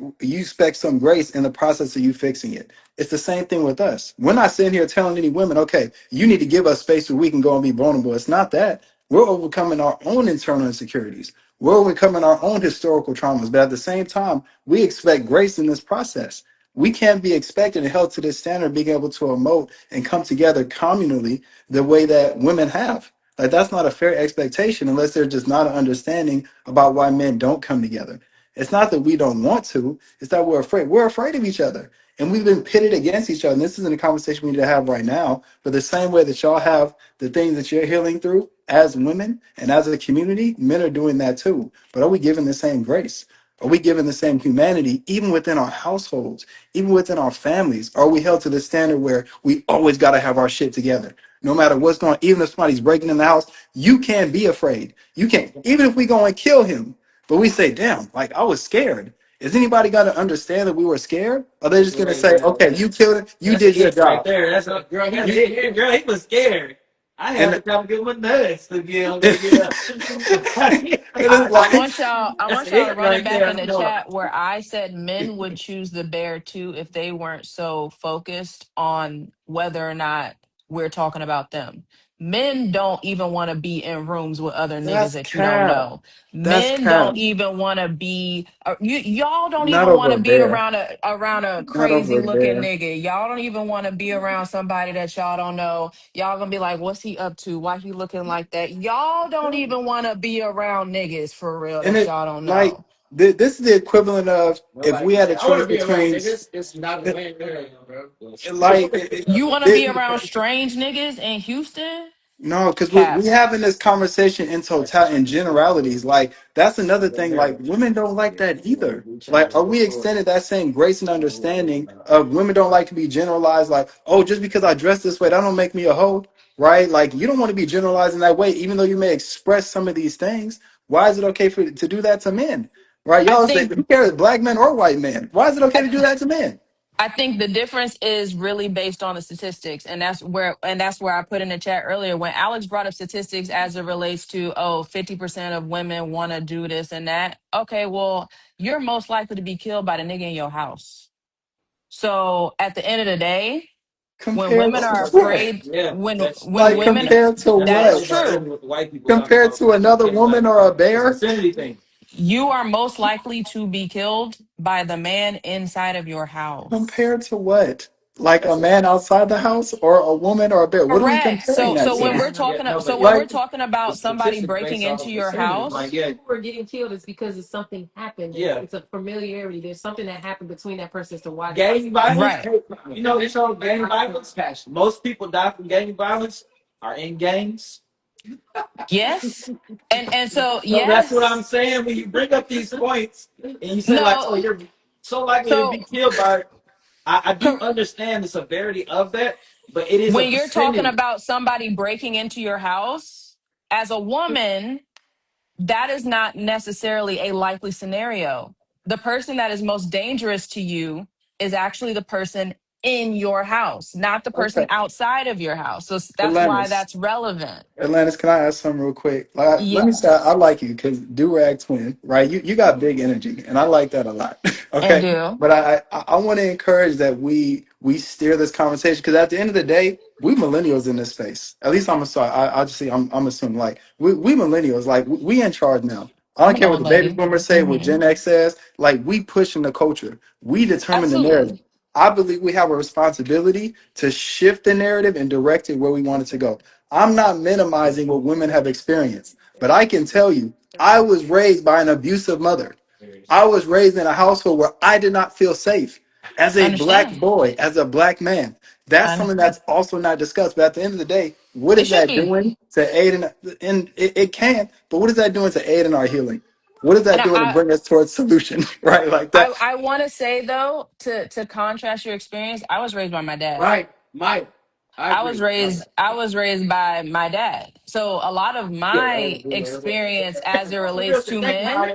S8: some grace in the process of you fixing it. It's the same thing with us. We're not sitting here telling any women, okay, you need to give us space where we can go and be vulnerable. It's not that. We're overcoming our own internal insecurities. We're overcoming our own historical traumas. But at the same time, we expect grace in this process. We can't be expected and held to this standard, being able to emote and come together communally the way that women have. Like that's not a fair expectation unless there's just not an understanding about why men don't come together. It's not that we don't want to, it's that we're afraid. We're afraid of each other. And we've been pitted against each other. And this isn't a conversation we need to have right now, but the same way that y'all have the things that you're healing through as women and as a community, men are doing that too. But are we given the same grace? Are we given the same humanity, even within our households, even within our families? Are we held to the standard where we always got to have our shit together? No matter what's going on, even if somebody's breaking in the house, you can't be afraid. You can't, even if we go and kill him, but we say, damn, like I was scared. Is anybody going to understand that we were scared? Or are they just going to say, okay, you killed it, you
S3: That's
S8: did your
S3: it right
S8: job?
S3: there. That's a girl. Girl, he was scared. I had to
S8: And,
S3: come get my nuts to get him
S8: and
S3: to get up.
S8: it's like,
S6: I
S3: That's
S6: want y'all to
S3: it
S6: run it
S3: right
S6: back
S3: there.
S6: in the chat where I said men would choose the bear too if they weren't so focused on whether or not we're talking about them. Men don't even want to be in rooms with other niggas
S8: that's
S6: that you don't
S8: cap.
S6: know.
S8: That's
S6: Men don't
S8: cap.
S6: even want to be y'all don't
S8: Not
S6: even want
S8: over
S6: to be
S8: there.
S6: around a
S8: Not
S6: crazy
S8: over
S6: looking
S8: there.
S6: nigga. Y'all don't even want to be around somebody that y'all don't know. Y'all gonna be like, what's he up to? Why he looking like that? Y'all don't even want to be around niggas for real
S8: And
S6: that
S8: it,
S6: y'all don't
S8: like,
S6: know.
S8: this is the equivalent of if
S5: Nobody
S8: we
S5: can
S8: had
S5: say,
S8: a
S5: I want
S8: choice
S5: to be around
S8: between,
S5: niggas. It's not the way there, bro.
S8: like,
S6: You want to be
S8: it,
S6: around strange niggas in Houston?
S8: No, because we
S6: Cap.
S8: having this conversation in total in generalities. Like that's another thing. Like women don't like that either. Like, are we extended that same grace and understanding of women don't like to be generalized? Like, oh, just because I dress this way, that don't make me a hoe, right? Like, you don't want to be generalized in that way, even though you may express some of these things. Why is it okay for to do that to men? Right?
S6: I
S8: Y'all say
S6: think
S8: who cares, black men or white men? Why is it okay to do that to men?
S6: I think the difference is really based on the statistics, and that's where I put in the chat earlier when Alex brought up statistics as it relates to 50% of women want to do this and that. Okay, well, you're most likely to be killed by the nigga in your house. So at the end of the day, when
S8: Compared
S6: women
S8: to
S6: are
S8: what?
S6: afraid,
S3: Yeah,
S6: when
S8: Like
S6: women,
S8: compared to
S3: that's
S6: that
S3: why
S6: is
S8: what?
S3: they got
S6: true.
S3: in with the white people talking
S8: Compared
S3: about
S8: to another
S3: getting by
S8: woman or a
S3: the
S8: bear?
S3: vicinity thing.
S6: You are most likely to be killed by the man inside of your house.
S8: Compared to what? Like a
S3: That's
S8: man outside the house or a woman or a bear? What are we
S6: Correct.
S8: comparing
S6: So
S8: that
S6: so
S8: to?
S6: when
S4: Yeah,
S6: we're
S4: no.
S6: talking
S3: no,
S6: so
S3: but
S6: when we're
S8: Like,
S6: talking
S3: the
S6: about somebody
S3: statistics
S6: breaking
S3: based off
S6: into
S3: of
S6: your
S3: vicinity.
S6: house,
S3: Like,
S2: Most
S3: yeah,
S2: people who are getting killed is because of something happened.
S3: yeah,
S2: It's a familiarity. There's something that happened between that person as to why they
S3: gang violence.
S6: right.
S3: Hey, you know, it's all gang violence. Most people die from gang violence are in gangs.
S6: Yes. And so
S3: So that's what I'm
S6: yes.
S3: saying. When you bring up these points and you say like,
S6: No.
S3: "Oh, you're so likely to be
S6: So
S3: killed by," I do
S6: cor-
S3: understand the severity of that, but it is a
S6: when you're talking
S3: vicinity.
S6: about somebody breaking into your house, as a woman, that is not necessarily a likely scenario. The person that is most dangerous to you is actually the person in your house, not the person
S8: okay,
S6: outside of your house. So that's why
S8: Atlantis.
S6: that's relevant.
S8: Atlantis, can I ask something real quick? Like, let me say, I
S6: Yes,
S8: like you because do-rag twin, right? You got big energy, and I like that a lot.
S6: I
S8: Okay,
S6: do.
S8: but I want to encourage that we steer this conversation because at the end of the day, we millennials in this space. At least I'm sorry. I just see. I'm assuming like we millennials, like we in charge now. I
S6: I'm
S8: don't
S6: an
S8: care what
S6: old
S8: the baby
S6: lady.
S8: boomers say, what
S6: Hmm.
S8: Gen X says. Like we pushing the culture. We determine the narrative.
S6: Absolutely.
S8: I believe we have a responsibility to shift the narrative and direct it where we want it to go. I'm not minimizing what women have experienced, but I can tell you, I was raised by an abusive mother. I was raised in a household where I did not feel safe as
S6: I
S8: a black
S6: understand.
S8: boy, as a black man. That's
S6: I
S8: something
S6: understand.
S8: that's also not discussed. But at the end of the day, what
S6: It
S8: is
S6: should
S8: that
S6: be.
S8: doing to aid in it can, but what is that doing to aid in our healing? What is
S6: And
S8: that doing to bring us towards solution? Right? Like that.
S6: I want to say though, to contrast your experience, I was raised by my dad.
S5: Right, Mike. I agree.
S6: I was raised by my dad. So a lot of my experience as it relates to men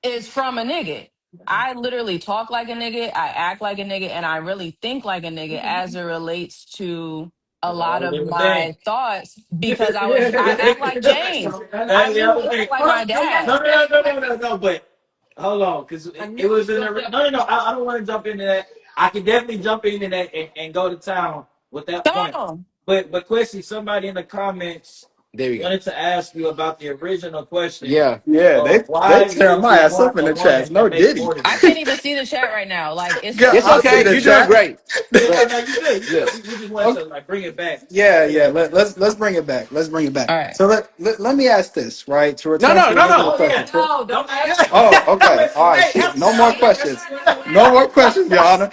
S6: is from a nigga. I literally talk like a nigga, I act like a nigga, and I really think like a nigga as it relates to a
S3: That's a
S6: lot
S3: whole
S6: of
S3: different
S6: my
S3: thing.
S6: things because I act like
S3: That's
S6: James. I
S3: the
S6: really
S3: other
S6: act
S3: thing.
S6: like my dad.
S3: No. But hold on, because it was in the no. I don't want to jump into that. I can definitely jump into that and go to town with that
S6: Come
S3: point.
S6: on.
S3: But Quincy, somebody in the comments
S5: There we go.
S3: wanted to ask you about the original question
S5: Yeah.
S8: Yeah,
S3: of
S8: they
S3: why
S8: tear
S3: would
S8: my
S3: you
S8: ass up
S3: want
S8: in
S3: a
S8: the chats.
S3: woman to
S8: No
S3: make
S8: Diddy.
S3: more than
S6: I
S3: you?
S6: can't even see the chat right now. Like it's
S8: Yeah,
S5: It's
S6: so
S8: I see
S5: okay.
S8: the
S5: You're doing
S8: chat.
S5: great.
S3: Yeah,
S5: But
S3: no, you good. You good.
S5: yes.
S3: We just wanted
S8: Okay.
S3: to like bring it back.
S8: Yeah, yeah. Let's bring it back. Let's bring it back.
S6: all right.
S8: So let me ask this, right? To
S5: No,
S8: return
S5: no,
S8: to the
S5: no,
S8: original
S5: no.
S3: Oh
S8: question.
S3: yeah.
S2: No,
S3: Don't
S2: don't
S3: ask.
S2: ask.
S8: Oh, okay. All right,
S3: Hey,
S8: shit.
S3: I'm
S8: No more
S3: sorry.
S8: questions. No more questions, Your Honor.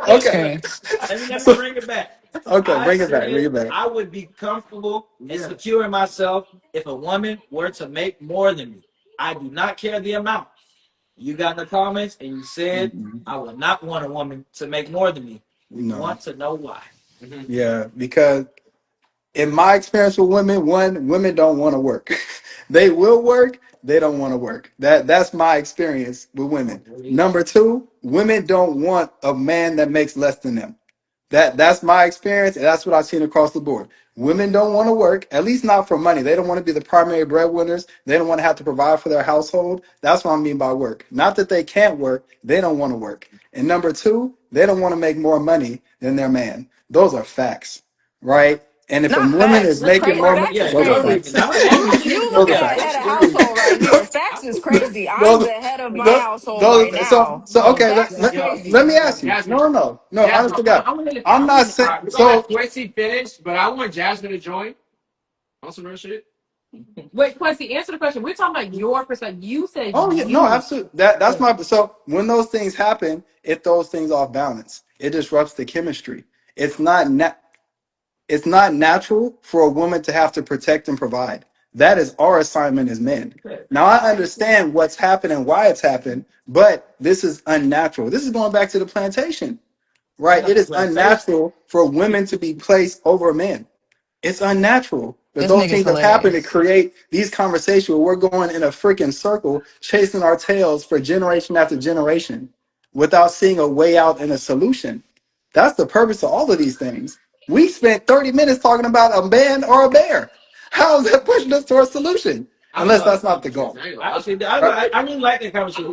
S8: Okay.
S6: Okay.
S3: Let me
S8: So
S3: bring it back.
S8: okay,
S3: I
S8: bring it back. Bring
S3: said
S8: it back.
S3: I would be comfortable and secure in myself if a woman were to make more than me. I do not care the amount. You got in the comments and you said
S8: Mhm.
S3: I would not want a woman to make more than me. We
S8: No.
S3: want to know why.
S8: Yeah, because in my experience with women, one, women don't want to work. They will work, they don't want to work. That's my experience with women. Number two, women don't want a man that makes less than them. That's my experience, and that's what I've seen across the board. Women don't want to work, at least not for money. They don't want to be the primary breadwinners. They don't want to have to provide for their household. That's what I mean by work. Not that they can't work, they don't want to work. And number two, they don't want to make more money than their man. Those are facts, right? And if a
S6: Not
S8: woman is
S6: facts.
S3: Let's
S8: making
S3: go.
S8: more money,
S6: Facts
S3: Yeah,
S6: is
S8: those are
S3: your
S6: crazy.
S3: reason.
S8: facts.
S3: Not my reason.
S6: You
S8: Those
S6: looking
S8: are
S6: at
S8: facts.
S6: head of household right here. Facts is crazy. I'm
S8: those,
S6: the head of my
S8: those,
S6: household right
S8: so
S6: now.
S8: okay.
S6: Facts is
S8: Let
S6: crazy.
S8: me ask you.
S5: Jasmine.
S8: No. Honest
S5: Jasmine,
S8: to God,
S5: I want to.
S8: I'm not saying
S5: We're gonna
S8: so.
S5: let Quincy finish, but I want Jasmine to join on some real shit.
S2: Wait, Quincy, answer the question. We're talking about your perspective. You said
S8: Oh yeah, no,
S2: you.
S8: absolutely. That's my so when those things happen, it throws things off balance. It disrupts the chemistry. It's not It's not natural for a woman to have to protect and provide. That is our assignment as men. Now I understand what's happened and why it's happened, but this is unnatural. This is going back to the plantation, right? It is unnatural for women to be placed over men. It's unnatural. But
S6: This
S8: those
S6: nigga's
S8: things have happened to
S6: hilarious.
S8: create these conversations where we're going in a freaking circle, chasing our tails for generation after generation without seeing a way out and a solution. That's the purpose of all of these things. We spent 30 minutes talking about a man or a bear. How is that pushing us to a solution? Unless that's not the goal.
S3: I really like that conversation.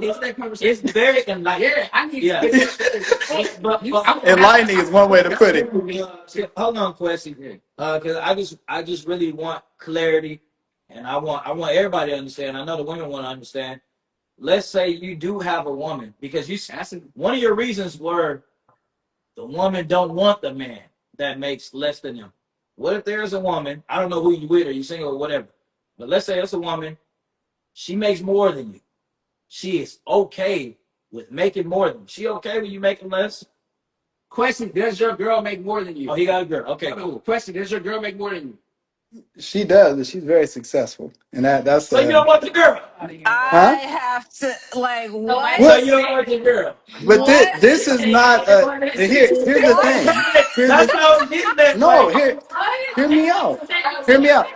S3: It's very enlightening. Yeah, I need to get but
S8: Enlightening is one way to put it.
S3: hold on, question. Because I just really want clarity, and I want everybody to understand. I know the women want to understand. Let's say you do have a woman, because one of your reasons were the woman don't want the man that makes less than them. What if there's a woman? I don't know who you with, or you single or whatever, but let's say it's a woman. She makes more than you. She is okay with making more than you. She okay with you making less?
S5: Question: does your girl make more than you?
S3: Oh, he got a girl. Okay, cool.
S5: Question: does your girl make more than you?
S8: She does, but she's very successful. And that's
S3: So you don't want the girl?
S6: I
S8: huh?
S6: have to like
S4: So
S6: what?
S3: So
S8: What?
S3: you don't want the girl?
S8: But
S6: What?
S8: this is not a here's the
S6: What?
S8: thing. Here's
S3: That's
S8: the
S3: how I'm getting that.
S8: no,
S3: Like,
S8: hear me out. Hear me out.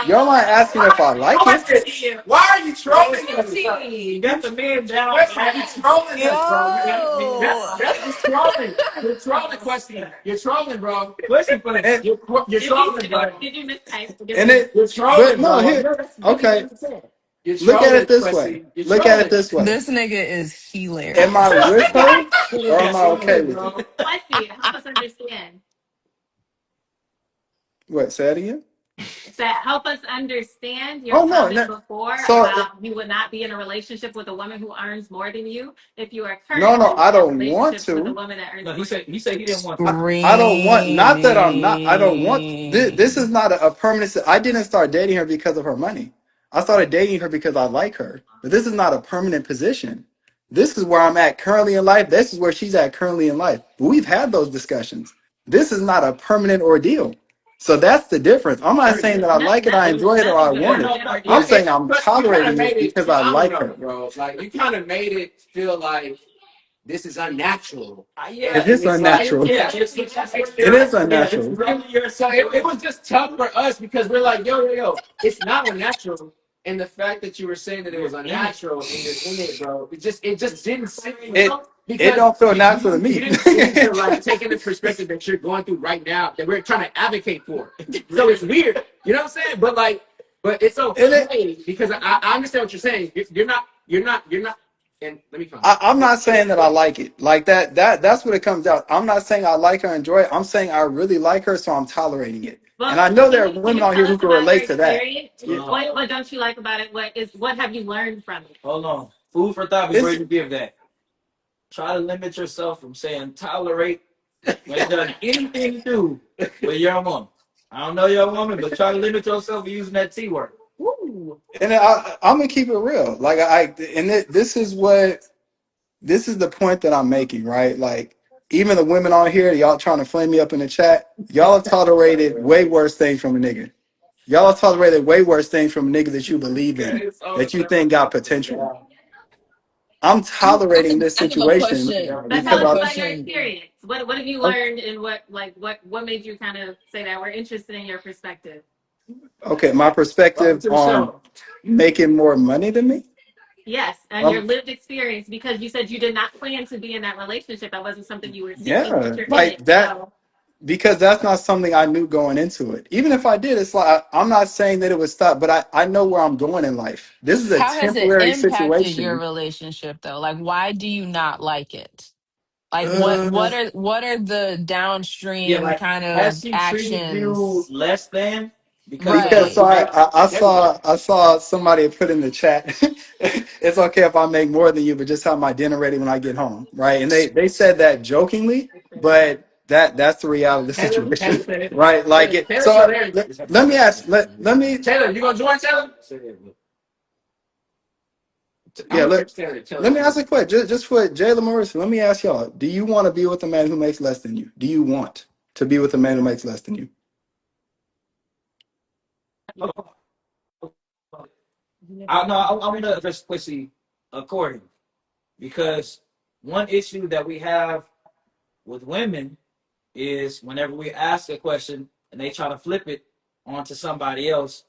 S8: Y'all not asking if I like it.
S3: why are you trolling us? You got the men down. You trolling us, bro. You got the men
S6: Yo.
S3: down. You're trolling. You're trolling, question. You're trolling, bro. Question for this.
S8: And,
S3: You're trolling, bro.
S4: Did you mistype?
S8: and it
S3: You're
S8: but
S3: trolling,
S8: no,
S3: bro.
S8: here okay.
S3: You're
S8: Look at
S3: trolling,
S8: it this way.
S3: question. You're
S8: Look at it
S3: trolling.
S8: this way.
S6: This nigga is
S8: Am I
S6: hilarious.
S8: with her or
S3: You're
S8: am I okay
S3: trolling,
S8: with
S3: bro.
S8: it?
S4: Lexi, help us understand.
S8: What, say it again?
S4: That help us understand your
S8: Oh no,
S4: comment
S8: no.
S4: before
S8: So
S4: about you would not be in a relationship with a woman who earns more than you if you are
S8: no,
S4: currently
S8: I
S4: in a
S8: don't want
S4: relationship with a
S8: to.
S4: woman that earns
S3: No,
S4: more.
S3: he didn't want to.
S8: I don't want, not that I'm not, I don't want, this is
S6: Screaming.
S8: not a permanent, I didn't start dating her because of her money. I started dating her because I like her. But this is not a permanent position. This is where I'm at currently in life. This is where she's at currently in life. But we've had those discussions. This is not a permanent ordeal. So that's the difference. I'm not saying that I like it, I enjoy it, or I
S4: Nothing's a
S8: want it.
S4: permanent
S8: I'm
S4: ordeal.
S8: saying I'm
S5: You kind of
S8: tolerating
S5: made
S8: it
S5: it.
S8: because I
S5: I don't
S8: like
S5: know,
S8: her.
S5: bro. Like you kind of made it feel like this is unnatural.
S3: Yeah,
S8: It is
S5: It's like,
S8: unnatural.
S3: yeah.
S8: It is unnatural.
S5: so it was just tough for us because we're like, yo, it's not unnatural. And the fact that you were saying that it was unnatural and you're in it, bro, it just didn't sit
S8: It
S5: well
S8: it
S5: because
S8: don't feel natural to
S5: you
S8: me.
S5: didn't seem to like take in the perspective that you're going through right now that we're trying to advocate for. So it's weird, you know what I'm saying? But it's
S8: And it,
S5: okay because I understand what you're saying. You're not. And let me find.
S8: I'm not saying that I like it. Like that's what it comes out. I'm not saying I like her, enjoy it. I'm saying I really like her, so I'm tolerating it. And
S4: Well,
S8: I know there are
S4: can
S8: women
S4: you
S8: out here
S4: tell
S8: who
S4: us
S8: can
S4: about your
S8: relate to that.
S4: experience?
S3: Yeah.
S4: What don't you like about it? What have you learned from it?
S3: Hold on. Food for thought before
S8: It's
S3: you give that. Try to limit yourself from saying tolerate when it does anything to do with your woman. I don't know your woman, but try to limit yourself from using that T word.
S4: Woo.
S8: and I'm gonna keep it real. Like this is the point that I'm making, right? Like even the women on here, y'all trying to flame me up in the chat. Y'all have tolerated way worse things from a nigga. Y'all have tolerated way worse things from a nigga that you believe in, that you think got potential. I'm tolerating this
S6: I have a
S8: situation
S6: question. I
S4: But
S6: have
S4: tell
S8: because
S6: a
S4: us
S8: I.
S4: about your
S6: question.
S4: experience. What have you learned and what made you kind of say that we're interested in your perspective?
S8: Okay, my
S3: Welcome
S8: perspective
S3: to the
S8: on
S3: show.
S8: making more money than me.
S4: Yes, and your
S8: Um,
S4: lived experience because you said you did not plan to be in that relationship. That wasn't something you were seeking, but
S8: yeah,
S4: you're in it.
S8: like that
S4: So
S8: because that's not something I knew going into it. Even if I did, it's like I'm not saying that it would stop, but I know where I'm going in life. This is a
S6: How has it
S8: temporary
S6: impacted your
S8: situation.
S6: relationship though? Like why do you not like it? Like
S8: Uh,
S6: what are the
S3: Yeah,
S6: downstream
S3: like
S6: kind
S3: has
S6: of
S3: she treated you
S6: actions?
S3: less than because of
S8: because
S3: what
S6: Right.
S8: so
S3: you make?
S8: I saw somebody put in the chat. It's okay if I make more than you, but just have my dinner ready when I get home, right? And they said that jokingly, but that's the reality of the situation, right? Like it.
S5: Taylor's
S8: So
S5: still there.
S8: let me ask. Let me.
S5: Taylor, you gonna join Taylor?
S8: Yeah.
S5: I'm gonna text Taylor.
S8: Let me ask a question. Just for Jayla Marissa, let me ask y'all: do you want to be with a man who makes less than you? Do you want to be with a man who makes less than you?
S3: I want to address quickly according because one issue that we have with women is whenever we ask a question and they try to flip it onto somebody else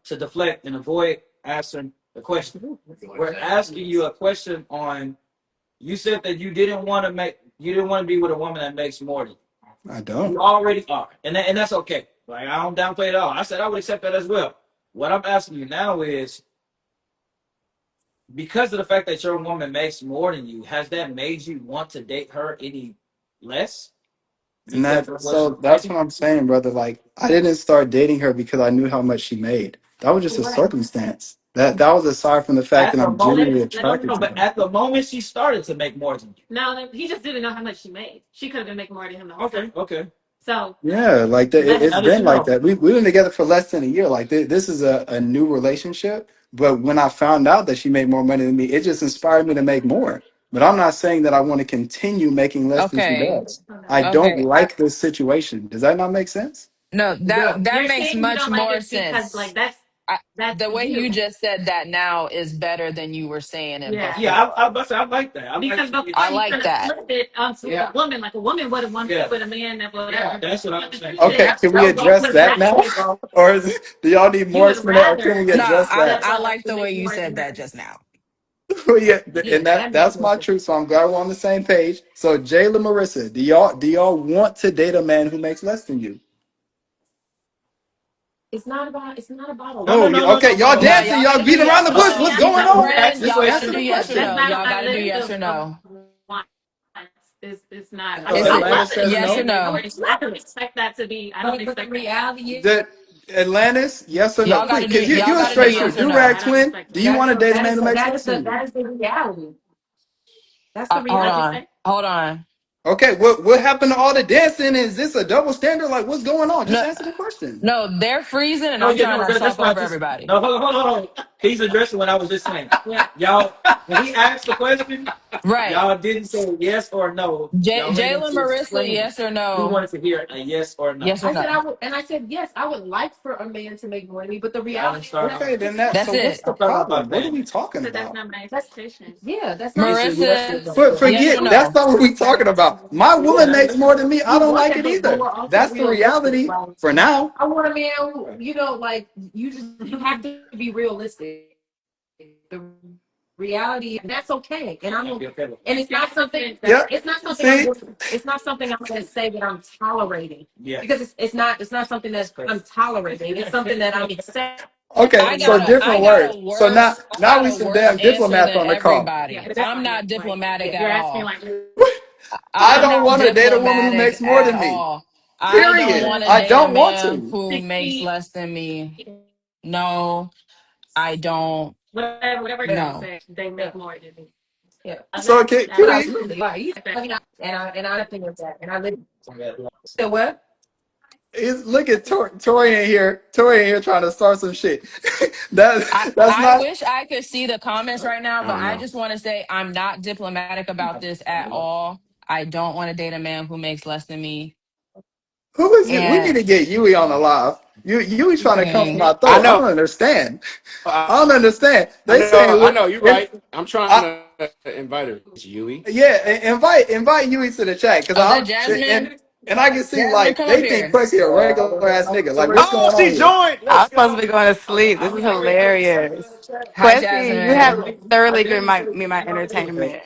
S3: to deflect and avoid answering the question. We're asking you a question on. You said that you didn't want to be with a woman that makes more than you.
S8: I don't.
S3: You already are, and that's okay. Like I don't downplay it at all. I said I would accept that as well. What I'm asking you now is because of the fact that your woman makes more than you, has that made you want to date her any less
S8: And
S3: because
S8: that
S3: of what she's
S8: so that's what
S3: making?
S8: I'm saying, brother. Like I didn't start dating her because I knew how much she made. That was just a
S2: Correct.
S8: circumstance. That was aside from the fact
S3: At
S8: that
S3: the
S8: I'm
S3: moment,
S8: genuinely
S3: no,
S8: attracted
S3: no,
S8: to
S3: but
S8: her.
S3: at the moment she started to make more than you.
S4: No, he just didn't know how much she made. She could have been making more than him the whole time.
S3: Okay.
S4: So
S8: Yeah, like that,
S3: Now,
S8: it's
S3: now that
S8: been
S3: you
S8: like
S3: know.
S8: that. We've been together for less than a year. Like this is a new relationship. But when I found out that she made more money than me, it just inspired me to make more. But I'm not saying that I want to continue making less than she
S6: Okay.
S8: does. I don't
S6: Okay. I
S8: like this situation. Does that not make sense?
S6: no,
S3: Yeah.
S6: that
S4: you're
S6: makes
S4: saying you
S6: much
S4: don't like
S6: more
S4: it because like
S6: sense.
S4: that's
S6: The way you
S4: you.
S6: just said that now is better than you were saying it
S4: Yeah.
S3: Yeah,
S6: before.
S3: I like that. I like
S4: Because
S3: to
S4: before
S6: I
S4: you
S6: like
S4: kind of
S6: that.
S4: flipped it onto a woman, like a woman would have wanted
S3: yeah.
S4: with a man that would
S3: Yeah,
S4: have.
S3: that's what I'm saying. Yeah,
S8: Okay, can we
S3: that was all
S8: address
S3: good.
S8: that now? Or do y'all need
S4: You
S8: more
S4: would
S8: explanation? Or can
S4: rather
S8: we
S6: No,
S8: address
S6: I
S8: that?
S6: I
S4: someone
S6: like
S4: who
S6: the way
S4: makes
S6: you
S4: more
S6: said
S4: than
S6: that
S4: her.
S6: just now.
S8: Yeah,
S2: Yeah,
S8: and
S2: that makes
S8: that's
S2: more
S8: my
S2: sense.
S8: truth. So I'm glad we're on the same page. So Jayla, Marissa, do y'all want to date a man who makes less than you?
S2: It's not about a
S3: No, no,
S8: Oh,
S2: lot.
S3: no, no,
S8: okay.
S3: no,
S8: Y'all
S3: no.
S6: No,
S8: dancing.
S6: y'all
S8: Y'all
S6: gotta do
S8: beating
S6: yes.
S8: around the bush.
S6: Oh,
S8: What's
S3: He
S8: going
S3: got
S8: on?
S3: ask
S6: friends,
S3: the
S6: y'all
S8: Answer
S6: gotta
S3: question.
S6: do
S8: the
S6: yes or
S4: That's
S8: question.
S6: no.
S4: not
S6: Y'all
S4: a
S6: gotta do
S4: list
S6: yes or
S4: of
S6: no.
S4: wants. It's not.
S6: Is it
S3: Atlanta
S4: Love
S3: says
S4: is
S6: yes or
S3: no.
S4: giving.
S6: no?
S4: I don't expect that to be. I don't
S2: But the
S4: expect that.
S2: reality is
S8: The Atlantis, yes or no?
S6: Y'all
S8: Please,
S6: gotta do
S8: because you
S6: y'all
S8: a
S6: gotta do
S8: straight
S4: No,
S8: shooter.
S6: yes or
S8: Do
S6: no.
S8: rag
S4: I don't
S8: twin.
S4: expect
S8: Do you
S4: that.
S8: want to date a man who makes less than you?
S2: that is the reality. That's the
S6: Hold
S4: What'd you
S2: reality.
S6: on.
S4: say?
S6: Hold on.
S8: Okay, what happened to all the dancing? Is this a double standard? Like, what's going on? Just
S6: No,
S8: answer the question.
S6: no, they're freezing and
S3: No,
S6: I'm
S3: yeah,
S6: trying
S3: no,
S6: to
S3: that's
S6: talk
S3: why I
S6: over
S3: just
S6: everybody.
S3: no. Hold on. He's addressing what I was just saying.
S4: Yeah.
S3: Y'all, when he asked the question,
S6: Right.
S3: y'all didn't say yes or no. Y'all went
S6: Jalen
S3: into
S6: Marissa,
S3: explaining.
S6: yes or
S3: We
S6: no?
S3: wanted to hear a yes or no.
S6: Yes or
S2: I said
S6: no?
S2: I would, and I said yes. I would like for a man to make more than me, but the
S3: Y'all didn't
S2: reality
S3: start
S2: is
S8: Okay,
S3: off.
S8: then that.
S6: That's
S8: So what's
S6: it.
S8: the
S3: Start off by
S8: problem? What are
S3: saying
S8: we
S3: that.
S8: talking
S4: So that's
S8: about?
S4: not my
S2: that's
S4: expectation.
S2: yeah. That's not
S3: He said yes or
S6: Marissa,
S3: no.
S8: But
S6: yes or
S8: forget that's
S6: no?
S8: not what we talking about. My
S3: Yeah,
S8: woman makes more than me. I
S2: we
S8: don't
S2: want
S8: like
S2: that,
S8: it
S2: but
S8: either.
S2: we're also
S8: That's the
S2: realistic.
S8: reality
S2: Like
S8: for now.
S2: I want a man who, like you have to be realistic. The reality, and that's okay. And I'm
S3: be okay with
S2: and it's not something
S8: Yeah.
S2: it's not something
S8: See.
S2: it's not something I'm going to say that I'm tolerating
S3: yeah.
S2: because it's not something that I'm tolerating. It's something that I'm accepting.
S8: Okay. So
S6: I
S8: different
S6: got
S8: words.
S6: a
S8: So now
S6: worse
S8: we some damn
S6: answer
S8: diplomats
S6: than
S8: on the call.
S6: everybody.
S4: Yeah, that's
S6: I'm
S4: fine.
S6: not
S4: Like
S6: diplomatic
S2: Yeah.
S6: at
S4: you're asking
S6: all.
S4: like
S8: I
S6: I'm
S8: don't
S6: not
S8: want to date a woman who
S6: diplomatic
S8: makes more
S6: at
S8: than me.
S6: all. I don't
S8: Period.
S6: want to
S8: I
S6: date a
S8: don't want
S6: man
S8: to.
S6: who makes
S4: 60,
S6: less than me. No, I don't.
S4: whatever
S2: Yeah.
S4: you
S6: No.
S4: say, they
S2: Yeah.
S4: make more than me.
S2: Yeah.
S8: So
S4: Other
S8: can,
S4: than that,
S8: can
S2: But
S8: we?
S2: absolutely, like and I think of that, and I live. So what?
S8: Look at Tori in here. Tori in here trying to start some shit. That's
S6: I
S8: not.
S6: wish I could see the comments right now,
S5: I
S6: but
S5: don't
S6: I
S5: know.
S6: just want to say I'm not diplomatic about this at all. I don't want to date a man who makes less than me.
S8: Who is you? We need
S6: And
S8: to get Yui on the live. Yui trying to come for
S6: dang,
S8: my
S5: I
S8: throat. I
S5: know.
S8: don't understand.
S5: I,
S8: I don't understand.
S5: I
S8: They
S5: know.
S8: saying
S5: I
S8: what?
S5: know. You're
S8: If
S5: right. I'm trying
S8: I
S5: to invite her. It's Yui.
S8: yeah, invite Yui to the chat because
S6: is that
S8: I
S6: Jasmine?
S8: and I can see
S6: Jasmine,
S8: like
S6: come up
S8: they think
S6: here.
S8: Quincy a regular ass nigga. Like what's
S5: Oh,
S8: going on
S5: she
S8: here?
S5: joined.
S9: I
S5: Let's
S9: was supposed to be
S5: go.
S9: going to sleep. This is hilarious.
S6: Hi,
S9: Quessy, you
S6: Jasmine.
S9: have thoroughly been my entertainment.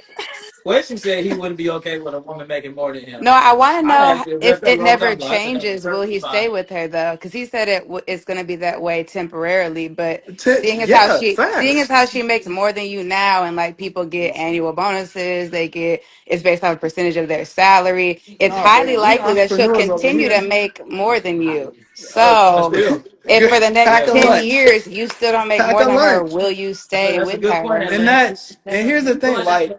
S3: Question said he wouldn't be okay with a woman making more than him.
S9: No, I want to
S3: I
S9: know
S3: actually
S9: if
S3: addressed that a
S9: it
S3: long
S9: never
S3: time ago. I said that's
S9: changes, will
S3: perfectly
S9: he
S3: fine.
S9: stay with her though? Because he said it's going to be that way temporarily. But
S8: Yeah,
S9: seeing as
S8: facts.
S9: how she makes more than you now, and like people get annual bonuses, it's based on a percentage of their salary. It's
S8: No,
S9: highly
S8: but we
S9: likely that she'll
S8: entrepreneurs over
S9: continue to
S8: here.
S9: make more than you.
S3: But
S9: So
S3: still,
S9: if
S8: Good.
S9: for the next
S8: Pack a
S3: yeah.
S9: 10
S8: lunch.
S9: years you still don't make
S8: Pack
S9: more
S8: a
S9: than her,
S8: lunch.
S9: will you stay
S3: That's a
S9: with
S3: good point,
S9: her?
S3: Atlantis.
S8: And here's the thing, like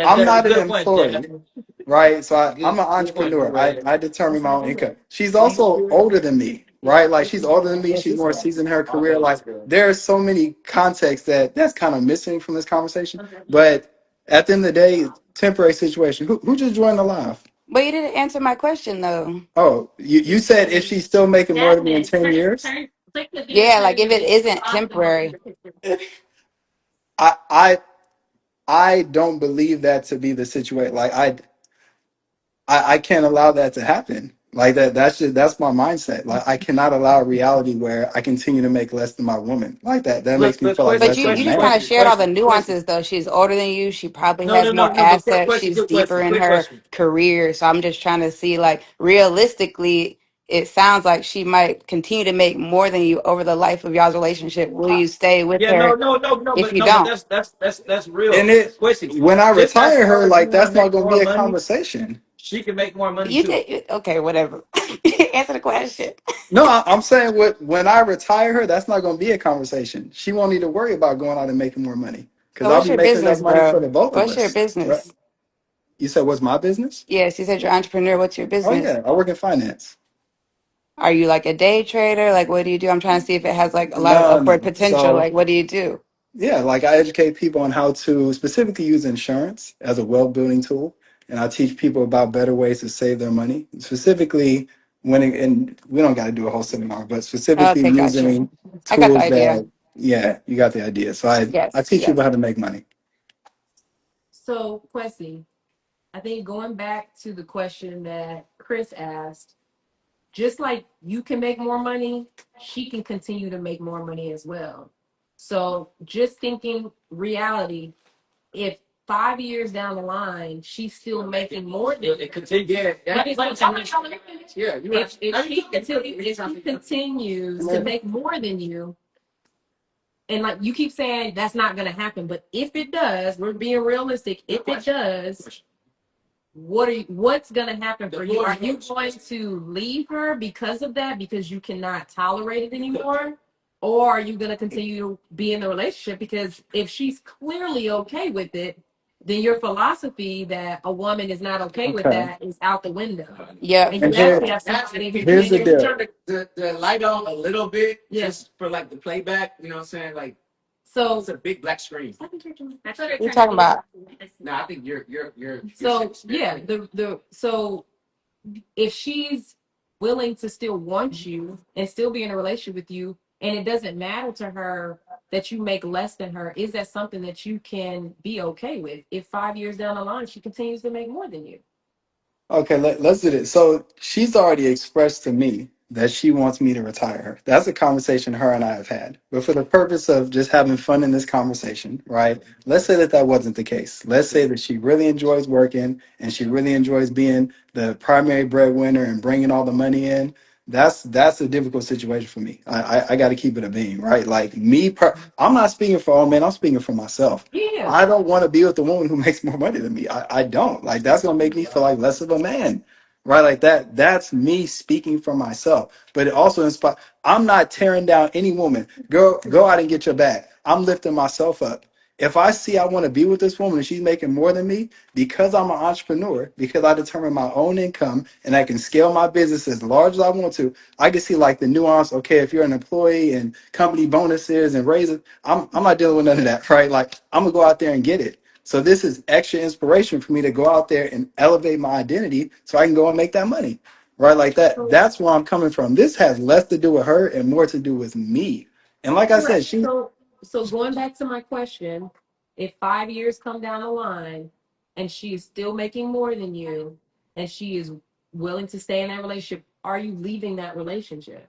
S8: I'm
S3: That's a
S8: not an
S3: good point,
S8: employee,
S3: Jasmine.
S8: right? So I'm
S3: Good,
S8: an
S3: good point,
S8: entrepreneur.
S3: Red.
S8: I determine my own income. She's also older than me, right? Like she's older than me.
S3: Yes,
S8: She's
S3: this
S8: more
S3: guy.
S8: seasoned in her career.
S3: Okay,
S8: Like
S3: this girl.
S8: there are so many contexts that's kind of missing from this conversation. But at the end of the day, temporary situation. Who just joined the live?
S9: But you didn't answer my question though.
S8: Oh, you said if she's still making more than me in
S4: Jasmine,
S8: 10 years?
S9: Yeah, like if it isn't temporary.
S8: I I I don't believe that to be the situation. Like I can't allow that to happen. Like that's my mindset. Like I cannot allow a reality where I continue to make less than my woman. Like that makes me
S3: But
S8: feel like
S9: But
S8: less
S3: question,
S8: than a
S9: you
S3: question,
S9: just
S8: man.
S9: kind of
S3: question,
S9: shared all the
S3: question, question.
S9: nuances though. She's older than you. She probably
S3: No,
S9: has
S3: no, no,
S9: more
S3: no. But
S9: assets.
S3: question,
S9: She's
S3: good
S9: deeper
S3: question,
S9: in
S3: quick
S9: her
S3: question.
S9: career. So I'm just trying to see like realistically, it sounds like she might continue to make more than you over the life of y'all's relationship. Will you stay with
S3: Yeah,
S9: her if
S3: but
S9: you
S3: no, but
S9: don't?
S3: that's real.
S8: And it
S3: Question.
S8: when I
S3: Just as
S8: retire her,
S3: hard as you
S8: like
S3: want to
S8: that's not
S3: make
S8: gonna
S3: more
S8: be a
S3: money,
S8: conversation.
S3: she can make more money
S9: You
S3: too.
S9: did okay, whatever. Answer the question.
S8: No, I'm saying when I retire her, that's not gonna be a conversation. She won't need to worry about going out and making more money because
S9: So
S8: I'll
S9: what's
S8: be
S9: your
S8: making enough
S9: business,
S8: money for
S9: bro?
S8: the both of
S9: What's your
S8: us. Right?
S9: business?
S8: You said what's my business?
S9: Yes, you said you're an entrepreneur. What's your
S8: Oh
S9: business?
S8: yeah, I work in finance.
S9: Are you like a day trader? Like, what do you do? I'm trying to see if it has like a lot of
S8: No,
S9: upward
S8: no.
S9: potential.
S8: So
S9: Like, what do you do?
S8: yeah, like I educate people on how to specifically use insurance as a wealth building tool, and I teach people about better ways to save their money. Specifically, and we don't got to do a whole seminar, but specifically
S9: Okay, gotcha.
S8: using
S9: I got the
S8: tools
S9: idea.
S8: that, yeah, you got the idea. So I
S9: Yes,
S8: teach
S9: yes.
S8: people how to make money.
S2: So, Quessy, I think going back to the question that Chris asked, just like you can make more money, she can continue to make more money as well. So, just thinking reality, if 5 years down the line she's still making more than
S3: It continue. Yeah,
S2: Let me
S3: yeah, yeah. You right.
S2: if she continues to make more than you, and like you keep saying that's not going to happen, but if it does, we're being realistic. If it does, what's going to happen for you? Are you going to leave her because of that, because you cannot tolerate it anymore? Or are you going to continue to be in the relationship? Because if she's clearly okay with it, then your philosophy that a woman is not okay with
S8: Okay.
S2: that is out the window.
S9: Yep.
S2: And
S8: And
S2: you
S8: here
S2: actually have somebody who
S8: here's
S3: Can
S8: the
S3: you
S8: deal.
S3: turn the light on a little bit,
S2: Yeah.
S3: just for like the playback? You know what I'm saying? Like
S2: So
S3: it's a big black screen.
S9: You're talking about
S3: No, I think you're
S2: so yeah, so if she's willing to still want you and still be in a relationship with you, and it doesn't matter to her that you make less than her, is that something that you can be okay with if 5 years down the line she continues to make more than you?
S8: Okay, let's do this. So she's already expressed to me that she wants me to retire her. That's a conversation her and I have had. But for the purpose of just having fun in this conversation, right? Let's say that wasn't the case. Let's say that she really enjoys working and she really enjoys being the primary breadwinner and bringing all the money in. That's a difficult situation for me. I got to keep it a beam, right? Like I'm not speaking for all men. I'm speaking for myself.
S2: Yeah.
S8: I don't want to be with the woman who makes more money than me. I don't. Like that's gonna make me feel like less of a man. Right? Like that's me speaking for myself. But it also inspires I'm not tearing down any woman. Go out and get your bag. I'm lifting myself up. If I see I want to be with this woman and she's making more than me, because I'm an entrepreneur, because I determine my own income and I can scale my business as large as I want to, I can see like the nuance. Okay, if you're an employee and company bonuses and raises, I'm not dealing with none of that, right? Like I'm gonna go out there and get it. So this is extra inspiration for me to go out there and elevate my identity so I can go and make that money. Right? Like that. That's where I'm coming from. This has less to do with her and more to do with me. And like I said,
S2: Correct.
S8: she
S2: So going back to my question, if 5 years come down the line and she is still making more than you and she is willing to stay in that relationship, are you leaving that relationship?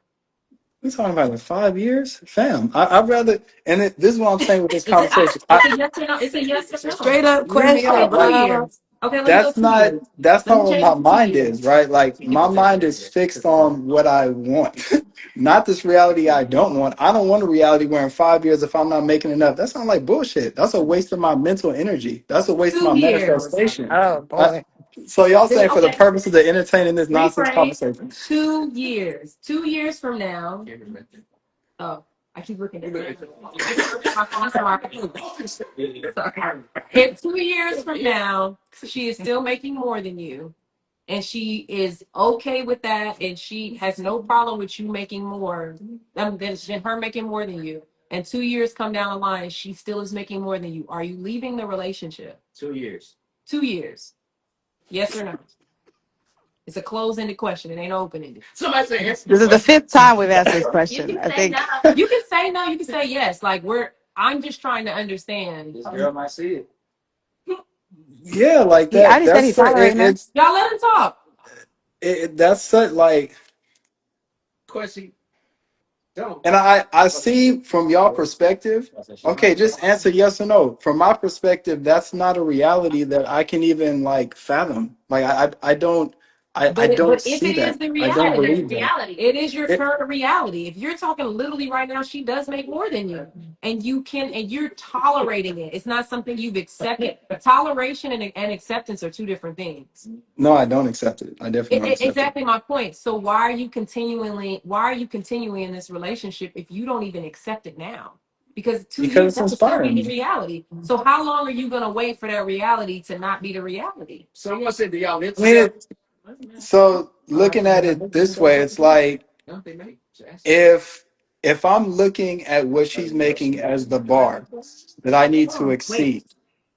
S8: we talking about in 5 years, fam. I'd rather. And this is what I'm saying with this
S2: Is it
S8: conversation.
S2: it's a yes or no? It's a yes or no.
S9: straight up
S8: Hear me
S2: Okay,
S8: out,
S9: question,
S2: two
S8: right?
S9: bro.
S2: years. Okay, let me go
S8: that's
S2: 2 years.
S8: not that's
S2: Let
S8: not
S2: me
S8: what
S2: change
S8: my
S2: it to 2
S8: mind
S2: years.
S8: is, right? Like my mind is fixed on what I want, not this reality I don't want. I don't want a reality where in 5 years, if I'm not making enough, that sounds like bullshit. That's a waste of my mental energy. That's a waste of my
S2: 2 years.
S8: manifestation.
S9: Oh
S8: I,
S9: boy.
S8: so y'all saying for the
S2: Okay,
S8: purpose of the entertaining this nonsense
S2: reframe.
S8: conversation.
S2: 2 years. 2 years from now. Oh, I keep looking at it. Sorry. If 2 years from now she is still making more than you, and she is okay with that, and she has no problem with you making more than her making more than you, and 2 years come down the line and she still is making more than you, are you leaving the relationship?
S3: 2 years.
S2: 2 years, yes or no? It's a closed-ended question. It ain't open-ended.
S5: Somebody say answer the
S9: This is the
S5: question.
S9: fifth time we've asked this
S4: You
S9: question.
S4: can
S9: I
S4: say
S9: think.
S4: no.
S2: You can say no, you can say yes. Like I'm just trying to understand.
S3: This girl might see it.
S8: Yeah, like
S9: He
S8: that.
S9: already said
S8: That's
S9: he's tolerating her.
S2: Y'all let him talk.
S8: that's such like.
S5: Question. Don't.
S8: And I see from y'all perspective,
S3: I said she
S8: okay,
S3: might.
S8: just answer yes or no. From my perspective, that's not a reality that I can even like fathom. Like I don't I don't
S2: But if
S8: see
S2: it is
S8: that.
S2: the
S8: I don't
S4: It is
S2: reality,
S8: believe that.
S4: reality.
S2: it is your
S8: It,
S2: current reality. If you're talking literally right now, she does make more than you, and you're tolerating it. It's not something you've accepted. Toleration and acceptance are two different things.
S8: no, I don't accept it. I definitely don't accept it.
S2: Exactly my point. So why are you continuing in this relationship if you don't even accept it now? Because 2 years,
S8: Because it's
S2: that would still be
S8: inspiring
S2: the
S8: me.
S2: reality. So how long are you gonna wait for that reality to not be the reality?
S5: Someone said, "Do y'all live
S8: I mean,
S5: together?"
S8: so looking at it this way, it's like
S5: No, they may. Just ask.
S8: if if I'm looking at what she's making as the bar that I need to
S2: Wait,
S8: exceed.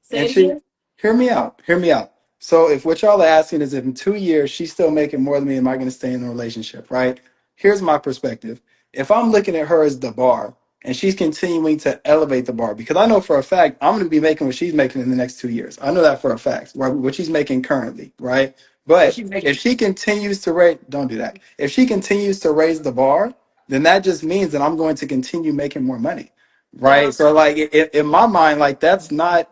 S2: say
S8: And
S2: it
S8: she,
S2: again.
S8: hear me out. Hear me out. So if what y'all are asking is if in 2 years she's still making more than me, am I going to stay in a relationship? Right? Here's my perspective. If I'm looking at her as the bar and she's continuing to elevate the bar, because I know for a fact I'm going to be making what she's making in the next 2 years. I know that for a fact. Right? What she's making currently, right?
S5: What
S8: But
S5: she make?
S8: if she continues to rate, don't do that. If she continues to raise the bar, then that just means that I'm going to continue making more money. Right?
S4: Well,
S8: So like in my mind, like that's not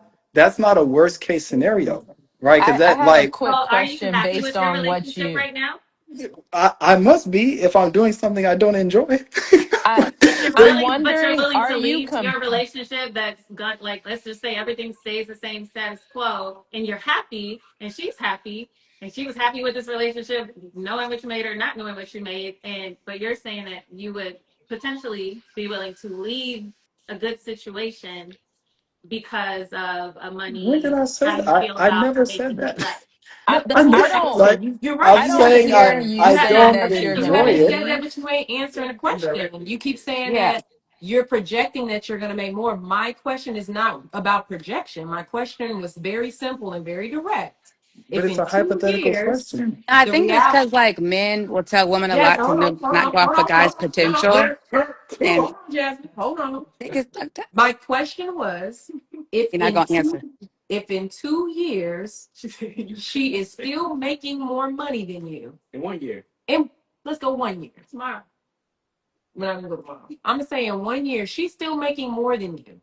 S8: a worst case scenario, right? Because
S6: I
S8: that
S6: have a
S8: like
S6: quick
S4: well, are you
S6: question
S4: happy
S6: based
S4: with your
S6: on what
S4: relationship
S6: you
S4: right now?
S8: I must be if I'm doing something I don't enjoy.
S6: I I'm
S4: But you're
S6: wondering,
S4: willing
S6: are
S4: to
S6: you
S4: leave your relationship that's got, like, let's just say everything stays the same status quo, and you're happy, and she was happy with this relationship, knowing what you made or not knowing what you made, and but you're saying that you would potentially be willing to leave a good situation because of a
S8: When did
S4: money,
S8: I
S4: how
S8: say that?
S4: you feel
S8: I
S4: about
S8: never said
S4: making
S8: that.
S4: less.
S8: No,
S2: The
S8: I
S6: I
S2: question,
S6: don't
S8: like
S2: you're right.
S8: I'm
S6: I
S2: You
S6: don't
S2: haven't
S8: saying
S6: hear
S2: said
S6: you
S2: you
S8: I
S2: haven't
S6: saying
S8: don't
S6: that you're
S2: you
S6: gonna
S8: enjoy
S2: haven't
S8: it.
S2: said that,
S6: leave.
S2: but you ain't answering the question. You keep saying
S9: Yeah.
S2: that you're projecting that you're gonna make more. My question is not about projection. My question was very simple and very direct.
S8: But
S2: If
S8: it's
S2: in
S8: a
S2: two
S8: hypothetical
S2: years
S8: question.
S9: I
S2: the
S9: think it's
S2: reality,
S9: because like men will tell women a
S2: yes,
S9: lot to not go off a guy's
S2: hold on,
S9: potential, and
S2: hold on, Jasmine, hold on.
S9: I think it's
S2: My question was, if
S9: you're not
S2: in
S9: gonna
S2: two
S9: answer.
S2: if in 2 years she is still making more money than you,
S5: In 1 year.
S2: and let's go 1 year tomorrow. We're not gonna go tomorrow. I'm gonna say in 1 year she's still making more than you,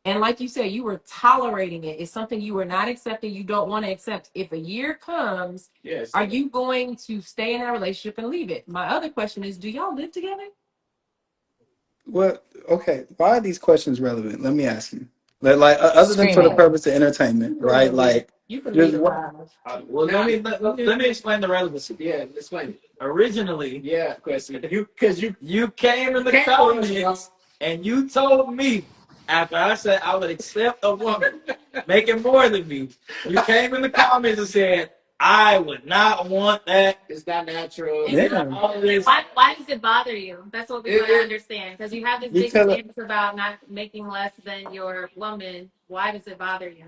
S2: and like you said, you were tolerating it. It's something you were not accepting. You don't want to accept. If a year comes,
S5: Yes.
S2: are you going to stay in that relationship and leave it? My other question is, do y'all live together?
S8: Well, okay. Why are these questions relevant? Let me ask you. Like other than for the
S6: Screaming.
S8: purpose of entertainment,
S2: Go
S8: right?
S2: ahead, Jay.
S8: Like
S2: You can lead
S8: just
S2: a
S8: what?
S2: live.
S3: Well, let me explain the relevancy.
S5: Yeah. Explain it.
S3: Originally,
S5: Yeah. Question. You because you
S3: you came in the
S5: can't
S3: comments and you told me after I said I would accept a woman making more than me. You came in the comments and said I would not want that.
S5: it's not natural.
S4: And
S8: Yeah,
S3: All this.
S4: why does it bother you? That's what we want to understand. Because you have this big
S8: because
S4: stance about not making less than your woman. Why does it bother you?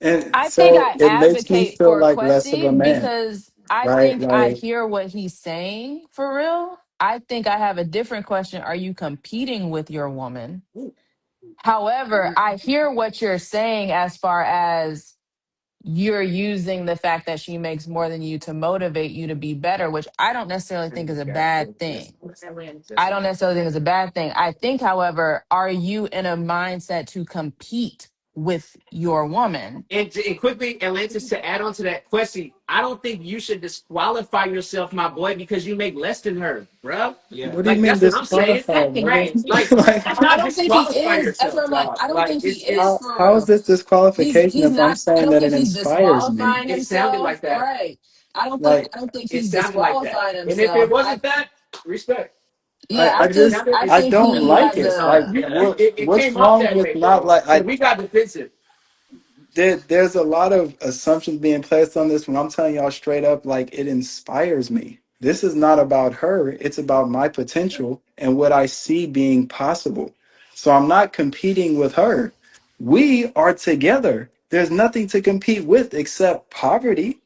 S8: and
S6: I think
S8: so
S6: I
S8: it makes me
S6: advocate
S8: feel
S6: for
S8: like less of a
S6: Quessy
S8: man,
S6: because I
S8: right?
S6: think I
S8: Like
S6: hear what he's saying for real. I think I have a different question. Are you competing with your woman? However, I hear what you're saying as far as you're using the fact that she makes more than you to motivate you to be better, which I don't necessarily think is a bad thing. I don't necessarily think it's a bad thing. I think, however, are you in a mindset to compete with your woman?
S5: And quickly, Atlantis, to add on to that question, I don't think you should disqualify yourself, my boy, because you make less than her, bro.
S3: Yeah.
S8: what do you
S5: Like
S8: mean
S5: that's what I'm saying.
S8: disqualified,
S2: Exactly
S8: nigga?
S2: right.
S4: Right.
S5: Like,
S8: Like
S5: do
S6: I
S5: not
S6: don't think he
S5: disqualify
S6: is. That's what
S5: yourself,
S6: I'm like.
S5: dog.
S6: I don't
S5: Like
S6: think he is
S5: it's
S6: for
S8: how is
S6: real.
S8: this disqualification
S6: He's
S8: if I'm
S6: not. I
S8: saying
S6: don't
S8: that it
S6: think he's
S8: inspires me?
S6: disqualifying
S5: it sounded
S6: himself.
S5: like that.
S6: Right. I don't think.
S8: Like
S6: I don't think
S5: It
S6: he's
S5: sounded like that.
S6: disqualifying
S5: And if it
S6: himself.
S5: wasn't that, respect.
S6: Yeah.
S8: I
S5: It
S8: just
S5: sounded
S6: I
S5: it,
S8: I
S6: think
S8: don't
S6: he
S8: like
S6: has
S8: it.
S6: a.
S8: Like
S5: it
S8: what's
S5: came off
S8: wrong
S5: that
S8: with
S5: way,
S8: not
S5: bro.
S8: like
S5: So
S8: I
S5: we got defensive.
S8: there's a lot of assumptions being placed on this when I'm telling y'all straight up, like it inspires me. This is not about her, it's about my potential and what I see being possible. So I'm not competing with her. We are together. There's nothing to compete with except poverty,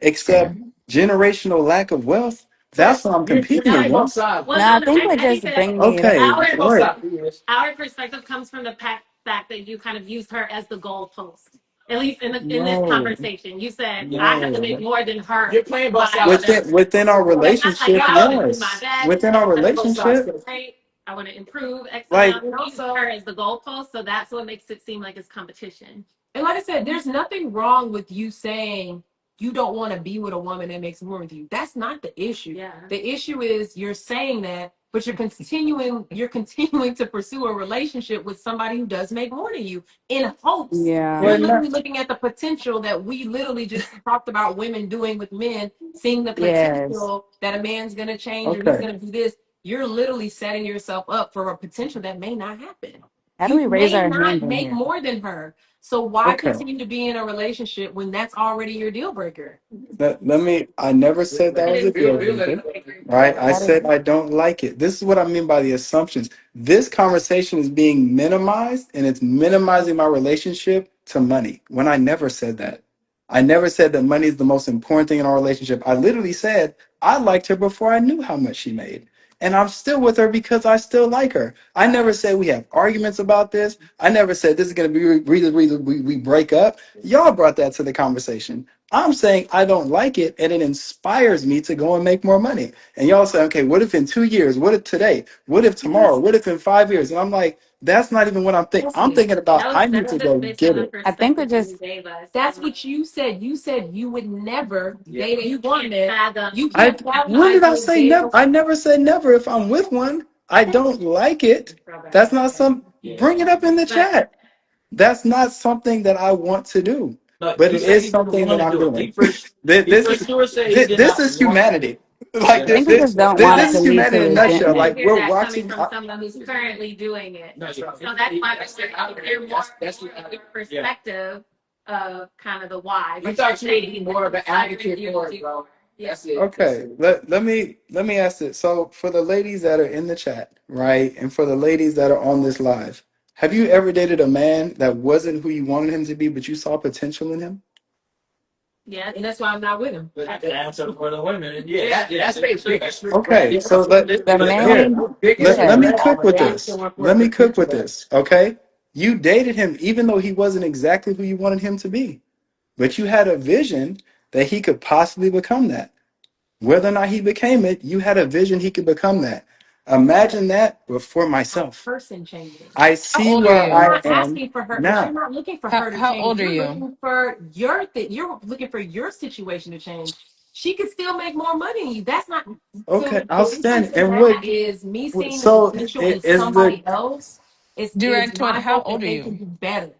S8: except
S6: Fair.
S8: generational lack of wealth. That's what I'm
S3: You're
S8: competing
S3: playing both
S8: against.
S3: sides.
S4: Well,
S9: No,
S4: no,
S9: I
S4: no.
S9: think we're
S4: I think
S9: just
S4: that
S9: bringing it up.
S8: Okay,
S3: You're
S4: our
S3: playing both
S8: right.
S3: sides.
S4: our perspective comes from the fact that you kind of used her as the goalpost. At least in this
S8: No,
S4: conversation, you said I have to make
S8: no.
S4: more than her
S3: You're playing both
S4: by
S3: sides.
S4: whatever.
S8: Within our
S4: Because I
S8: relationship,
S4: want to do my
S8: yes.
S4: best.
S8: Within our
S4: I want
S3: Both sides.
S8: relationship,
S4: to great. I want to improve X
S8: like
S4: amount. And use her as the goalpost, so that's what makes it seem like it's competition.
S2: And like I said, there's nothing wrong with you saying you don't want to be with a woman that makes more with you. That's not the issue.
S4: Yeah.
S2: The issue is you're saying that, but you're continuing to pursue a relationship with somebody who does make more than you in hopes.
S9: Yeah.
S2: You're
S8: well,
S2: literally
S8: not
S2: looking at the potential that we literally just talked about women doing with men, seeing the
S9: Yes.
S2: potential that a man's gonna change or he's
S8: okay.
S2: gonna do this. You're literally setting yourself up for a potential that may not happen.
S9: How do
S2: You
S9: we raise
S2: may
S9: our
S2: not
S9: hand in
S2: make
S9: here?
S2: more than her. So why
S8: Okay.
S2: continue to be in a relationship when that's already your deal breaker?
S8: Let me, I never said that was a deal breaker, right? I
S9: How do
S8: said I don't like it. This is what I mean by the assumptions. This conversation is being minimized and it's minimizing my relationship to money when I never said that. I never said that money is the most important thing in our relationship. I literally said I liked her before I knew how much she made. And I'm still with her because I still like her. I never said we have arguments about this. I never said this is going to be the reason we break up. Y'all brought that to the conversation. I'm saying I don't like it and it inspires me to go and make more money. And y'all say, okay, what if in 2 years? What if today? What if tomorrow? What if in 5 years? And I'm like, that's not even what I'm thinking. I'm
S2: Listen,
S8: thinking about I need
S4: That's
S8: to
S4: just
S8: go
S4: based on
S8: get
S4: the
S8: it.
S9: I think we're
S4: perspective you
S9: just
S4: gave us.
S2: that's what you said. You said you would never
S3: Yeah.
S2: date a
S4: You
S2: woman.
S4: can't fathom.
S2: You
S8: I
S2: can't have the
S8: when did I
S2: idea of
S8: say
S2: dating.
S8: never? I never said never if I'm with one. I don't like it. That's not some bring it up in the
S4: But
S8: chat. That's not something that I want to do.
S3: No,
S8: But
S3: he
S8: it
S3: said
S8: is
S3: he didn't
S8: something
S3: want
S8: that
S3: to
S8: I'm
S3: do it.
S8: doing. This
S3: For
S8: is
S3: sure said he did
S8: this
S3: not
S8: is
S3: want to do
S8: humanity.
S3: it.
S8: Like
S3: Yeah.
S9: I think we just don't want it
S8: this
S9: to
S8: is
S9: lead to
S8: humanity in a nutshell.
S4: to
S9: resentment.
S8: Like
S4: hear
S8: we're
S4: that coming
S8: watching.
S4: from someone who's currently doing it.
S3: No,
S4: So that's why I said I hear more
S3: that's
S4: your perspective of kind of the why.
S3: You
S4: But
S3: thought
S4: you're
S3: you would
S4: saying
S3: be more of an
S4: I
S3: advocate
S4: agree
S3: for
S4: with
S3: it,
S4: you.
S3: bro.
S4: Yeah.
S3: That's it. That's
S8: Okay,
S3: it.
S8: let me ask it. So for the ladies that are in the chat, right, and for the ladies that are on this live, have you ever dated a man that wasn't who you wanted him to be, but you saw potential in him?
S4: Yes.
S2: And that's why I'm not with him.
S3: But the answer for the women, yeah, that's big.
S8: Okay, so
S9: The
S8: here,
S9: man,
S8: let
S9: yeah.
S8: me cook with this. Let me cook with this. Okay, you dated him even though he wasn't exactly who you wanted him to be, but you had a vision that he could possibly become that. Whether or not he became it, you had a vision he could become that. Imagine that, but for
S2: A
S8: myself.
S2: person changing.
S8: I
S6: How
S8: see
S6: old are
S8: where
S2: You're
S6: you?
S8: I
S2: not
S8: am
S2: asking for her, but you're
S8: now.
S2: not looking for
S6: How
S2: her to
S6: how
S2: change.
S6: old are
S2: You're
S6: you?
S2: looking for your thing. You're looking for your situation to change. She could still make more money than you. That's not so.
S8: Okay,
S2: The difference
S8: outstanding.
S2: in
S8: And
S2: that is me seeing the
S8: so
S2: potential in
S8: is the
S2: somebody else. Is
S6: Direct Hood,
S2: my
S6: how
S2: hope that
S6: old are
S2: they can
S6: you?
S2: do better.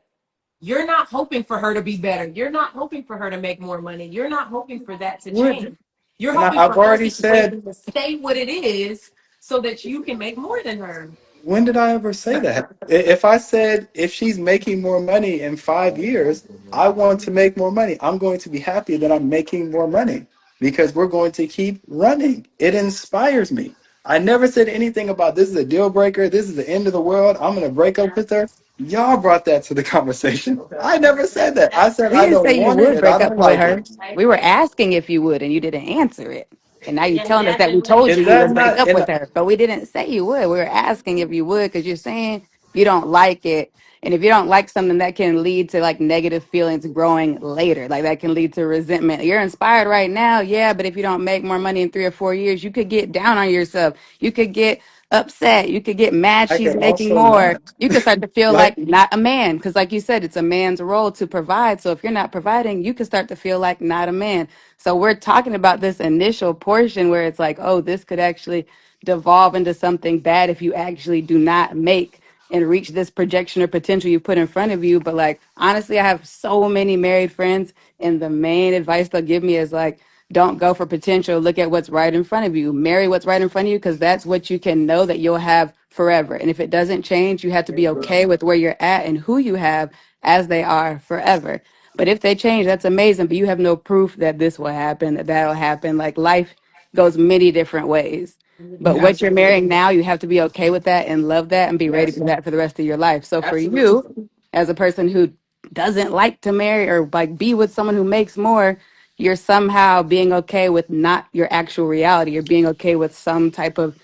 S2: You're not hoping for her to be better. You're not hoping for her to make more money. You're not hoping for that to
S8: would
S2: change. You're
S8: and
S2: hoping
S8: I've
S2: for her
S8: already said
S2: situation to stay what it is so that you can make more than her.
S8: when did I ever say that? If I said if she's making more money in 5 years, I want to make more money. I'm going to be happy that I'm making more money because we're going to keep running. It inspires me. I never said anything about this is a deal breaker. This is the end of the world. I'm going to break up with her. Y'all brought that to the conversation. I never said that. I said
S9: We
S8: I
S9: didn't
S8: don't
S9: say you
S8: want it
S9: would
S8: and I
S9: break up
S8: don't
S9: with
S8: like
S9: her.
S8: it.
S9: We were asking if you would, and you didn't answer it. And now you're
S4: Yeah,
S9: telling us that we told
S4: definitely.
S9: you
S8: Is
S9: you
S8: that
S9: would break
S8: not?
S9: up
S8: And
S9: with her, but we didn't say you would. We were asking if you would because you're saying you don't like it. And if you don't like something, that can lead to like negative feelings growing later. Like that can lead to resentment. You're inspired right now, yeah, but if you don't make more money in 3 or 4 years, you could get down on yourself. You could get upset. You could get mad
S8: I
S9: she's
S8: can
S9: making
S8: also
S9: more.
S8: not.
S9: You could start to feel
S8: Like
S9: like not a man. Because, like you said, it's a man's role to provide. So, if you're not providing, you can start to feel like not a man. So, we're talking about this initial portion where it's like, oh, this could actually devolve into something bad if you actually do not make and reach this projection or potential you put in front of you. But, like, honestly, I have so many married friends, and the main advice they'll give me is like, don't go for potential. Look at what's right in front of you. Marry what's right in front of you because that's what you can know that you'll have forever. And if it doesn't change, you have to be okay with where you're at and who you have as they are forever. But if they change, that's amazing. But you have no proof that this will happen, that that'll happen. Like life goes many different ways. But what you're marrying now, you have to be okay with that and love that and be ready for that for the rest of your life. So for you, as a person who doesn't like to marry or like be with someone who makes more, you're somehow being okay with not your actual reality. You're being okay with some type of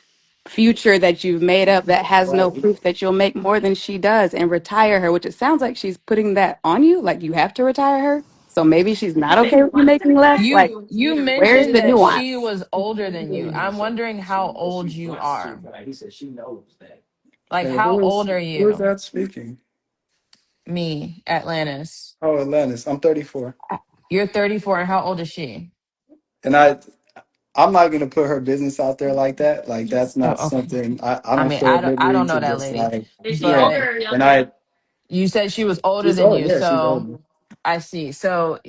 S9: future that you've made up that has no
S5: Right.
S9: proof that you'll make more than she does and retire her, which it sounds like she's putting that on you. Like you have to retire her. So maybe she's not
S4: They
S9: okay with you
S4: want to
S9: making less.
S4: retire
S9: Like,
S6: You
S9: where's
S6: mentioned
S9: the
S6: that she
S9: nuance?
S6: was older than you. I'm wondering how old
S5: She
S6: you
S5: wants to,
S6: are.
S5: right? He said she knows that.
S6: Like,
S8: Hey,
S6: how old are
S8: who is
S6: you?
S8: that speaking?
S6: Me, Atlantis.
S8: Oh, Atlantis. I'm 34.
S6: You're 34, and how old is she?
S8: And I'm not gonna put her business out there like that. Like that's not
S6: Oh, okay.
S8: something I
S6: I
S8: don't
S6: mean,
S8: feel at
S6: I
S8: liberty
S6: don't
S8: to
S6: know that
S8: just
S6: lady,
S8: like
S4: Is she
S8: yeah.
S6: but
S4: older or
S8: And
S4: younger?
S6: you said she was older
S8: she's
S6: than
S8: old,
S6: you.
S8: yeah, she's
S6: So
S8: old.
S6: I see. So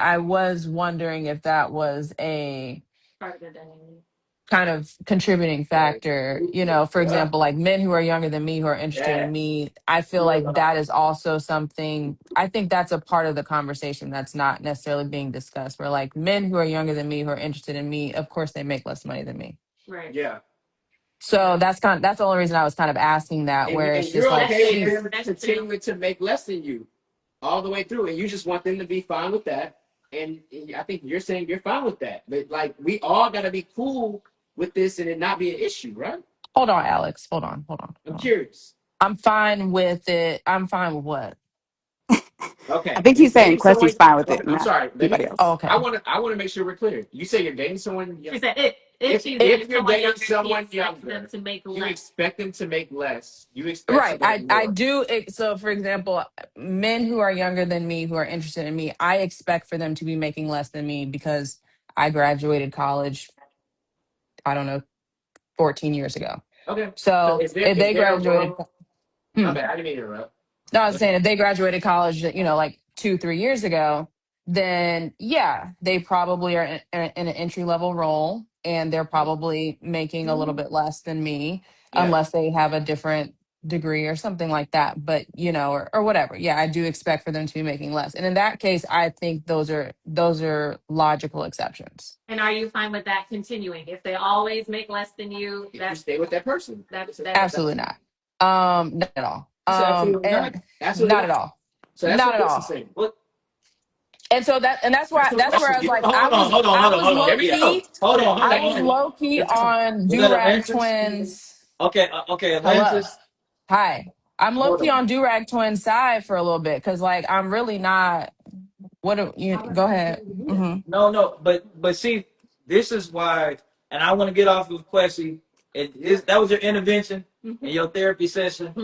S6: I was wondering if that was a
S4: Part of the dynamic.
S6: kind of contributing factor. For
S5: Yeah.
S6: example, like men who are younger than me who are interested
S5: Yeah.
S6: in me, I feel like that is also something. I think that's a part of the conversation that's not necessarily being discussed. Where like men who are younger than me who are interested in me, of course they make less money than me.
S4: Right.
S5: Yeah.
S6: So that's the only reason I was kind of asking that, where
S5: And
S6: it's just
S5: you're
S6: like
S5: okay with
S6: she's
S5: them
S4: That's true.
S5: continuing to make less than you all the way through, and you just want them to be fine with that. And I think you're saying you're fine with that, but like we all got to be cool with this and it not be an issue, right?
S6: hold on, Alex. Hold on,
S5: I'm
S6: hold on.
S5: curious.
S6: I'm fine with it. I'm fine with what?
S9: I
S5: Okay,
S9: think
S5: you
S9: he's saying
S5: dating
S9: Quessy's
S5: someone.
S9: fine with
S5: Okay,
S9: it,
S5: I'm
S9: not
S5: sorry. Let
S9: anybody
S5: me.
S6: Oh,
S9: else.
S6: okay.
S5: I want to make sure we're clear. You say you're dating someone.
S4: She said if she's
S5: If
S4: dating
S5: you're
S4: someone
S5: dating
S4: younger, she
S5: someone
S4: expects them
S5: younger,
S4: to make
S5: you
S4: less.
S5: expect them to make less. You expect
S6: Right.
S5: to make
S6: I
S5: more.
S6: do. So, for example, men who are younger than me, who are interested in me, I expect for them to be making less than me because I graduated college, I don't know, 14 years ago.
S5: Okay. So
S6: So if
S5: is
S6: they
S5: there a
S6: graduated,
S5: wrong? My
S6: hmm,
S5: bad. I didn't mean to interrupt.
S6: no, I was saying if they graduated college, like 2, 3 years ago, then yeah, they probably are in an entry level role and they're probably making a little bit less than me,
S5: Yeah.
S6: unless they have a different degree or something like that. But or whatever. Yeah, I do expect for them to be making less. And in that case, I think those are logical exceptions.
S4: And are you fine with that continuing? If they always make less than you,
S5: You stay with that person.
S4: that's
S6: Absolutely not. Not at all.
S5: You said absolutely not.
S6: And
S5: Absolutely
S6: not at
S5: not.
S6: all.
S5: So that's
S6: Not
S5: what
S6: at
S5: Chris is
S6: all.
S5: saying. What?
S6: And that's
S5: That's
S6: where
S5: the
S6: that's where
S5: question.
S6: I was like,
S5: Hold on. Hold on.
S6: I
S5: Hold on.
S6: was
S5: Hold on.
S6: low
S5: Here we go.
S6: key.
S5: Hold on. Hold
S6: I
S5: on.
S6: was
S5: Hold on.
S6: low key
S5: Is
S6: on
S5: that
S6: Durag
S5: Atlantis?
S6: Twins.
S5: Okay. Okay.
S6: Hello.
S5: Atlantis.
S6: Hi. I'm low
S5: Hold
S6: key
S5: on.
S6: on Durag Twins side for a little bit because like I'm really not. What do you go ahead? Hmm.
S3: No, no, but see, this is why, and I want to get off of Quessy. That was your intervention in your therapy session,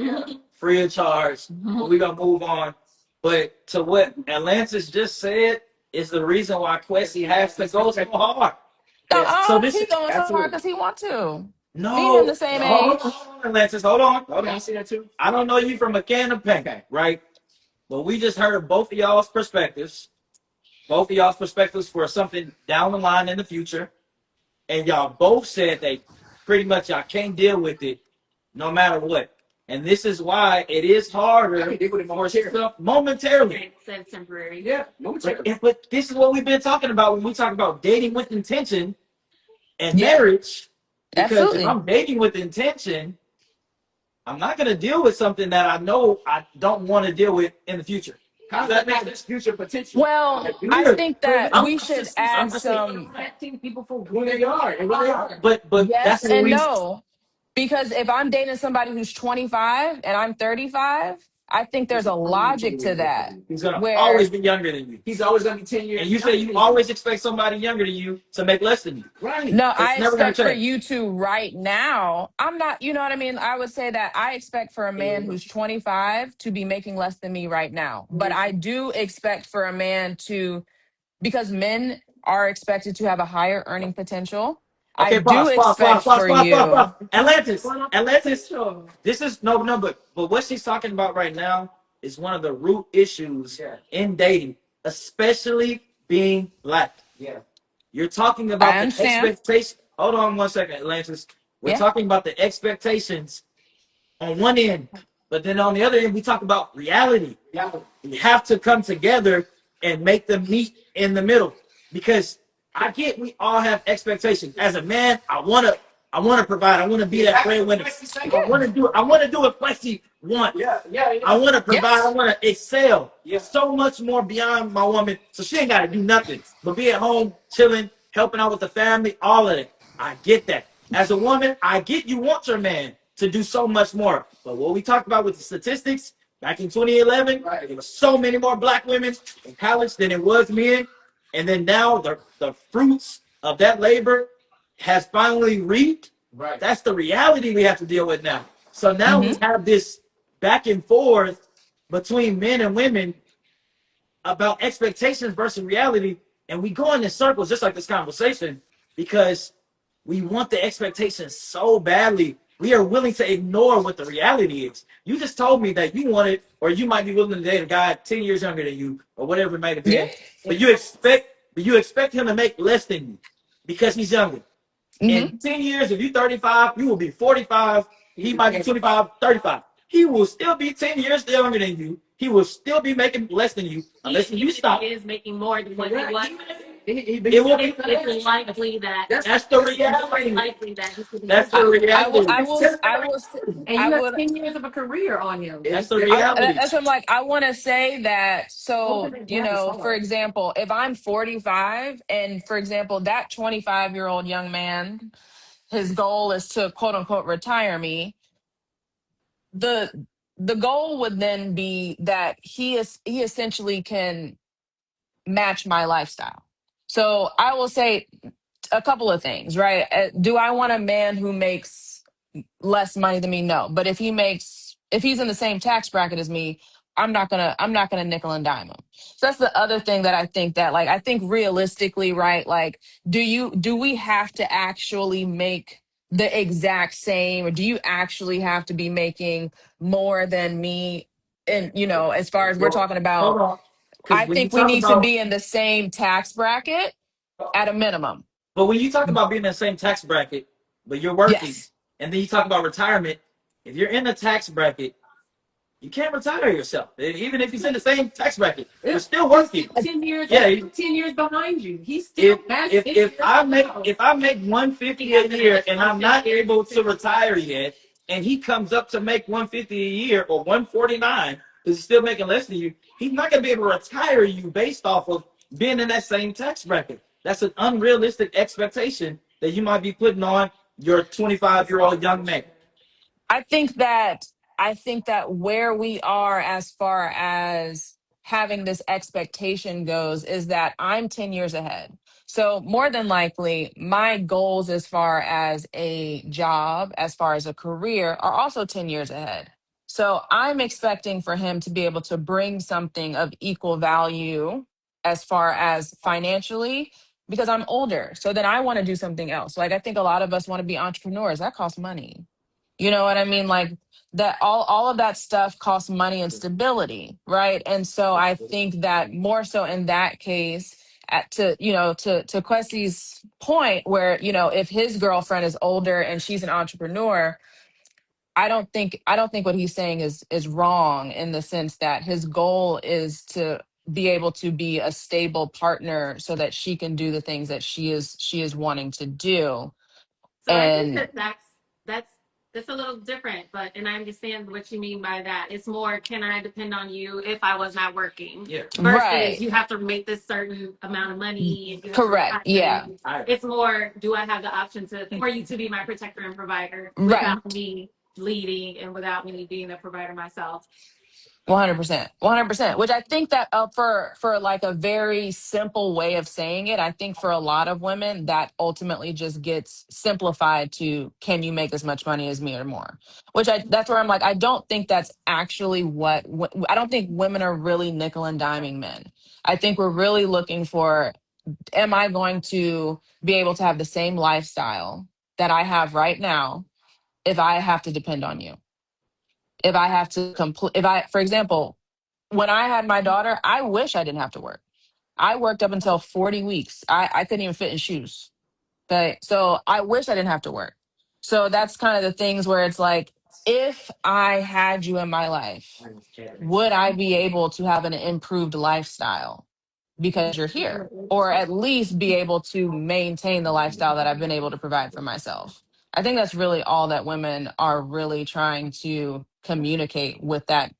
S3: free of charge. But we're gonna move on. But to what Atlantis just said is the reason why Quessy has to go so hard. So
S6: Oh,
S3: this
S6: he
S3: is
S6: going so hard
S5: Absolutely.
S6: because he want to. Me and him the
S3: no,
S6: same
S3: hold
S6: age.
S3: on, Atlantis, hold on, hold
S5: Okay. I
S3: on.
S5: see that too.
S3: I don't know you from a can of paint,
S5: Okay.
S3: right? But we just heard both of y'all's perspectives, for something down the line in the future, and y'all both said that pretty much y'all can't deal with it no matter what. And this is why it is harder
S5: I can deal with it
S3: for
S5: momentarily.
S3: stuff momentarily.
S4: said temporary.
S5: Yeah. Momentarily.
S3: But this is what we've been talking about when we talk about dating with intention and
S6: Yeah,
S3: marriage. Because if
S6: absolutely.
S3: I'm dating with intention, I'm not going to deal with something that I know I don't want to deal with in the future.
S5: How does that make this future potential?
S6: Well,
S5: Like,
S6: I
S3: Weird.
S6: think that
S3: I'm
S6: we
S3: just,
S6: should
S3: I'm
S6: add
S3: just saying,
S6: some
S4: Accepting people for
S5: who they are and what they are.
S3: but that's
S6: yes
S3: the
S6: and
S3: reason.
S6: no. Because if I'm dating somebody who's 25 and I'm 35, I think there's a logic to that
S3: He's gonna always
S6: where
S3: be younger than you.
S5: He's always gonna be 10 years.
S3: And you say you always expect somebody younger than you to make less than you.
S5: Right.
S6: no,
S3: It's
S6: I
S3: never gonna
S6: expect for
S3: change.
S6: you to right now. I'm not, you know what I mean? I would say that I expect for a man who's 25 to be making less than me right now. But I do expect for a man to, because men are expected to have a higher earning potential. I
S3: Okay,
S6: do expect for you.
S3: pause. Atlantis. This is no, but what she's talking about right now is one of the root issues in dating, especially being black.
S5: Yeah.
S3: You're talking about
S6: I
S3: the
S6: understand.
S3: expectation. Hold on one second, Atlantis. We're
S6: Yeah.
S3: talking about the expectations on one end, but then on the other end, we talk about reality.
S5: Yeah.
S3: We have to come together and make them meet in the middle because I get we all have expectations. As a man, I want to I want to provide. I want to be that breadwinner. I want to do it. I want to do what Plexi wants. I want to provide. I
S6: Yes.
S3: want to excel. So much more beyond my woman. So she ain't got to do nothing but be at home, chilling, helping out with the family, all of it. I get that. As a woman, I get you want your man to do so much more. But what we talked about with the statistics back in 2011, there were so many more black women in college than it was men. And then now the fruits of that labor has finally reaped. Right. That's the reality we have to deal with now. So now we
S6: Hmm.
S3: have this back and forth between men and women about expectations versus reality, and we go in circles just like this conversation because we want the expectations so badly. We are willing to ignore what the reality is. You just told me that you wanted, or you might be willing to date a guy 10 years younger than you, or whatever it might have
S6: Yeah.
S3: been, but you expect him to make less than you because he's younger.
S6: Hmm.
S3: In 10 years, if you're 35, you will be 45. He might be 25, 35. He will still be 10 years younger than you. He will still be making less than you unless you stop.
S4: He is making more than what he was.
S3: It will be.
S4: It's likely that
S3: That's the reality.
S4: likely that he could be.
S3: That's the reality.
S2: And
S6: I
S2: you have
S6: would
S2: 10 years of a career on him.
S3: That's the
S6: I,
S3: reality.
S6: that's what I'm like. I want to say that. So,
S2: Open
S6: you
S2: that is
S6: know, for
S2: hard.
S6: example, if I'm 45 and for example, that 25-year-old young man, his goal is to quote unquote retire me, the the goal would then be that he essentially can match my lifestyle. So I will say a couple of things, right? Do I want a man who makes less money than me? No. But if he's in the same tax bracket as me, I'm not gonna nickel and dime him. So that's the other thing that I think that, like, I think realistically, right? Like, do we have to actually make the exact same, or do you actually have to be making more than me? And as far as we're
S3: Well,
S6: talking about,
S3: hold on. Because
S6: I
S3: when you
S6: think we
S3: talk
S6: need to
S3: about,
S6: be in the same tax bracket at a minimum.
S3: but when you talk about being in the same tax bracket, but you're working,
S6: Yes.
S3: and then you talk about retirement, if you're in the tax bracket, you can't retire yourself. Even if he's in the same tax bracket, you're still working.
S2: 10 years,
S3: Yeah.
S2: 10 years behind you. He's still
S3: If I make 150 a year and I'm not able to retire yet, and he comes up to make 150 a year or 149 because he's still making less than you, he's not gonna be able to retire you based off of being in that same tax bracket. That's an unrealistic expectation that you might be putting on your 25-year-old young man.
S6: I think that where we are as far as having this expectation goes is that I'm 10 years ahead. So more than likely, my goals as far as a job, as far as a career, are also 10 years ahead. So I'm expecting for him to be able to bring something of equal value as far as financially, because I'm older. So then I want to do something else. Like, I think a lot of us want to be entrepreneurs. That costs money. You know what I mean? Like, that all of that stuff costs money and stability, right? And so I think that more so in that case, to Quesi's point, where if his girlfriend is older and she's an entrepreneur, I don't think what he's saying is wrong, in the sense that his goal is to be able to be a stable partner so that she can do the things that she is wanting to do.
S4: So I think
S6: And
S4: that that's a little different, but and I understand what you mean by that. It's more, can I depend on you if I was not working?
S3: Yeah.
S4: Versus
S6: right.
S4: you have to make this certain amount of money and you have to
S6: Correct.
S4: retire.
S6: Yeah.
S4: It's more, do I have the option for you to be my protector and provider
S6: Right.
S4: without me leading and without me being a provider myself?
S6: 100%. 100%. Which I think that, for like a very simple way of saying it, I think for a lot of women that ultimately just gets simplified to, can you make as much money as me or more? That's where I'm like, I don't think that's actually I don't think women are really nickel and diming men. I think we're really looking for, am I going to be able to have the same lifestyle that I have right now if I have to depend on you? If I have to complete, for example, when I had my daughter, I wish I didn't have to work. I worked up until 40 weeks. I couldn't even fit in shoes. Okay. So I wish I didn't have to work. So that's kind of the things where it's like, if I had you in my life, would I be able to have an improved lifestyle because you're here? Or at least be able to maintain the lifestyle that I've been able to provide for myself? I think that's really all that women are really trying to communicate with that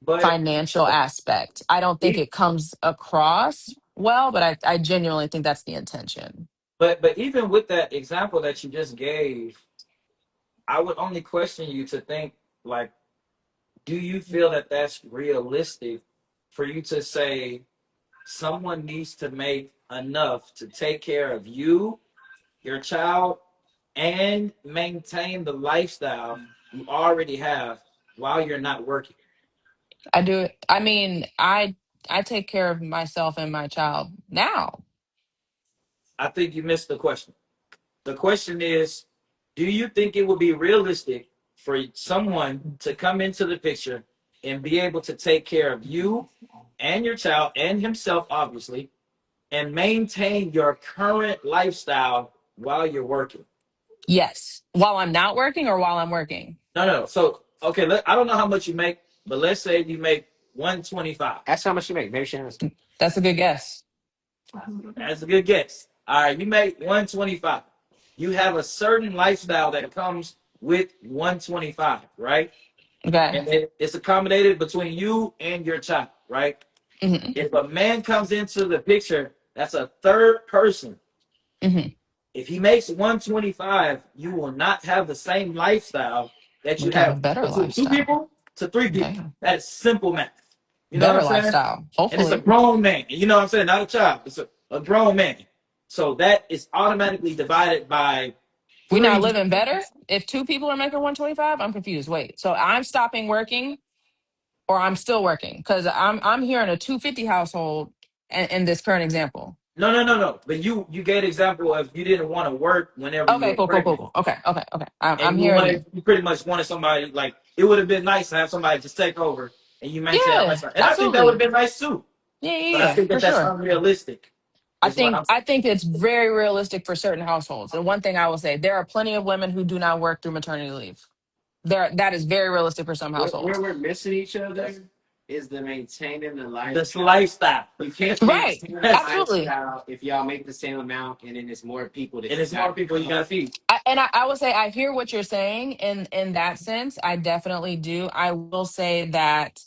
S3: But
S6: financial aspect. I don't think
S3: e-
S6: it comes across well, but I genuinely think that's the intention.
S3: but even with that example that you just gave, I would only question you to think like, do you feel that that's realistic for you to say someone needs to make enough to take care of you, your child, and maintain the lifestyle you already have while you're not working?
S6: I do. I mean, I take care of myself and my child now.
S3: I think you missed the question. The question is, do you think it would be realistic for someone to come into the picture and be able to take care of you and your child and himself, obviously, and maintain your current lifestyle while you're working?
S6: Yes, while I'm not working or while I'm working.
S3: No, no. So, okay, I don't know how much you make, but let's say you make 125.
S5: Ask her how much you make. Maybe she knows.
S6: That's a good guess.
S3: That's a good guess. All right, you make 125. You have a certain lifestyle that comes with 125, right?
S6: Okay.
S3: And it's accommodated between you and your child, right?
S6: Hmm.
S3: If a man comes into the picture, that's a third person.
S6: Hmm.
S3: If he makes 125, you will not have the same lifestyle that
S6: We
S3: you
S6: can have a
S3: have
S6: better
S3: between two
S6: lifestyle.
S3: people to three
S6: Okay.
S3: people. That is simple math. You know what
S6: Better
S3: I'm saying?
S6: lifestyle.
S3: And it's a
S6: Hopefully.
S3: grown man. You know what I'm saying? Not a child. It's a grown man. So that is automatically divided by
S6: We not
S3: three.
S6: living better? If two people are making 125, I'm confused. Wait, so I'm stopping working or I'm still working? Because I'm hearing a 250 household in this current example.
S3: No, no, no, no. But you gave an example of you didn't want to work whenever you
S6: Okay,
S3: were
S6: cool, cool, cool,
S3: pregnant.
S6: cool. Okay, okay, okay. I'm
S3: And
S6: hearing you.
S3: you pretty much wanted somebody, like, it would have been nice to have somebody just take over and you maintain that
S6: Yeah,
S3: lifestyle. And I think that would have
S6: absolutely.
S3: been nice too.
S6: Yeah, yeah,
S3: But I
S6: yeah,
S3: think
S6: for
S3: that that's
S6: sure.
S3: unrealistic,
S6: I
S3: is what
S6: think
S3: I'm saying.
S6: I think it's very realistic for certain households. And one thing I will say, there are plenty of women who do not work through maternity leave. That is very realistic for some
S5: Where
S6: households.
S5: we're missing each other is the maintaining the
S3: This
S5: lifestyle.
S3: lifestyle.
S5: You can't
S6: Right.
S5: maintain the
S3: That's
S6: Absolutely.
S5: lifestyle if y'all make the same amount and then there's more people that
S3: and
S5: you
S3: it's more
S5: got.
S3: people you gotta feed.
S6: I would say I hear what you're saying in that sense. I definitely do. I will say that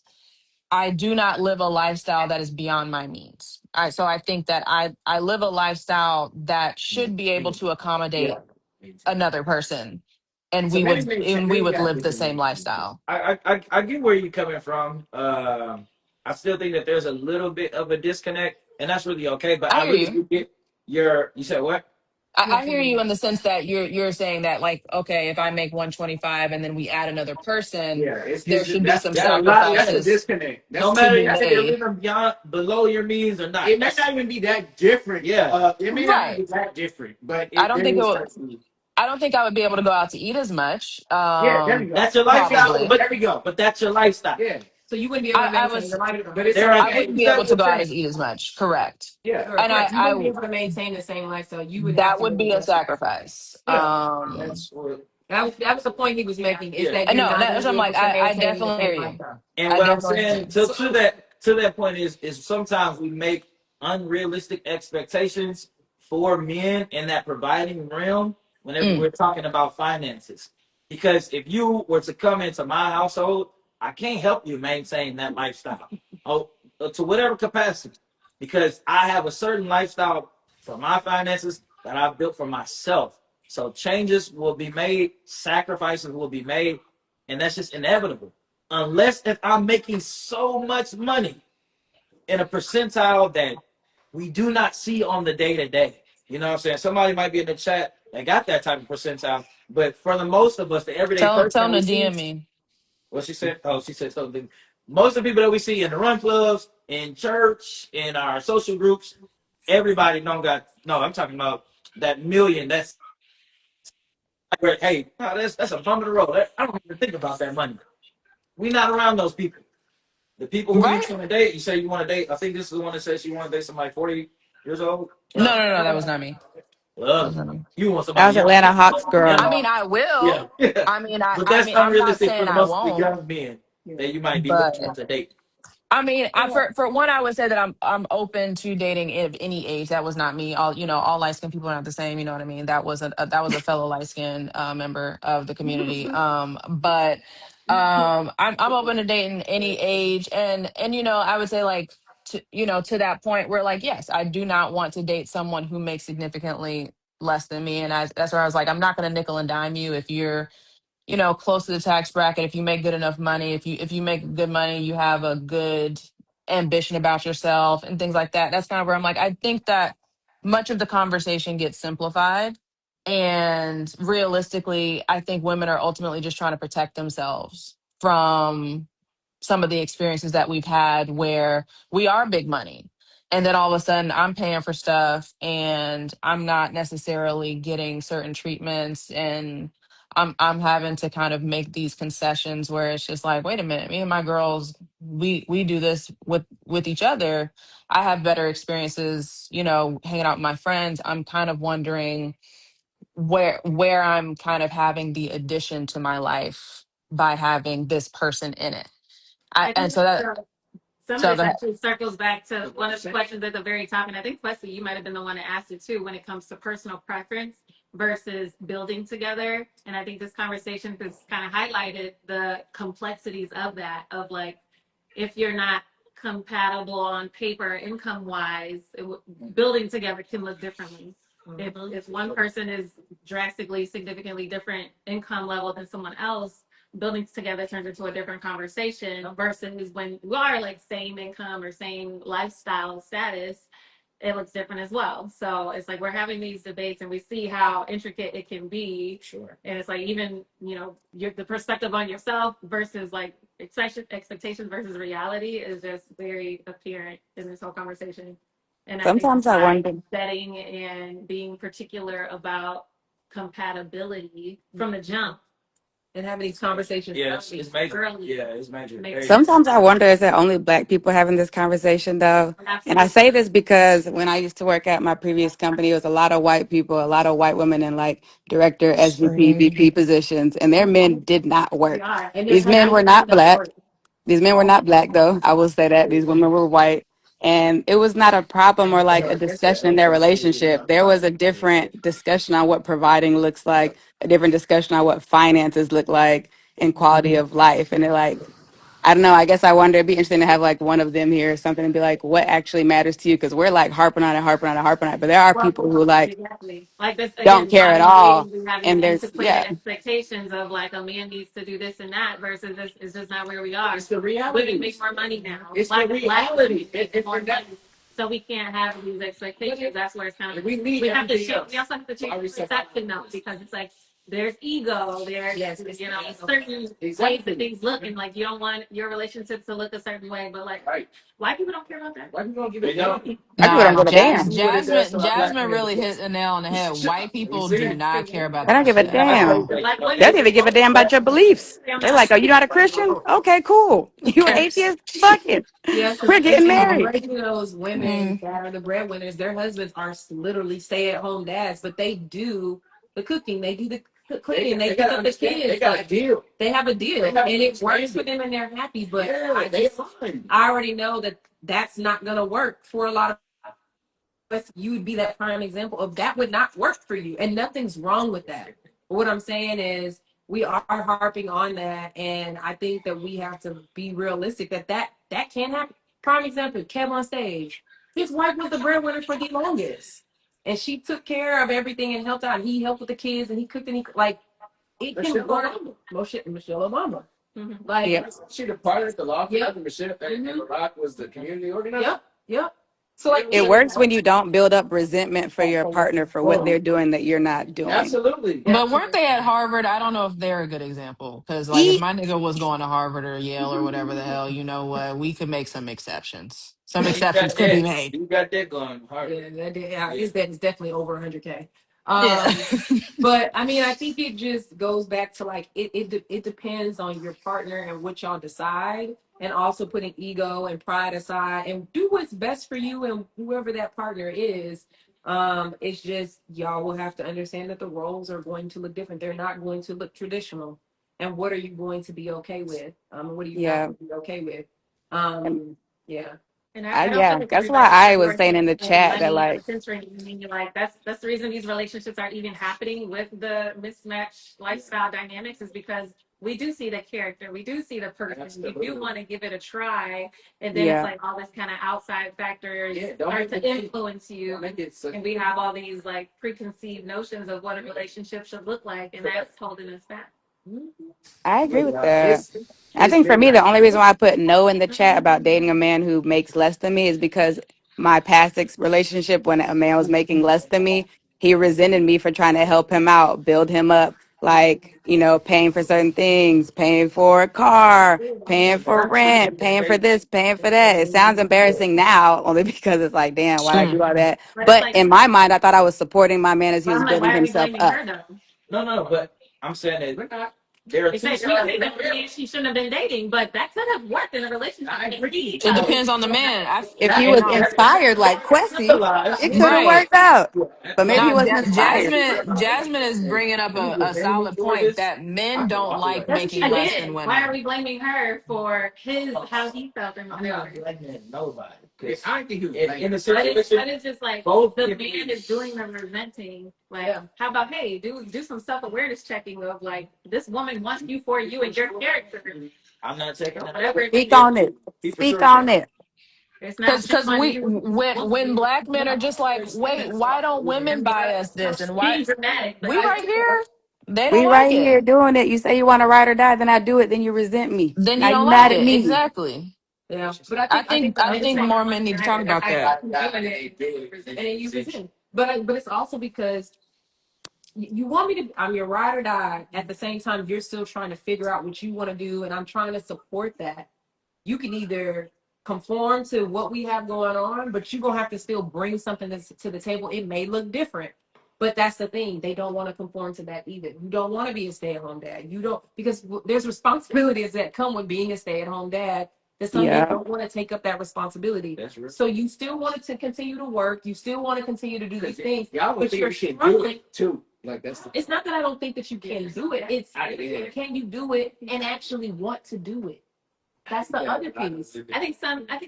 S6: I do not live a lifestyle that is beyond my means. So I think that I live a lifestyle that should be able to
S5: Yeah.
S6: accommodate
S5: Maintain.
S6: another person, and
S5: So maybe maintain.
S6: we
S5: Maybe we
S6: would
S5: got
S6: live the
S5: different
S6: same
S5: names.
S6: lifestyle.
S3: I get where you're coming from. I still think that there's a little bit of a disconnect, and that's really okay. But
S6: I
S3: I
S6: hear
S3: really
S6: you.
S3: do get you said what?
S6: I hear you in the sense that you're saying that, like, okay, if I make 125 and then we add another person,
S5: Yeah,
S6: there
S5: it's
S6: should be some
S5: that's a lot. That's a
S6: sacrifices
S5: disconnect.
S3: No
S5: That's
S6: to
S3: matter
S6: be
S3: if you're
S6: made.
S3: living beyond below your means or not.
S5: it may not even be that different.
S3: Yeah.
S5: It may not
S6: Right.
S5: be that different, but
S6: I
S5: it
S6: don't
S5: there
S6: think it
S5: is
S6: would.
S5: certainly.
S6: I don't think I would be able to go out to eat as much.
S5: Yeah, there we go.
S3: That's your
S5: There we
S3: lifestyle,
S5: go.
S6: Probably.
S3: but
S5: There we go.
S3: that's your lifestyle.
S5: Yeah,
S2: So you wouldn't be able to
S6: I
S2: maintain
S6: was.
S2: your lifestyle.
S5: but it's
S3: There are
S6: I
S5: okay.
S6: wouldn't
S3: things
S6: be able
S3: that
S6: to
S3: will
S6: go out
S3: change.
S6: and eat as much. Correct.
S5: Yeah,
S6: And
S2: Correct. You wouldn't be
S6: I
S2: able to maintain the same lifestyle. You would have
S6: that
S2: to
S6: would
S2: make
S6: be a
S2: adjustments.
S6: sacrifice.
S2: Yeah.
S3: That's what.
S2: That was the point he was making, is
S3: Yeah.
S2: that you're
S6: No,
S2: not going
S6: that's
S2: to
S6: I'm
S2: be able
S6: like
S2: to
S6: I
S2: maintain the
S6: definitely hear
S2: same
S6: you.
S2: lifestyle.
S3: And
S6: I
S3: what I'm
S6: definitely
S3: saying
S6: do.
S3: to that point is sometimes we make unrealistic expectations for men in that providing realm whenever
S6: Mm,
S3: we're talking about finances. Because if you were to come into my household, I can't help you maintain that lifestyle. Oh, to whatever capacity. Because I have a certain lifestyle for my finances that I've built for myself. So changes will be made, sacrifices will be made, and that's just inevitable. Unless if I'm making so much money in a percentile that we do not see on the day to day. You know what I'm saying? Somebody might be in the chat that got that type of percentile, but for the most of us, the everyday
S6: tell
S3: person
S6: him
S3: we
S6: to
S3: see,
S6: DM me.
S3: what she said? Oh, she said something. Most of the people that we see in the run clubs, in church, in our social groups, everybody don't got. No, I'm talking about that million. That's where, hey, no, that's a bump in the road. I don't even think about that money. We not around those people. The people who you
S6: Right?
S3: want to date, you say you want to date. I think this is the one that says you want to date somebody 40 years old.
S6: No, no, no, that was not me. That was
S3: Well,
S6: not me.
S3: you want
S9: That
S3: somebody
S9: was
S3: young,
S9: Atlanta Hawks girl.
S6: I
S3: young.
S6: mean, I
S3: Yeah,
S6: will.
S3: yeah.
S6: I mean,
S3: But that's
S6: I'm not
S3: unrealistic for
S6: saying
S3: the
S6: I
S3: most of the
S6: won't,
S3: young men that you might be
S6: but
S3: looking at to date.
S6: I mean, for one, I would say that I'm open to dating of any age. That was not me. All light skinned people are not the same. You know what I mean? That was that was a fellow light skinned member of the community. But I'm open to dating any age, and I would say like to that point where like yes, I do not want to date someone who makes significantly less than me, and that's where I was like I'm not going to nickel and dime you if you're close to the tax bracket, if you make good enough money, if you make good money, you have a good ambition about yourself and things like that. That's kind of where I'm like, I think that much of the conversation gets simplified. And realistically, I think women are ultimately just trying to protect themselves from some of the experiences that we've had where we are big money. And then all of a sudden I'm paying for stuff and I'm not necessarily getting certain treatments and I'm having to kind of make these concessions where it's just like, wait a minute, me and my girls, we do this with each other. I have better experiences, hanging out with my friends. I'm kind of wondering where I'm kind of having the addition to my life by having this person in it.
S4: I
S6: And
S4: think
S6: so that
S4: some of
S6: so
S4: this
S6: go ahead.
S4: actually circles back to one of the questions at the very top, and I think Leslie, you might have been the one that asked it too, when it comes to personal preference versus building together. And I think this conversation has kind of highlighted the complexities of that, of like, if you're not compatible on paper, income wise, building together can look differently. If one person is drastically, significantly different income level than someone else, building together turns into a different conversation versus when we are like same income or same lifestyle status, it looks different as well. So it's like we're having these debates and we see how intricate it can be.
S3: Sure.
S4: And it's like even, the perspective on yourself versus like expectations versus reality is just very apparent in this whole conversation. And I think
S9: Sometimes I
S4: by
S9: wonder.
S4: setting and being particular about compatibility from the jump.
S2: And having these conversations
S3: Yeah, it's major.
S4: Early.
S3: Yeah, it's major.
S9: Sometimes I wonder, is it only Black people having this conversation though? And I
S4: Absolutely.
S9: say this because when I used to work at my previous company, it was a lot of white people, a lot of white women in like director, SVP, VP positions, and their men did not
S4: We
S9: work.
S4: are. And there's
S9: These
S4: no
S9: men were
S4: 90%
S9: not
S4: doesn't
S9: Black.
S4: work.
S9: These men were not Black though. I will say that. These women were white. And it was not a problem or like a discussion in their relationship. There was a different discussion on what providing looks like, a different discussion on what finances look like and quality of life. And they're like, I don't know. I guess I wonder. It'd be interesting to have like one of them here or something and be like, what actually matters to you? Because we're like harping on it, harping on it, harping on it. But there are
S4: Well,
S9: people who like
S4: exactly. Like this
S9: don't
S4: again,
S9: care at
S4: modern dating,
S9: all.
S4: we have these
S9: And there's,
S4: antiquated
S9: yeah,
S4: expectations of like a man needs to do this and that versus this is just not where we are.
S3: It's the reality.
S4: Women make more money now.
S3: It's
S4: Black
S3: the
S4: women
S3: reality.
S4: make more money. So we can't have these expectations. That's where it's kind of
S3: We need
S4: we have to
S3: everything
S4: shift.
S3: else.
S4: We also have to change
S3: Why
S4: the
S3: we say-
S4: perception though, because it's like there's ego, there's
S2: Yes, it's ego.
S4: certain ways that things look, and like you don't want your relationship to look a certain way, but like
S3: Right.
S4: white people don't care about that.
S3: Why we gonna give it down?
S9: I people don't
S6: Nah,
S9: give a damn.
S6: Jasmine really hit the nail on the head. White people do not care about
S9: They don't
S6: that
S9: give a
S6: shit at
S9: damn.
S6: all.
S4: Like
S9: They don't even give a damn about your beliefs. They're like, oh, you're not a Christian? Okay, cool. You an atheist? Fuck it.
S2: Yes,
S9: We're getting
S2: and the
S9: married.
S2: majority of those women
S6: Mm.
S2: that are the breadwinners, their husbands are literally stay-at-home dads, but they do the cooking, they do the cleaning, they pick up the kids.
S3: They got a deal.
S2: They have a deal,
S3: They have
S2: and it works
S3: understanding.
S2: for them, and they're happy. But
S3: Yeah, they fine.
S2: I already know that that's not gonna work for a lot of us. You would be that prime example of that would not work for you, and nothing's wrong with that. But what I'm saying is we are harping on that, and I think that we have to be realistic that can happen. Prime example, Kev on stage. His wife was the breadwinner for the longest, and she took care of everything and helped out. He helped with the kids, and he cooked, and he like it can
S3: Michelle
S2: work.
S3: Obama.
S2: Michelle Obama,
S4: Mhm.
S2: like
S9: Yep.
S3: She the part of the law
S2: Yep.
S3: firm, Michelle, and Barack was the community organizer.
S2: yep. So like
S9: It works when you don't build up resentment for your partner for what they're doing that you're not doing.
S3: Absolutely.
S6: But weren't they at Harvard? I don't know if they're a good example. Because like if my nigga was going to Harvard or Yale or whatever the hell, you know what? We could make some exceptions. Some exceptions could be made.
S3: You got that going hard.
S2: his debt is definitely over 100K.
S6: Yeah.
S2: But I mean, I think it just goes back to like it depends on your partner and what y'all decide, and also putting ego and pride aside and do what's best for you and whoever that partner is. It's just y'all will have to understand that the roles are going to look different. They're not going to look traditional. And what are you going to be okay with? What are you not
S9: Yeah.
S2: going to be okay with? Yeah.
S4: And I don't feel
S9: Yeah,
S4: like
S9: that's why
S4: everybody's
S9: I was saying in the
S4: prioritizing
S9: chat that
S4: money or
S9: like,
S4: censoring anything. Like that's the reason these relationships are even happening with the mismatched lifestyle dynamics is because we do see the character, we do see the person, we do want to give it a try, and then it's
S9: yeah,
S4: like all this kind of outside factors
S5: don't
S4: start
S5: make
S4: to
S5: it,
S4: influence you,
S5: don't make it such.
S4: and we have all these like preconceived notions of what a relationship should look like, and that's holding us back.
S9: I agree
S5: Look,
S9: with
S5: y'all,
S9: that. I
S5: it's
S9: think for me, the
S5: midnight.
S9: only reason why I put no in the chat about dating a man who makes less than me is because my past relationship, when a man was making less than me, he resented me for trying to help him out, build him up, like, you know, paying for certain things, paying for a car, paying for rent, paying for this, paying for that. It sounds embarrassing now, only because it's like, damn, why'd I do all that?
S4: But it's
S9: But
S4: like,
S9: in my mind, I thought I was supporting my man as he
S4: but
S9: was
S4: I'm like,
S9: building
S4: why are we
S9: himself
S4: blaming
S9: up.
S4: her though?
S3: No, but I'm saying that there are
S4: They
S3: two
S4: say
S3: sides.
S4: she shouldn't have been dating, but that could have worked in a relationship.
S3: I agree.
S6: It depends on the man.
S9: If he
S6: You
S9: was
S6: know,
S9: inspired like Quessy, it could have
S6: right.
S9: worked out. But maybe he
S6: Now,
S9: wasn't inspired.
S6: Jasmine is bringing up a solid point that men don't like
S4: That's
S6: making less than
S4: again. Why are
S6: women.
S4: we blaming her for his how he felt in
S3: I'm
S4: the
S3: not blaming nobody.
S5: I think he was
S3: In the
S4: But
S3: situation,
S4: it's just like
S3: both
S4: the
S3: can
S4: man
S3: be.
S4: is doing the resenting. Like,
S2: Yeah.
S4: how about hey, do some self awareness checking of like this woman wants you for you and your character,
S3: I'm not taking that.
S4: whatever it may
S9: Speak
S4: be.
S9: on it.
S3: He for
S9: Speak
S3: sure did.
S9: on it.
S4: It's not shame
S6: Because
S4: on
S6: we
S4: you.
S6: when black men are just like, wait, why don't women buy us this? And why
S4: Being dramatic, but
S6: we right here, they don't
S9: We
S6: like
S9: right
S6: it.
S9: here doing it. You say you want to ride or die, then I do it. Then you resent me.
S6: Then you
S9: Now you
S6: don't like
S9: mad at
S6: it.
S9: me.
S6: Exactly.
S2: Yeah. But I
S6: I
S2: think
S6: think
S2: the
S6: I
S2: other
S6: think
S2: side,
S6: more men need to talk about that.
S2: and then you resent. But it's also because you want me to, I'm your ride or die. At the same time, you're still trying to figure out what you want to do, and I'm trying to support that. You can either conform to what we have going on, but you're gonna have to still bring something to the table. It may look different, but that's the thing. They don't want to conform to that either. You don't want to be a stay-at-home dad. You don't, because there's responsibilities that come with being a stay-at-home dad that some men
S9: Yeah.
S2: don't want to take up that responsibility.
S3: That's real.
S2: So you still want to continue to work. You still want to continue to do these things,
S5: Y'all would
S2: but
S5: think
S2: you're
S5: you can do
S2: struggling.
S5: it too. Like that's the
S2: It's not that I don't think that you can do it. It's can you do it and actually want to do it? That's the other piece.
S4: I think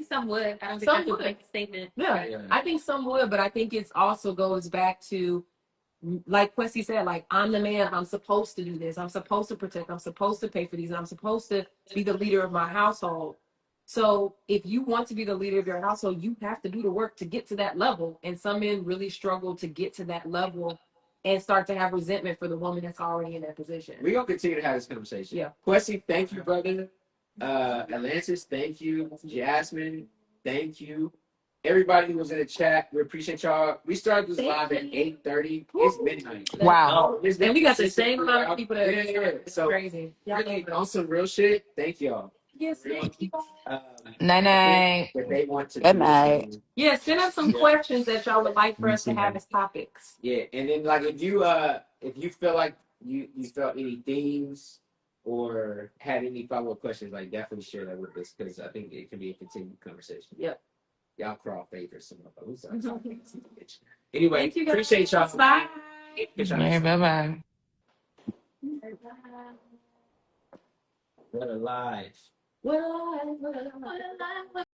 S4: some would. I don't think
S2: Some
S4: that's a
S2: would.
S4: blanket statement.
S2: Yeah, I think some would, but I think it's also goes back to, like Quincy said, like I'm the man. I'm supposed to do this. I'm supposed to protect. I'm supposed to pay for these. And I'm supposed to be the leader of my household. So if you want to be the leader of your household, you have to do the work to get to that level. And some men really struggle to get to that level and start to have resentment for the woman that's already in that position.
S5: We're gonna continue to have this conversation.
S2: Yeah.
S5: Quessy, thank you, brother. Atlantis, thank you. Jasmine, thank you. Everybody who was in the chat, we appreciate y'all. We started this live at 8:30. It's midnight.
S6: Wow.
S2: And we got the same amount of people that
S5: It's
S2: so crazy.
S5: really on some real shit. Thank y'all.
S2: Yes, thank you.
S6: Night
S5: I think
S6: night.
S5: that they want to
S9: Good
S5: do this
S9: night.
S5: thing.
S2: Yeah, send us some questions that y'all would like for us to have as topics.
S5: Yeah, and then like if you feel like you felt any themes or had any follow up questions, like definitely share that with us because I think it can be a continued conversation.
S2: Yep.
S5: Y'all crawl favors some of those. Anyway,
S2: Thank you guys.
S5: appreciate y'all.
S2: Bye.
S5: Good
S6: All right, bye bye.
S3: What a life.
S2: What a life, what a life.